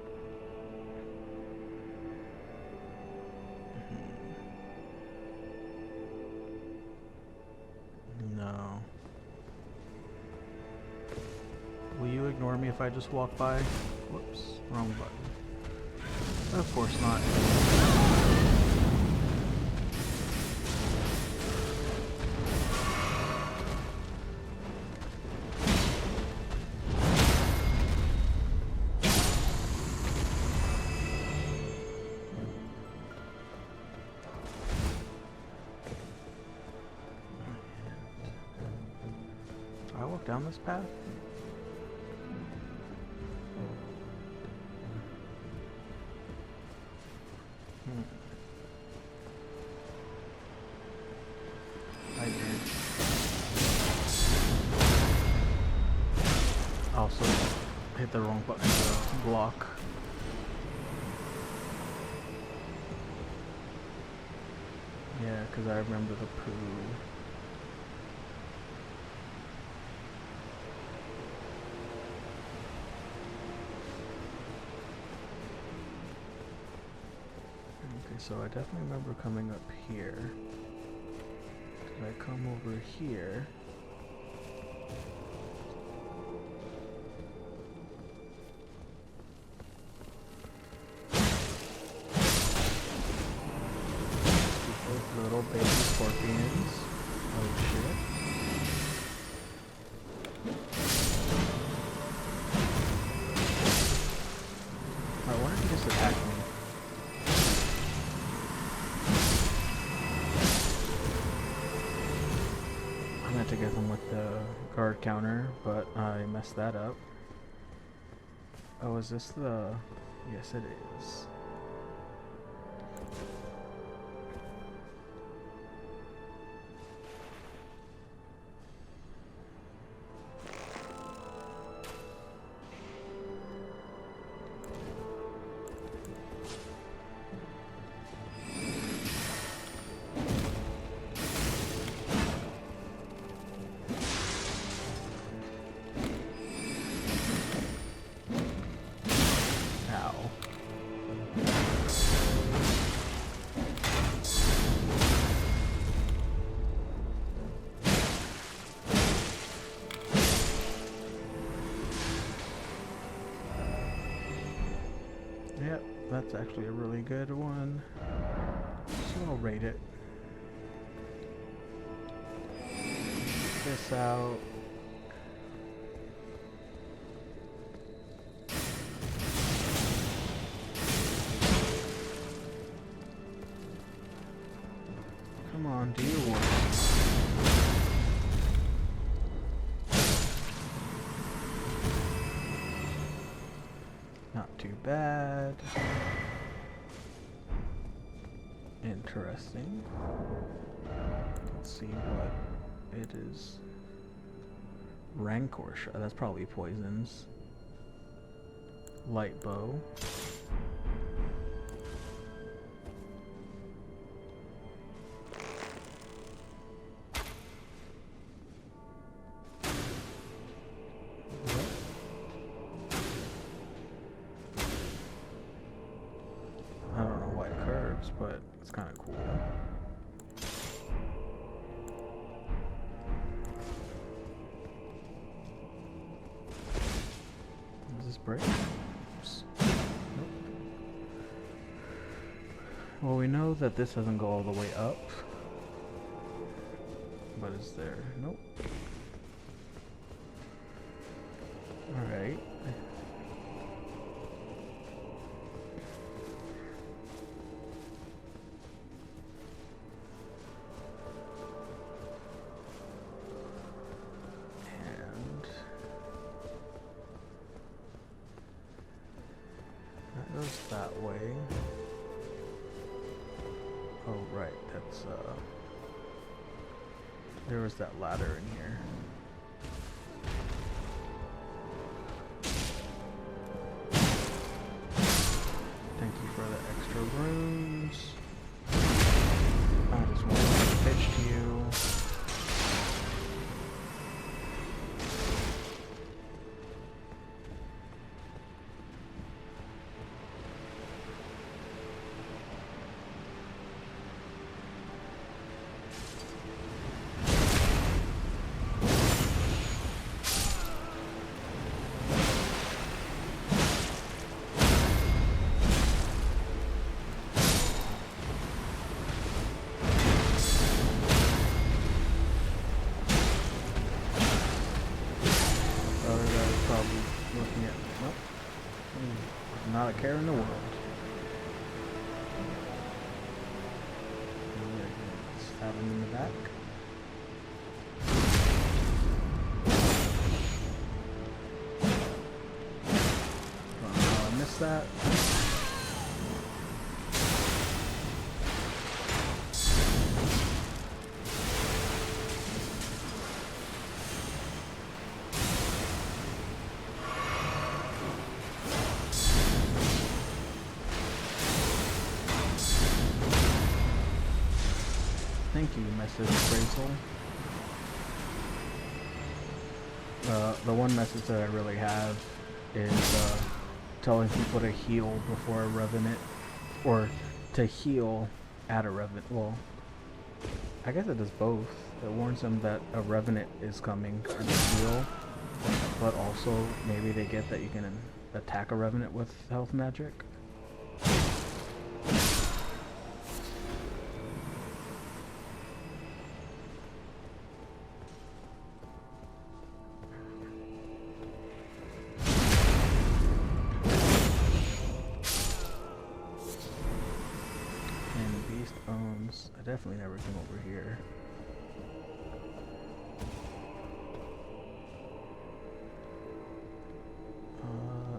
Will you ignore me if I just walk by? Whoops, wrong button. Of course not. Do I walk down this path? I did. Also hit the wrong button to block. Yeah, because I remember the poo. Okay, so I definitely remember coming up here. Did I come over here? Those little baby scorpions. Oh shit. I wonder if he just attacked me. I meant to get them with the guard counter, but I messed that up. Oh, is this the... Yes, it is. Yep, that's actually a really good one. So I'll rate it. This out. Come on, do your work. Not too bad. Interesting. Let's see what it is. Rancor shot. That's probably poisons. Light bow. But it's kind of cool. Does this break? Oops. Nope. Well, we know that this doesn't go all the way up. But is there? Nope. Alright. Goes that way. Oh right, that's there was that ladder in here. Thank you for the extra rooms. I just want to pitch to you. Not a care in the world. Let's have him in the back. I missed that. Thank you, message appraisal. The one message that I really have is telling people to heal before a revenant, or to heal at a revenant. Well, I guess it does both. It warns them that a revenant is coming and they heal, but also maybe they get that you can attack a revenant with health magic. I definitely never came over here.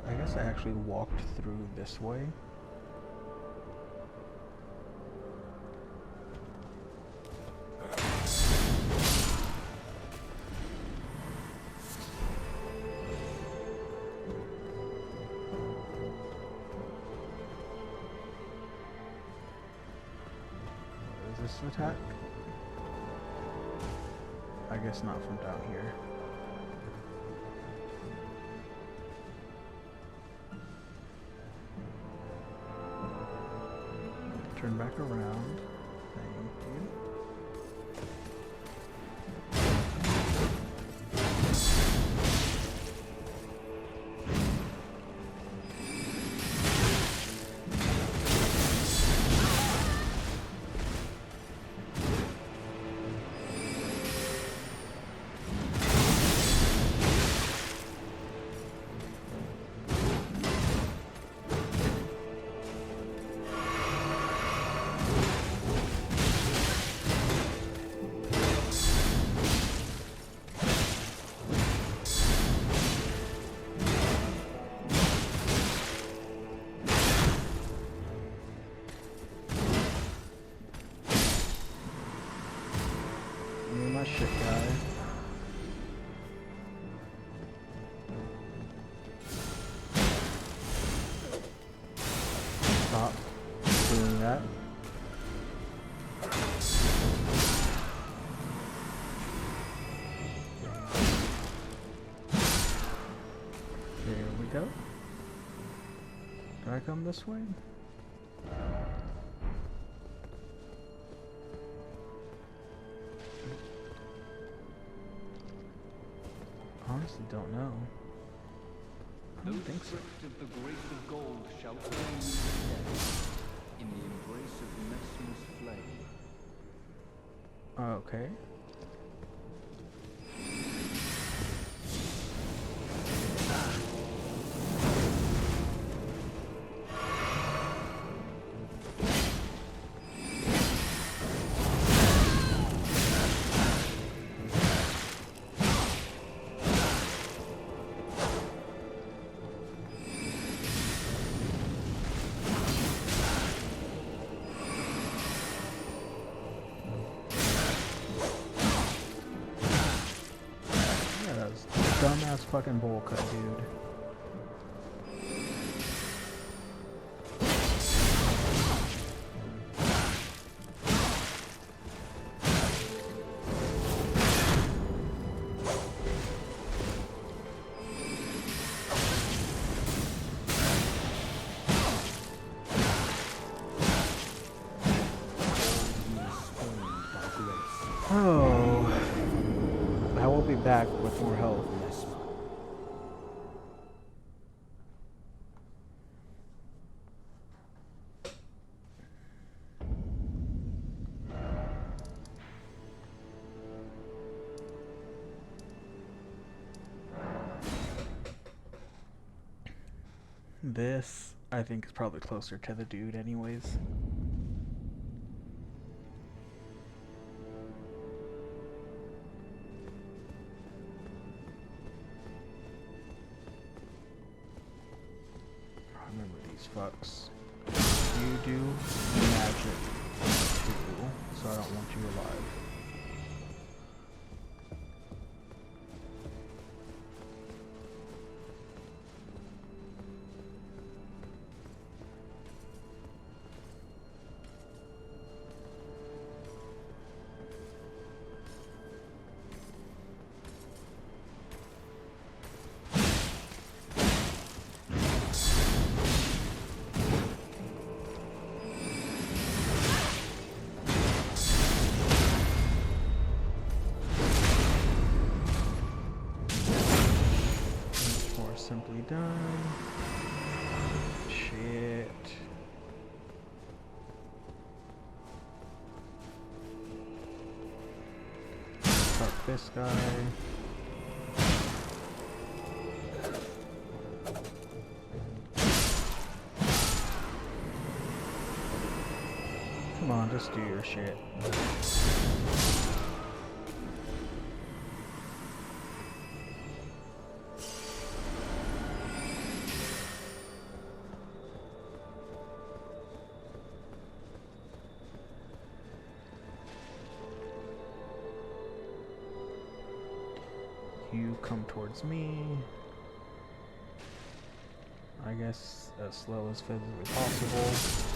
I guess I actually walked through this way. This attack? I guess not from down here. Turn back around. Thank you. Shit, guy. Stop doing that. There we go. Do I come this way? Honestly, don't know. I don't think so. Of the grace of gold shall always be dead in the embrace of Maximus flame. Okay. Dumbass fucking bowl cut, dude. Oh, I will be back with more health. This I think it's probably closer to the dude anyways. Remember these fucks. You do magic too, so I don't want you alive. Simply done. Shit. Fuck this guy. Come on, just do your shit. You come towards me. I guess as slow as physically possible.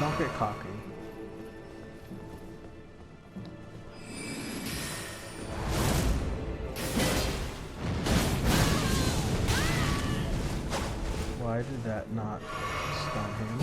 Don't get cocky. Why did that not stun him?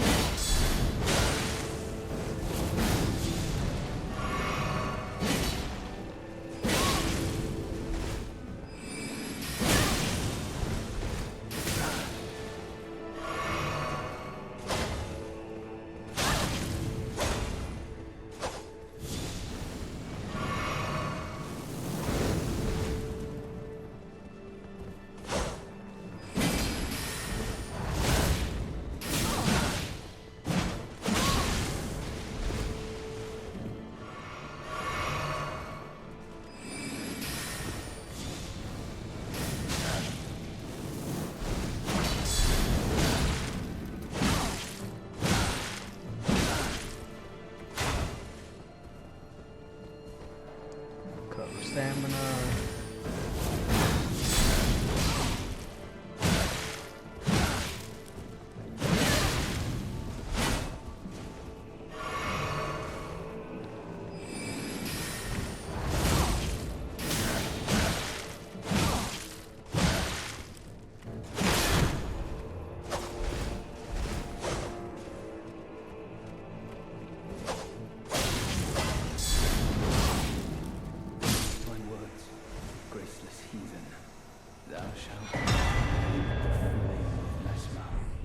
Stamina.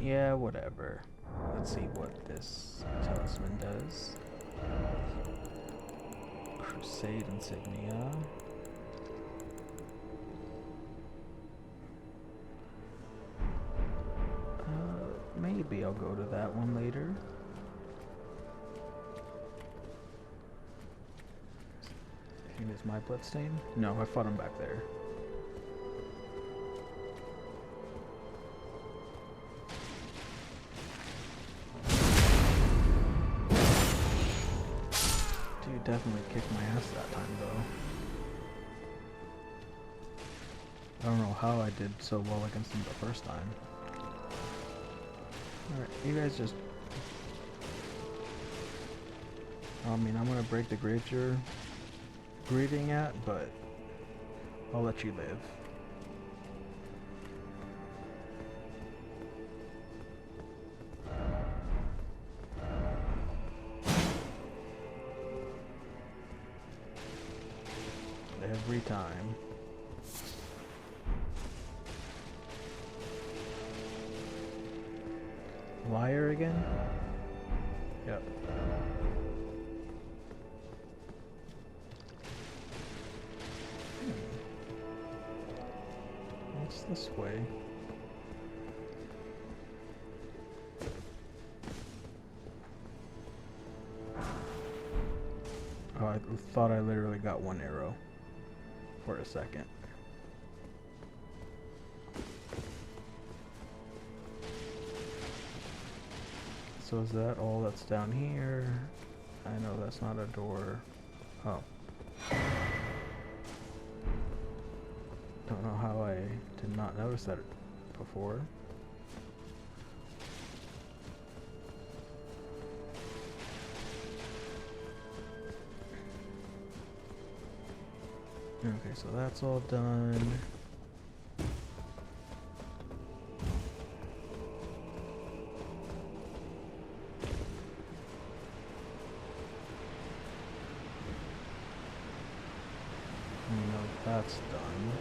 Yeah, whatever. Let's see what this talisman does. Crusade insignia. Maybe I'll go to that one later. I think it's my bloodstain. No, I fought him back there. Dude definitely kicked my ass that time though. I don't know how I did so well against him the first time. Alright, you guys just... I mean, I'm gonna break the grave you're breathing at, but I'll let you live. Every time. Liar again? Yep. What's this way? Oh, I thought I literally got one arrow for a second. So is that all that's down here? I know that's not a door. Oh. Don't know how I did not notice that before. Okay, so that's all done. That's done.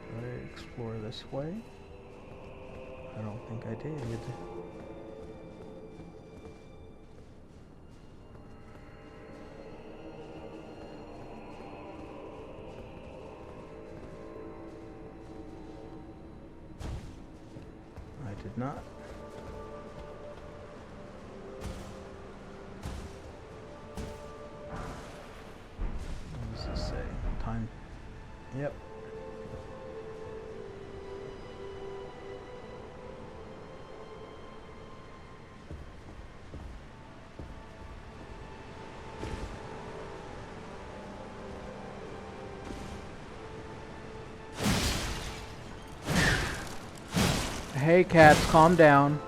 Did I explore this way? I don't think I did. I did not. Yep. Hey cats, calm down.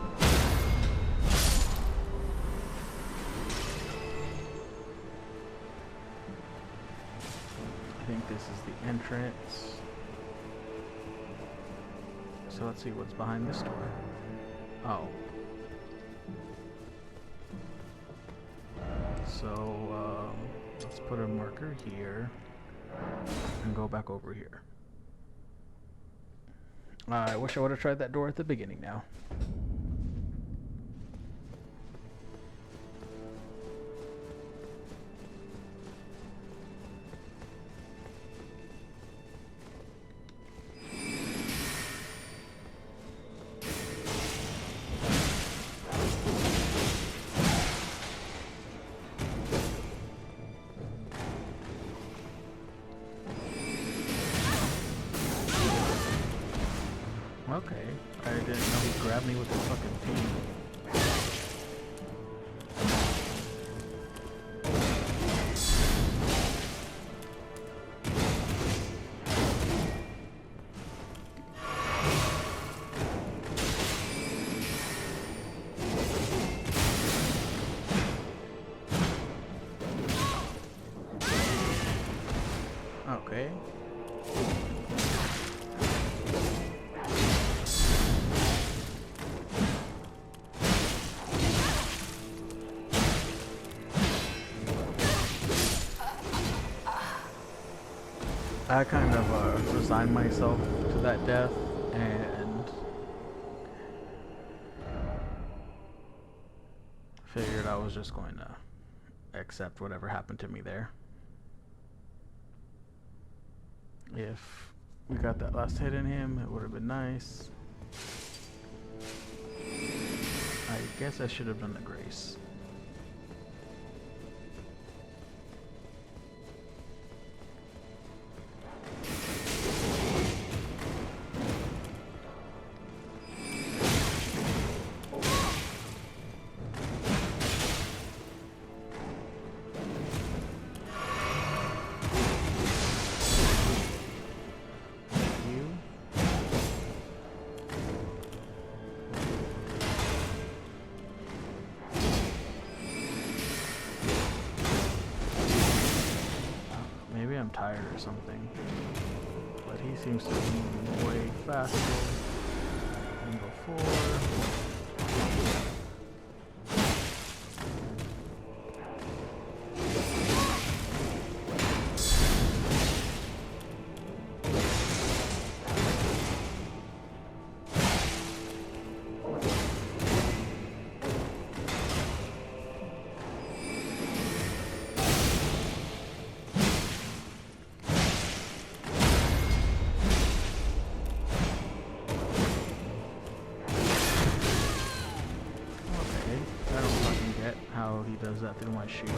I think this is the entrance. So let's see what's behind this door. Oh. So, let's put a marker here and go back over here. I wish I would have tried that door at the beginning now. Okay, I didn't know he grabbed me with his fucking team. Okay. I kind of resigned myself to that death and figured I was just going to accept whatever happened to me there. If we got that last hit in him, it would have been nice. I guess I should have done the grace. I'm tired or something, but he seems to be moving way faster than before. Oh, he does that through my shield.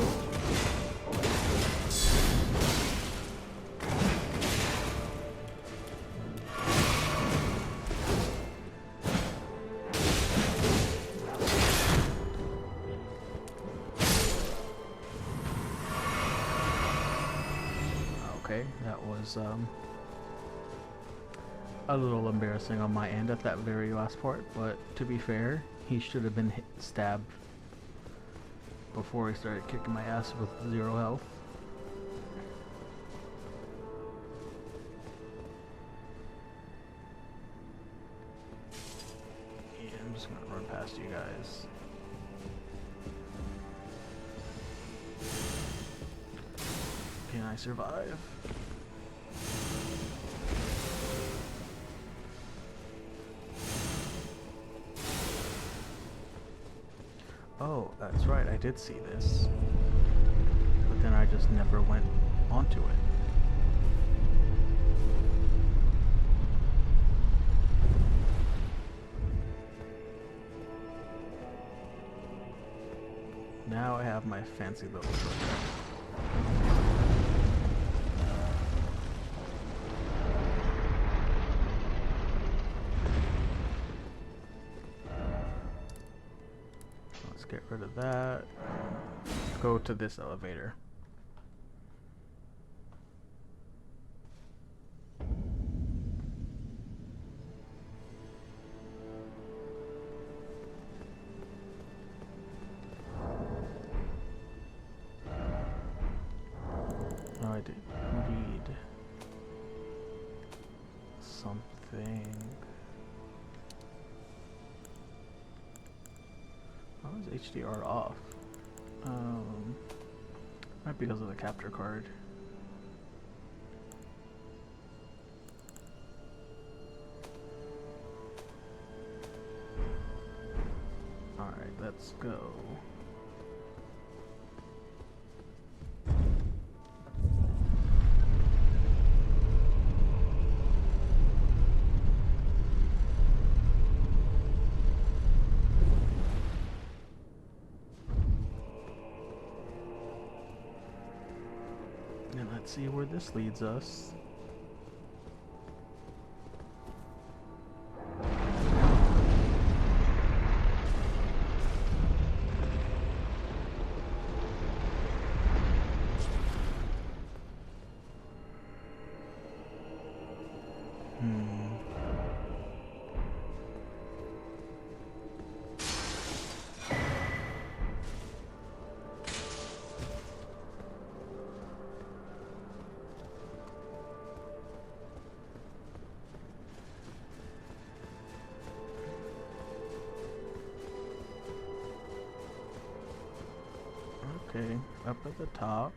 Okay, that was a little embarrassing on my end at that very last part, but to be fair, he should have been stabbed before he started kicking my ass with 0 health. Yeah, I'm just gonna run past you guys. Can I survive? Oh, that's right, I did see this. But then I just never went onto it. Now I have my fancy little shortcut. Let's get rid of that. Go to this elevator. Oh, I did read something. How is HDR off? Might be because of the capture card. Alright, let's go. And let's see where this leads us. Okay, up at the top.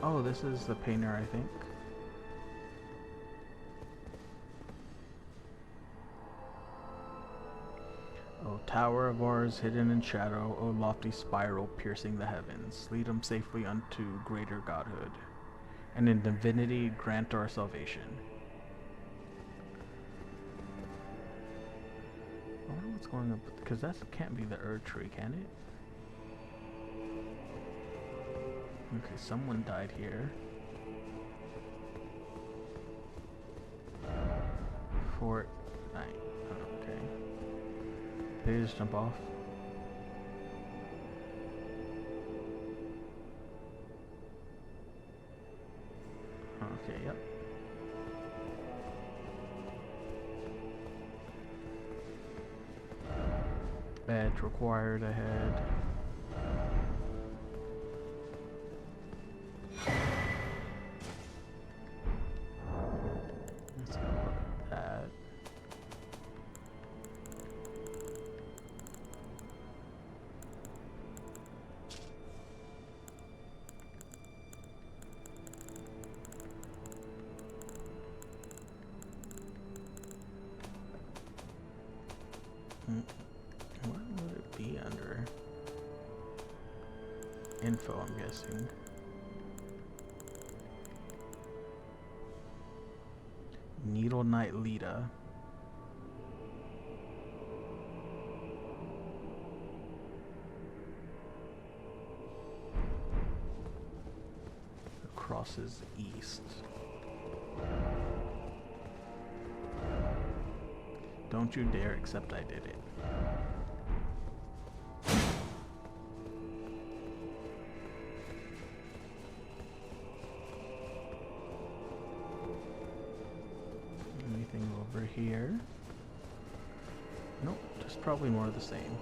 Oh, this is the painter, I think. O tower of ours, hidden in shadow, O lofty spiral piercing the heavens, lead them safely unto greater godhood, and in divinity grant our salvation. I wonder what's going on, because that can't be the Erdtree, can it? Okay, someone died here. Fortnite. Okay. They just jump off. Okay, yep. Edge required ahead. Let's go look at that. What would it be under? Info, I'm guessing. Needle Knight Lita. cross is east. Don't you dare, except I did it. Anything over here? Nope, just probably more of the same.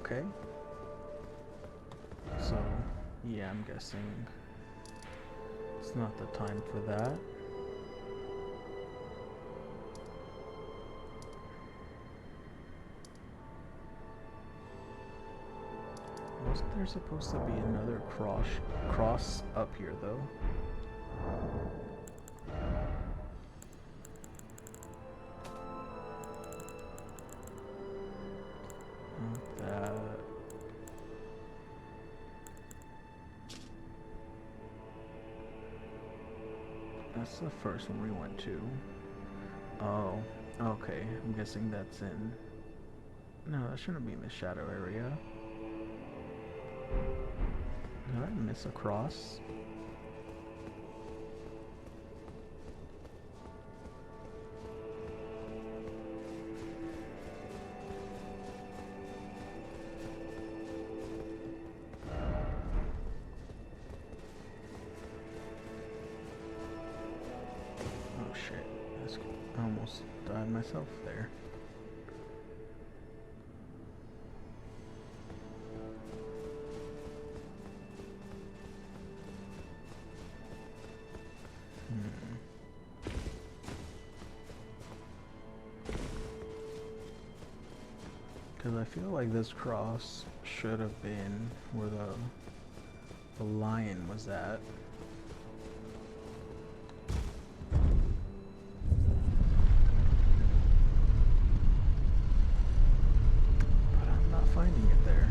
Okay. So, yeah, I'm guessing it's not the time for that. Wasn't there supposed to be another cross up here, though? Not that. That's the first one we went to. Oh, okay. I'm guessing that's in... No, that shouldn't be in the shadow area. Did I miss a cross? Oh shit, I almost died myself there. Because I feel like this cross should have been where the lion was at. But I'm not finding it there.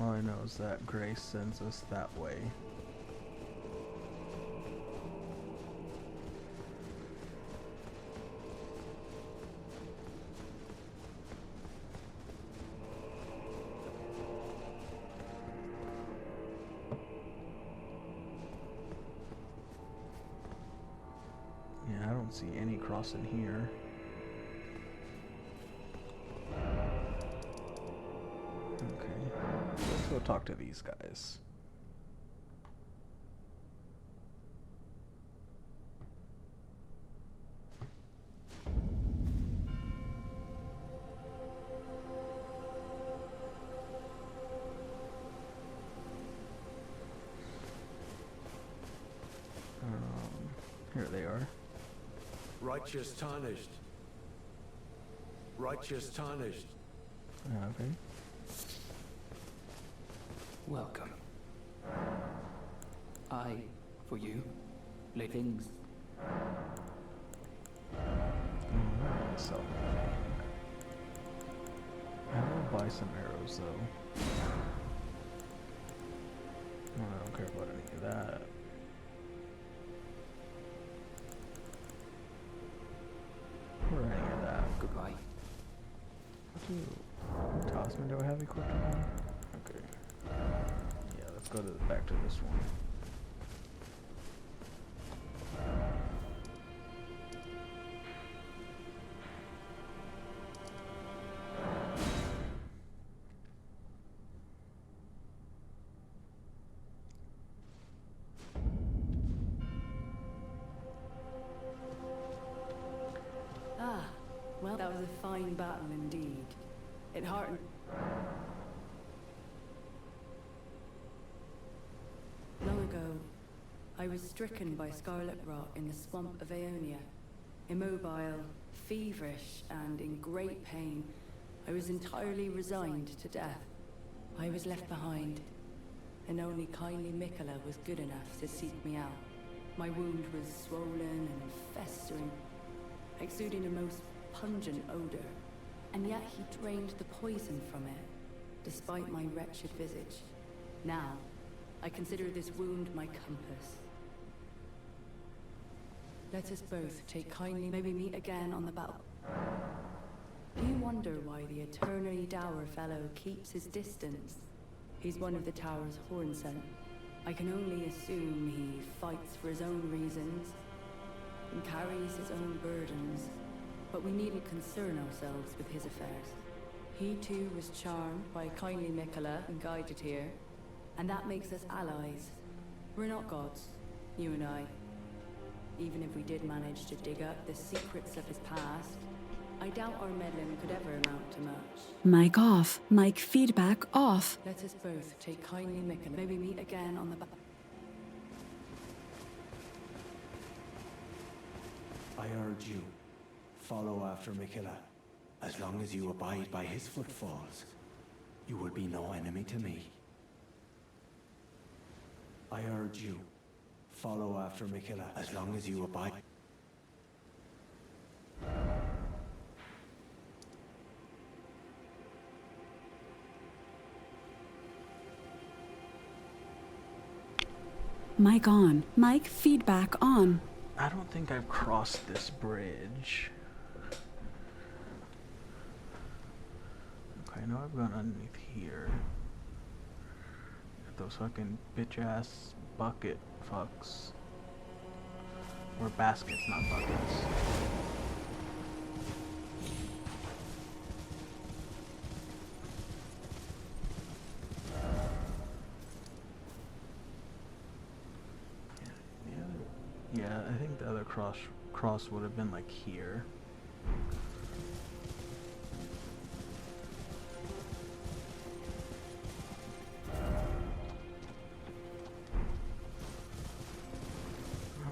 All I know is that Grace sends us that way. Yeah, I don't see any cross in here. Okay, let's go talk to these guys. Here they are. Righteous tarnished. Righteous tarnished. Okay. Welcome. I, for you, livings. So, I will buy some arrows though. Oh, I don't care about any of that. Or any of that. Goodbye. What talisman do I have equipped again? Okay. Yeah, let's go back to this one. Well, that was a fine battle indeed. It heartened... Long ago, I was stricken by scarlet rot in the swamp of Aeonia. Immobile, feverish, and in great pain, I was entirely resigned to death. I was left behind, and only kindly Mikola was good enough to seek me out. My wound was swollen and festering, exuding a most pungent odor, and yet he drained the poison from it, despite my wretched visage. Now, I consider this wound my compass. Let us both take kindly, maybe meet again on the battle. Do you wonder why the eternally dour fellow keeps his distance? He's one of the tower's horn scent. I can only assume he fights for his own reasons and carries his own burdens, but we needn't concern ourselves with his affairs. He too was charmed by kindly Mikola and guided here, and that makes us allies. We're not gods, you and I. Even if we did manage to dig up the secrets of his past, I doubt our meddling could ever amount to much. Mic off. Mic feedback off. Let us both take kindly Mikola. Maybe meet again on the I urge you, follow after Mikola. As long as you abide by his footfalls, you will be no enemy to me. I urge you, follow after Mikola. As long as you abide. Mic on. Mic feedback on. I don't think I've crossed this bridge. Okay, I know I've gone underneath here. Those fucking bitch ass bucket fucks. Or baskets, not buckets. Yeah, I think the other cross would have been like here.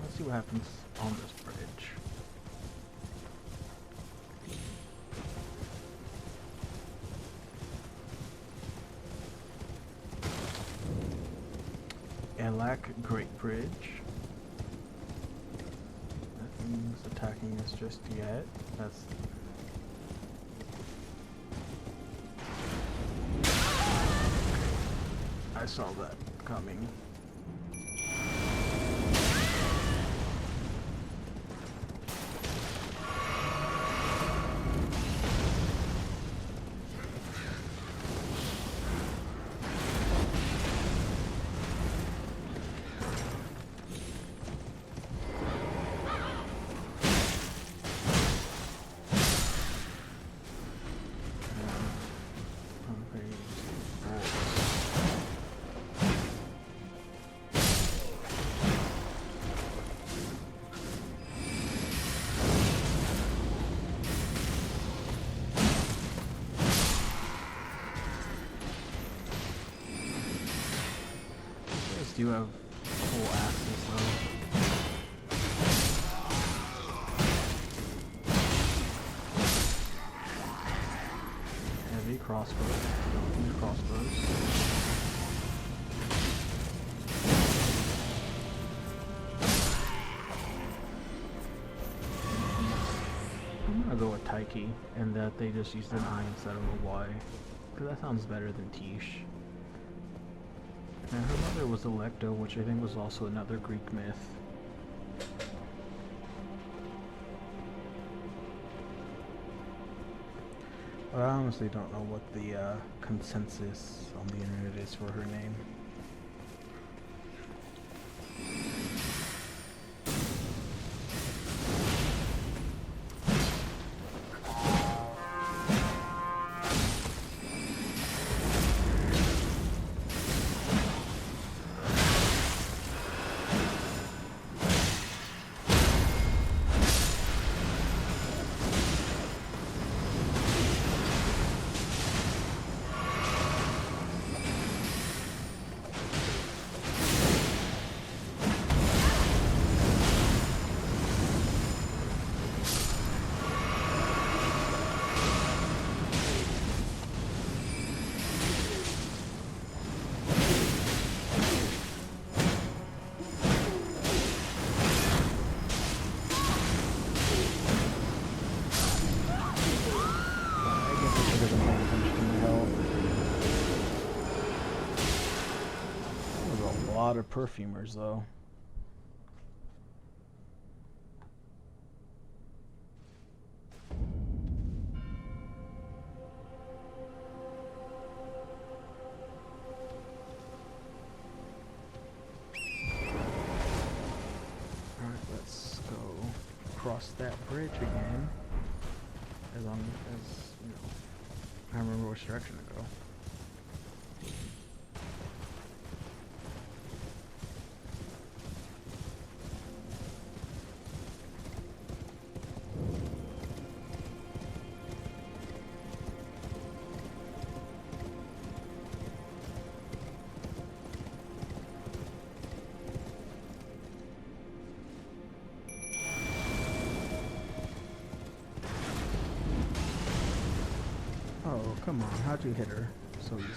Let's see what happens on this bridge. Elak Great Bridge. Nothing's attacking us just yet. That's... I saw that coming. Do have full axes though. Heavy crossbows. Don't use crossbows. I'm gonna go with Taiki, and that they just used an I instead of a Y. Because that sounds better than Tish. And her mother was Electo, which I think was also another Greek myth. But I honestly don't know what the consensus on the internet is for her name. lot of perfumers though. Alright, let's go cross that bridge again. As long as, you know, I remember which direction to go. Oh, come on. How'd you hit her so easily?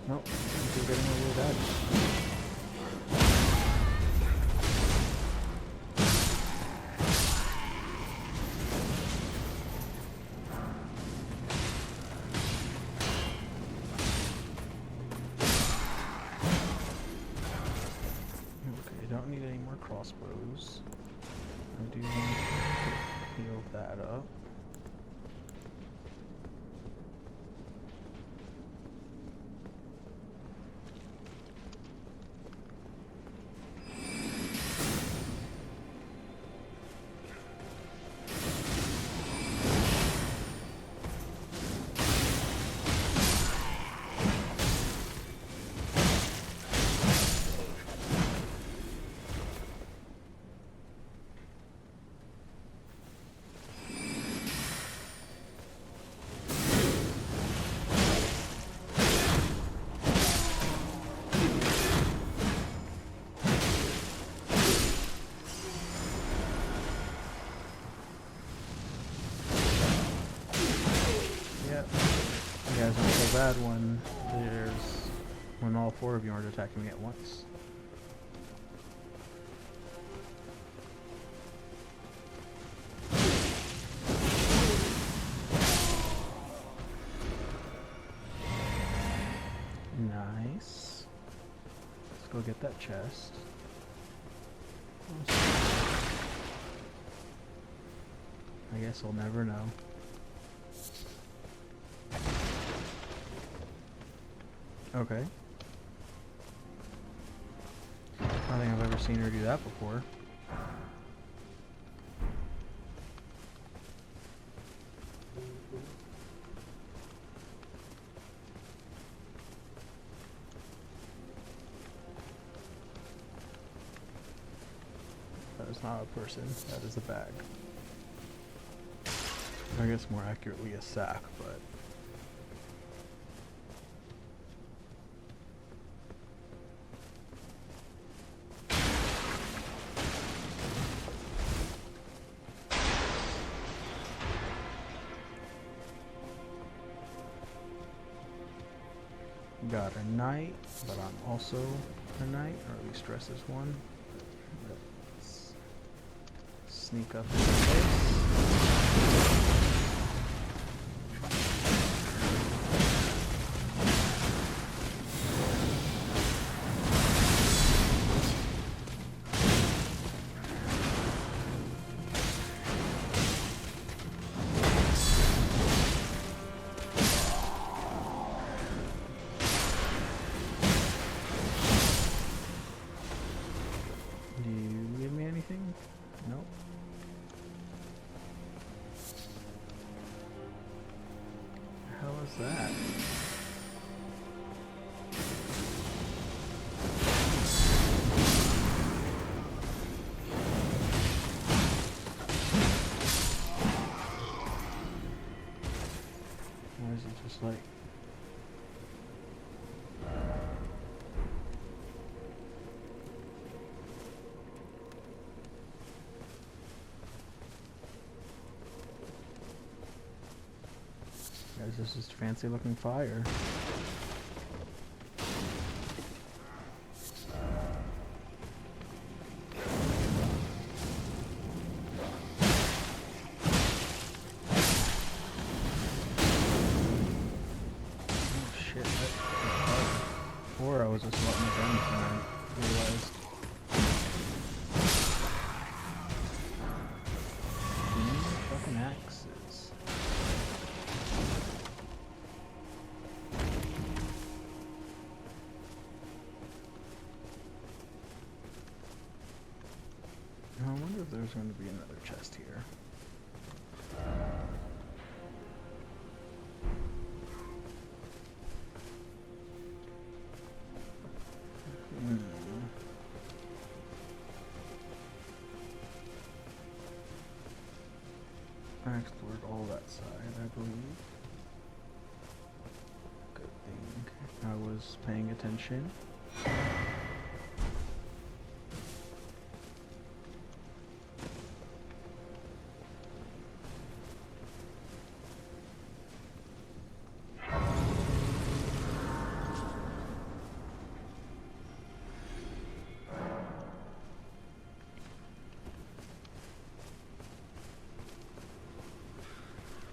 Nope, you're getting away with that. Okay, don't need any more crossbows. I do want to heal that up. You guys aren't so bad when all four of you aren't attacking me at once. Nice. Let's go get that chest. I guess I'll never know. Okay. I don't think I've ever seen her do that before. That is not a person, that is a bag. I guess more accurately a sack, but... Got a knight, but I'm also a knight, or at least dressed as one. Let's sneak up in the face. Nope. The hell is that? Why is it just like... this is fancy looking fire. Or I was just letting it down and I realized. Fucking axes. I wonder if there's going to be another chest here. I explored all that side, I believe. Good thing I was paying attention.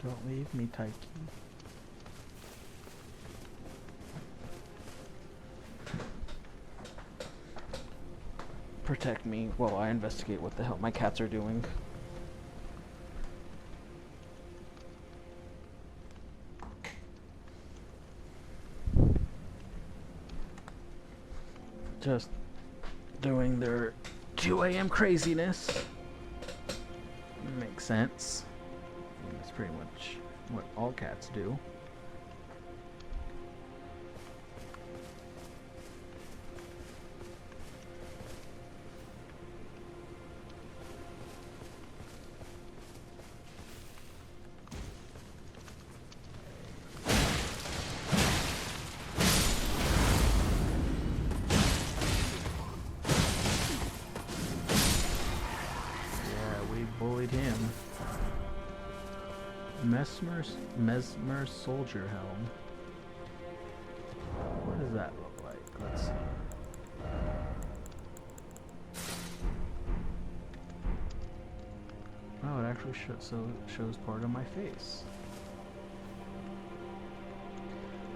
Don't leave me, Taiki. Protect me while I investigate what the hell my cats are doing. Just doing their 2 a.m. craziness. Makes sense. That's pretty much what all cats do. Bullied him. Mesmer soldier helm. What does that look like? Let's see. Oh, it actually shows part of my face.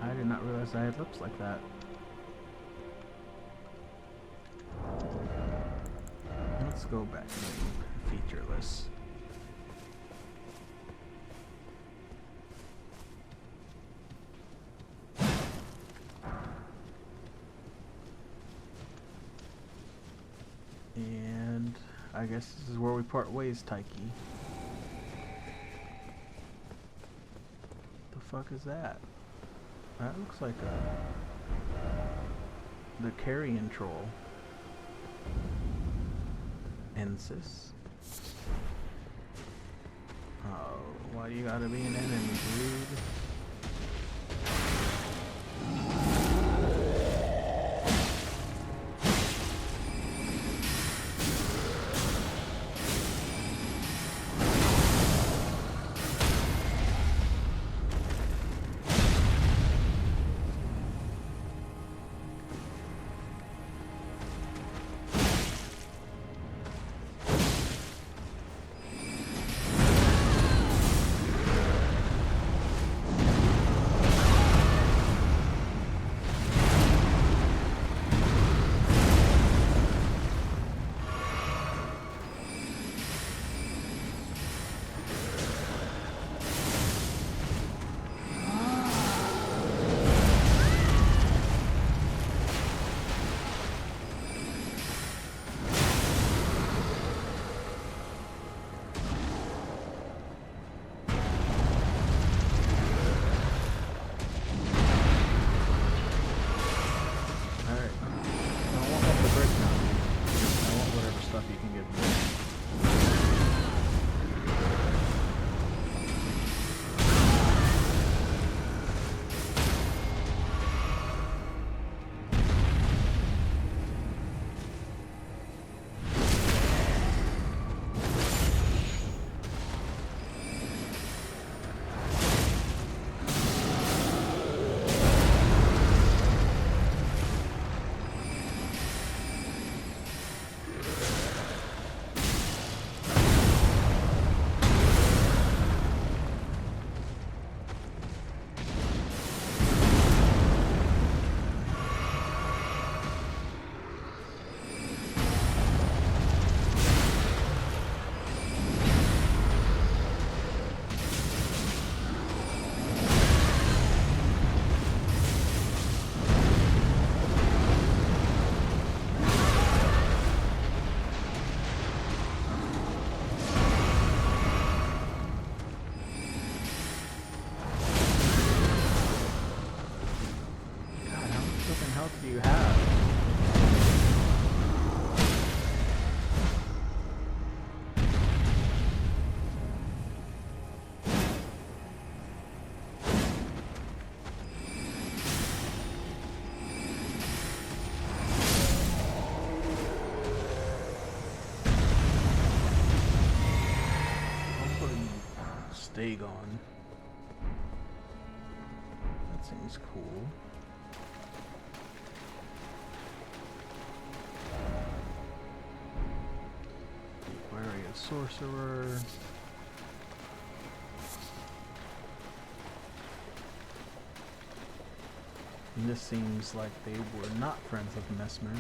I did not realize I had lips like that. Let's go back to featureless. And I guess this is where we part ways, Taiki. The fuck is that? That looks like the carrion troll. Ensis. Oh, why you gotta be an enemy, dude? stay gone. That seems cool. Aquarius Sorcerer. And this seems like they were not friends of Messmer.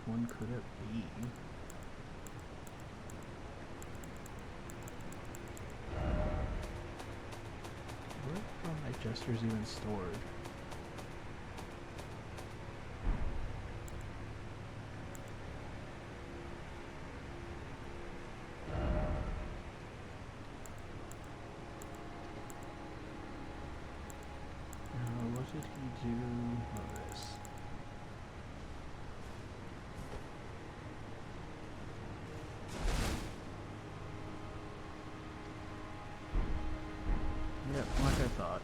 One could it be? Where are my gestures even stored? What did he do? Oh, this. Yep, like I thought.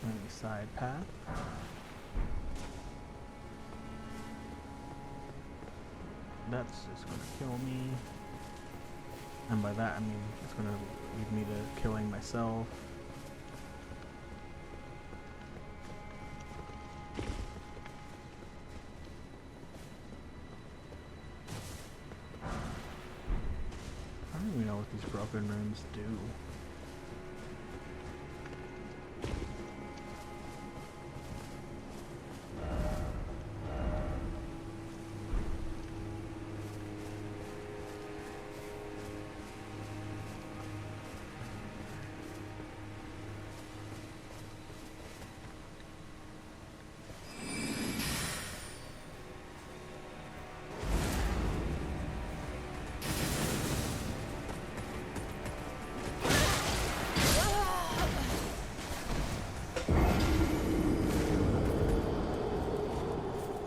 Any side path? That's just gonna kill me. And by that I mean it's gonna lead me to killing myself. I don't even know what these broken rooms do.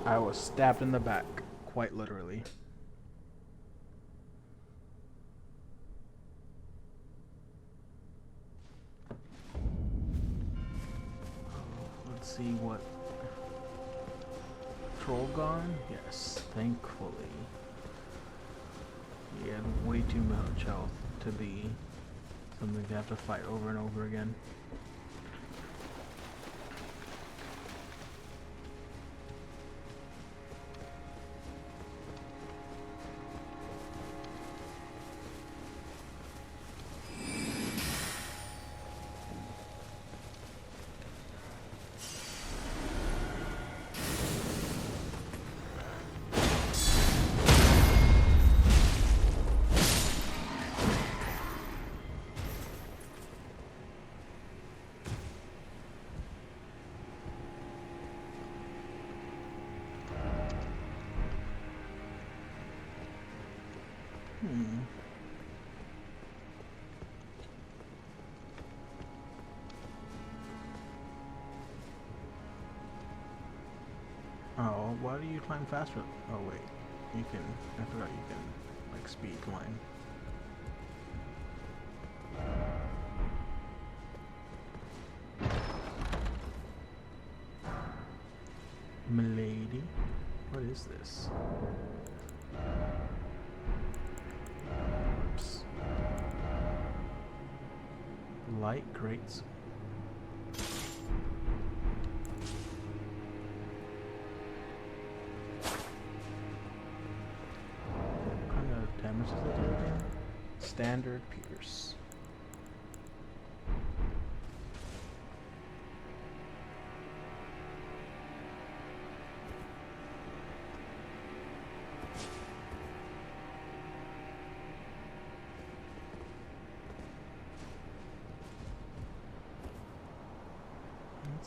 I was stabbed in the back, quite literally. Let's see what... Troll gone? Yes, thankfully. He had way too much health to be something to have to fight over and over again. Oh, why do you climb faster? Oh wait, you can, I forgot you can, like, speed climb. Milady, what is this? Oops. Light grates. Damage does it do again? Standard Pierce.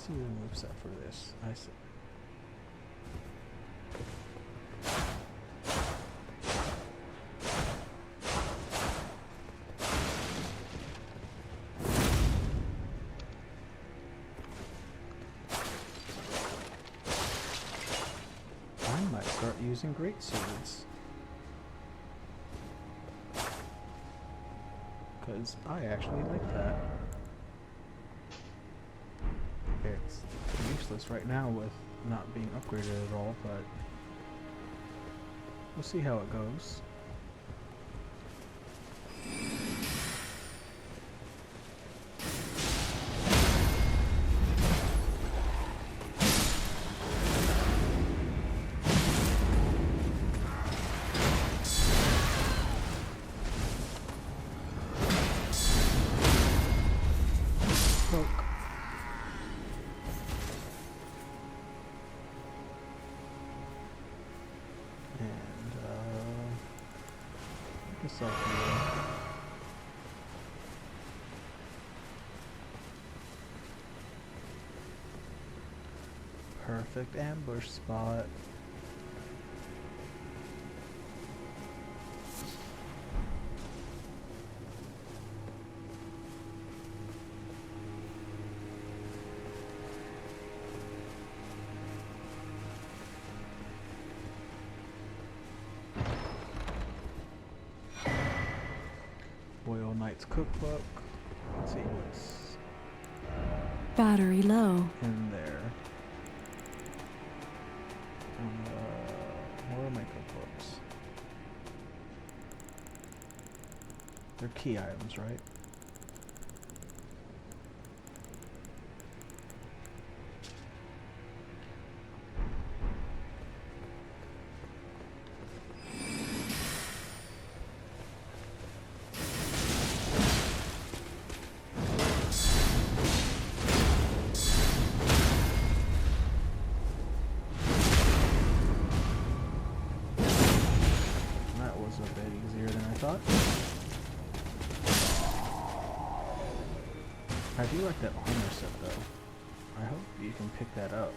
see the moveset for this. I see. I might start using great swords. Because I actually like that. It's useless right now with not being upgraded at all, but we'll see how it goes. Perfect ambush spot. Royal Knight's Cookbook. Let's see what's Battery low. in there. More of my cookbooks. They're key items, right? I do like that armor set though. I hope you can pick that up.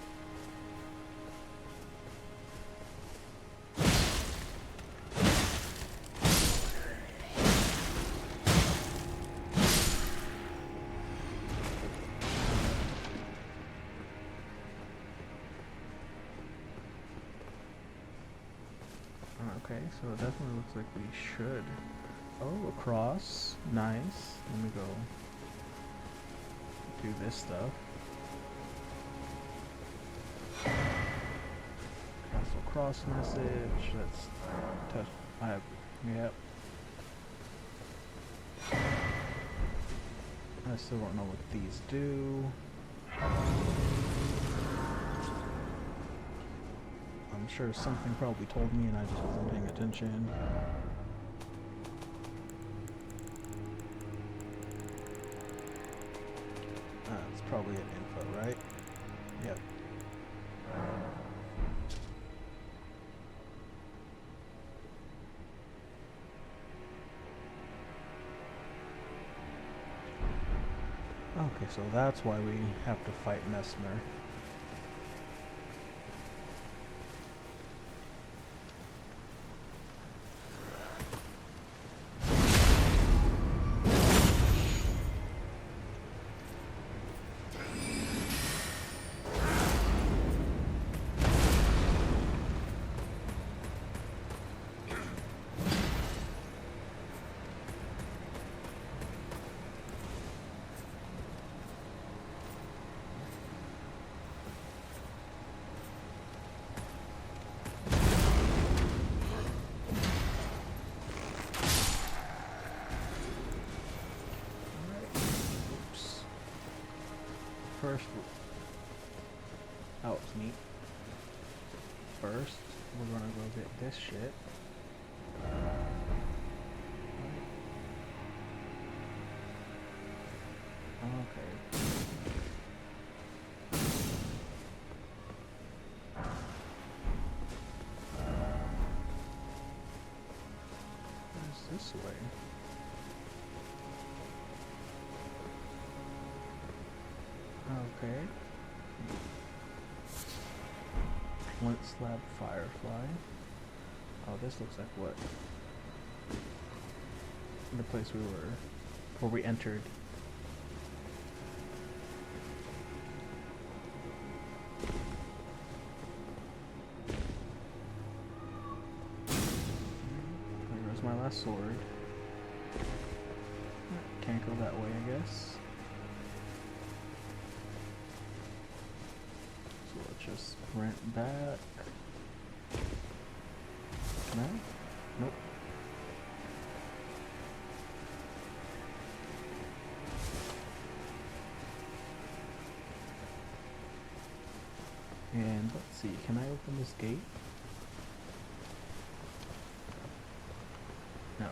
Okay, so it definitely looks like we should. Oh, a cross. Nice. Let me go do this stuff. Castle cross message. Let's touch. Yep. I still don't know what these do. I'm sure something probably told me and I just wasn't paying attention. It's probably an info, right? Yep. Okay, so that's why we have to fight Messmer. First, oh, it's neat. First, we're gonna go get this shit. Okay. Where's this way? Okay. Flint slab firefly. Oh, this looks like what? The place we were, where we entered. There goes my last sword. Can't go that way, I guess. So let's just sprint back. Can I? Nope. And let's see, can I open this gate? No.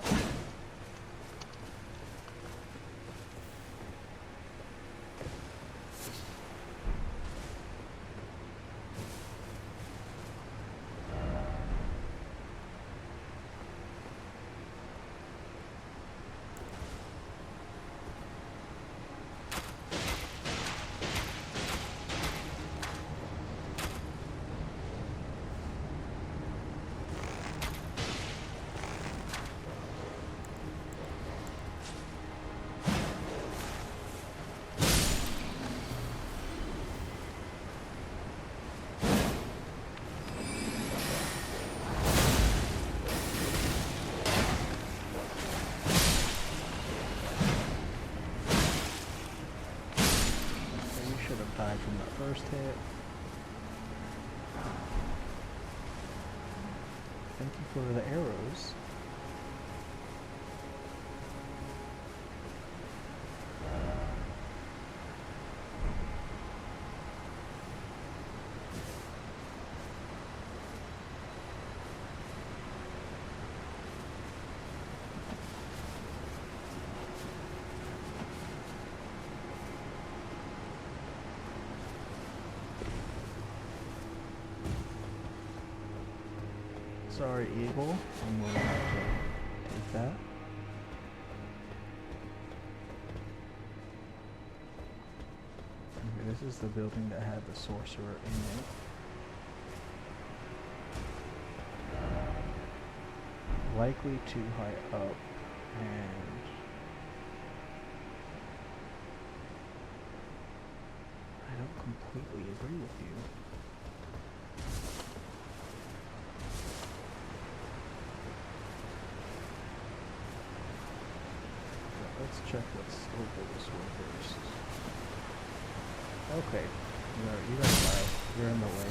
Died from that first hit. Thank you for the arrows. Sorry, Eagle. I'm going to have to take that. Okay, this is the building that had the sorcerer in it. Likely too high up, and I don't completely agree with you. Let's check what's over this way first. Okay, you gotta die. You're in the way.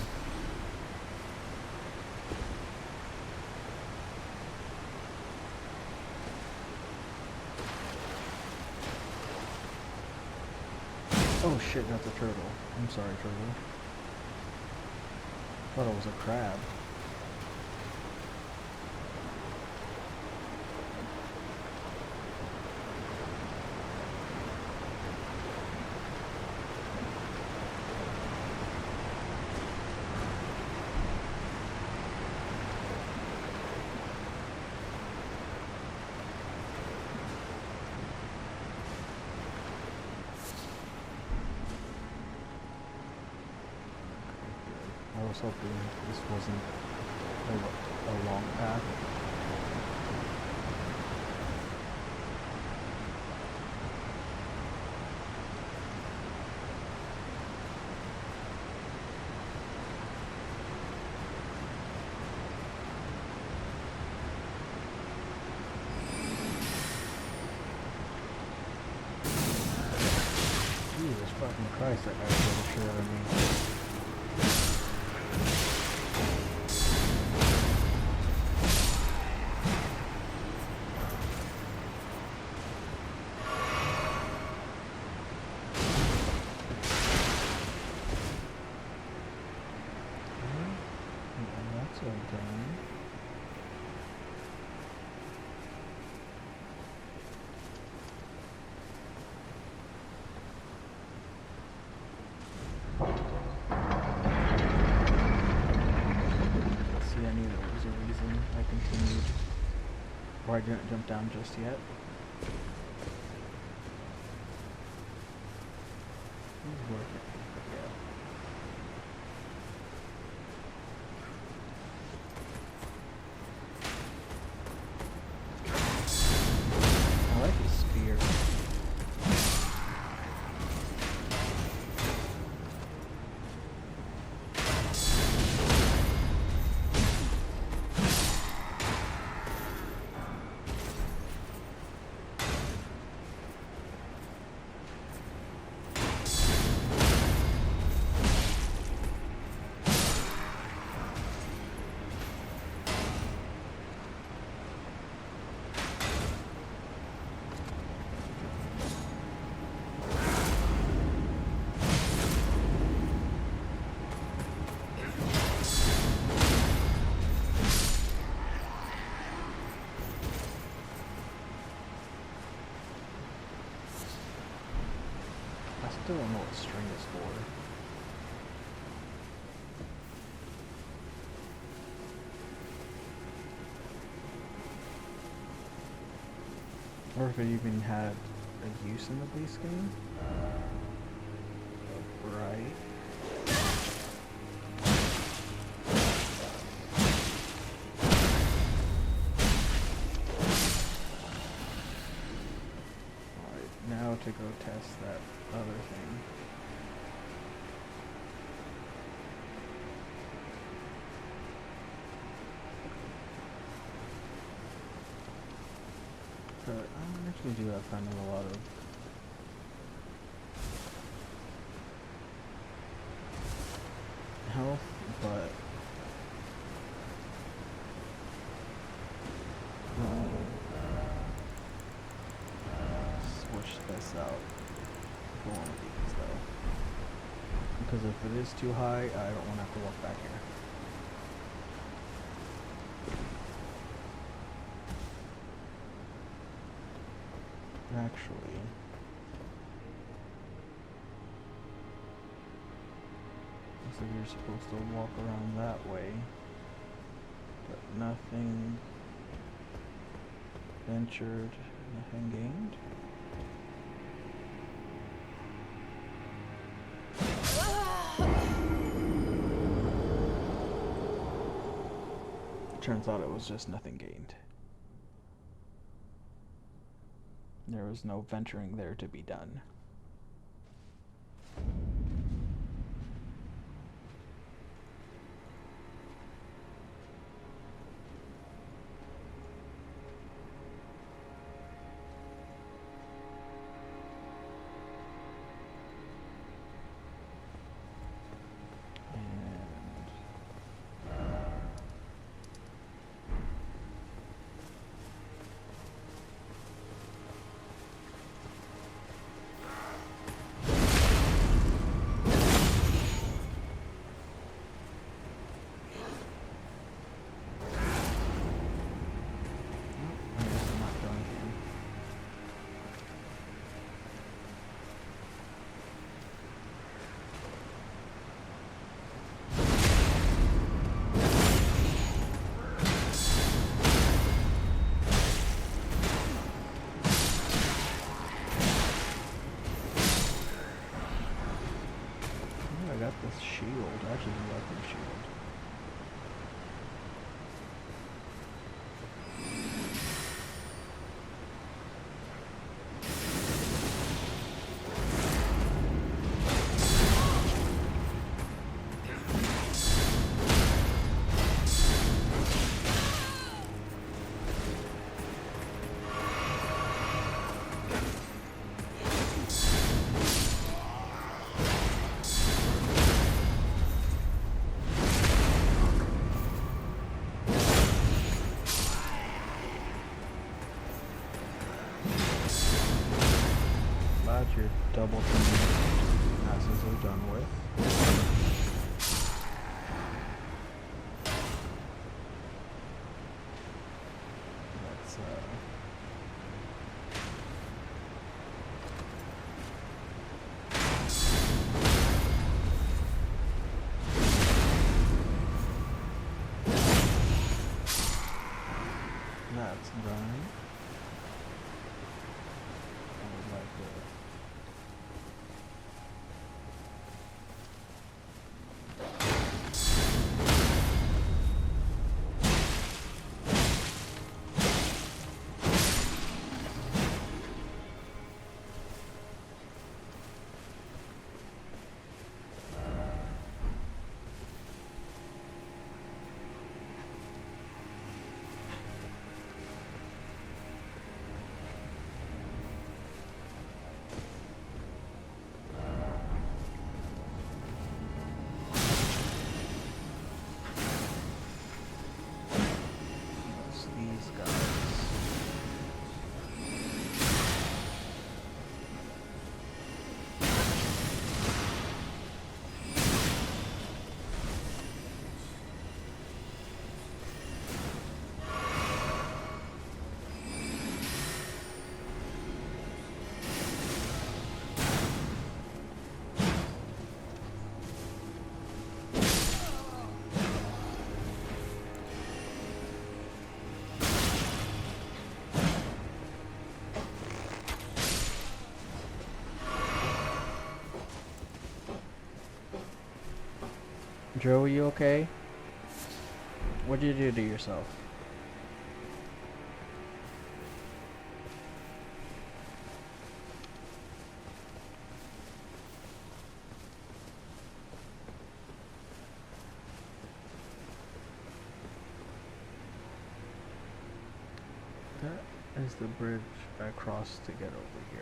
Oh shit, that's a turtle. I'm sorry, turtle. Thought it was a crab. I was hoping this wasn't a long path. Jesus fucking Christ, that guy's really sure of me. Or I didn't jump down just yet. He's working. Yeah. don't know what string is for. Or if it even had a use in the base game. Right. Alright, now to go test that other thing. But I actually do have kind of a lot of health, but switch this out for one of these though, because if it is too high, I don't want to have to walk back here. Actually, looks like you're supposed to walk around that way, but nothing ventured, nothing gained. Turns out it was just nothing gained. There was no venturing there to be done. This shield, I actually do like this shield. Your double team passes are done with. Let's that's done. I would like to Joe, you okay? What'd you do to yourself? That is the bridge I crossed to get over here.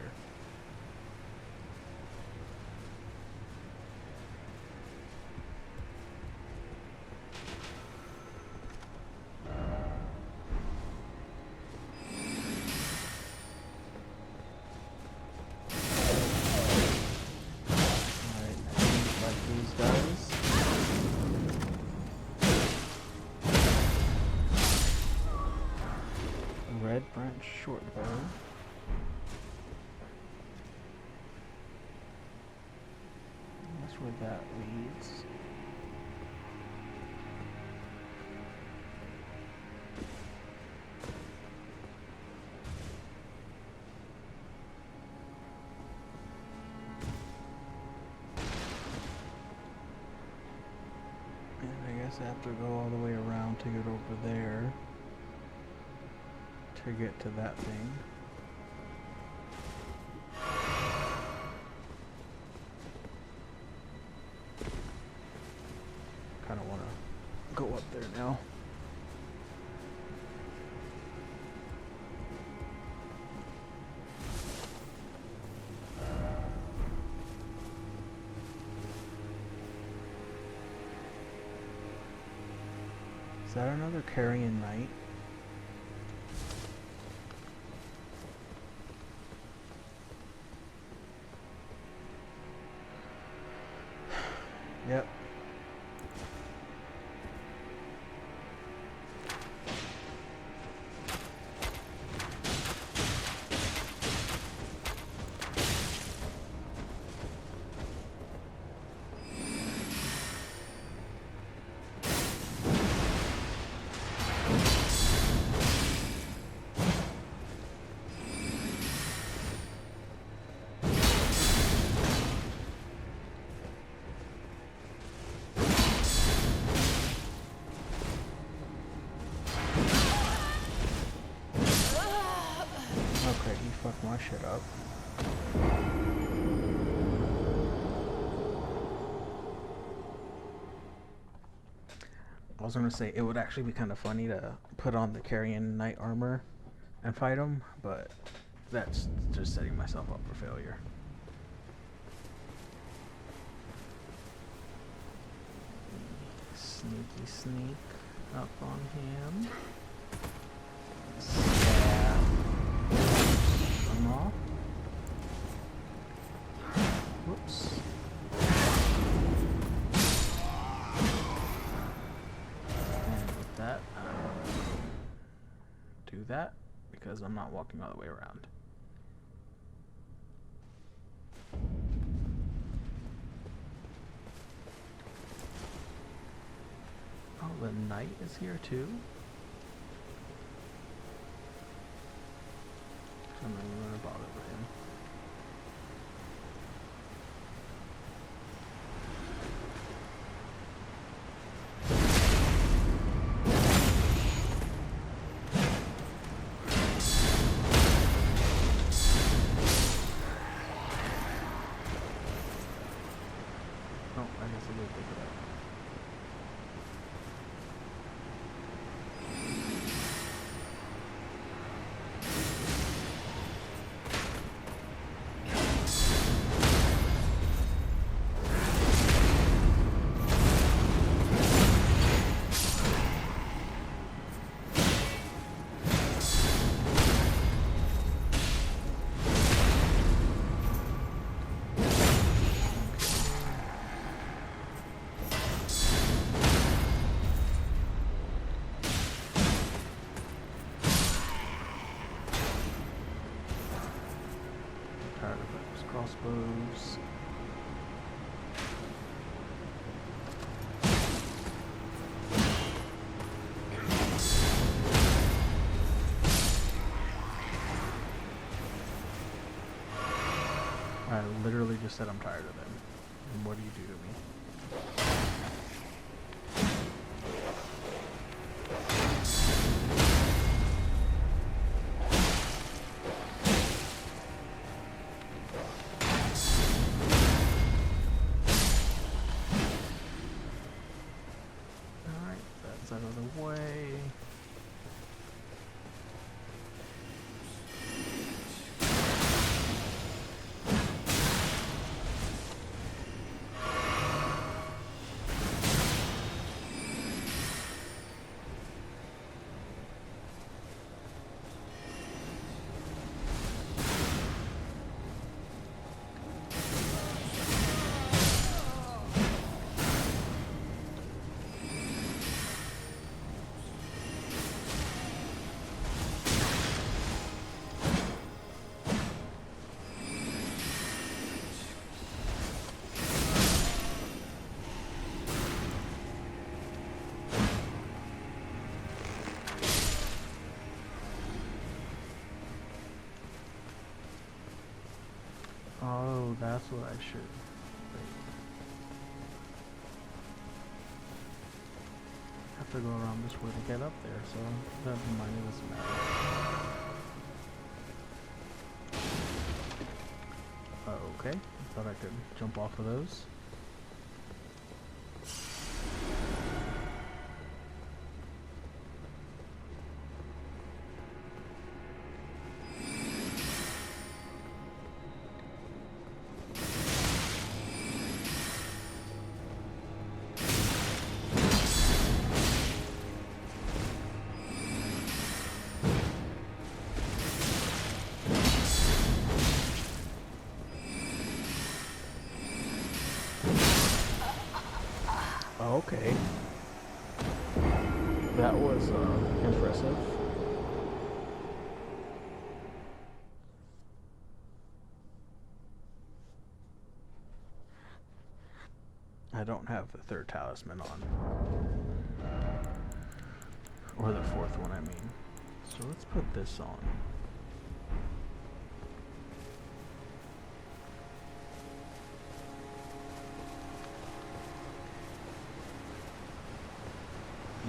Red branch short bow. That's where that leads. And I guess I have to go all the way around to get over there. To get to that thing. Kind of want to go up there now. Is that another carrion knight? Yep. Fuck my shit up. I was gonna say it would actually be kind of funny to put on the carrion knight armor and fight him, but that's just setting myself up for failure. Sneaky sneak up on him. Off. Whoops. And with that, do that because I'm not walking all the way around. Oh, the knight is here too. I'm not even gonna bother with him. Oh, I guess I did pick it up. Crossbows. I literally just said I'm tired of them. And what do you do to me? out of the way. Oh, that's what I should. Have to go around this way to get up there, so never mind, it doesn't matter. Okay, I thought I could jump off of those. Okay. That was impressive. I don't have the third talisman on. Or the fourth one, I mean. So let's put this on.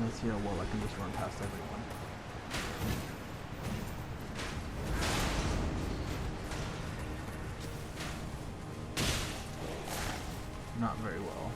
Let's see how well I can just run past everyone. Not very well.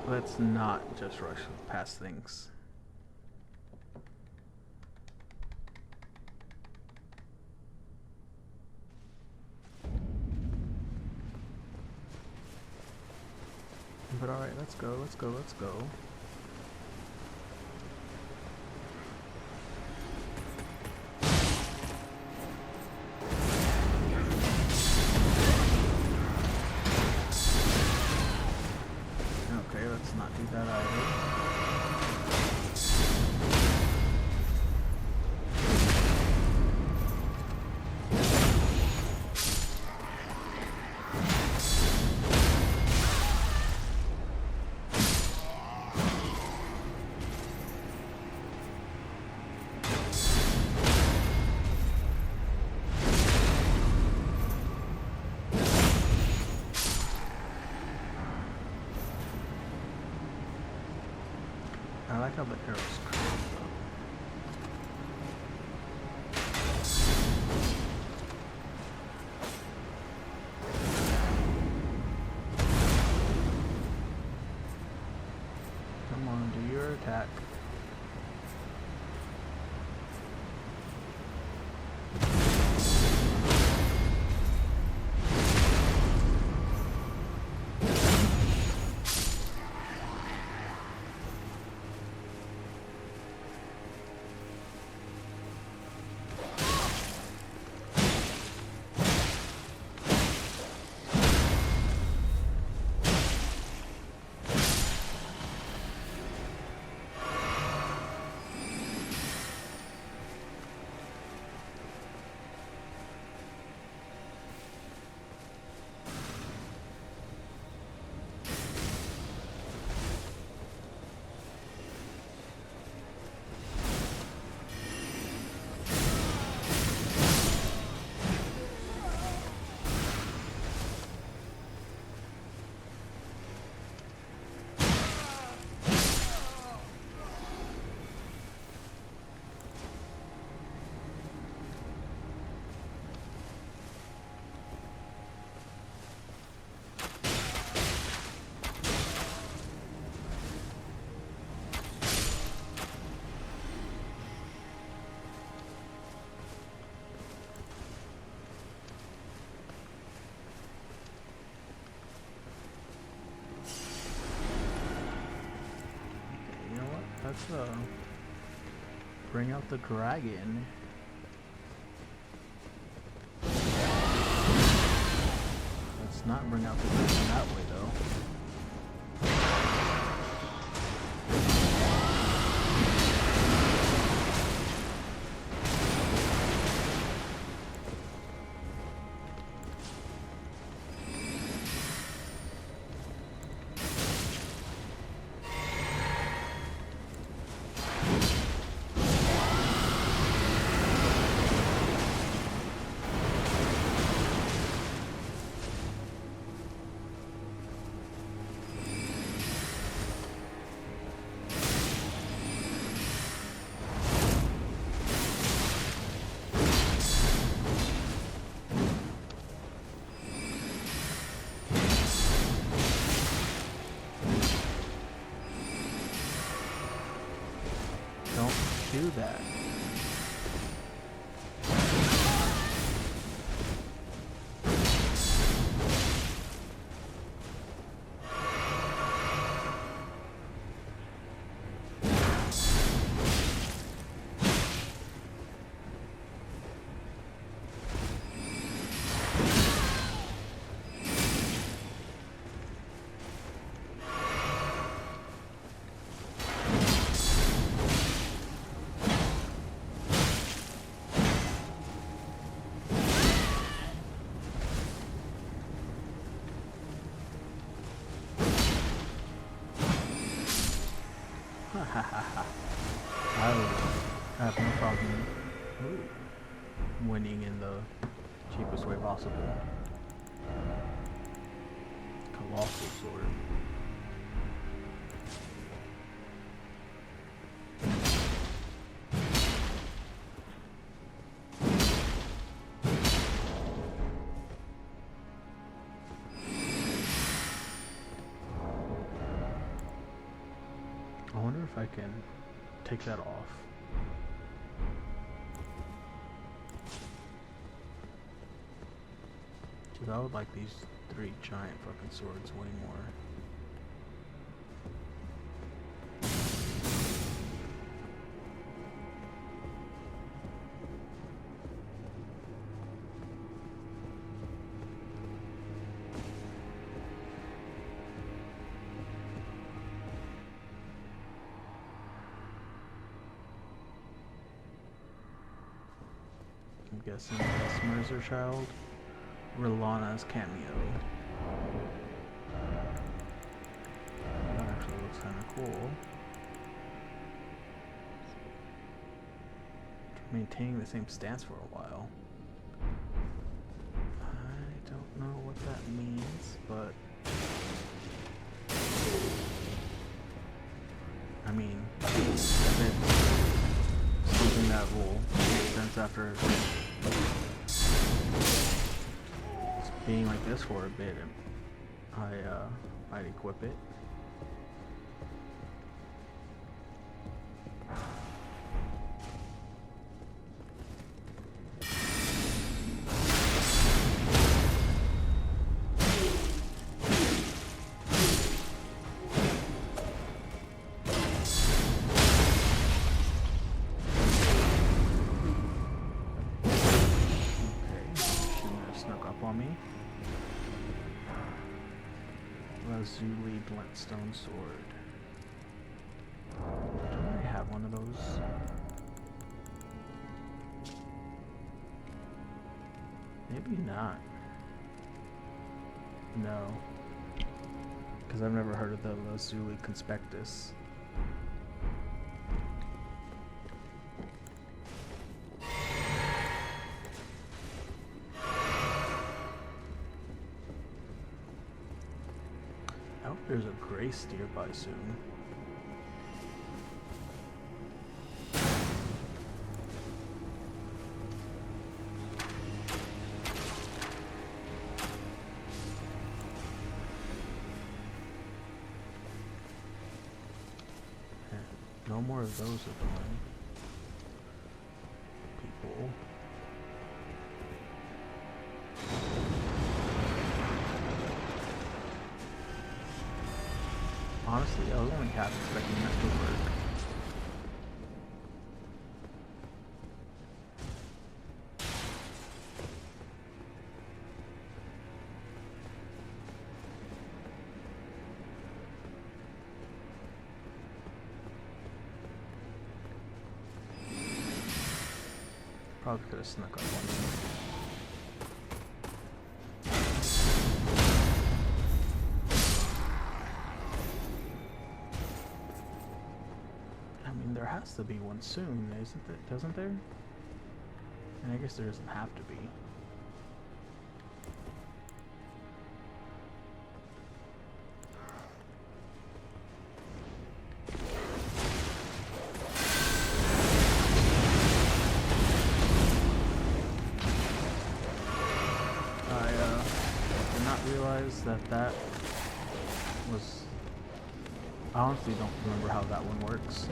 Let's not just rush past things. But alright, let's go, let's go, let's go. Okay, let's not do that either. I like how the arrows curve though. Come on, do your attack. Let's bring out the dragon. Let's not bring out the dragon that way though. Do that. I would have no problem winning in the cheapest way possible. Colossal sword. I wonder if I can take that off. Cause I would like these 3 giant fucking swords way more. I'm guessing that's Mercer Child. Rilana's cameo. That actually looks kind of cool. Maintaining the same stance for a while. I don't know what that means, but I mean, if it's something that will make sense after being like this for a bit, I'd equip it. lazuli glintstone sword. Don't I have one of those? Maybe not. No. Because I've never heard of the lazuli conspectus. I hope there's a gray steer by soon. No more of those are going. People. Honestly, I was only half expecting that to work. Probably could have snuck up on me. I mean, there has to be one soon, isn't there? Doesn't there? And I guess there doesn't have to be. That was... I honestly don't remember how that one works.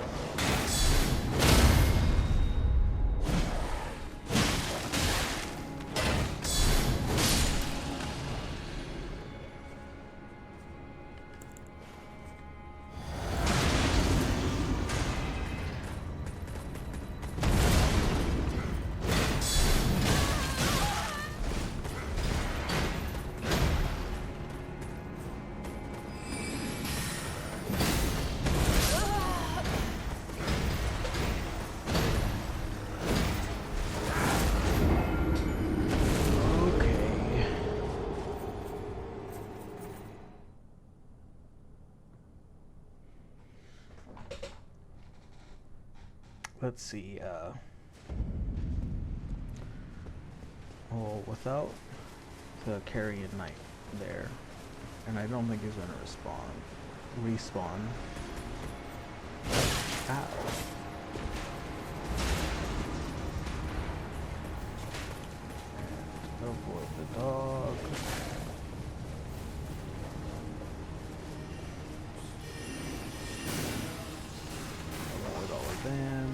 Let's see, well, without the carrion knight there, and I don't think he's gonna respawn. Ow. And avoid the dog. Avoid all of them.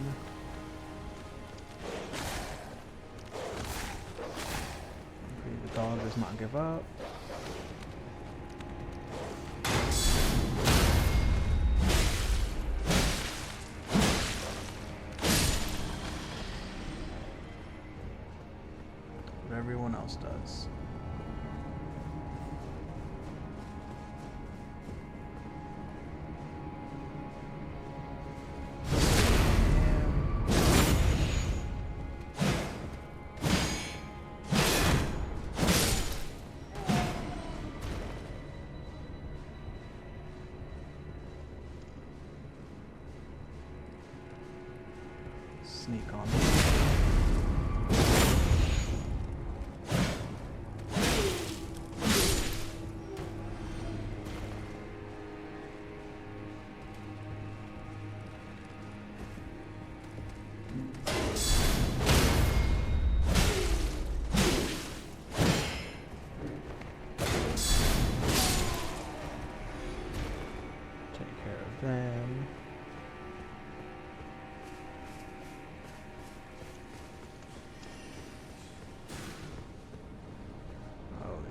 The dog does not give up. But everyone else does. Sneak on. Take care of them.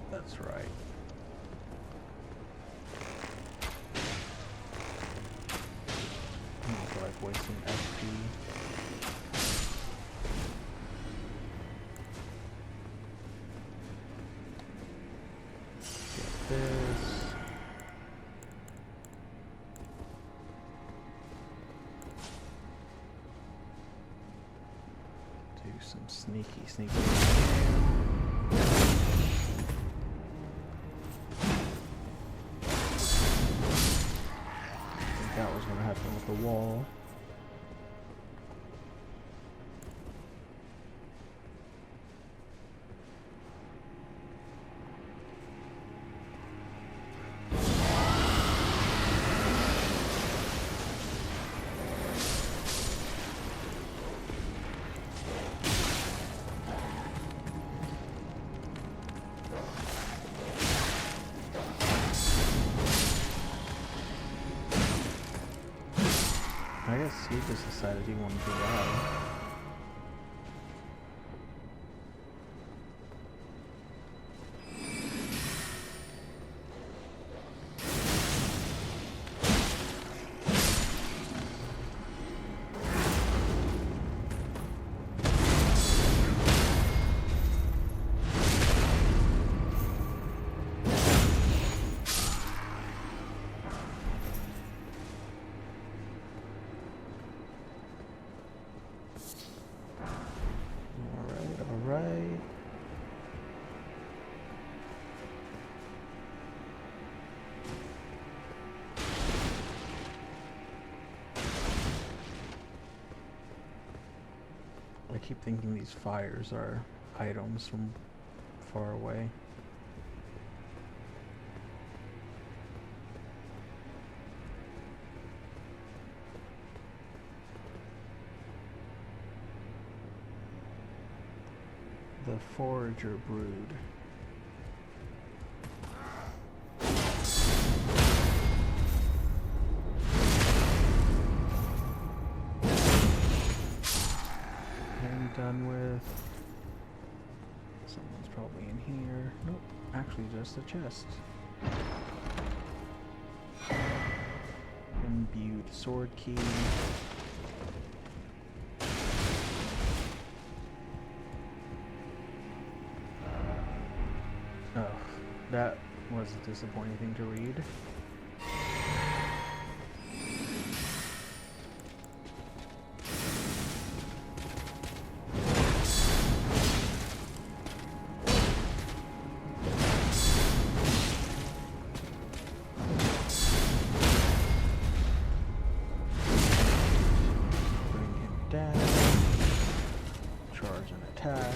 That's right. I don't feel like wasting XP. Get this. some sneaky. I think that was gonna happen with the wall. I guess he just decided he wanted to die. Alright. I keep thinking these fires are items from far away. The Forager Brood. I'm done with. Someone's probably in here. Nope, actually just a chest. Imbued sword key. Oh, that was a disappointing thing to read. Bring him down. Charge and attack.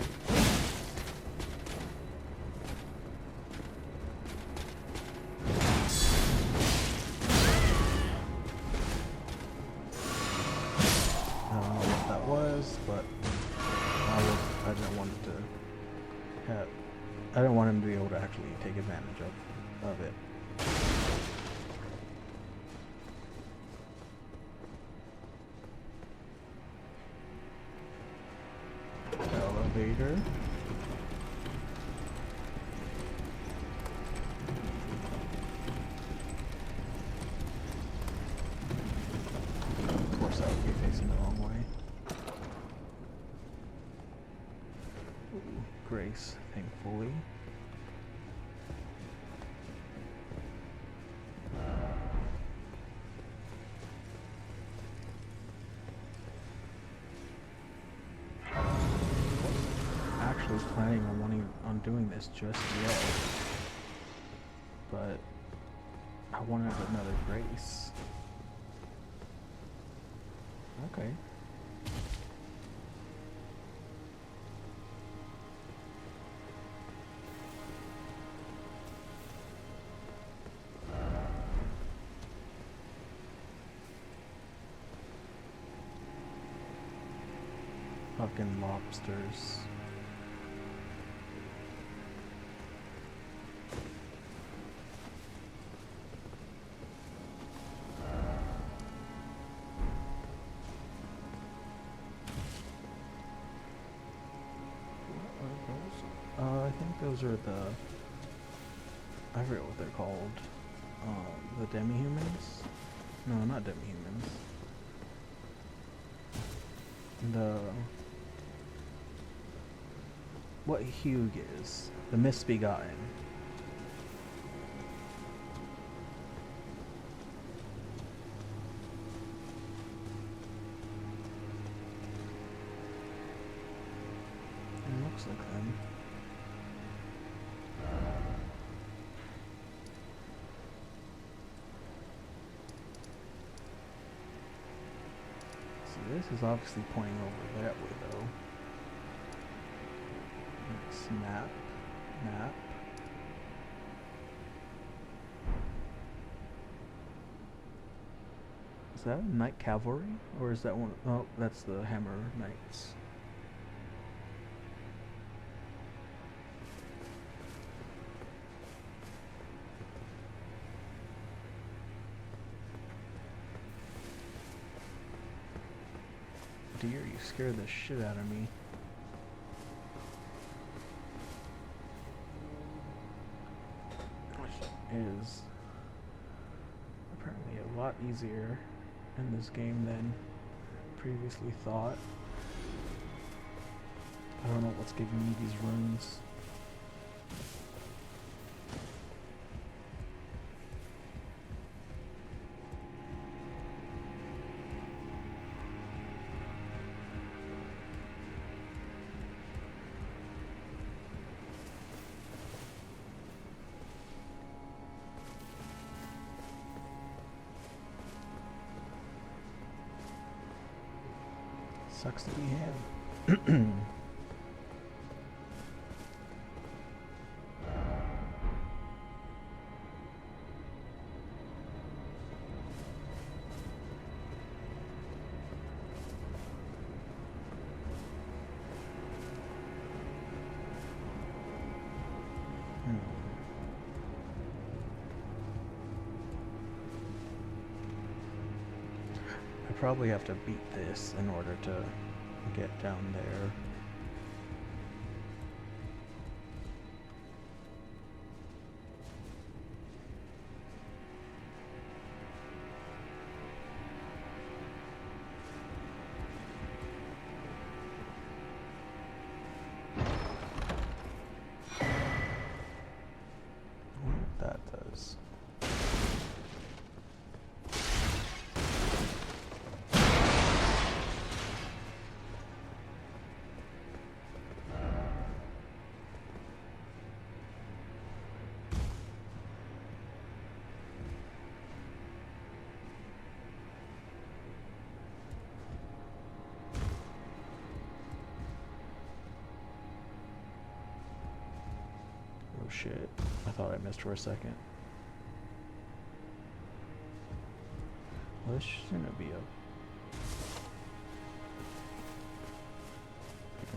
But I didn't want it to have. I didn't want him to be able to actually take advantage of it. Elevator. Of course, I would be facing the wrong way. Grace, thankfully. Actually planning on doing this just yet, but I wanted another Grace. Okay. Fucking lobsters. I think those are the. I forget what they're called. The demi-humans? No, not demi-humans. The. What Hugh is. The Misbegotten. See, this is obviously pointing over that way, though. Snap. Map. Is that a Knight Cavalry? Or is that one? Oh, that's the Hammer Knights. Deer, you scared the shit out of me. Which is apparently a lot easier in this game than previously thought. I don't know what's giving me these runes. Sucks to be him. I probably have to beat this in order to get down there. I wonder what that does. Oh shit, I thought I missed for a second. Well, this shouldn't be big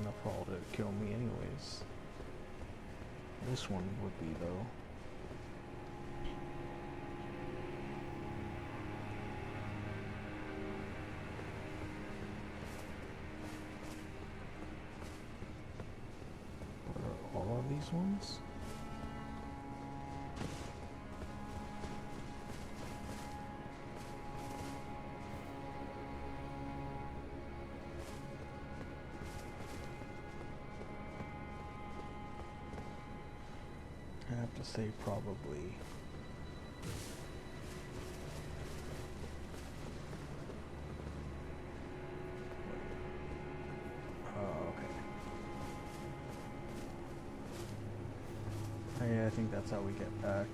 enough haul to kill me anyways. This one would be though. What are all of these ones? I have to say probably. Oh, okay. Yeah, I think that's how we get back.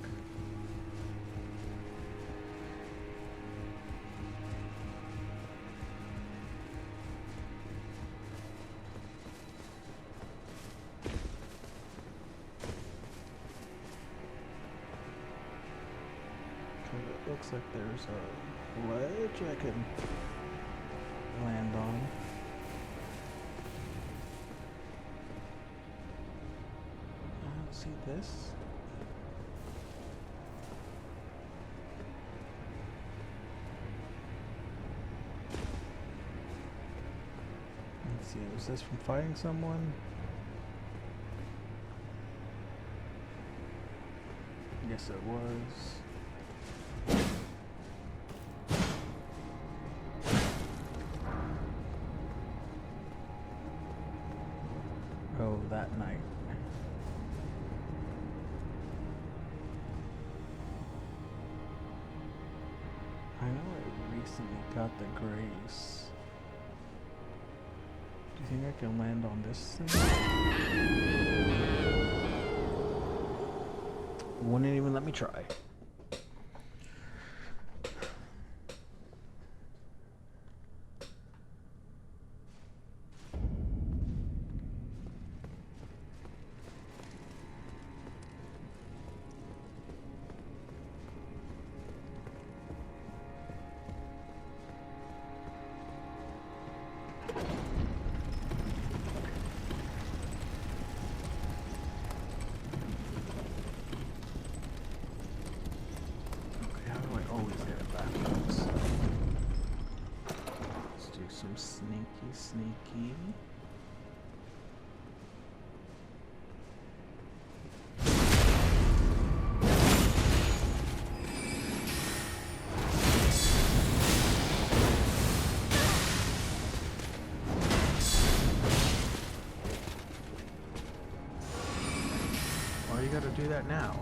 It looks like there's a ledge I can land on. I don't see this. Let's see, was this from fighting someone? Yes, it was. Oh, that night. I know I recently got the grace. Do you think I can land on this thing? Wouldn't even let me try. some sneaky. Why you gotta do that now?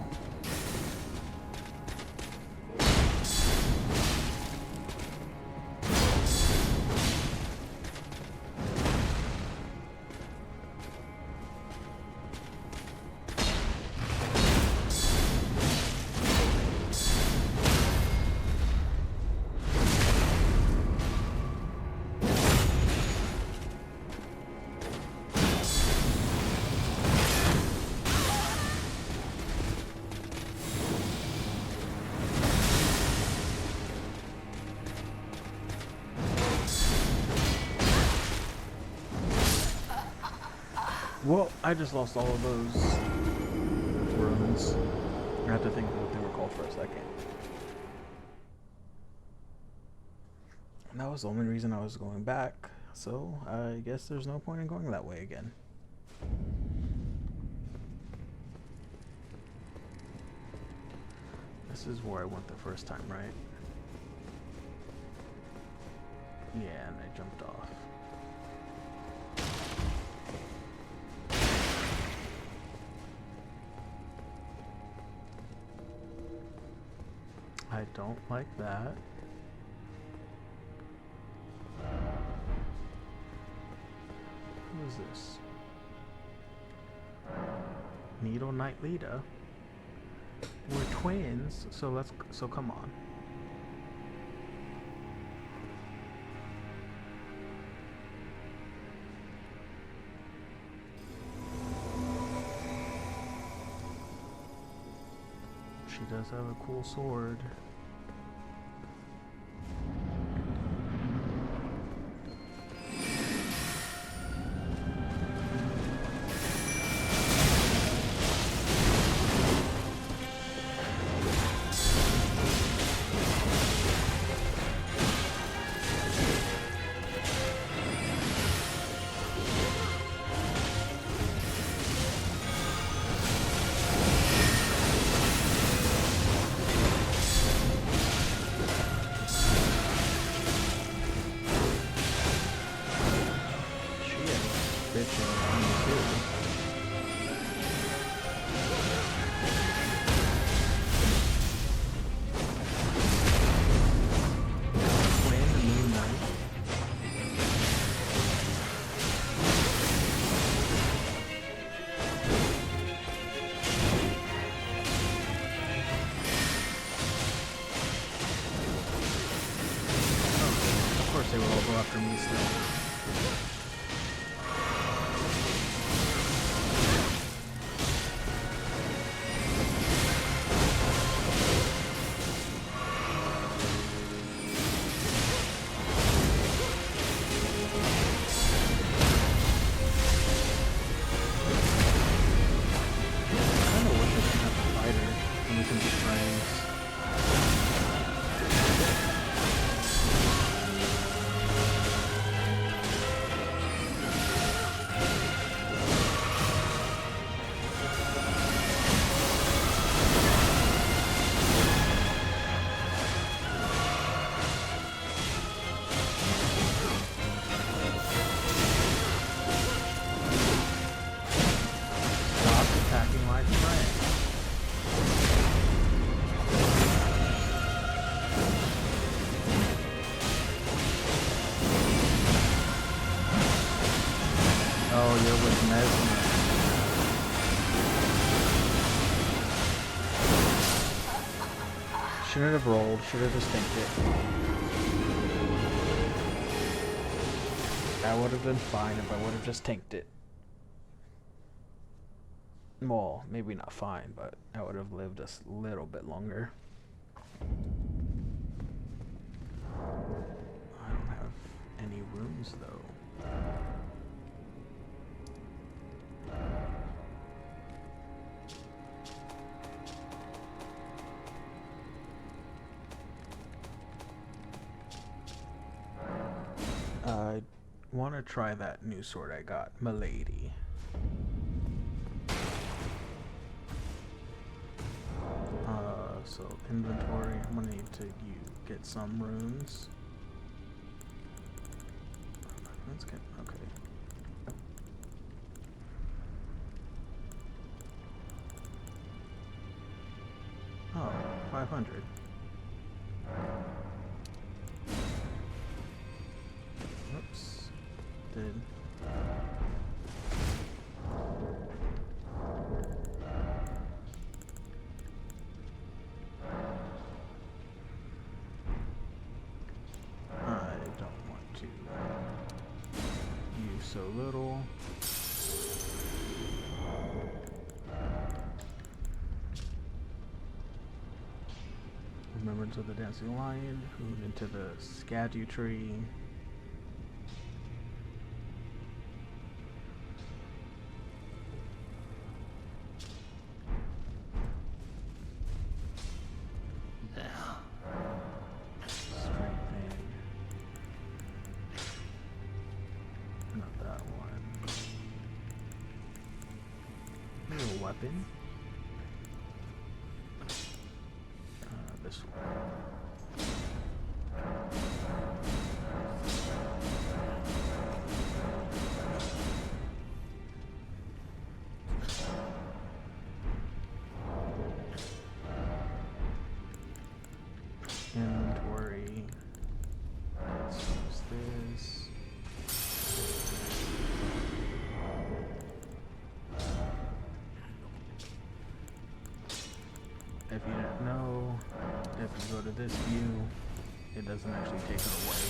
Well, I just lost all of those runes. I have to think of what they were called for a second. And that was the only reason I was going back, so I guess there's no point in going that way again. This is where I went the first time, right? Yeah, and I jumped off. I don't like that. Who is this? Needle Knight Lita. We're twins, so come on. She does have a cool sword. They will all go after me still. I kind of wish I didn't have to fight her and we can be friends. Shouldn't have rolled, should have just tanked it. That would have been fine if I would have just tanked it. Well, maybe not fine, but I would have lived a little bit longer. I don't have any runes though. I want to try that new sword I got, Milady. So inventory, I'm gonna need to get some runes. Let's get, okay. Oh, 500. Whoops. Did. I don't want to use so little. Remembrance of the Dancing Lion, move into the Erdtree. Strengthen. Not that one. New weapon. This one. Inventory. Let's use this. If you didn't know, if you go to this view, it doesn't actually take it away.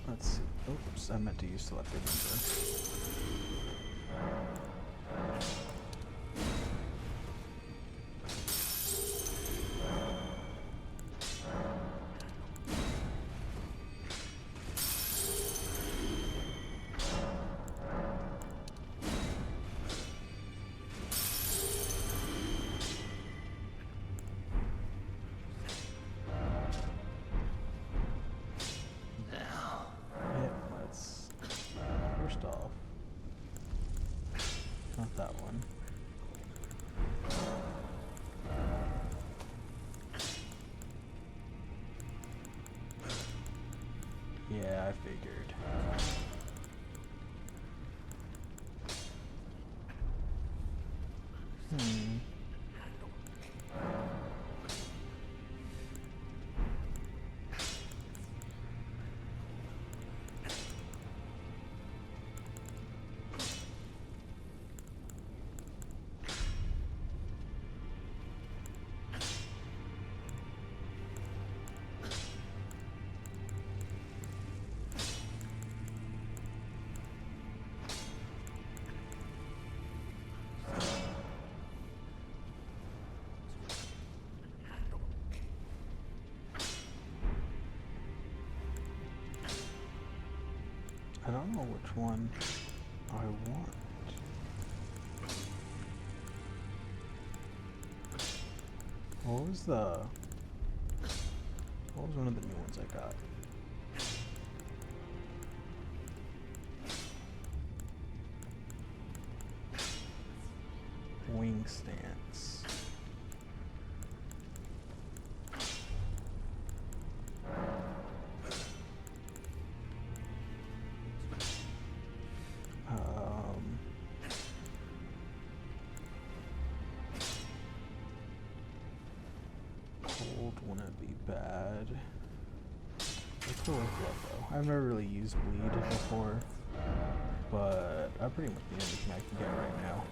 Let's see. Oops, I meant to use selected number. First off, not that one. Yeah, I figured. I don't know which one I want. What was one of the new ones I got? Wing stance. Cold wouldn't be bad. Let's go with blood though. I've never really used bleed before, but I pretty much need anything I can get right now.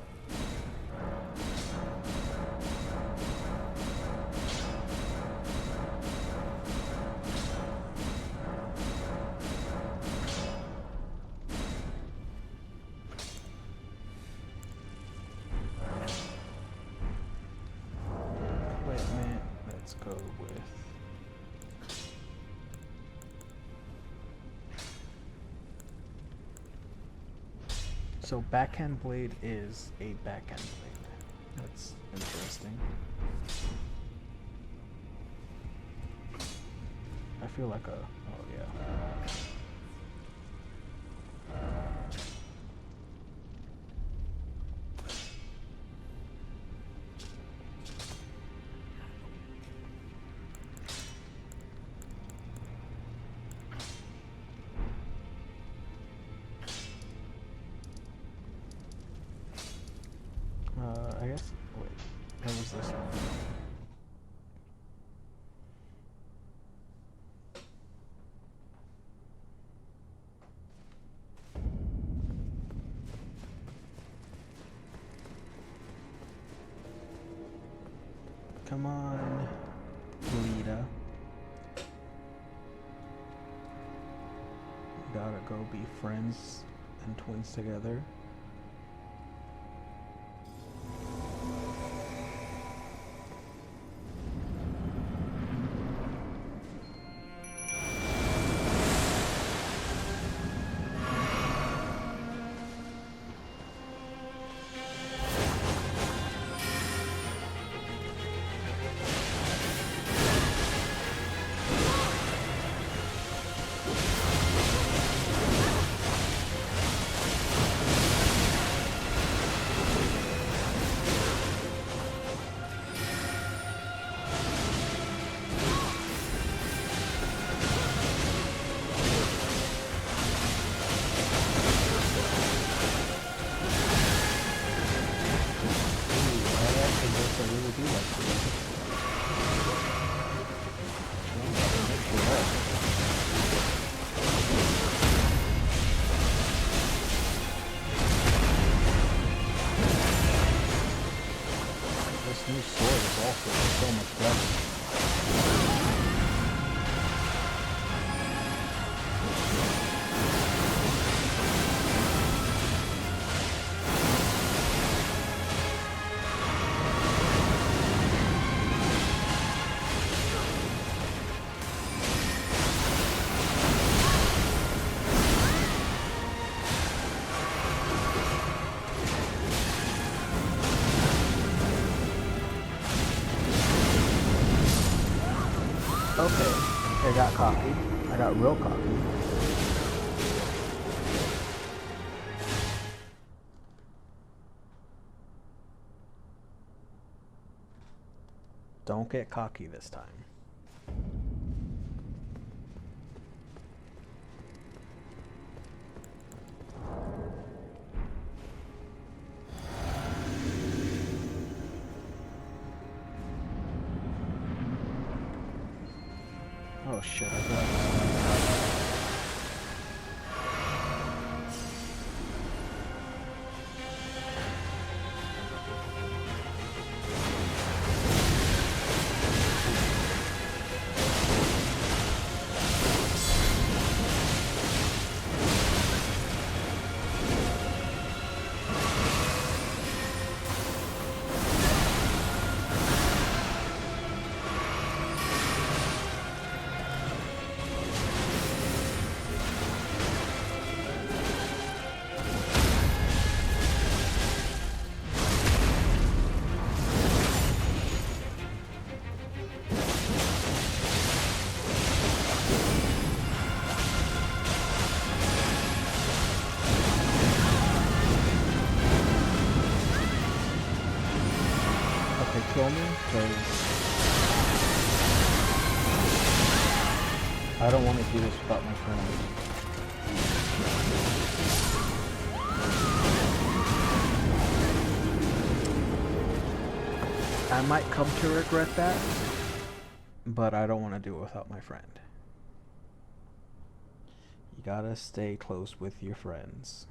Equipment, let's go with So backhand blade is a backhand blade. That's interesting. I feel like a... oh yeah. I guess... wait. What was this one? Come on, Lita. Gotta go be friends and twins together. This new sword is also so much better. Okay, I got cocky. I got real cocky. Don't get cocky this time. Oh shit, I feel like kill me, because I don't want to do this without my friends. I might come to regret that, but I don't want to do it without my friend. You gotta stay close with your friends.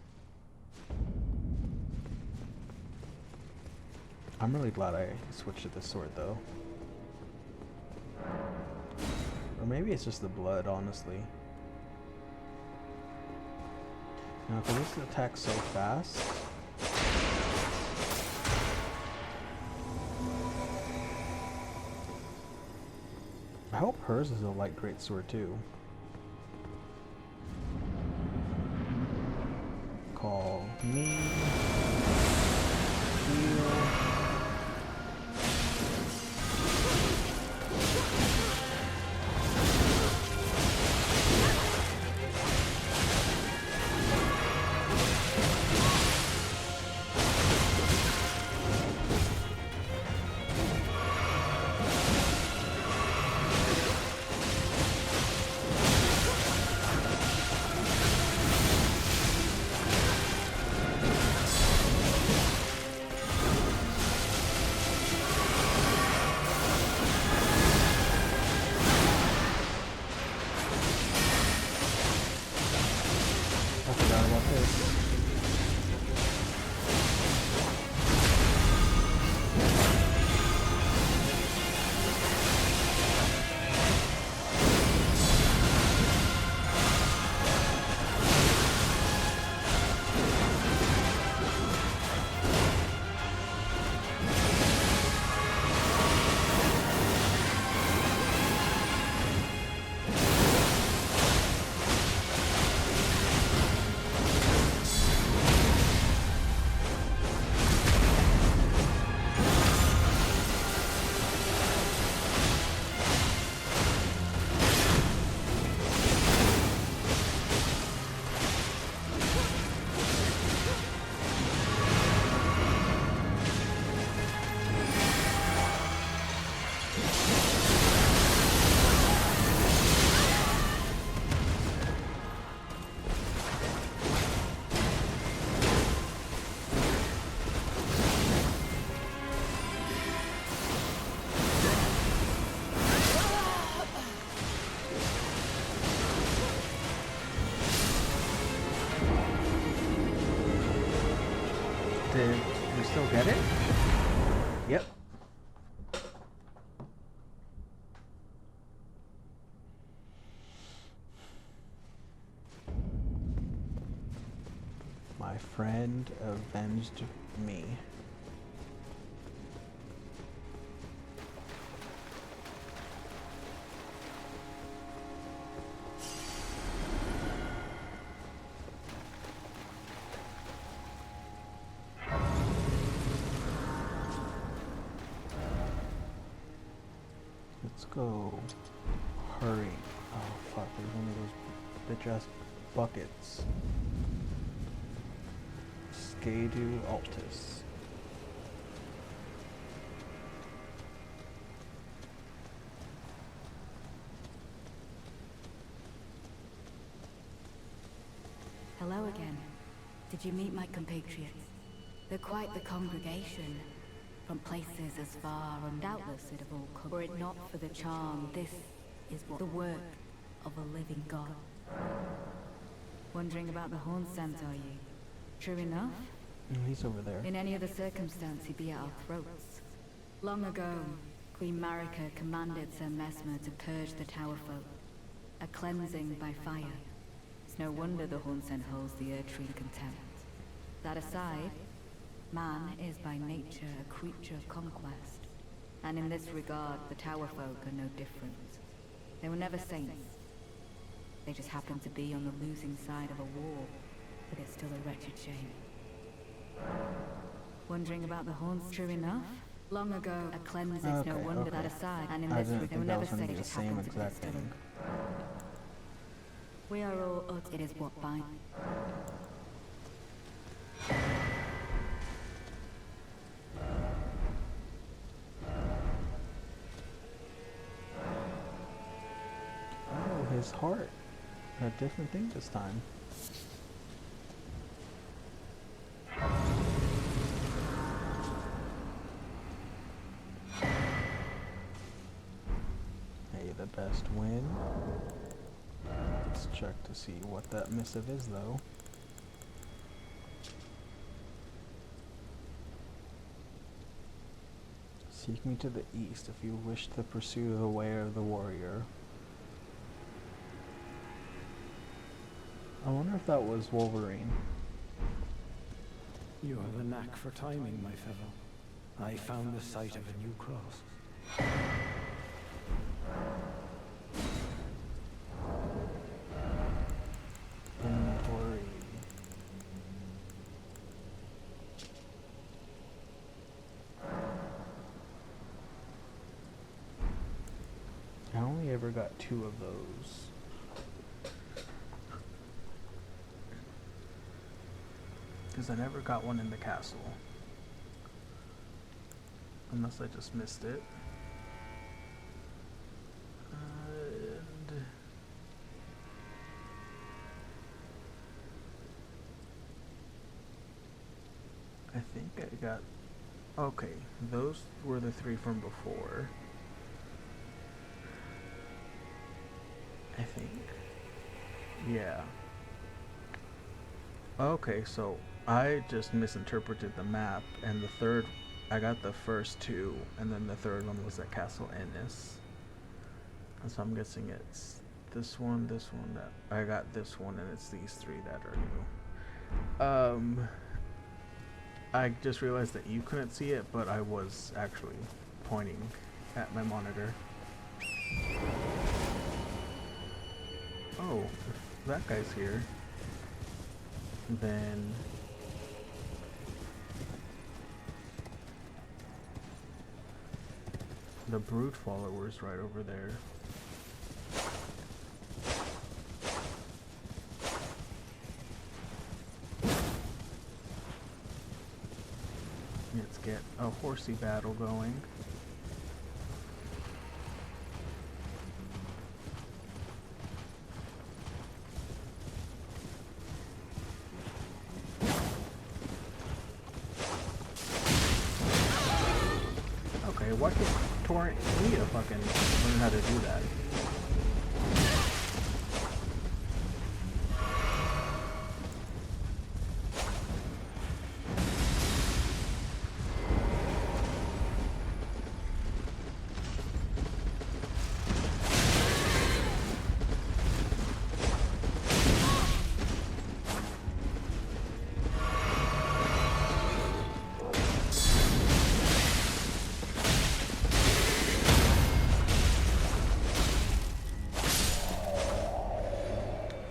I'm really glad I switched to this sword though. Or maybe it's just the blood, honestly. Now, because this attacks so fast. I hope hers is a light greatsword too. call me. Heal. Did we still get it? Yep. My friend avenged me. Let's go. Hurry. Oh fuck, there's one of those bitch ass buckets. Skadu Altus. Hello again. Did you meet my compatriots? They're quite the congregation. From places as far and doubtless it have all come. Were it not for the charm, this is what the work of a living god. Wondering about the horn scent, are you? True enough? He's over there. In any other circumstance, he'd be at our throats. Long ago, Queen Marika commanded Sir Mesmer to purge the Tower folk. A cleansing by fire. It's no wonder the horn scent holds the Erdtree in contempt. That aside, man is by nature a creature of conquest, and in this regard the Tower folk are no different. They were never saints. They just happened to be on the losing side of a war, but it's still a wretched shame. Wondering about the horns, true enough? Long ago, a cleansing, Okay, no wonder okay. that aside, and in I this didn't regard they think were that never was gonna saints. be They the just same happened to be exact still. thing. We are all it is what binds. Oh, his heart. A different thing this time. Hey, the best win. Let's check to see what that missive is, though. Seek me to the east if you wish to pursue the way of the warrior. I wonder if that was Wolverine. You have a knack for timing, my fellow. I found the site of a new cross. Inventory. ever got 2 of those. Because I never got one in the castle. Unless I just missed it. And I think I got... Okay, those were the 3 from before. I think. Yeah. Okay, so I just misinterpreted the map, and the third, I got the first 2, and then the third one was at Castle Ennis. And so I'm guessing it's this one, that I got this one, and it's these 3 that are new. I just realized that you couldn't see it, but I was actually pointing at my monitor. Oh, if that guy's here, then the brute follower's right over there. Let's get a horsey battle going. Okay, why can't Torrent me to fucking learn how to do that?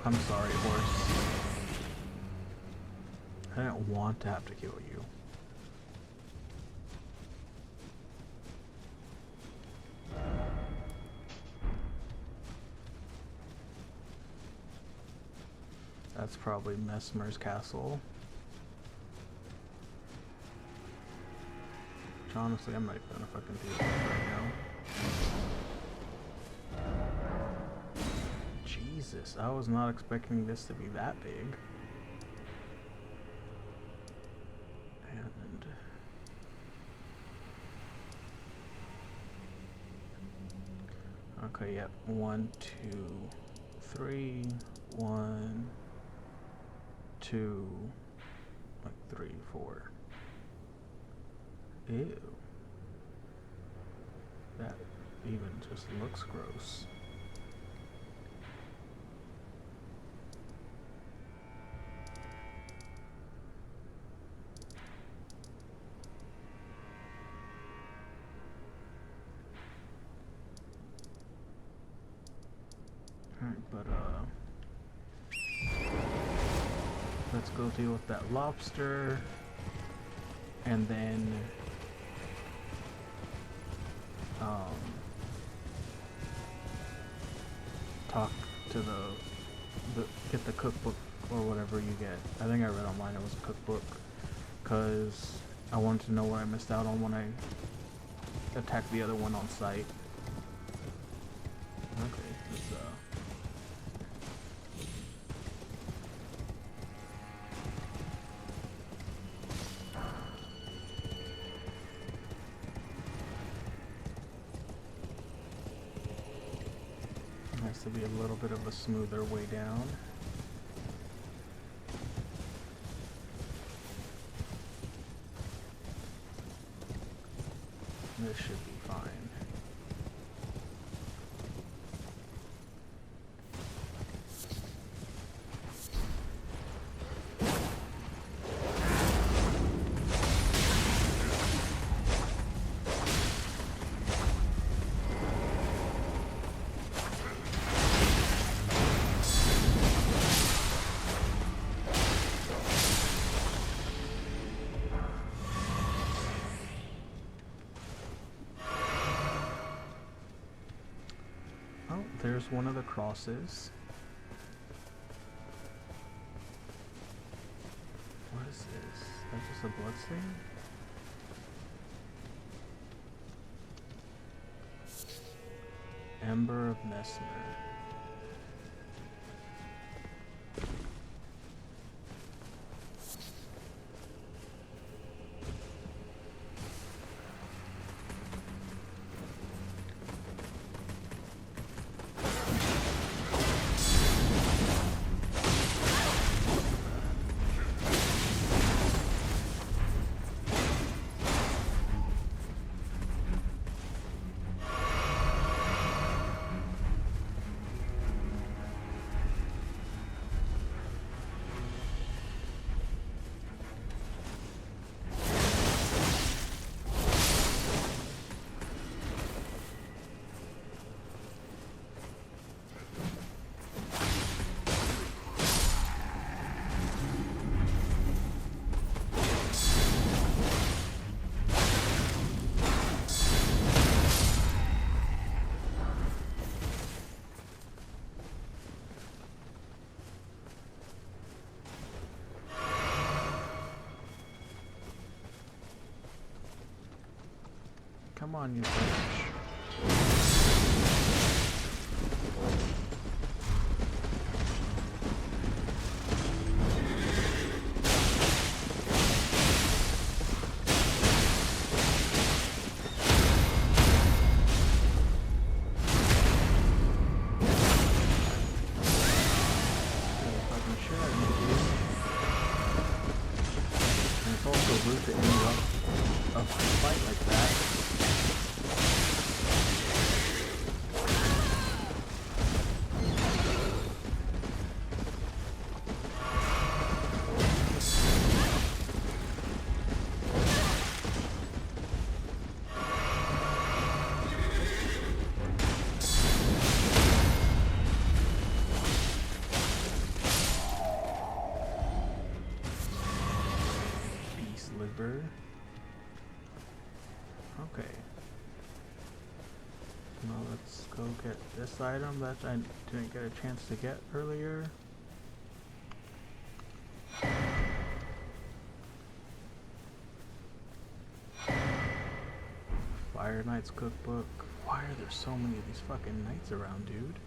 I'm sorry, horse. I didn't want to have to kill you. That's probably Messmer's castle. Which honestly, I'm not even gonna fucking do that right now. Jesus, I was not expecting this to be that big. And okay, yep. 1, 2, 3, 1, 2, like 3, 4. Ew. That even just looks gross. Alright, but let's go deal with that lobster, and then talk to get the cookbook or whatever you get. I think I read online it was a cookbook, because I wanted to know what I missed out on when I attacked the other one on site. Okay, let's has to be a little bit of a smoother way down. This should be fine. There's one of the crosses. What is this? That's just a blood stain? Ember of Messmer. Come on, you bitch. Fucking shit out of me, dude. And it's also rude to interrupt a fight like that. Okay. Now let's go get this item that I didn't get a chance to get earlier. Fire Knight's cookbook. Why are there so many of these fucking knights around, dude?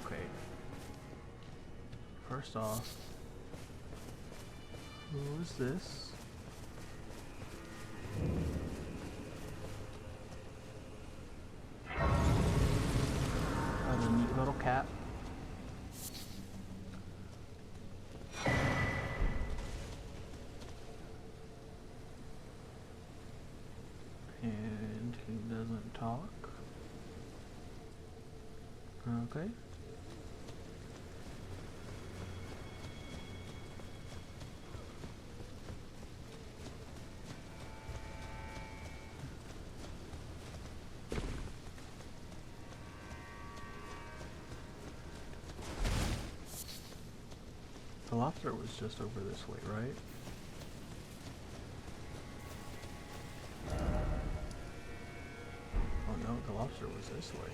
Okay. First off, who is this? Oh, the neat little cat. And he doesn't talk. Okay. The lobster was just over this way, right? Oh no, the lobster was this way.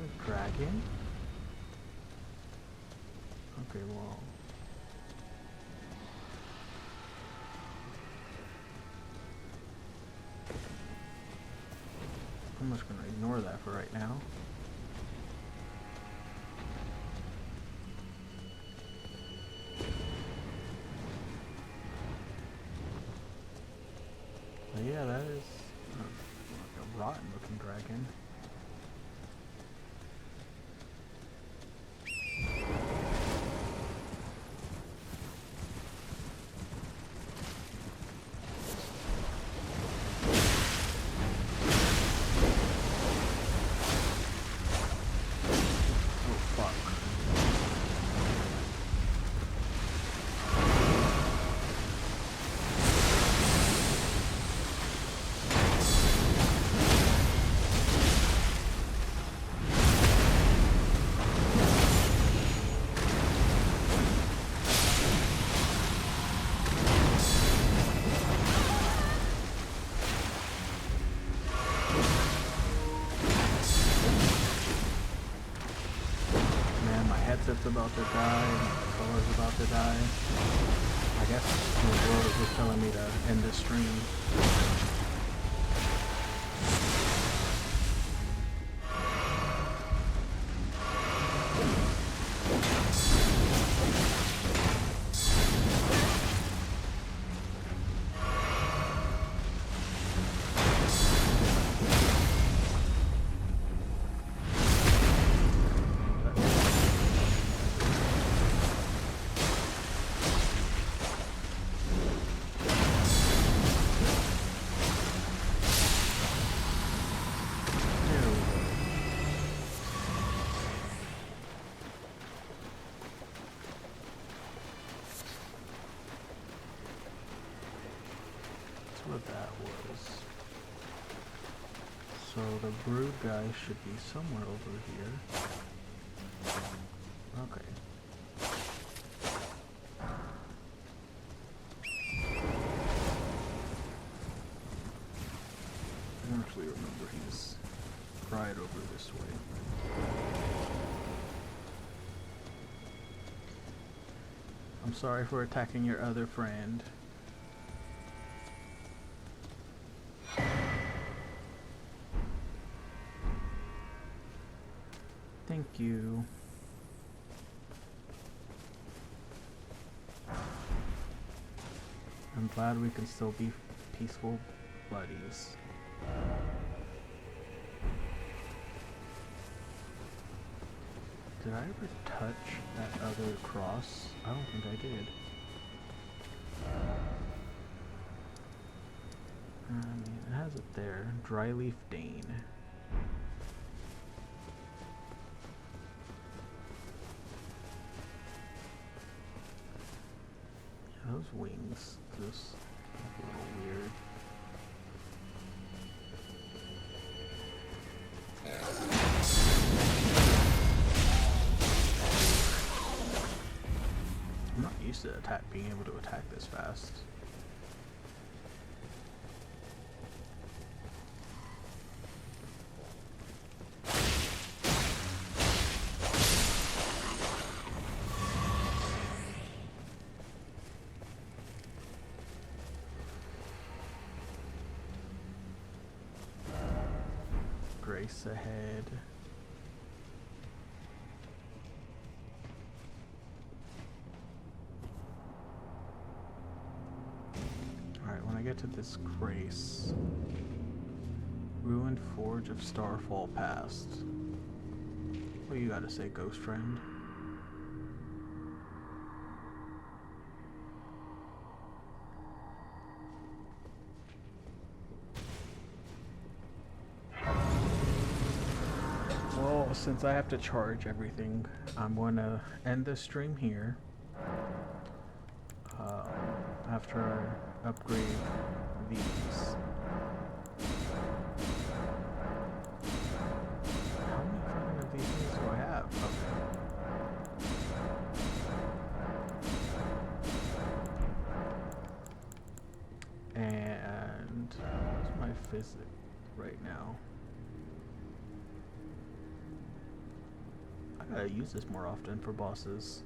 a dragon? Okay, well. I'm just gonna ignore that for right now. But yeah, that is like a rotten looking dragon. Headset's about to die, my controller's about to die. I guess the world is just telling me to end this stream. What that was. So the brood guy should be somewhere over here. Okay. I actually remember he's right over this way. I'm sorry for attacking your other friend. Thank you. I'm glad we can still be peaceful buddies. Did I ever touch that other cross? I don't think I did. I mean, it has it there. Dryleaf Dane. Those wings just look a little weird. I'm not used to being able to attack this fast. Grace ahead. Alright, when I get to this Grace. Ruined Forge of Starfall Past. What you gotta say, ghost friend? Well, since I have to charge everything, I'm going to end the stream here. After I upgrade these. How many fucking of these things do I have? Okay. And what's my physic right now? gotta use this more often for bosses.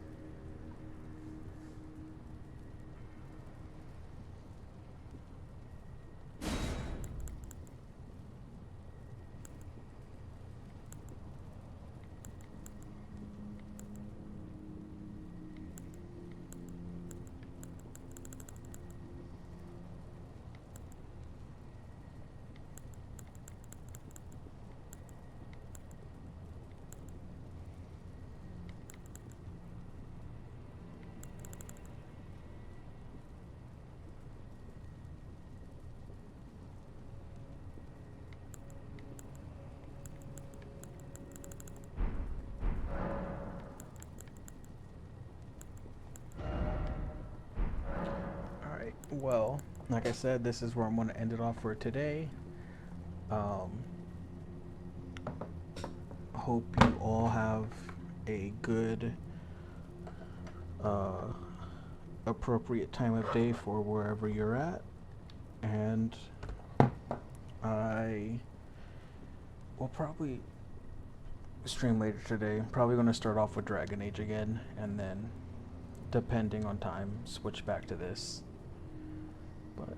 Alright, well, like I said, this is where I'm going to end it off for today. Hope you all have a good, appropriate time of day for wherever you're at. And I will probably stream later today. Probably going to start off with Dragon Age again, and then, depending on time, switch back to this. But